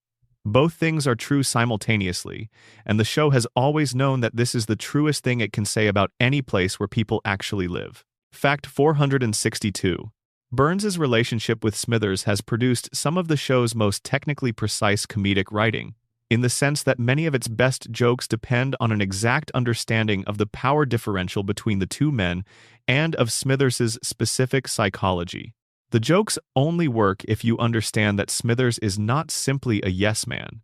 Both things are true simultaneously, and the show has always known that this is the truest thing it can say about any place where people actually live. Fact 462. Burns' relationship with Smithers has produced some of the show's most technically precise comedic writing, in the sense that many of its best jokes depend on an exact understanding of the power differential between the two men and of Smithers' specific psychology. The jokes only work if you understand that Smithers is not simply a yes man.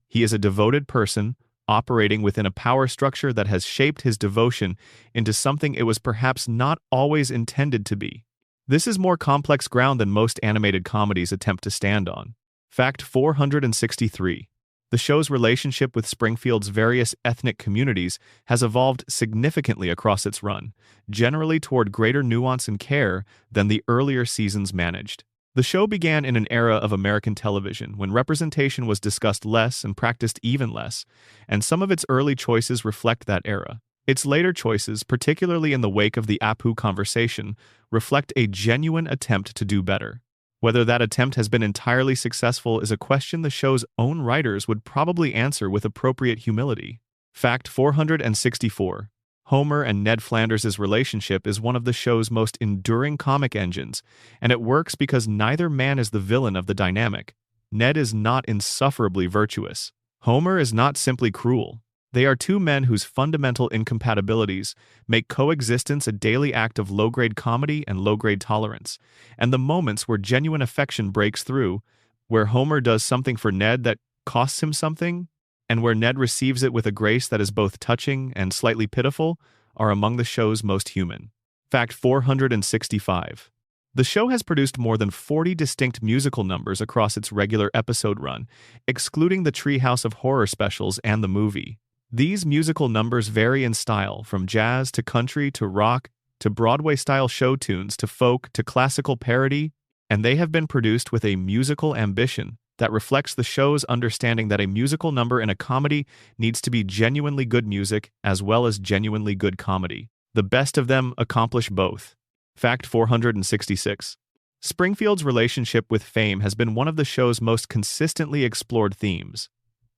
He is a devoted person, operating within a power structure that has shaped his devotion into something it was perhaps not always intended to be. This is more complex ground than most animated comedies attempt to stand on. Fact 463. The show's relationship with Springfield's various ethnic communities has evolved significantly across its run, generally toward greater nuance and care than the earlier seasons managed. The show began in an era of American television when representation was discussed less and practiced even less, and some of its early choices reflect that era. Its later choices, particularly in the wake of the Apu conversation, reflect a genuine attempt to do better. Whether that attempt has been entirely successful is a question the show's own writers would probably answer with appropriate humility. Fact 464. Homer and Ned Flanders' relationship is one of the show's most enduring comic engines, and it works because neither man is the villain of the dynamic. Ned is not insufferably virtuous. Homer is not simply cruel. They are two men whose fundamental incompatibilities make coexistence a daily act of low-grade comedy and low-grade tolerance, and the moments where genuine affection breaks through, where Homer does something for Ned that costs him something, and where Ned receives it with a grace that is both touching and slightly pitiful, are among the show's most human. Fact 465. The show has produced more than 40 distinct musical numbers across its regular episode run, excluding the Treehouse of Horror specials and the movie. These musical numbers vary in style, from jazz to country to rock to Broadway-style show tunes to folk to classical parody, and they have been produced with a musical ambition that reflects the show's understanding that a musical number in a comedy needs to be genuinely good music as well as genuinely good comedy. The best of them accomplish both. Fact 466. Springfield's relationship with fame has been one of the show's most consistently explored themes.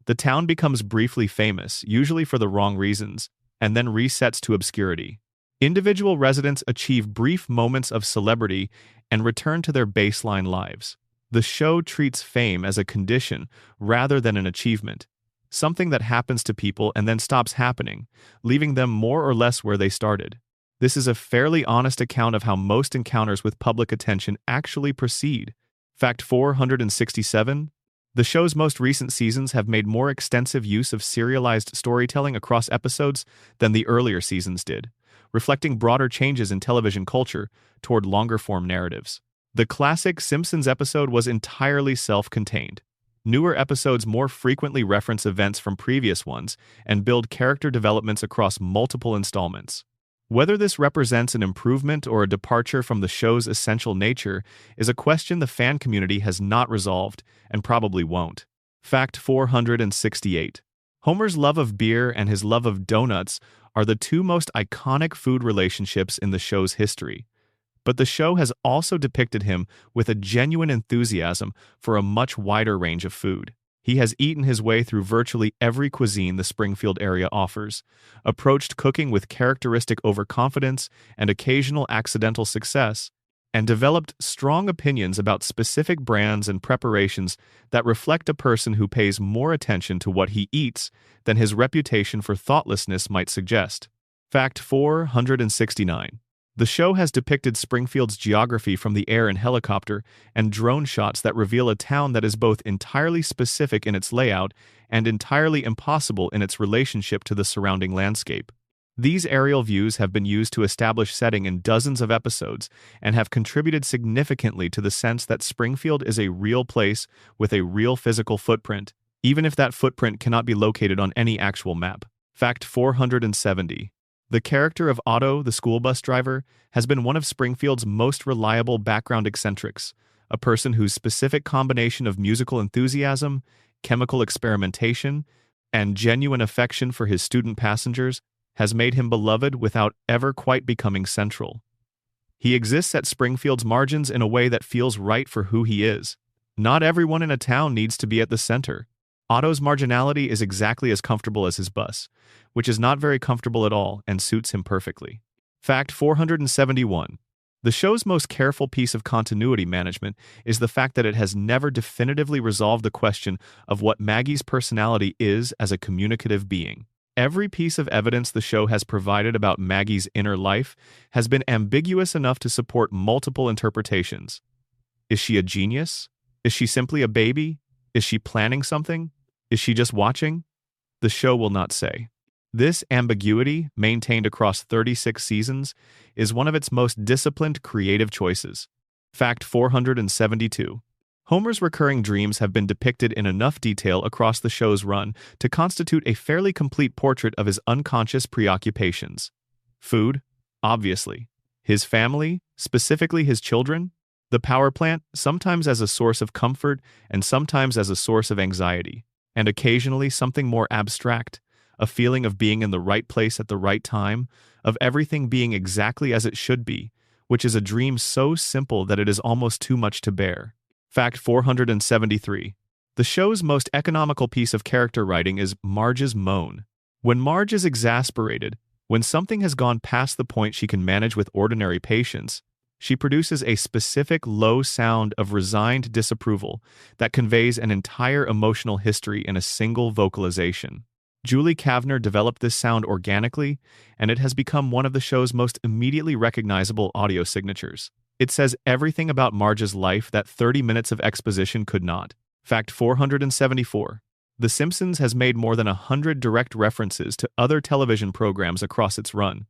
The town becomes briefly famous, usually for the wrong reasons, and then resets to obscurity. Individual residents achieve brief moments of celebrity and return to their baseline lives. The show treats fame as a condition rather than an achievement, something that happens to people and then stops happening, leaving them more or less where they started. This is a fairly honest account of how most encounters with public attention actually proceed. Fact 467. The show's most recent seasons have made more extensive use of serialized storytelling across episodes than the earlier seasons did, reflecting broader changes in television culture toward longer-form narratives. The classic Simpsons episode was entirely self-contained. Newer episodes more frequently reference events from previous ones and build character developments across multiple installments. Whether this represents an improvement or a departure from the show's essential nature is a question the fan community has not resolved and probably won't. Fact 468. Homer's love of beer and his love of donuts are the two most iconic food relationships in the show's history. But the show has also depicted him with a genuine enthusiasm for a much wider range of food. He has eaten his way through virtually every cuisine the Springfield area offers, approached cooking with characteristic overconfidence and occasional accidental success, and developed strong opinions about specific brands and preparations that reflect a person who pays more attention to what he eats than his reputation for thoughtlessness might suggest. Fact 469. The show has depicted Springfield's geography from the air and helicopter and drone shots that reveal a town that is both entirely specific in its layout and entirely impossible in its relationship to the surrounding landscape. These aerial views have been used to establish setting in dozens of episodes and have contributed significantly to the sense that Springfield is a real place with a real physical footprint, even if that footprint cannot be located on any actual map. Fact 470. The character of Otto, the school bus driver, has been one of Springfield's most reliable background eccentrics, a person whose specific combination of musical enthusiasm, chemical experimentation, and genuine affection for his student passengers has made him beloved without ever quite becoming central. He exists at Springfield's margins in a way that feels right for who he is. Not everyone in a town needs to be at the center. Otto's marginality is exactly as comfortable as his bus, which is not very comfortable at all and suits him perfectly. Fact 471. The show's most careful piece of continuity management is the fact that it has never definitively resolved the question of what Maggie's personality is as a communicative being. Every piece of evidence the show has provided about Maggie's inner life has been ambiguous enough to support multiple interpretations. Is she a genius? Is she simply a baby? Is she planning something? Is she just watching? The show will not say. This ambiguity, maintained across 36 seasons, is one of its most disciplined creative choices. Fact 472. Homer's recurring dreams have been depicted in enough detail across the show's run to constitute a fairly complete portrait of his unconscious preoccupations. Food, obviously. His family, specifically his children. The power plant, sometimes as a source of comfort and sometimes as a source of anxiety. And occasionally something more abstract, a feeling of being in the right place at the right time, of everything being exactly as it should be, which is a dream so simple that it is almost too much to bear. Fact 473. The show's most economical piece of character writing is Marge's moan. When Marge is exasperated, when something has gone past the point she can manage with ordinary patience, she produces a specific low sound of resigned disapproval that conveys an entire emotional history in a single vocalization. Julie Kavner developed this sound organically, and it has become one of the show's most immediately recognizable audio signatures. It says everything about Marge's life that 30 minutes of exposition could not. Fact 474. The Simpsons has made more than 100 direct references to other television programs across its run,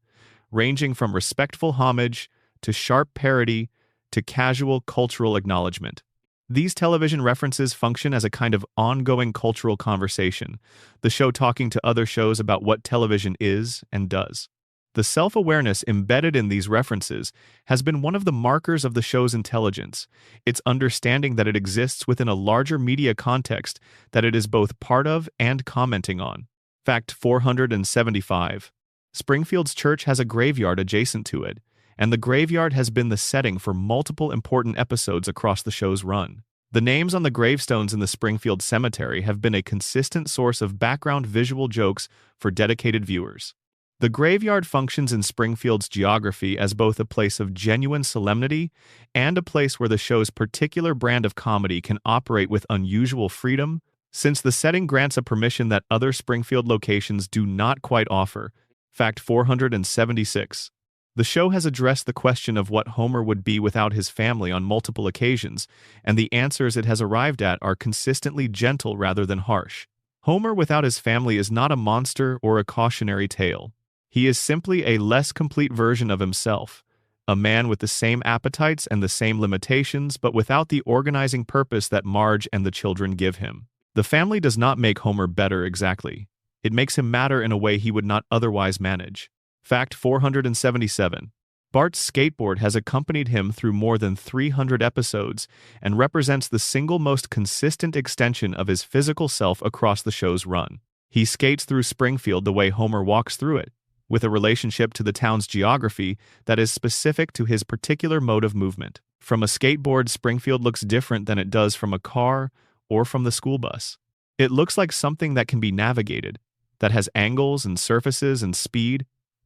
ranging from respectful homage to sharp parody to casual cultural acknowledgement. These television references function as a kind of ongoing cultural conversation, the show talking to other shows about what television is and does. The self-awareness embedded in these references has been one of the markers of the show's intelligence, its understanding that it exists within a larger media context that it is both part of and commenting on. Fact 475. Springfield's church has a graveyard adjacent to it, and the graveyard has been the setting for multiple important episodes across the show's run. The names on the gravestones in the Springfield Cemetery have been a consistent source of background visual jokes for dedicated viewers. The graveyard functions in Springfield's geography as both a place of genuine solemnity and a place where the show's particular brand of comedy can operate with unusual freedom, since the setting grants a permission that other Springfield locations do not quite offer. Fact 476. The show has addressed the question of what Homer would be without his family on multiple occasions, and the answers it has arrived at are consistently gentle rather than harsh. Homer without his family is not a monster or a cautionary tale. He is simply a less complete version of himself, a man with the same appetites and the same limitations, but without the organizing purpose that Marge and the children give him. The family does not make Homer better exactly. It makes him matter in a way he would not otherwise manage. Fact 477. Bart's skateboard has accompanied him through more than 300 episodes and represents the single most consistent extension of his physical self across the show's run. He skates through Springfield the way Homer walks through it, with a relationship to the town's geography that is specific to his particular mode of movement. From a skateboard, Springfield looks different than it does from a car or from the school bus. It looks like something that can be navigated, that has angles and surfaces and speed,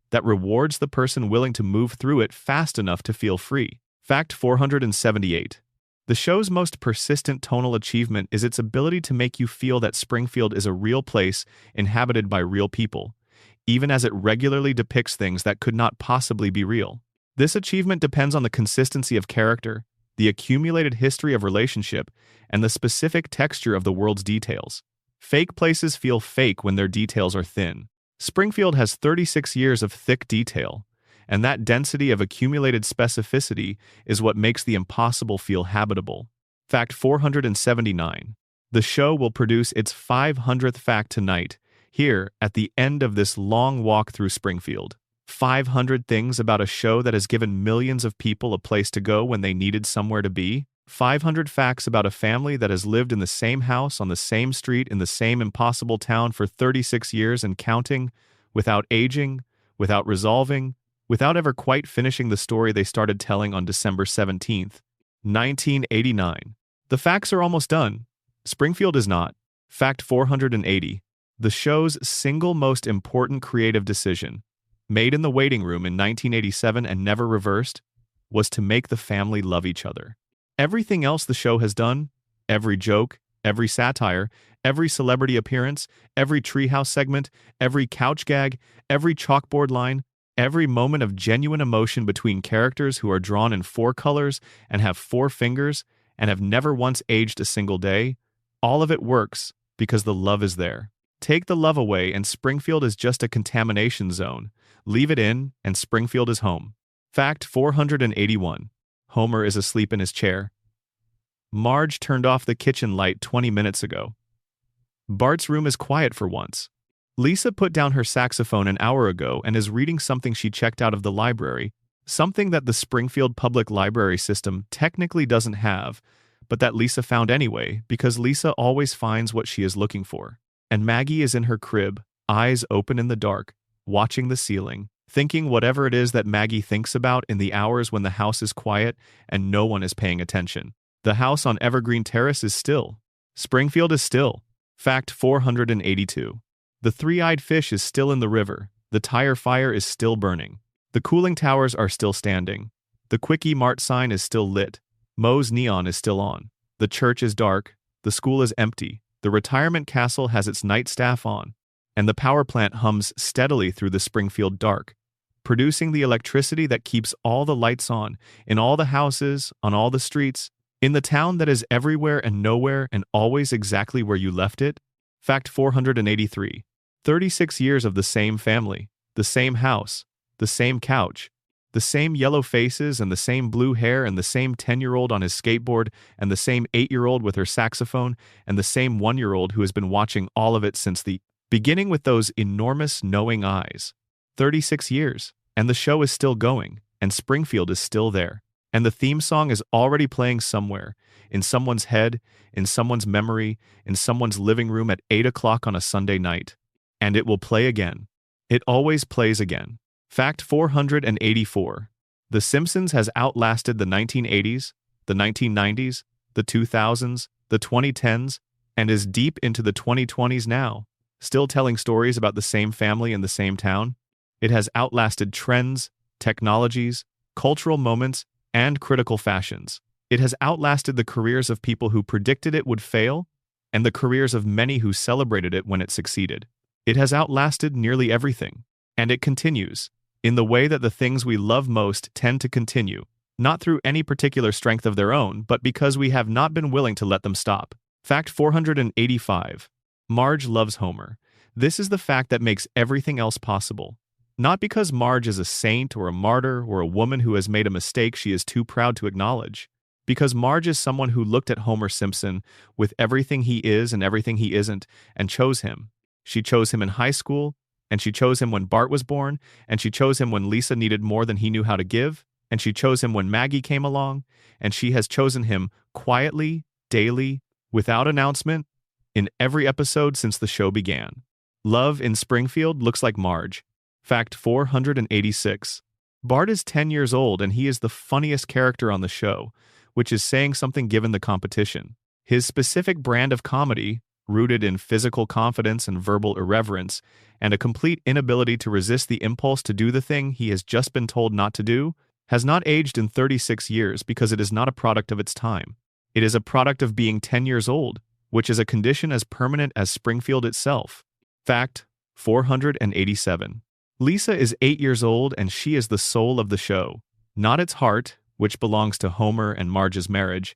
that rewards the person willing to move through it fast enough to feel free. Fact 478. The show's most persistent tonal achievement is its ability to make you feel that Springfield is a real place inhabited by real people, even as it regularly depicts things that could not possibly be real. This achievement depends on the consistency of character, the accumulated history of relationship, and the specific texture of the world's details. Fake places feel fake when their details are thin. Springfield has 36 years of thick detail, and that density of accumulated specificity is what makes the impossible feel habitable. Fact 479. The show will produce its 500th fact tonight, here at the end of this long walk through Springfield. 500 things about a show that has given millions of people a place to go when they needed somewhere to be. 500 facts about a family that has lived in the same house on the same street in the same impossible town for 36 years and counting, without aging, without resolving, without ever quite finishing the story they started telling on December 17th, 1989. The facts are almost done. Springfield is not. Fact 480. The show's single most important creative decision, made in the waiting room in 1987 and never reversed, was to make the family love each other. Everything else the show has done, every joke, every satire, every celebrity appearance, every treehouse segment, every couch gag, every chalkboard line, every moment of genuine emotion between characters who are drawn in 4 colors and have 4 fingers and have never once aged a single day, all of it works because the love is there. Take the love away and Springfield is just a contamination zone. Leave it in and Springfield is home. Fact 481. Homer is asleep in his chair. Marge turned off the kitchen light 20 minutes ago. Bart's room is quiet for once. Lisa put down her saxophone an hour ago and is reading something she checked out of the library, something that the Springfield Public Library system technically doesn't have, but that Lisa found anyway because Lisa always finds what she is looking for. And Maggie is in her crib, eyes open in the dark, watching the ceiling, thinking whatever it is that Maggie thinks about in the hours when the house is quiet and no one is paying attention. The house on Evergreen Terrace is still. Springfield is still. Fact 482. The three-eyed fish is still in the river. The tire fire is still burning. The cooling towers are still standing. The Quickie Mart sign is still lit. Moe's neon is still on. The church is dark. The school is empty. The retirement castle has its night staff on. And the power plant hums steadily through the Springfield dark, producing the electricity that keeps all the lights on, in all the houses, on all the streets, in the town that is everywhere and nowhere and always exactly where you left it. Fact 483. 36 years of the same family, the same house, the same couch, the same yellow faces and the same blue hair and the same 10-year-old on his skateboard and the same 8-year-old with her saxophone and the same 1-year-old who has been watching all of it since the beginning with those enormous knowing eyes. 36 years, and the show is still going, and Springfield is still there. And the theme song is already playing somewhere, in someone's head, in someone's memory, in someone's living room at 8 o'clock on a Sunday night. And it will play again. It always plays again. Fact 484. The Simpsons has outlasted the 1980s, the 1990s, the 2000s, the 2010s, and is deep into the 2020s now, still telling stories about the same family in the same town. It has outlasted trends, technologies, cultural moments, and critical fashions. It has outlasted the careers of people who predicted it would fail, and the careers of many who celebrated it when it succeeded. It has outlasted nearly everything, and it continues, in the way that the things we love most tend to continue, not through any particular strength of their own, but because we have not been willing to let them stop. Fact 485. Marge loves Homer. This is the fact that makes everything else possible. Not because Marge is a saint or a martyr or a woman who has made a mistake she is too proud to acknowledge. Because Marge is someone who looked at Homer Simpson with everything he is and everything he isn't and chose him. She chose him in high school, and she chose him when Bart was born, and she chose him when Lisa needed more than he knew how to give, and she chose him when Maggie came along, and she has chosen him quietly, daily, without announcement, in every episode since the show began. Love in Springfield looks like Marge. Fact 486. Bart is 10 years old and he is the funniest character on the show, which is saying something given the competition. His specific brand of comedy, rooted in physical confidence and verbal irreverence, and a complete inability to resist the impulse to do the thing he has just been told not to do, has not aged in 36 years because it is not a product of its time. It is a product of being 10 years old, which is a condition as permanent as Springfield itself. Fact 487. Lisa is 8 years old and she is the soul of the show, not its heart, which belongs to Homer and Marge's marriage,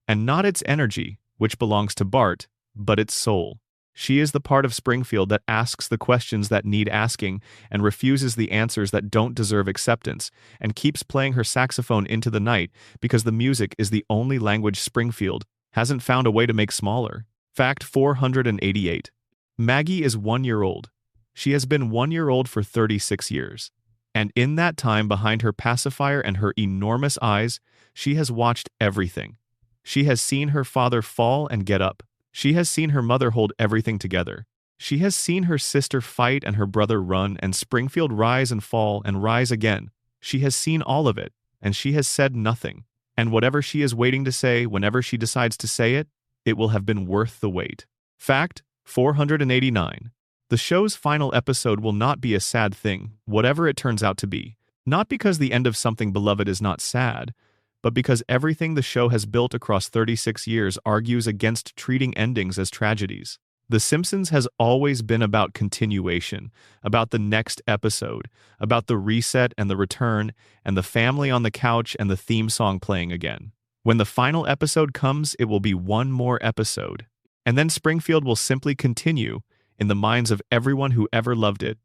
and not its energy, which belongs to Bart, but its soul. She is the part of Springfield that asks the questions that need asking and refuses the answers that don't deserve acceptance, and keeps playing her saxophone into the night because the music is the only language Springfield hasn't found a way to make smaller. Fact 488. Maggie is 1 year old. She has been 1 year old for 36 years. And in that time, behind her pacifier and her enormous eyes, she has watched everything. She has seen her father fall and get up. She has seen her mother hold everything together. She has seen her sister fight and her brother run and Springfield rise and fall and rise again. She has seen all of it, and she has said nothing. And whatever she is waiting to say, whenever she decides to say it, it will have been worth the wait. Fact 489. The show's final episode will not be a sad thing, whatever it turns out to be. Not because the end of something beloved is not sad, but because everything the show has built across 36 years argues against treating endings as tragedies. The Simpsons has always been about continuation, about the next episode, about the reset and the return, and the family on the couch and the theme song playing again. When the final episode comes, it will be one more episode. And then Springfield will simply continue in the minds of everyone who ever loved it,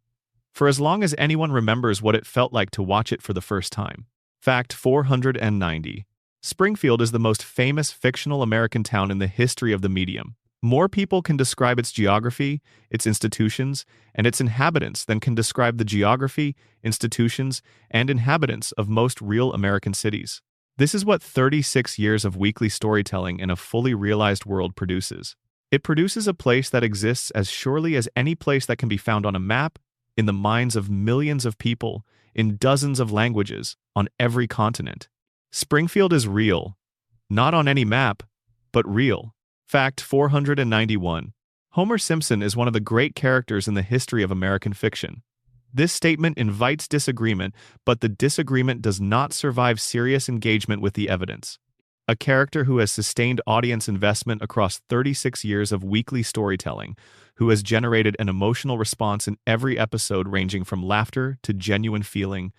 for as long as anyone remembers what it felt like to watch it for the first time. Fact 490. Springfield is the most famous fictional American town in the history of the medium. More people can describe its geography, its institutions, and its inhabitants than can describe the geography, institutions, and inhabitants of most real American cities. This is what 36 years of weekly storytelling in a fully realized world produces. It produces a place that exists as surely as any place that can be found on a map, in the minds of millions of people, in dozens of languages, on every continent. Springfield is real. Not on any map, but real. Fact 491. Homer Simpson is one of the great characters in the history of American fiction. This statement invites disagreement, but the disagreement does not survive serious engagement with the evidence. A character who has sustained audience investment across 36 years of weekly storytelling, who has generated an emotional response in every episode ranging from laughter to genuine feeling,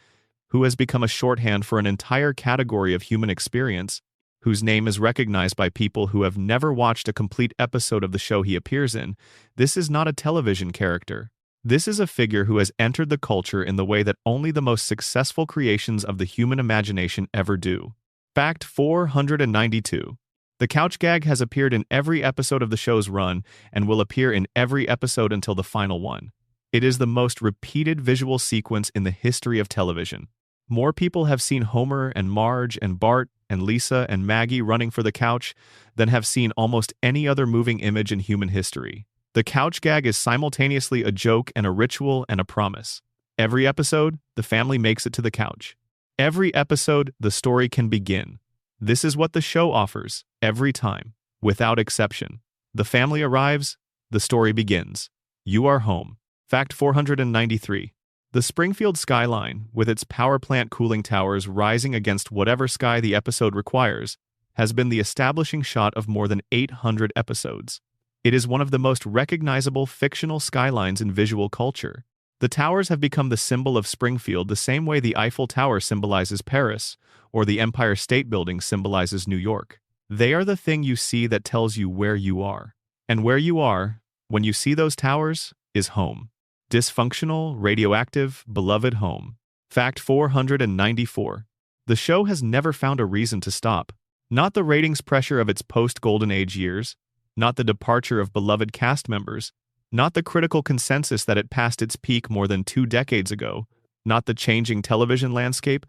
who has become a shorthand for an entire category of human experience, whose name is recognized by people who have never watched a complete episode of the show he appears in. This is not a television character. This is a figure who has entered the culture in the way that only the most successful creations of the human imagination ever do. Fact 492. The couch gag has appeared in every episode of the show's run and will appear in every episode until the final one. It is the most repeated visual sequence in the history of television. More people have seen Homer and Marge and Bart and Lisa and Maggie running for the couch than have seen almost any other moving image in human history. The couch gag is simultaneously a joke and a ritual and a promise. Every episode, the family makes it to the couch. Every episode, the story can begin. This is what the show offers, every time, without exception. The family arrives, the story begins. You are home. Fact 493. The Springfield skyline, with its power plant cooling towers rising against whatever sky the episode requires, has been the establishing shot of more than 800 episodes. It is one of the most recognizable fictional skylines in visual culture. The towers have become the symbol of Springfield the same way the Eiffel Tower symbolizes Paris, or the Empire State Building symbolizes New York. They are the thing you see that tells you where you are. And where you are, when you see those towers, is home. Dysfunctional, radioactive, beloved home. Fact 494. The show has never found a reason to stop. Not the ratings pressure of its post-Golden Age years, not the departure of beloved cast members, not the critical consensus that it passed its peak more than 2 decades ago, not the changing television landscape,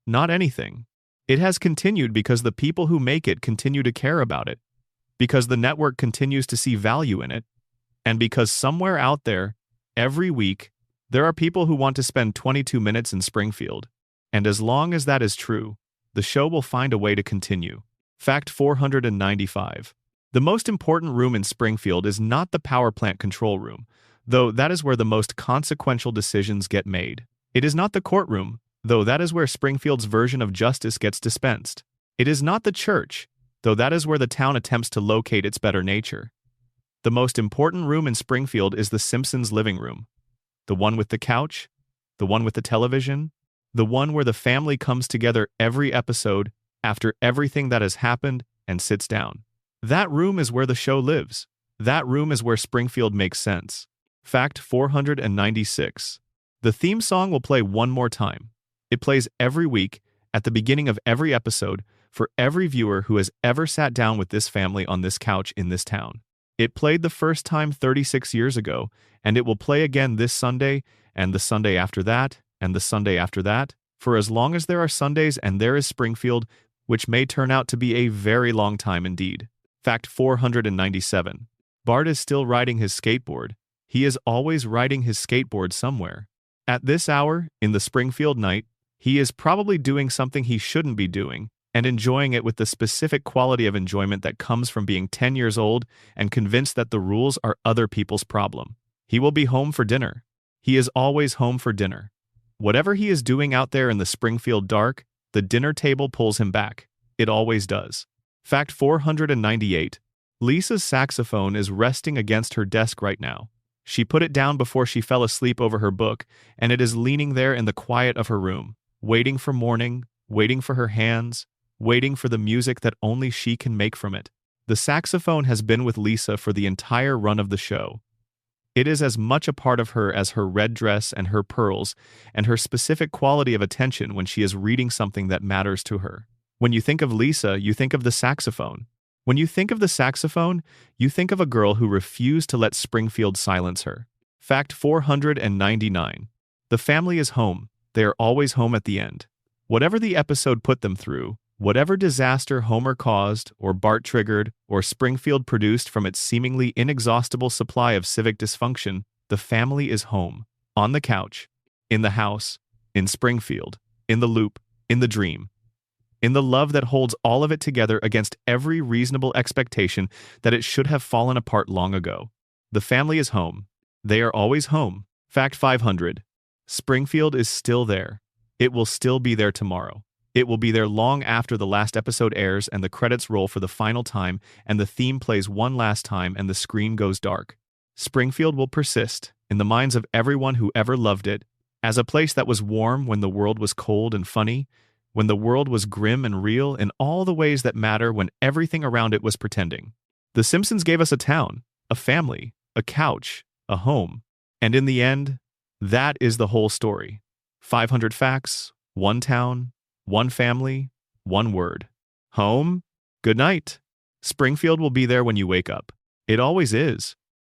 not anything. It has continued because the people who make it continue to care about it, because the network continues to see value in it, and because somewhere out there, every week, there are people who want to spend 22 minutes in Springfield. And as long as that is true, the show will find a way to continue. Fact 495. The most important room in Springfield is not the power plant control room, though that is where the most consequential decisions get made. It is not the courtroom, though that is where Springfield's version of justice gets dispensed. It is not the church, though that is where the town attempts to locate its better nature. The most important room in Springfield is the Simpsons living room. The one with the couch, the one with the television, the one where the family comes together every episode after everything that has happened and sits down. That room is where the show lives. That room is where Springfield makes sense. Fact 496. The theme song will play one more time. It plays every week, at the beginning of every episode, for every viewer who has ever sat down with this family on this couch in this town. It played the first time 36 years ago, and it will play again this Sunday, and the Sunday after that, and the Sunday after that, for as long as there are Sundays and there is Springfield, which may turn out to be a very long time indeed. Fact 497. Bart is still riding his skateboard. He is always riding his skateboard somewhere. At this hour, in the Springfield night, he is probably doing something he shouldn't be doing, and enjoying it with the specific quality of enjoyment that comes from being 10 years old and convinced that the rules are other people's problem. He will be home for dinner. He is always home for dinner. Whatever he is doing out there in the Springfield dark, the dinner table pulls him back. It always does. Fact 498. Lisa's saxophone is resting against her desk right now. She put it down before she fell asleep over her book, and it is leaning there in the quiet of her room, waiting for morning, waiting for her hands, waiting for the music that only she can make from it. The saxophone has been with Lisa for the entire run of the show. It is as much a part of her as her red dress and her pearls, and her specific quality of attention when she is reading something that matters to her. When you think of Lisa, you think of the saxophone. When you think of the saxophone, you think of a girl who refused to let Springfield silence her. Fact 499. The family is home. They are always home at the end. Whatever the episode put them through, whatever disaster Homer caused, or Bart triggered, or Springfield produced from its seemingly inexhaustible supply of civic dysfunction, the family is home. On the couch, in the house, in Springfield, in the loop, in the dream, in the love that holds all of it together against every reasonable expectation that it should have fallen apart long ago. The family is home. They are always home. Fact 500. Springfield is still there. It will still be there tomorrow. It will be there long after the last episode airs and the credits roll for the final time and the theme plays one last time and the screen goes dark. Springfield will persist, in the minds of everyone who ever loved it, as a place that was warm when the world was cold and funny, when the world was grim and real in all the ways that matter when everything around it was pretending. The Simpsons gave us a town, a family, a couch, a home. And in the end, that is the whole story. 500 facts, one town, one family, one word. Home? Good night. Springfield will be there when you wake up. It always is.